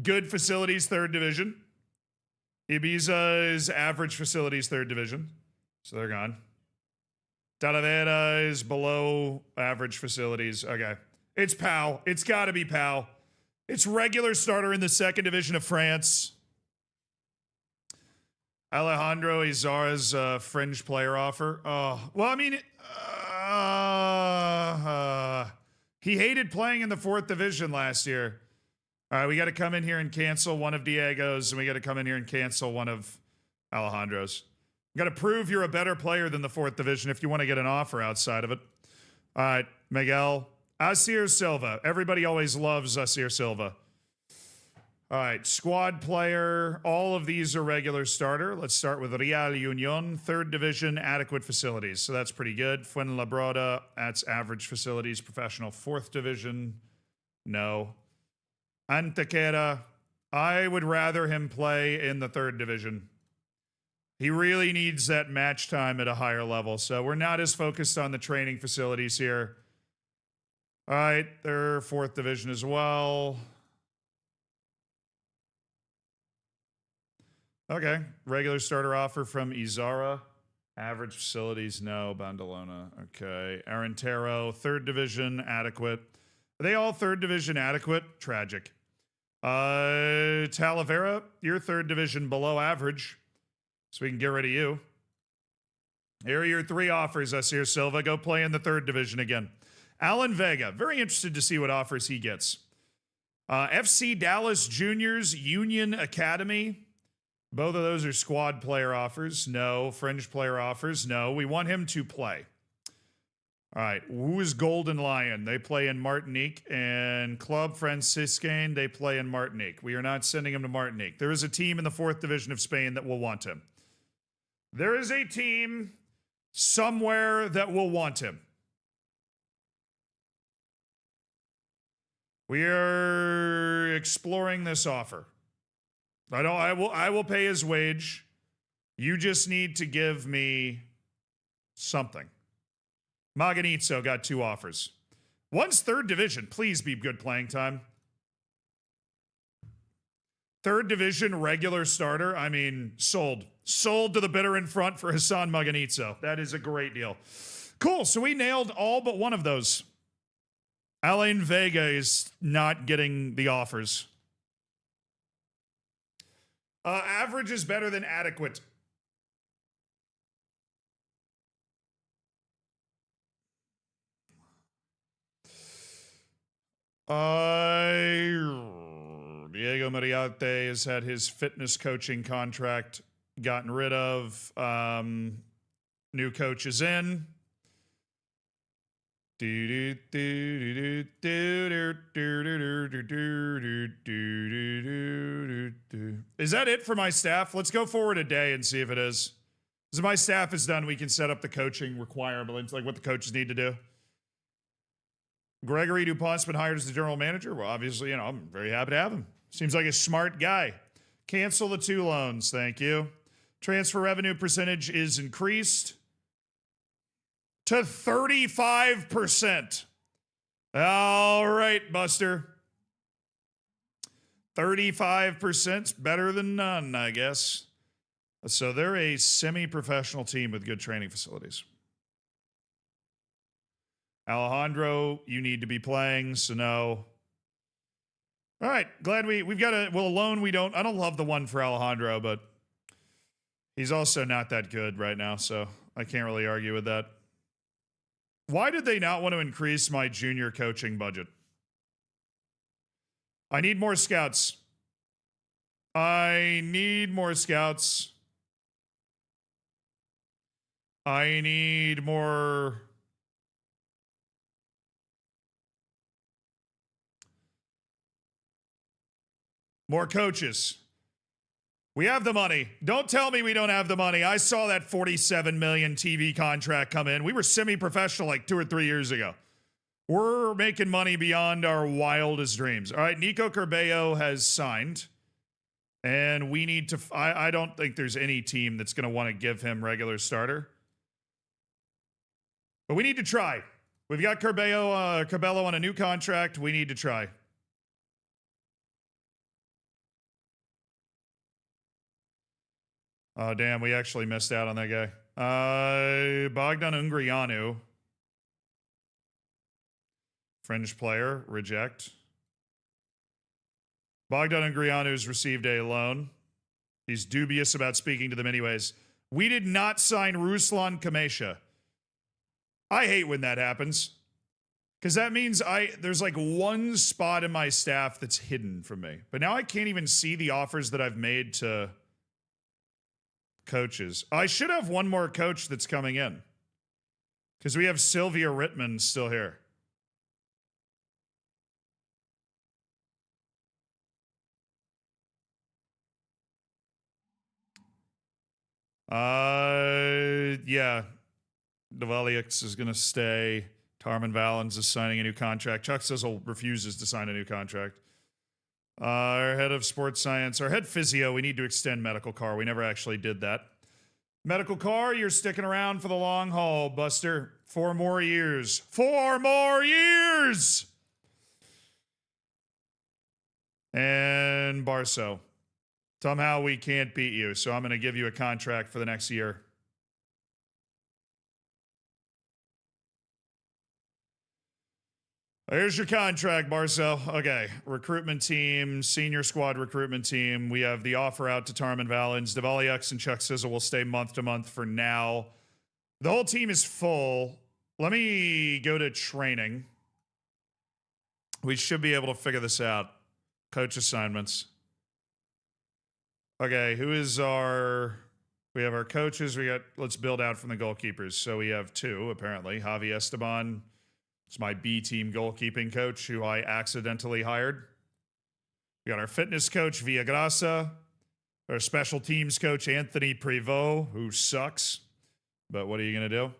Good facilities, 3rd division. Ibiza is average facilities, 3rd division. So they're gone. Talavera is below average facilities. Okay. It's Pau. It's got to be Pau. It's regular starter in the 2nd division of France. Alejandro Izara's fringe player offer. Oh, well, I mean, he hated playing in the 4th division last year. All right, we got to come in here and cancel one of Diego's, and we got to come in here and cancel one of Alejandro's. You got to prove you're a better player than the 4th division if you want to get an offer outside of it. All right, Miguel. Asir Silva. Everybody always loves Asir Silva. All right, squad player. All of these are regular starter. Let's start with Real Union, 3rd division, adequate facilities. So that's pretty good. Fuenlabrada, that's average facilities, professional 4th division. No. Antequera, I would rather him play in the 3rd division. He really needs that match time at a higher level. So we're not as focused on the training facilities here. All right, they're 4th division as well. Okay, regular starter offer from Izara. Average facilities, no. Bandalona, okay. Arentero, 3rd division, adequate. Are they all 3rd division adequate? Tragic. Talavera, you're 3rd division below average. So we can get rid of you. Here are your 3 offers, Asir Silva. Go play in the 3rd division again. Alan Vega, very interested to see what offers he gets. FC Dallas Juniors, Union Academy. Both of those are squad player offers. No. Fringe player offers. No. We want him to play. All right, who is Golden Lion? They play in Martinique. And Club Franciscain, they play in Martinique. We are not sending him to Martinique. There is a team in the 4th division of Spain that will want him. There is a team somewhere that will want him. We are exploring this offer. I will pay his wage. You just need to give me something. Maganizzo got 2 offers. One's 3rd division. Please be good playing time. 3rd division regular starter. I mean, sold. Sold to the bidder in front for Hassan Maganizzo. That is a great deal. Cool. So we nailed all but one of those. Alain Vega is not getting the offers. Average is better than adequate. Diego Mariate has had his fitness coaching contract gotten rid of. New coach is in. Is that it for my staff? Let's go forward a day and see if it is. As my staff is done, we can set up the coaching requirements, like what the coaches need to do. Gregory Dupont's been hired as the general manager. Well, obviously, I'm very happy to have him. Seems like a smart guy. Cancel the 2 loans. Thank you. Transfer revenue percentage is increased to 35%. All right, Buster. 35% better than none, I guess. So they're a semi-professional team with good training facilities. Alejandro, you need to be playing, so no. All right, glad we've got a loan. I don't love the one for Alejandro, but he's also not that good right now, so I can't really argue with that. Why did they not want to increase my junior coaching budget? I need more scouts. I need more scouts. I need more coaches. We have the money. Don't tell me we don't have the money. I saw that 47 million TV contract come in. We were semi-professional like 2 or 3 years ago. We're making money beyond our wildest dreams. All right, Nico Curbelo has signed. And we need to... I don't think there's any team that's going to want to give him regular starter. But we need to try. We've got Curbelo on a new contract. We need to try. Oh, damn, we actually missed out on that guy. Bogdan Ungrianu. Fringe player, reject. Bogdan Ungrianu's received a loan. He's dubious about speaking to them anyways. We did not sign Ruslan Kamesha. I hate when that happens. Because that means there's like one spot in my staff that's hidden from me. But now I can't even see the offers that I've made to coaches. I should have one more coach that's coming in. Because we have Sylvia Rittman still here. Yeah. Devaliux is going to stay. Tarman Valens is signing a new contract. Chuck Sizzle refuses to sign a new contract. Our head of sports science, our head physio, we need to extend medical car. We never actually did that. Medical car, you're sticking around for the long haul, Buster. 4 more years. 4 more years! And Barso. Somehow we can't beat you, so I'm going to give you a contract for the next year. Here's your contract, Barcel. Okay, recruitment team, senior squad recruitment team. We have the offer out to Tarman Valens. Devaliux and Chuck Sizzle will stay month to month for now. The whole team is full. Let me go to training. We should be able to figure this out. Coach assignments. Okay, who is our... We have our coaches. Let's build out from the goalkeepers. So we have 2, apparently. Javi Esteban. It's my B team goalkeeping coach who I accidentally hired. We got our fitness coach, Villagrasa. Our special teams coach, Anthony Prevot, who sucks. But what are you going to do?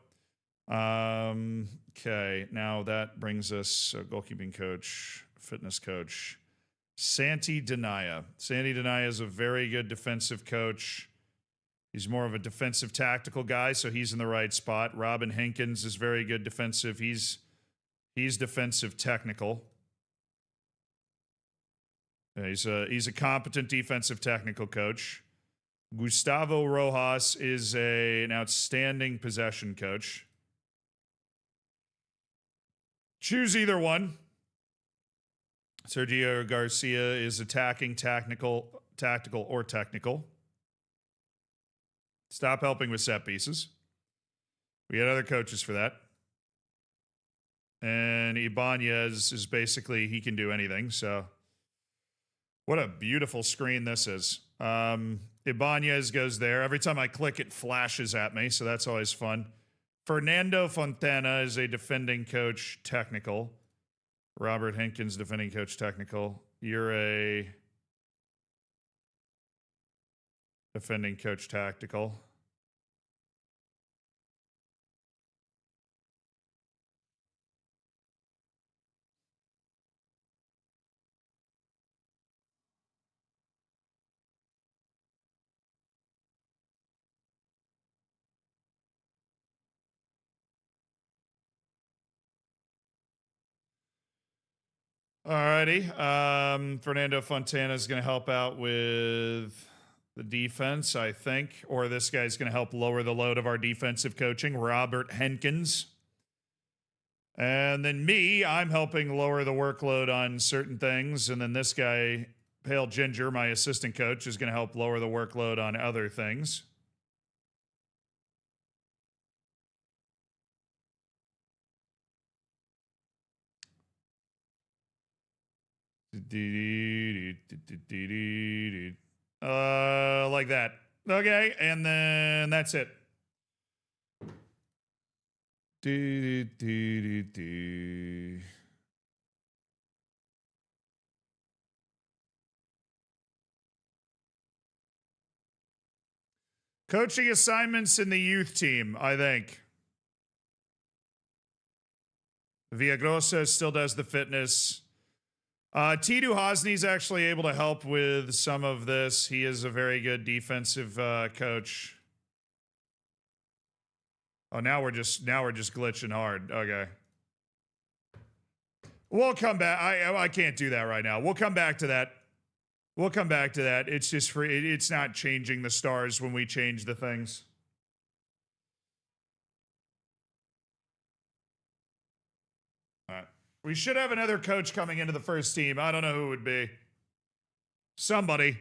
Okay, now that brings us goalkeeping coach, fitness coach, Santi Denaya. Santi Denaya is a very good defensive coach. He's more of a defensive tactical guy, so he's in the right spot. Robin Hankins is very good defensive. He's defensive technical. Yeah, he's a competent defensive technical coach. Gustavo Rojas is an outstanding possession coach. Choose either one. Sergio Garcia is attacking, tactical, or technical. Stop helping with set pieces. We had other coaches for that. And Ibanez is basically, he can do anything. So what a beautiful screen this is. Ibanez goes there. Every time I click, it flashes at me. So that's always fun. Fernando Fontana is a defending coach, technical. Robert Hankins, defending coach, technical. You're a defending coach, tactical. Alrighty. Fernando Fontana is going to help out with the defense, I think. Or this guy's going to help lower the load of our defensive coaching, Robert Henkins. And then me, I'm helping lower the workload on certain things. And then this guy, Pale Ginger, my assistant coach, is going to help lower the workload on other things. Like that. Okay, and then that's it. Coaching assignments in the youth team, I think. Villagrosa still does the fitness. Tidu Hosni's actually able to help with some of this. He is a very good defensive coach. Oh, now we're just glitching hard. Okay. We'll come back. I can't do that right now. We'll come back to that. We'll come back to that. It's just free. It's not changing the stars when we change the things. All right. We should have another coach coming into the first team. I don't know who it would be. Somebody.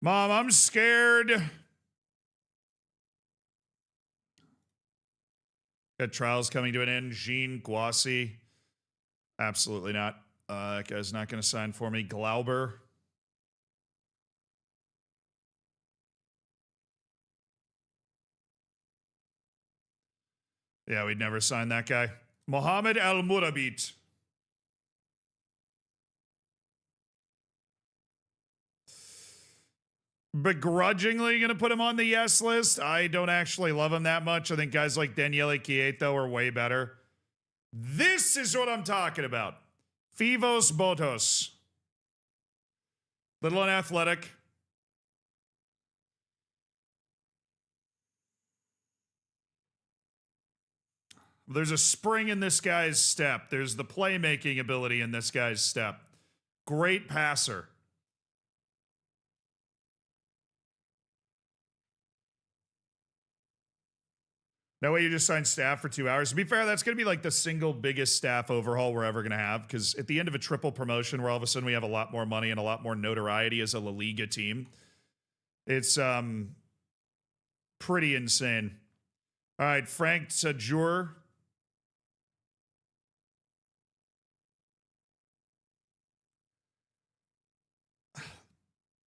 Mom, I'm scared. Got trials coming to an end. Jean Guasi. Absolutely not. That guy's not going to sign for me. Glauber. Yeah, we'd never sign that guy. Mohammed Al Murabit. Begrudgingly going to put him on the yes list. I don't actually love him that much. I think guys like Daniele Quieto are way better. This is what I'm talking about. Fivos Botos. Little unathletic. There's a spring in this guy's step. There's the playmaking ability in this guy's step. Great passer. No way you just signed staff for 2 hours. To be fair, that's going to be like the single biggest staff overhaul we're ever going to have, because at the end of a triple promotion where all of a sudden we have a lot more money and a lot more notoriety as a La Liga team, it's pretty insane. All right, Frank Sajur.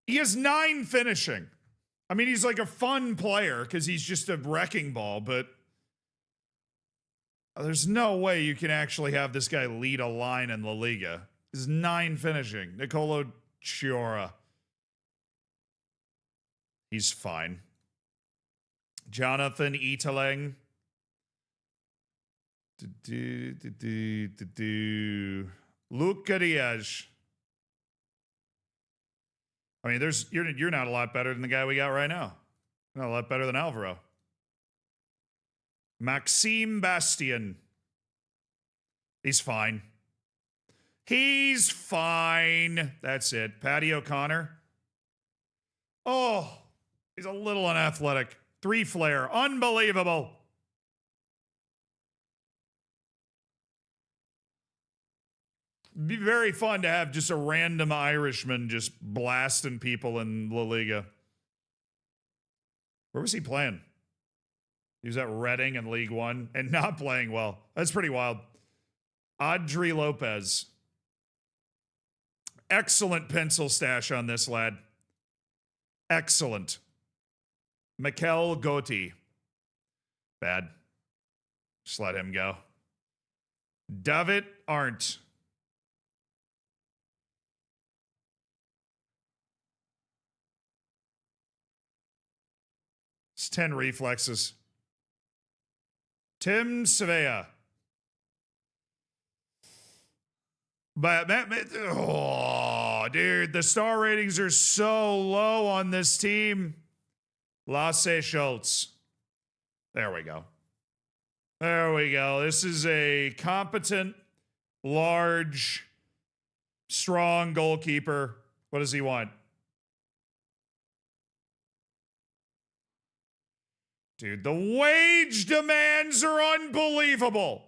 He has 9 finishing. I mean, he's like a fun player because he's just a wrecking ball, but there's no way you can actually have this guy lead a line in La Liga. He's 9 finishing. Nicolo Chiora. He's fine. Jonathan Eteling. Luke Diaz. I mean, you're not a lot better than the guy we got right now. Not a lot better than Alvaro. Maxime Bastien. He's fine. He's fine. That's it. Paddy O'Connor. Oh, he's a little unathletic. 3 flare. Unbelievable. Be very fun to have just a random Irishman just blasting people in La Liga. Where was he playing? He was at Reading in League One and not playing well. That's pretty wild. Adri Lopez. Excellent pencil stash on this lad. Excellent. Mikel Gotti. Bad. Just let him go. David Arndt. It's 10 reflexes. Tim Sevilla. But, oh, dude, the star ratings are so low on this team. Lasse Schultz. There we go. There we go. This is a competent, large, strong goalkeeper. What does he want? Dude, the wage demands are unbelievable.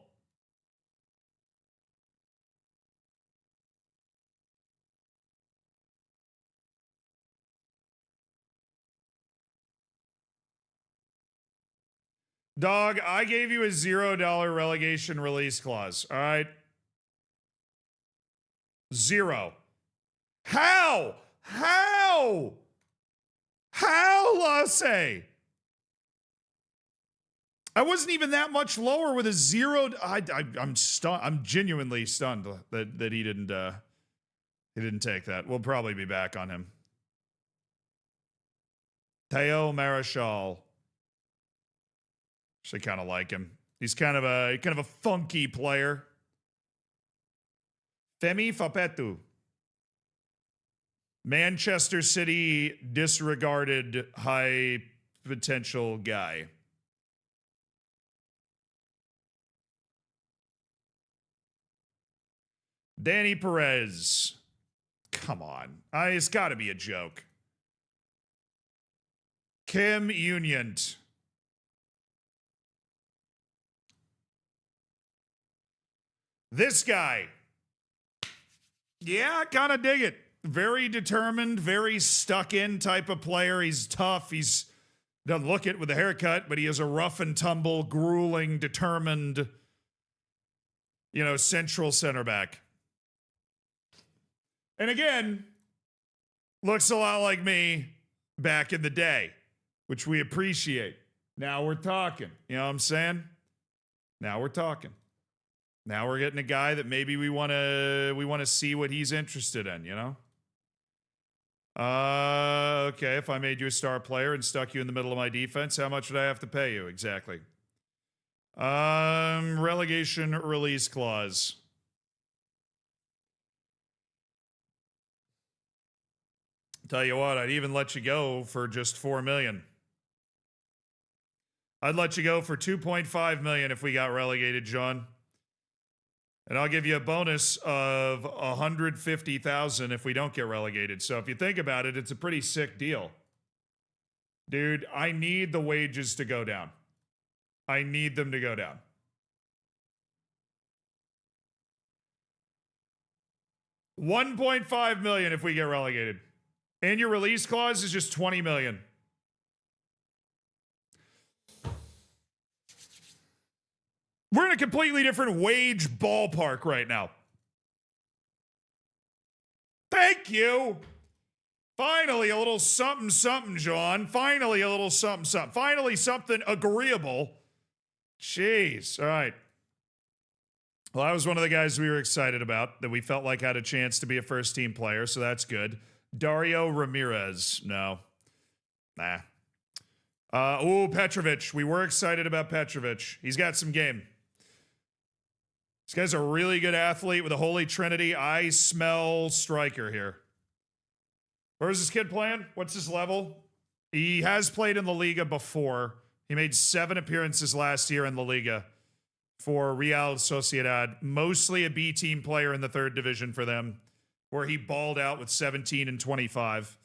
Dog, I gave you a $0 relegation release clause. All right. 0. How? How, Lasse? I wasn't even that much lower with a 0. I'm stunned. I'm genuinely stunned that he didn't take that. We'll probably be back on him. Theo Marichal. Actually kind of like him. He's kind of a funky player. Femi Fapetu. Manchester City disregarded high potential guy. Danny Perez. Come on. It's got to be a joke. Kim Union. This guy. Yeah, kind of dig it. Very determined, very stuck in type of player. He's tough. He's doesn't look it with a haircut, but he is a rough and tumble, grueling, determined, central center back. And again, looks a lot like me back in the day, which we appreciate. Now we're talking. You know what I'm saying? Now we're talking. Now we're getting a guy that maybe we want to see what he's interested in, Okay, if I made you a star player and stuck you in the middle of my defense, how much would I have to pay you exactly? Relegation release clause. Tell you what, I'd even let you go for just $4 million. I'd let you go for $2.5 million if we got relegated, John. And I'll give you a bonus of $150,000 if we don't get relegated. So if you think about it, it's a pretty sick deal. Dude, I need the wages to go down. I need them to go down. $1.5 million if we get relegated. And your release clause is just $20 million. We're in a completely different wage ballpark right now. Thank you. Finally, a little something, something, John. Finally, a little something, something. Finally, something agreeable. Jeez. All right. Well, I was one of the guys we were excited about that we felt like had a chance to be a first-team player, so that's good. Dario Ramirez. No. Nah. Petrovic. We were excited about Petrovic. He's got some game. This guy's a really good athlete with a holy trinity. I smell striker here. Where's this kid playing? What's his level? He has played in the Liga before. He made 7 appearances last year in the Liga for Real Sociedad. Mostly a B team player in the 3rd division for them, where he balled out with 17 and 25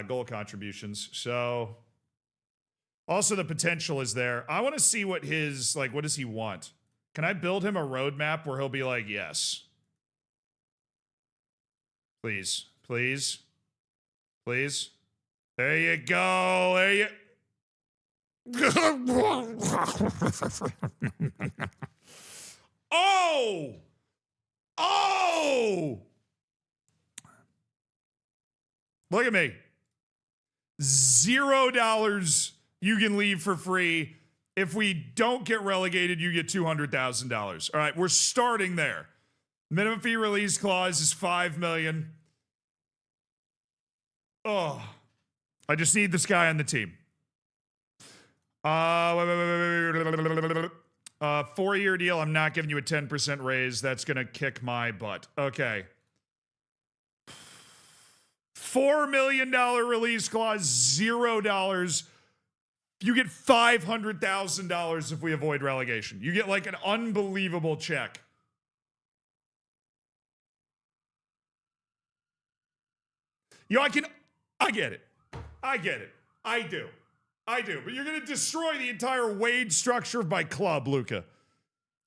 goal contributions. So also the potential is there. I want to see what what does he want? Can I build him a roadmap where he'll be like, yes. Please, please, please. There you go. There you. Oh! Oh! Look at me. $0 you can leave for free. If we don't get relegated, you get $200,000. All right, we're starting there. Minimum fee release clause is $5 million. Oh, I just need this guy on the team. 4-year deal. I'm not giving you a 10% raise. That's going to kick my butt. Okay. $4 million release clause, $0 You get $500,000 if we avoid relegation. You get like an unbelievable check. I get it. I do. But you're going to destroy the entire wage structure of my club, Luca.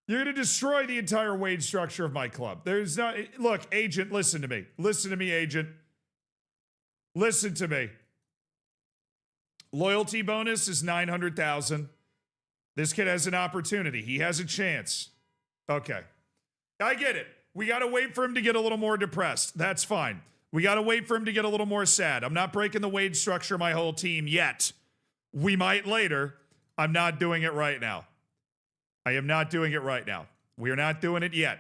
You're going to destroy the entire wage structure of my club. Look, agent, listen to me. Listen to me, agent. Listen to me. Loyalty bonus is $900,000. This kid has an opportunity. He has a chance. Okay. I get it. We got to wait for him to get a little more depressed. That's fine. We got to wait for him to get a little more sad. I'm not breaking the wage structure of my whole team yet. We might later. I'm not doing it right now. I am not doing it right now. We are not doing it yet.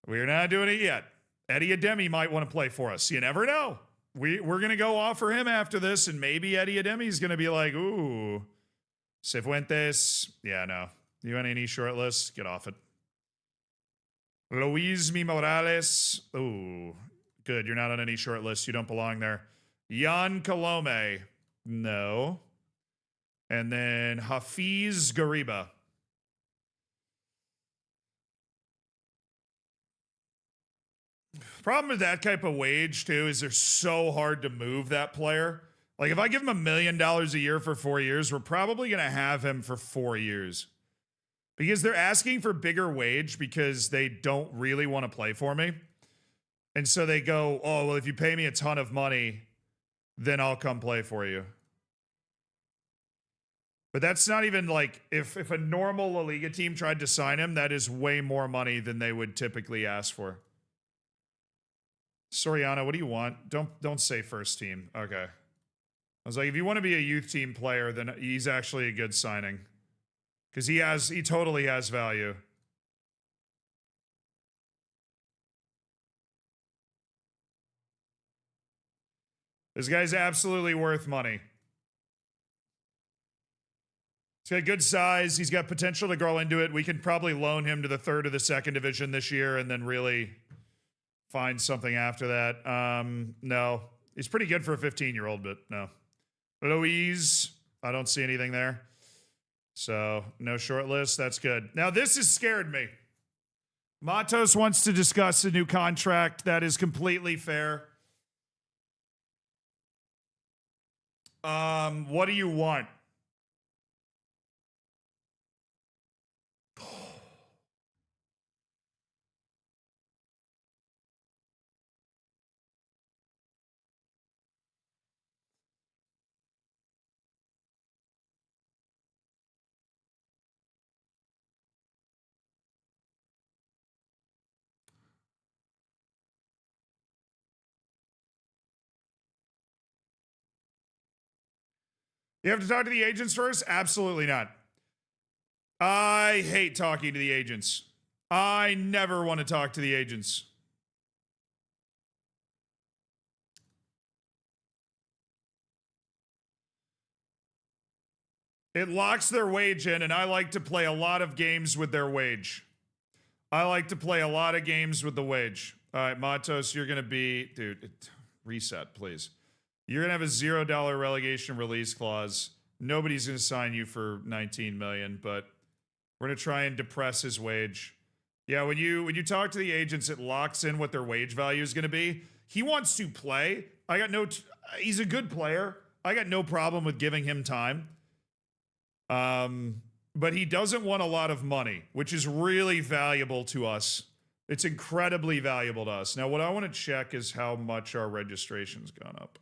We are not doing it yet. Eddie Ademi might want to play for us. You never know. We're going to go offer him after this, and maybe Eddie Ademi's going to be like, ooh, Cifuentes. Yeah, no. You on any short list? Get off it. Luis Mi Morales. Ooh, good. You're not on any short list. You don't belong there. Jan Colome. No. And then Hafiz Gariba. Problem with that type of wage, too, is they're so hard to move that player. Like, if I give him $1 million a year for 4 years, we're probably going to have him for 4 years. Because they're asking for bigger wage because they don't really want to play for me. And so they go, oh, well, if you pay me a ton of money, then I'll come play for you. But that's not even like, if a normal La Liga team tried to sign him, that is way more money than they would typically ask for. Soriano, what do you want? Don't say first team. Okay. I was like, if you want to be a youth team player, then he's actually a good signing. Because he totally has value. This guy's absolutely worth money. He's got good size. He's got potential to grow into it. We can probably loan him to the 3rd or the 2nd division this year and then really find something after that. No. He's pretty good for a 15-year-old, but no. Louise, I don't see anything there. So, no short list. That's good. Now, this has scared me. Matos wants to discuss a new contract. That is completely fair. What do you want? You have to talk to the agents first? Absolutely not. I hate talking to the agents. I never want to talk to the agents. It locks their wage in, and I like to play a lot of games with their wage. I like to play a lot of games with the wage. All right, Matos, you're going to be... Dude, reset, please. You're going to have a $0 relegation release clause. Nobody's going to sign you for $19 million, but we're going to try and depress his wage. Yeah, when you talk to the agents, it locks in what their wage value is going to be. He wants to play. He's a good player. I got no problem with giving him time. But he doesn't want a lot of money, which is really valuable to us. It's incredibly valuable to us. Now, what I want to check is how much our registration's gone up.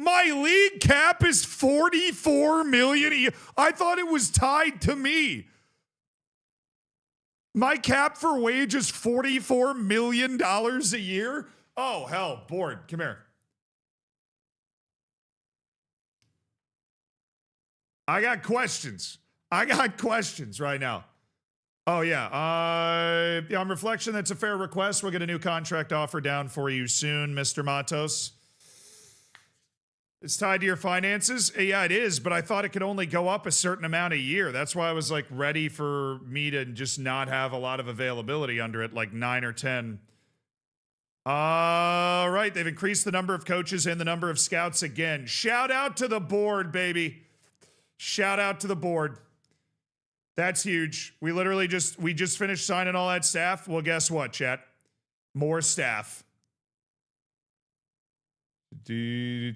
My league cap is $44 million. I thought it was tied to me. My cap for wage is $44 million a year. Oh, hell, bored. Come here. I got questions. Right now. Oh, yeah. On reflection, that's a fair request. We'll get a new contract offer down for you soon, Mr. Matos. It's tied to your finances? Yeah, it is, but I thought it could only go up a certain amount a year. That's why I was like ready for me to just not have a lot of availability under it, like 9 or 10. All right, they've increased the number of coaches and the number of scouts again. Shout out to the board, baby. Shout out to the board. That's huge. We just finished signing all that staff. Well, guess what, chat? More staff. We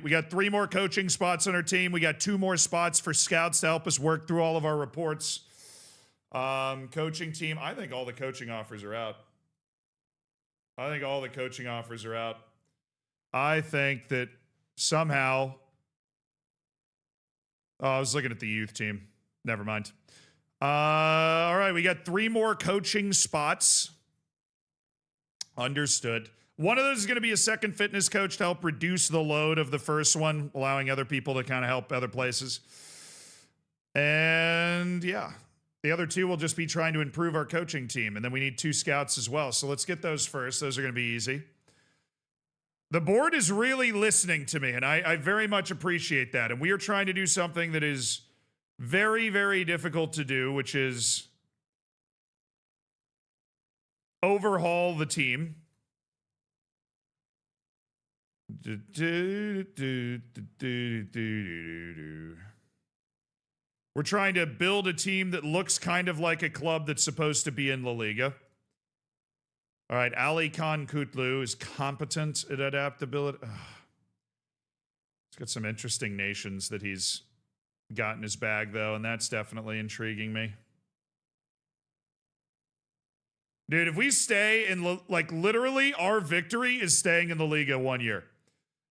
got 3 more coaching spots on our team. We got 2 more spots for scouts to help us work through all of our reports. Coaching team. I think all the coaching offers are out. I think that somehow. Oh, I was looking at the youth team. Never mind. All right, we got 3 more coaching spots. Understood. One of those is going to be a second fitness coach to help reduce the load of the first one, allowing other people to kind of help other places. And yeah, the other 2 will just be trying to improve our coaching team. And then we need 2 scouts as well. So let's get those first. Those are going to be easy. The board is really listening to me, and I very much appreciate that. And we are trying to do something that is very, very difficult to do, which is overhaul the team. We're trying to build a team that looks kind of like a club that's supposed to be in La Liga. All right, Ali Khan Kutlu is competent at adaptability. He's got some interesting nations that he's got in his bag, though, and that's definitely intriguing me. Dude, if we stay in, literally, our victory is staying in the Liga 1 year.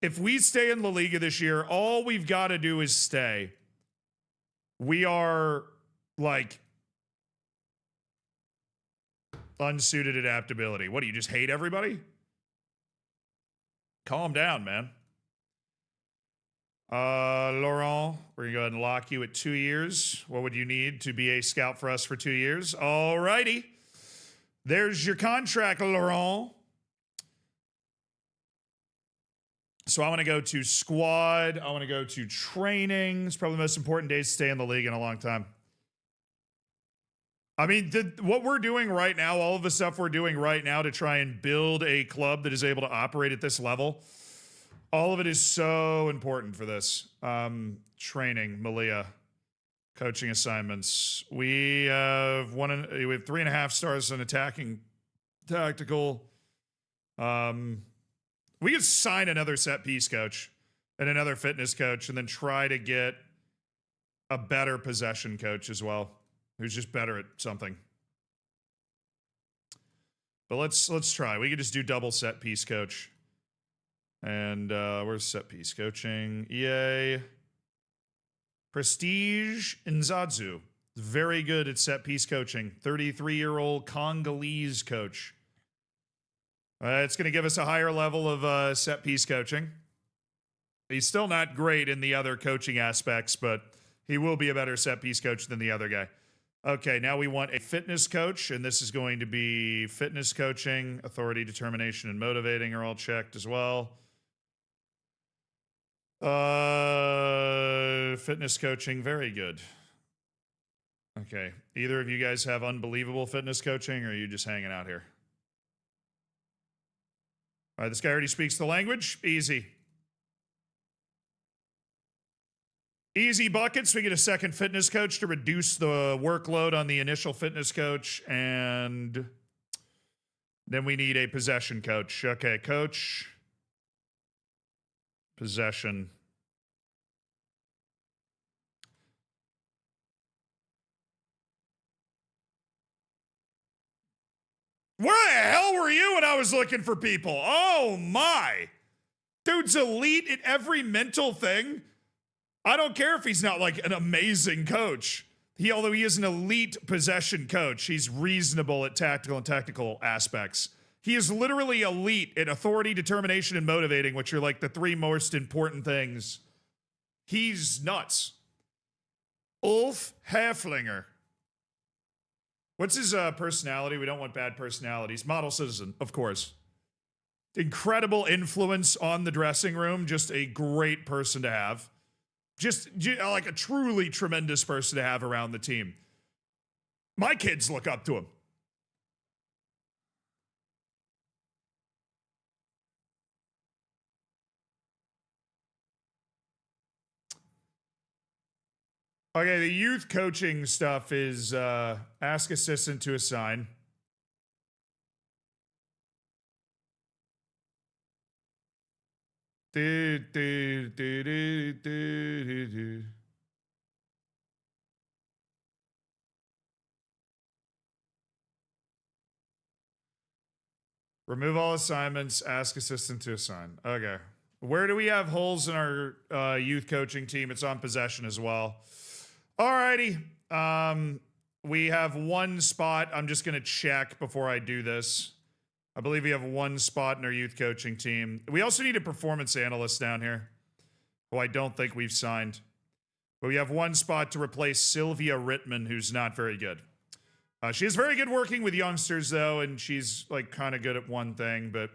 If we stay in La Liga this year, all we've got to do is stay. We are, unsuited adaptability. What, do you just hate everybody? Calm down, man. Laurent, we're going to go ahead and lock you at 2 years. What would you need to be a scout for us for 2 years? All righty. There's your contract, Laurent. So I want to go to squad. I want to go to training. It's probably the most important days to stay in the league in a long time. I mean, what we're doing right now, all of the stuff we're doing right now to try and build a club that is able to operate at this level, all of it is so important for this. Training, Malia, coaching assignments. We have 3.5 stars in attacking, tactical. We could sign another set piece coach and another fitness coach, and then try to get a better possession coach as well, who's just better at something. But let's try. We could just do double set piece coach. And where's set piece coaching? EA. Prestige Nzadzu. Very good at set piece coaching. 33-year-old Congolese coach. It's going to give us a higher level of set piece coaching. He's still not great in the other coaching aspects, but he will be a better set piece coach than the other guy. Okay, now we want a fitness coach, and this is going to be fitness coaching, authority, determination, and motivating are all checked as well. Fitness coaching, very good. Okay, either of you guys have unbelievable fitness coaching, or are you just hanging out here? All right, this guy already speaks the language. Easy. Easy buckets. We get a second fitness coach to reduce the workload on the initial fitness coach. And then we need a possession coach. Okay, coach. Possession. Where the hell were you when I was looking for people? Oh my. Dude's elite at every mental thing. I don't care if he's not like an amazing coach. Although he is an elite possession coach, he's reasonable at tactical and technical aspects. He is literally elite at authority, determination, and motivating, which are like the 3 most important things. He's nuts. Ulf Haflinger. What's his personality? We don't want bad personalities. Model citizen, of course. Incredible influence on the dressing room. Just a great person to have. Just like a truly tremendous person to have around the team. My kids look up to him. Okay, the youth coaching stuff is ask assistant to assign. Do, do, do, do, do, do, do. Remove all assignments, ask assistant to assign. Okay. Where do we have holes in our youth coaching team? It's on possession as well. Alrighty. We have one spot. I'm just going to check before I do this. I believe we have one spot in our youth coaching team. We also need a performance analyst down here, who I don't think we've signed. But we have one spot to replace Sylvia Rittman, who's not very good. She is very good working with youngsters, though, and she's like kind of good at one thing. But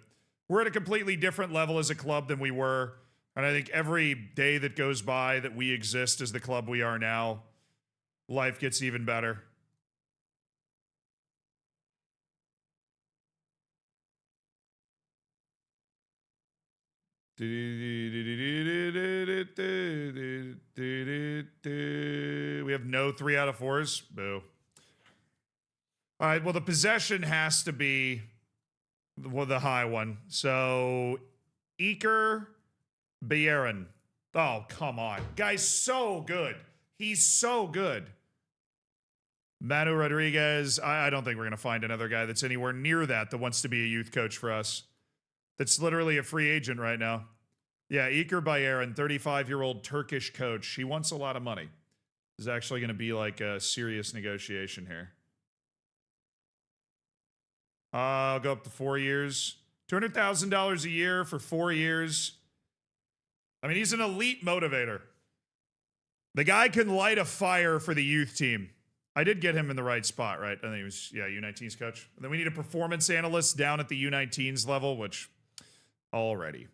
we're at a completely different level as a club than we were. And I think every day that goes by that we exist as the club we are now, life gets even better. We have no 3 out of 4s. Boo. All right, well, the possession has to be the high one. So, Iker Bayern. Oh, come on. Guy's so good. He's so good. Manu Rodriguez. I don't think we're going to find another guy that's anywhere near that wants to be a youth coach for us. That's literally a free agent right now. Yeah, Iker Bayern, 35-year-old Turkish coach. He wants a lot of money. There's actually going to be like a serious negotiation here. I'll go up to 4 years. $200,000 a year for 4 years. I mean, he's an elite motivator. The guy can light a fire for the youth team. I did get him in the right spot, right? I think he was, yeah, U19's coach. And then we need a performance analyst down at the U19's level, which already.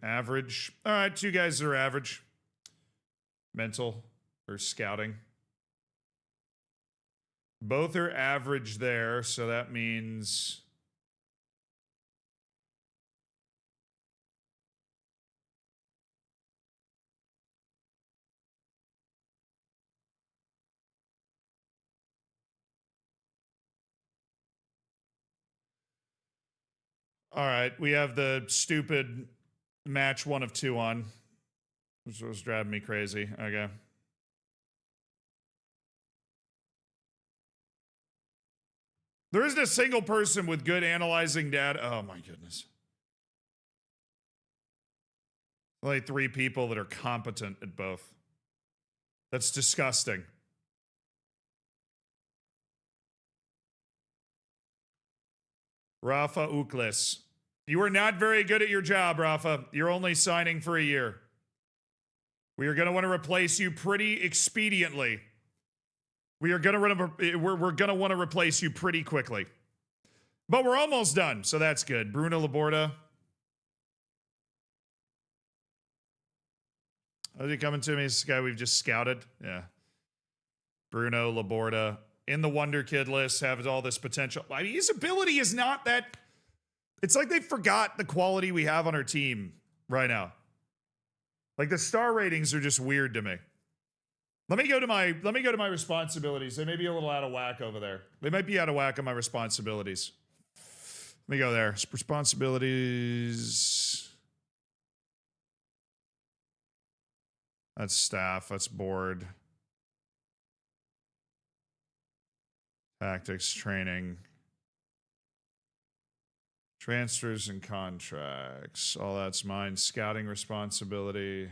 Average. All right, 2 guys that are average. Mental or scouting. Both are average there, so that means... All right, we have the stupid match 1 of 2 on, which was driving me crazy. Okay. There isn't a single person with good analyzing data. Oh my goodness. Only 3 people that are competent at both. That's disgusting. Rafa Uklis. You are not very good at your job, Rafa. You're only signing for a year. We are going to want to replace you pretty expediently. We're going to want to replace you pretty quickly. But we're almost done, so that's good. Bruno Laborda. Is he coming to me? This guy we've just scouted? Yeah. Bruno Laborda. In the Wonder Kid list, has all this potential. I mean, his ability is not that... It's like they forgot the quality we have on our team right now. Like, the star ratings are just weird to me. Let me go to my responsibilities. They may be a little out of whack over there. They might be out of whack on my responsibilities. Let me go there. Responsibilities. That's staff. That's board. Tactics, training. Transfers and contracts. All that's mine. Scouting responsibility.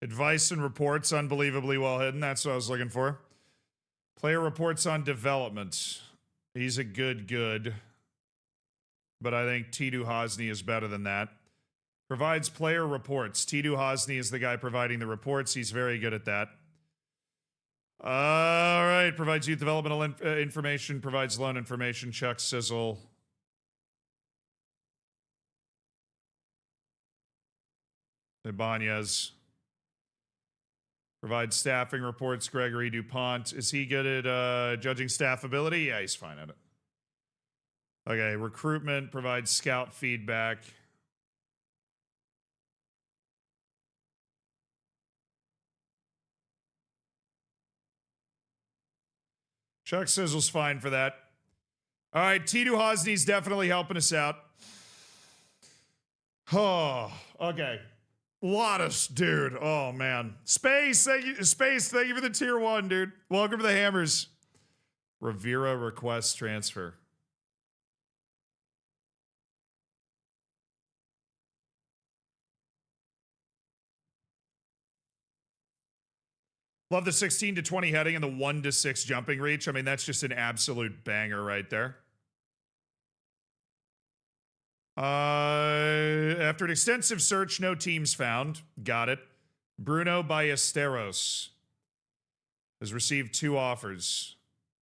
Advice and reports, unbelievably well hidden. That's what I was looking for. Player reports on development. He's a good. But I think Tidu Hosni is better than that. Provides player reports. Tidu Hosni is the guy providing the reports. He's very good at that. All right. Provides youth developmental information. Provides loan information. Chuck Sizzle. Ibanez. Provides staffing reports. Gregory DuPont. Is he good at judging staff ability? Yeah, he's fine at it. Okay. Recruitment. Provides scout feedback. Chuck Sizzle's fine for that. All right, Tidu Hosny's definitely helping us out. Oh, okay. Dude. Oh, man. Space, thank you. Space, thank you for the tier 1, dude. Welcome to the Hammers. Rivera requests transfer. Love the 16 to 20 heading and the 1 to 6 jumping reach. I mean, that's just an absolute banger right there. After an extensive search, no teams found. Got it. Bruno Ballesteros has received 2 offers.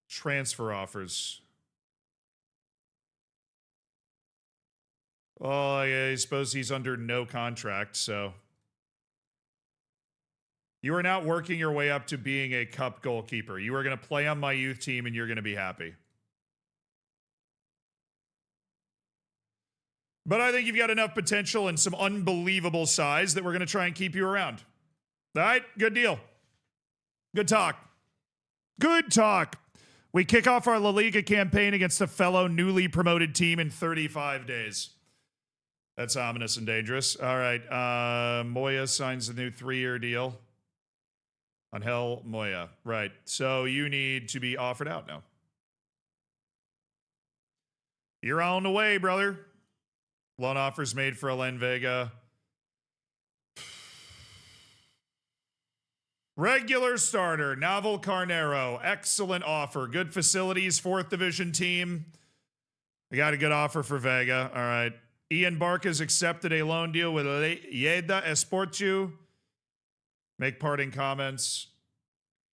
Transfer offers. Well, I suppose he's under no contract, so. You are not working your way up to being a cup goalkeeper. You are going to play on my youth team and you're going to be happy. But I think you've got enough potential and some unbelievable size that we're going to try and keep you around. All right, good deal. Good talk. Good talk. We kick off our La Liga campaign against a fellow newly promoted team in 35 days. That's ominous and dangerous. All right, Moya signs a new 3-year deal. Angel Moya. Right, so you need to be offered out now. You're on the way, brother. Loan offers made for Alen Vega. Regular starter, Naval Carnero. Excellent offer. Good facilities, 4th division team. I got a good offer for Vega. All right. Ian Barca's accepted a loan deal with Lleida Esportiu. Make parting comments.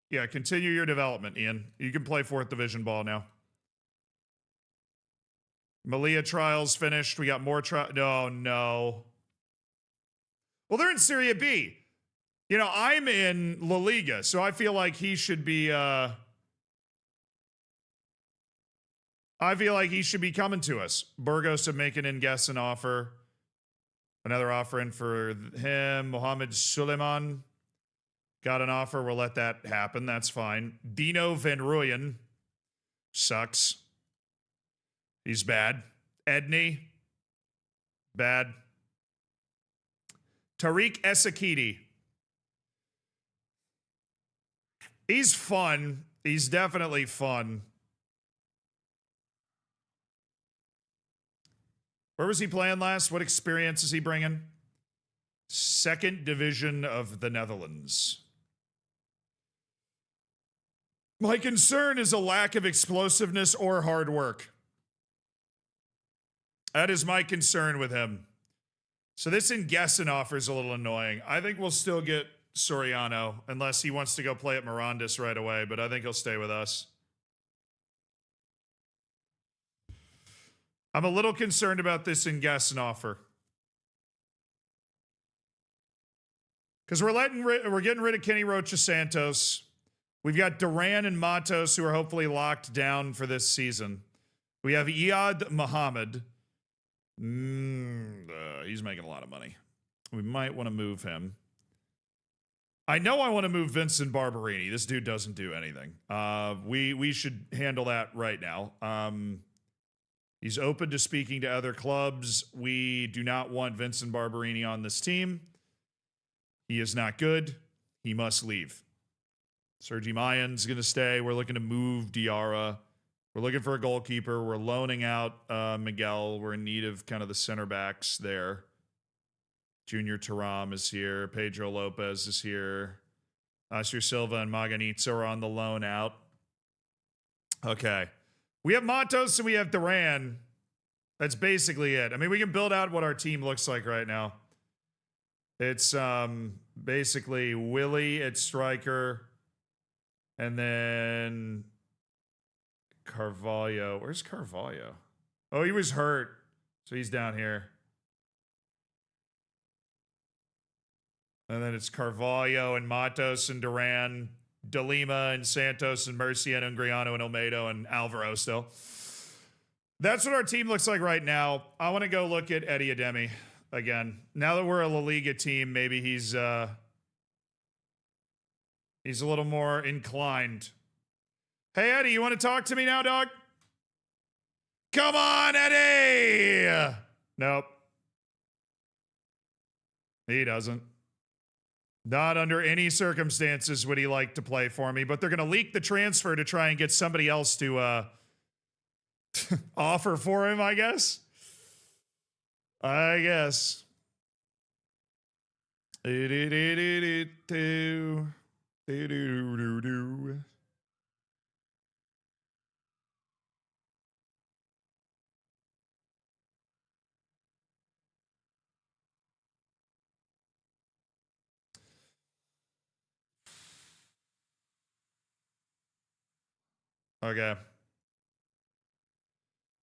Yeah, continue your development, Ian. You can play 4th division ball now. Malia trials finished. We got more trials. No. Well, they're in Serie B. You know, I'm in La Liga, so I feel like he should be coming to us. Burgos of making in guess an offer. Another offer in for him. Mohamed Suleiman got an offer. We'll let that happen. That's fine. Dino Van Rooyen sucks. He's bad. Edney, bad. Tariq Esakidi. He's fun. He's definitely fun. Where was he playing last? What experience is he bringing? 2nd division of the Netherlands. My concern is a lack of explosiveness or hard work. That is my concern with him. So this Ingessen offer is a little annoying. I think we'll still get Soriano, unless he wants to go play at Mirandis right away, but I think he'll stay with us. I'm a little concerned about this Ingessen offer. Because we're getting rid of Kenny Rocha Santos. We've got Duran and Matos who are hopefully locked down for this season. We have Iyad Muhammad. He's making a lot of money. We might want to move him. I know I want to move Vincent Barberini. This dude doesn't do anything. We should handle that right now. He's open to speaking to other clubs. We do not want Vincent Barberini on this team. He is not good. He must leave. Sergi Mayan's going to stay. We're looking to move Diarra. We're looking for a goalkeeper. We're loaning out Miguel. We're in need of kind of the center backs there. Junior Taram is here. Pedro Lopez is here. Asir Silva and Maganitza are on the loan out. Okay. We have Matos and we have Duran. That's basically it. I mean, we can build out what our team looks like right now. It's basically Willie at striker. And then Carvalho. Where's Carvalho? Oh, he was hurt. So he's down here. And then it's Carvalho and Matos and Duran, De Lima and Santos and Murcia and Ungriano and Olmedo and Alvaro still. That's what our team looks like right now. I want to go look at Eddie Ademi again. Now that we're a La Liga team, maybe he's a little more inclined. Hey, Eddie, you want to talk to me now, dog? Come on, Eddie! Nope. He doesn't. Not under any circumstances would he like to play for me, but they're going to leak the transfer to try and get somebody else to offer for him, I guess. Okay.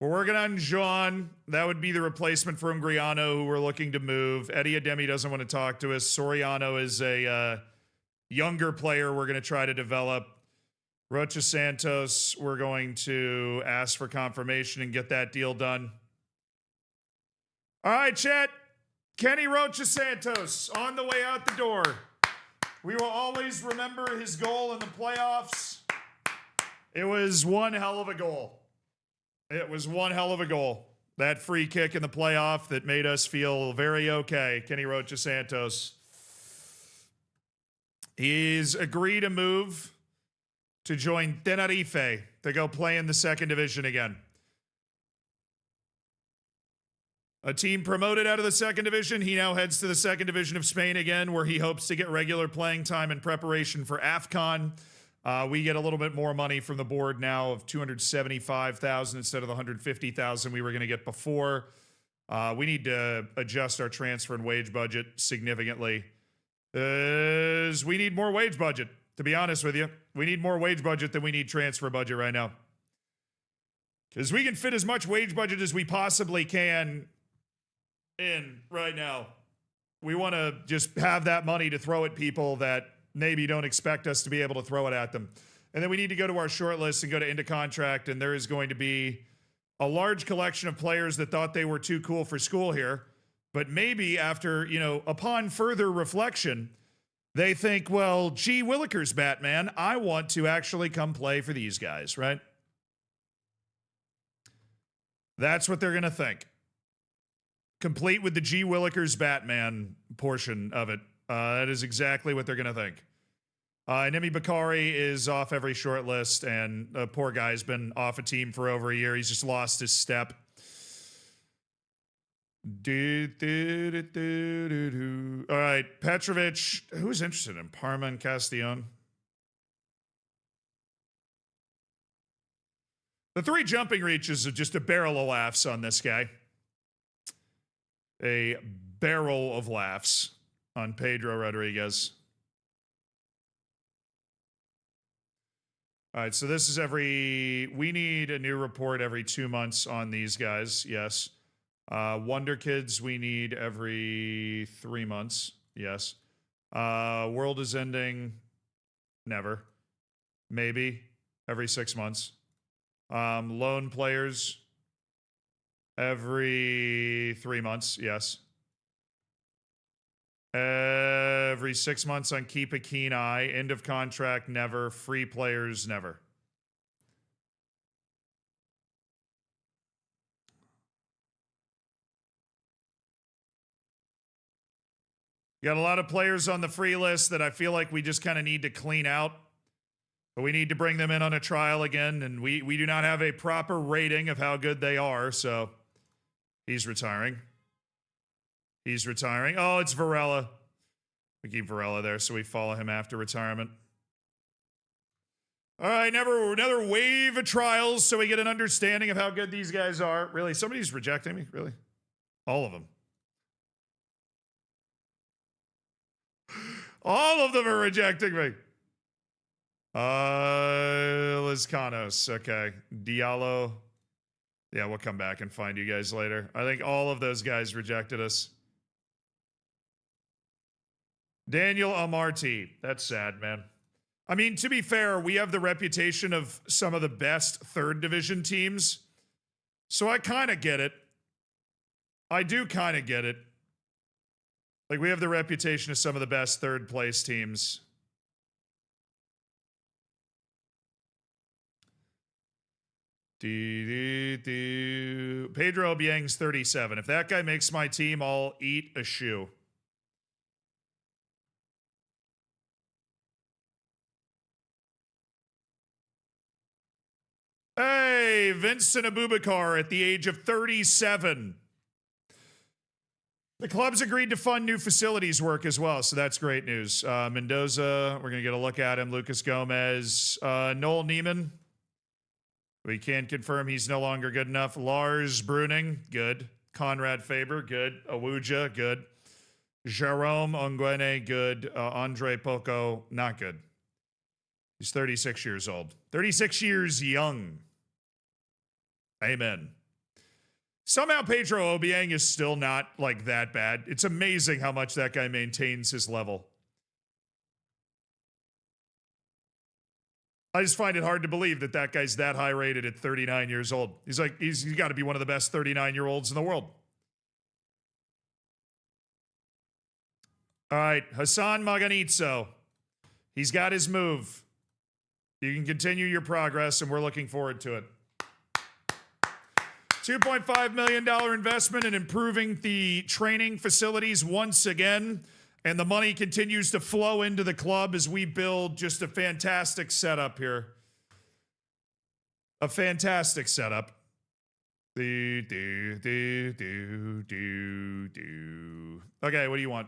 We're working on Jean. That would be the replacement for Ungriano, who we're looking to move. Eddie Ademi doesn't want to talk to us. Soriano is a younger player we're going to try to develop. Rocha Santos, we're going to ask for confirmation and get that deal done. All right, chat. Kenny Rocha Santos on the way out the door. We will always remember his goal in the playoffs. It was one hell of a goal. It was one hell of a goal. That free kick in the playoff that made us feel very okay. Kenny Rocha Santos. He's agreed to move to join Tenerife to go play in the second division again. A team promoted out of the second division. He now heads to the second division of Spain again, where he hopes to get regular playing time in preparation for AFCON. We get a little bit more money from the board now of $275,000 instead of the $150,000 we were going to get before. We need to adjust our transfer and wage budget significantly. We need more wage budget, to be honest with you. We need more wage budget than we need transfer budget right now. Because we can fit as much wage budget as we possibly can in right now. We want to just have that money to throw at people that maybe don't expect us to be able to throw it at them. And then we need to go to our short list and go to into contract, and there is going to be a large collection of players that thought they were too cool for school here, but maybe after, upon further reflection, they think, well, gee, Willikers, Batman, I want to actually come play for these guys, right? That's what they're going to think. Complete with the G. Willikers Batman portion of it. That is exactly what they're going to think. Nemi Bakari is off every short list, and the poor guy's been off a team for over a year. He's just lost his step. All right, Petrovic. Who's interested in Parma and Castellon? The 3 jumping reaches are just a barrel of laughs on this guy. A barrel of laughs on Pedro Rodriguez. All right, so this is we need a new report every 2 months on these guys, yes. Wonder Kids, we need every 3 months, yes. World is Ending, never. Maybe, every 6 months. Lone Players, every 3 months, yes. Every 6 months on Keep a Keen Eye. End of contract, never. Free players, never. You got a lot of players on the free list that I feel like we just kind of need to clean out. But we need to bring them in on a trial again, and we do not have a proper rating of how good they are, so he's retiring. He's retiring. Oh, it's Varela. We keep Varela there, so we follow him after retirement. All right, another wave of trials so we get an understanding of how good these guys are. Really, somebody's rejecting me? Really? All of them. All of them are rejecting me. Lizcanos. Okay. Diallo. Yeah, we'll come back and find you guys later. I think all of those guys rejected us. Daniel Amarty. That's sad, man. I mean, to be fair, we have the reputation of some of the best third division teams. So I kind of get it. I do kind of get it. Like, we have the reputation of some of the best third place teams. Pedro Obiang's 37. If that guy makes my team, I'll eat a shoe. Hey, Vincent Abubakar at the age of 37. The club's agreed to fund new facilities work as well, so that's great news. Mendoza, we're going to get a look at him. Lucas Gomez. Noel Neiman. We can confirm he's no longer good enough. Lars Bruning, good. Conrad Faber, good. Awuja, good. Jerome Ongwene, good. Andre Poco, not good. He's 36 years old. 36 years young. Amen. Somehow Pedro Obiang is still not like that bad. It's amazing how much that guy maintains his level. I just find it hard to believe that that guy's that high rated at 39 years old. He's got to be one of the best 39-year-olds in the world. All right, Hassan Maganitso. He's got his move. You can continue your progress, and we're looking forward to it. $2.5 million investment in improving the training facilities once again. And the money continues to flow into the club as we build just a fantastic setup here. A fantastic setup. Okay, what do you want?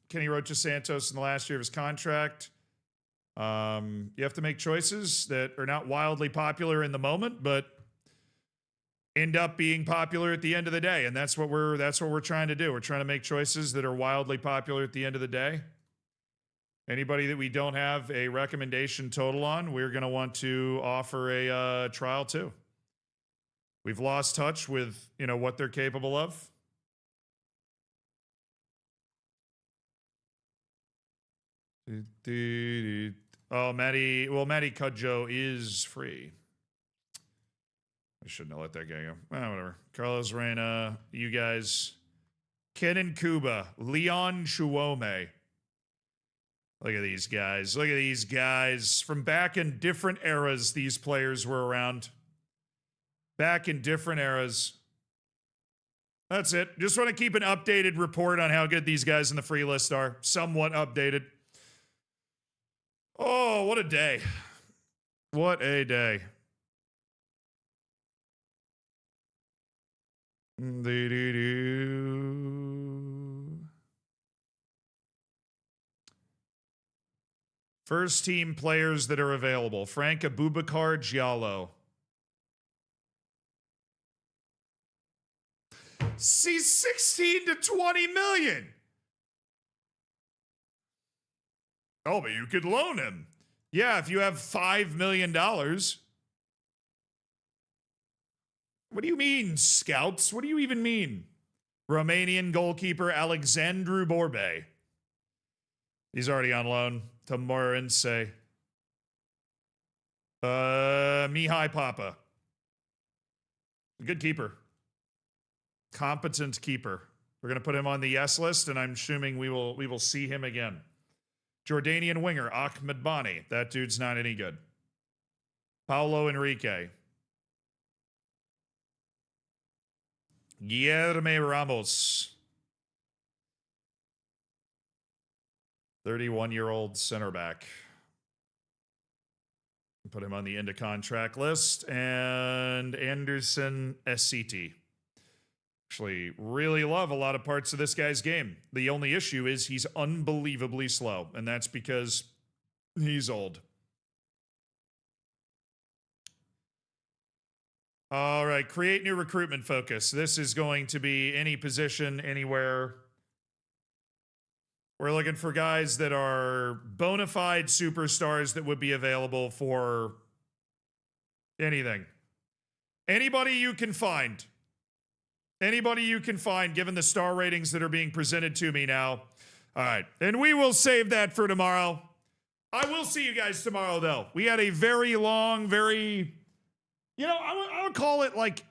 Kenny Rocha Santos in the last year of his contract. You have to make choices that are not wildly popular in the moment, but end up being popular at the end of the day, and that's what we're trying to do. We're trying to make choices that are wildly popular at the end of the day. Anybody that we don't have a recommendation total on, we're going to want to offer a trial too. We've lost touch with what they're capable of. Oh, Matty Cudjoe is free. I shouldn't have let that guy go. Whatever. Carlos Reyna, you guys. Kenan Kuba, Leon Chuome. Look at these guys. Look at these guys. From back in different eras, these players were around. Back in different eras. That's it. Just want to keep an updated report on how good these guys in the free list are. Somewhat updated. Oh, what a day. What a day. First team players that are available. Frank Abubakar Giallo. See, 16 to 20 million. Oh, but you could loan him. Yeah, if you have $5 million. What do you mean, scouts? What do you even mean? Romanian goalkeeper Alexandru Borbe. He's already on loan to Morense. Mihai Papa. Good keeper. Competent keeper. We're going to put him on the yes list, and I'm assuming we will see him again. Jordanian winger Ahmed Bani. That dude's not any good. Paulo Enrique. Guilherme Ramos. 31-year-old center back. Put him on the end of contract list. And Anderson Esiti. Actually, really love a lot of parts of this guy's game. The only issue is he's unbelievably slow, and that's because he's old. All right, create new recruitment focus. This is going to be any position, anywhere. We're looking for guys that are bona fide superstars that would be available for anything. Anybody you can find. Anybody you can find, given the star ratings that are being presented to me now. All right. And we will save that for tomorrow. I will see you guys tomorrow, though. We had a very long, very, I'll call it like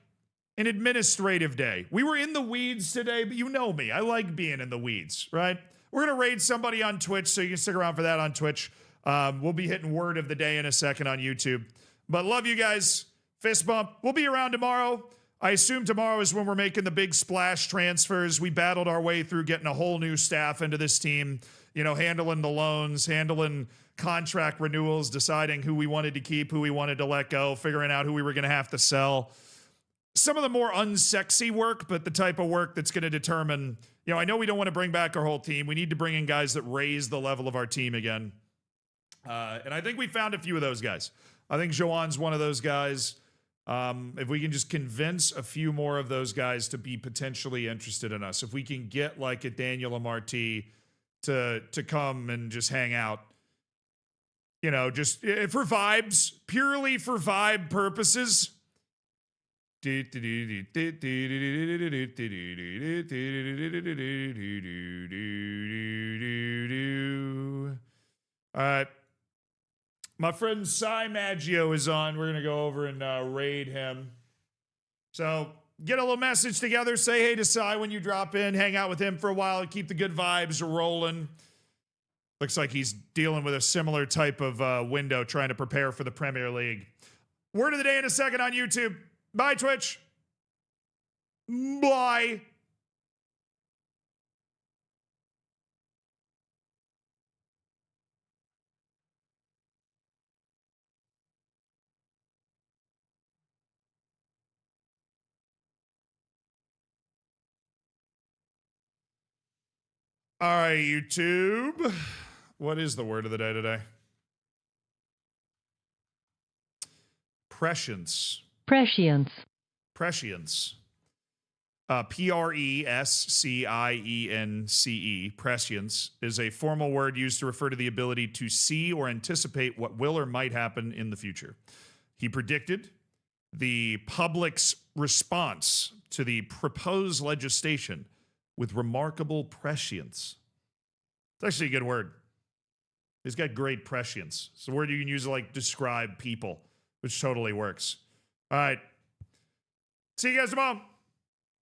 an administrative day. We were in the weeds today, but you know me. I like being in the weeds, right? We're going to raid somebody on Twitch, so you can stick around for that on Twitch. We'll be hitting word of the day in a second on YouTube. But love you guys. Fist bump. We'll be around tomorrow. I assume tomorrow is when we're making the big splash transfers. We battled our way through getting a whole new staff into this team, handling the loans, handling contract renewals, deciding who we wanted to keep, who we wanted to let go, figuring out who we were going to have to sell. Some of the more unsexy work, but the type of work that's going to determine, I know we don't want to bring back our whole team. We need to bring in guys that raise the level of our team again. And I think we found a few of those guys. I think Joan's one of those guys. If we can just convince a few more of those guys to be potentially interested in us, if we can get like a Daniel Amarty to come and just hang out, just for vibes, purely for vibe purposes. All right. My friend Cy Maggio is on. We're going to go over and raid him. So get a little message together. Say hey to Cy when you drop in. Hang out with him for a while. Keep the good vibes rolling. Looks like he's dealing with a similar type of window, trying to prepare for the Premier League. Word of the day in a second on YouTube. Bye, Twitch. Bye. All right, YouTube. What is the word of the day today? Prescience. Prescience. Prescience. Prescience. Prescience is a formal word used to refer to the ability to see or anticipate what will or might happen in the future. He predicted the public's response to the proposed legislation with remarkable prescience. It's actually a good word. He's got great prescience. It's a word you can use to like describe people, which totally works. All right. See you guys tomorrow.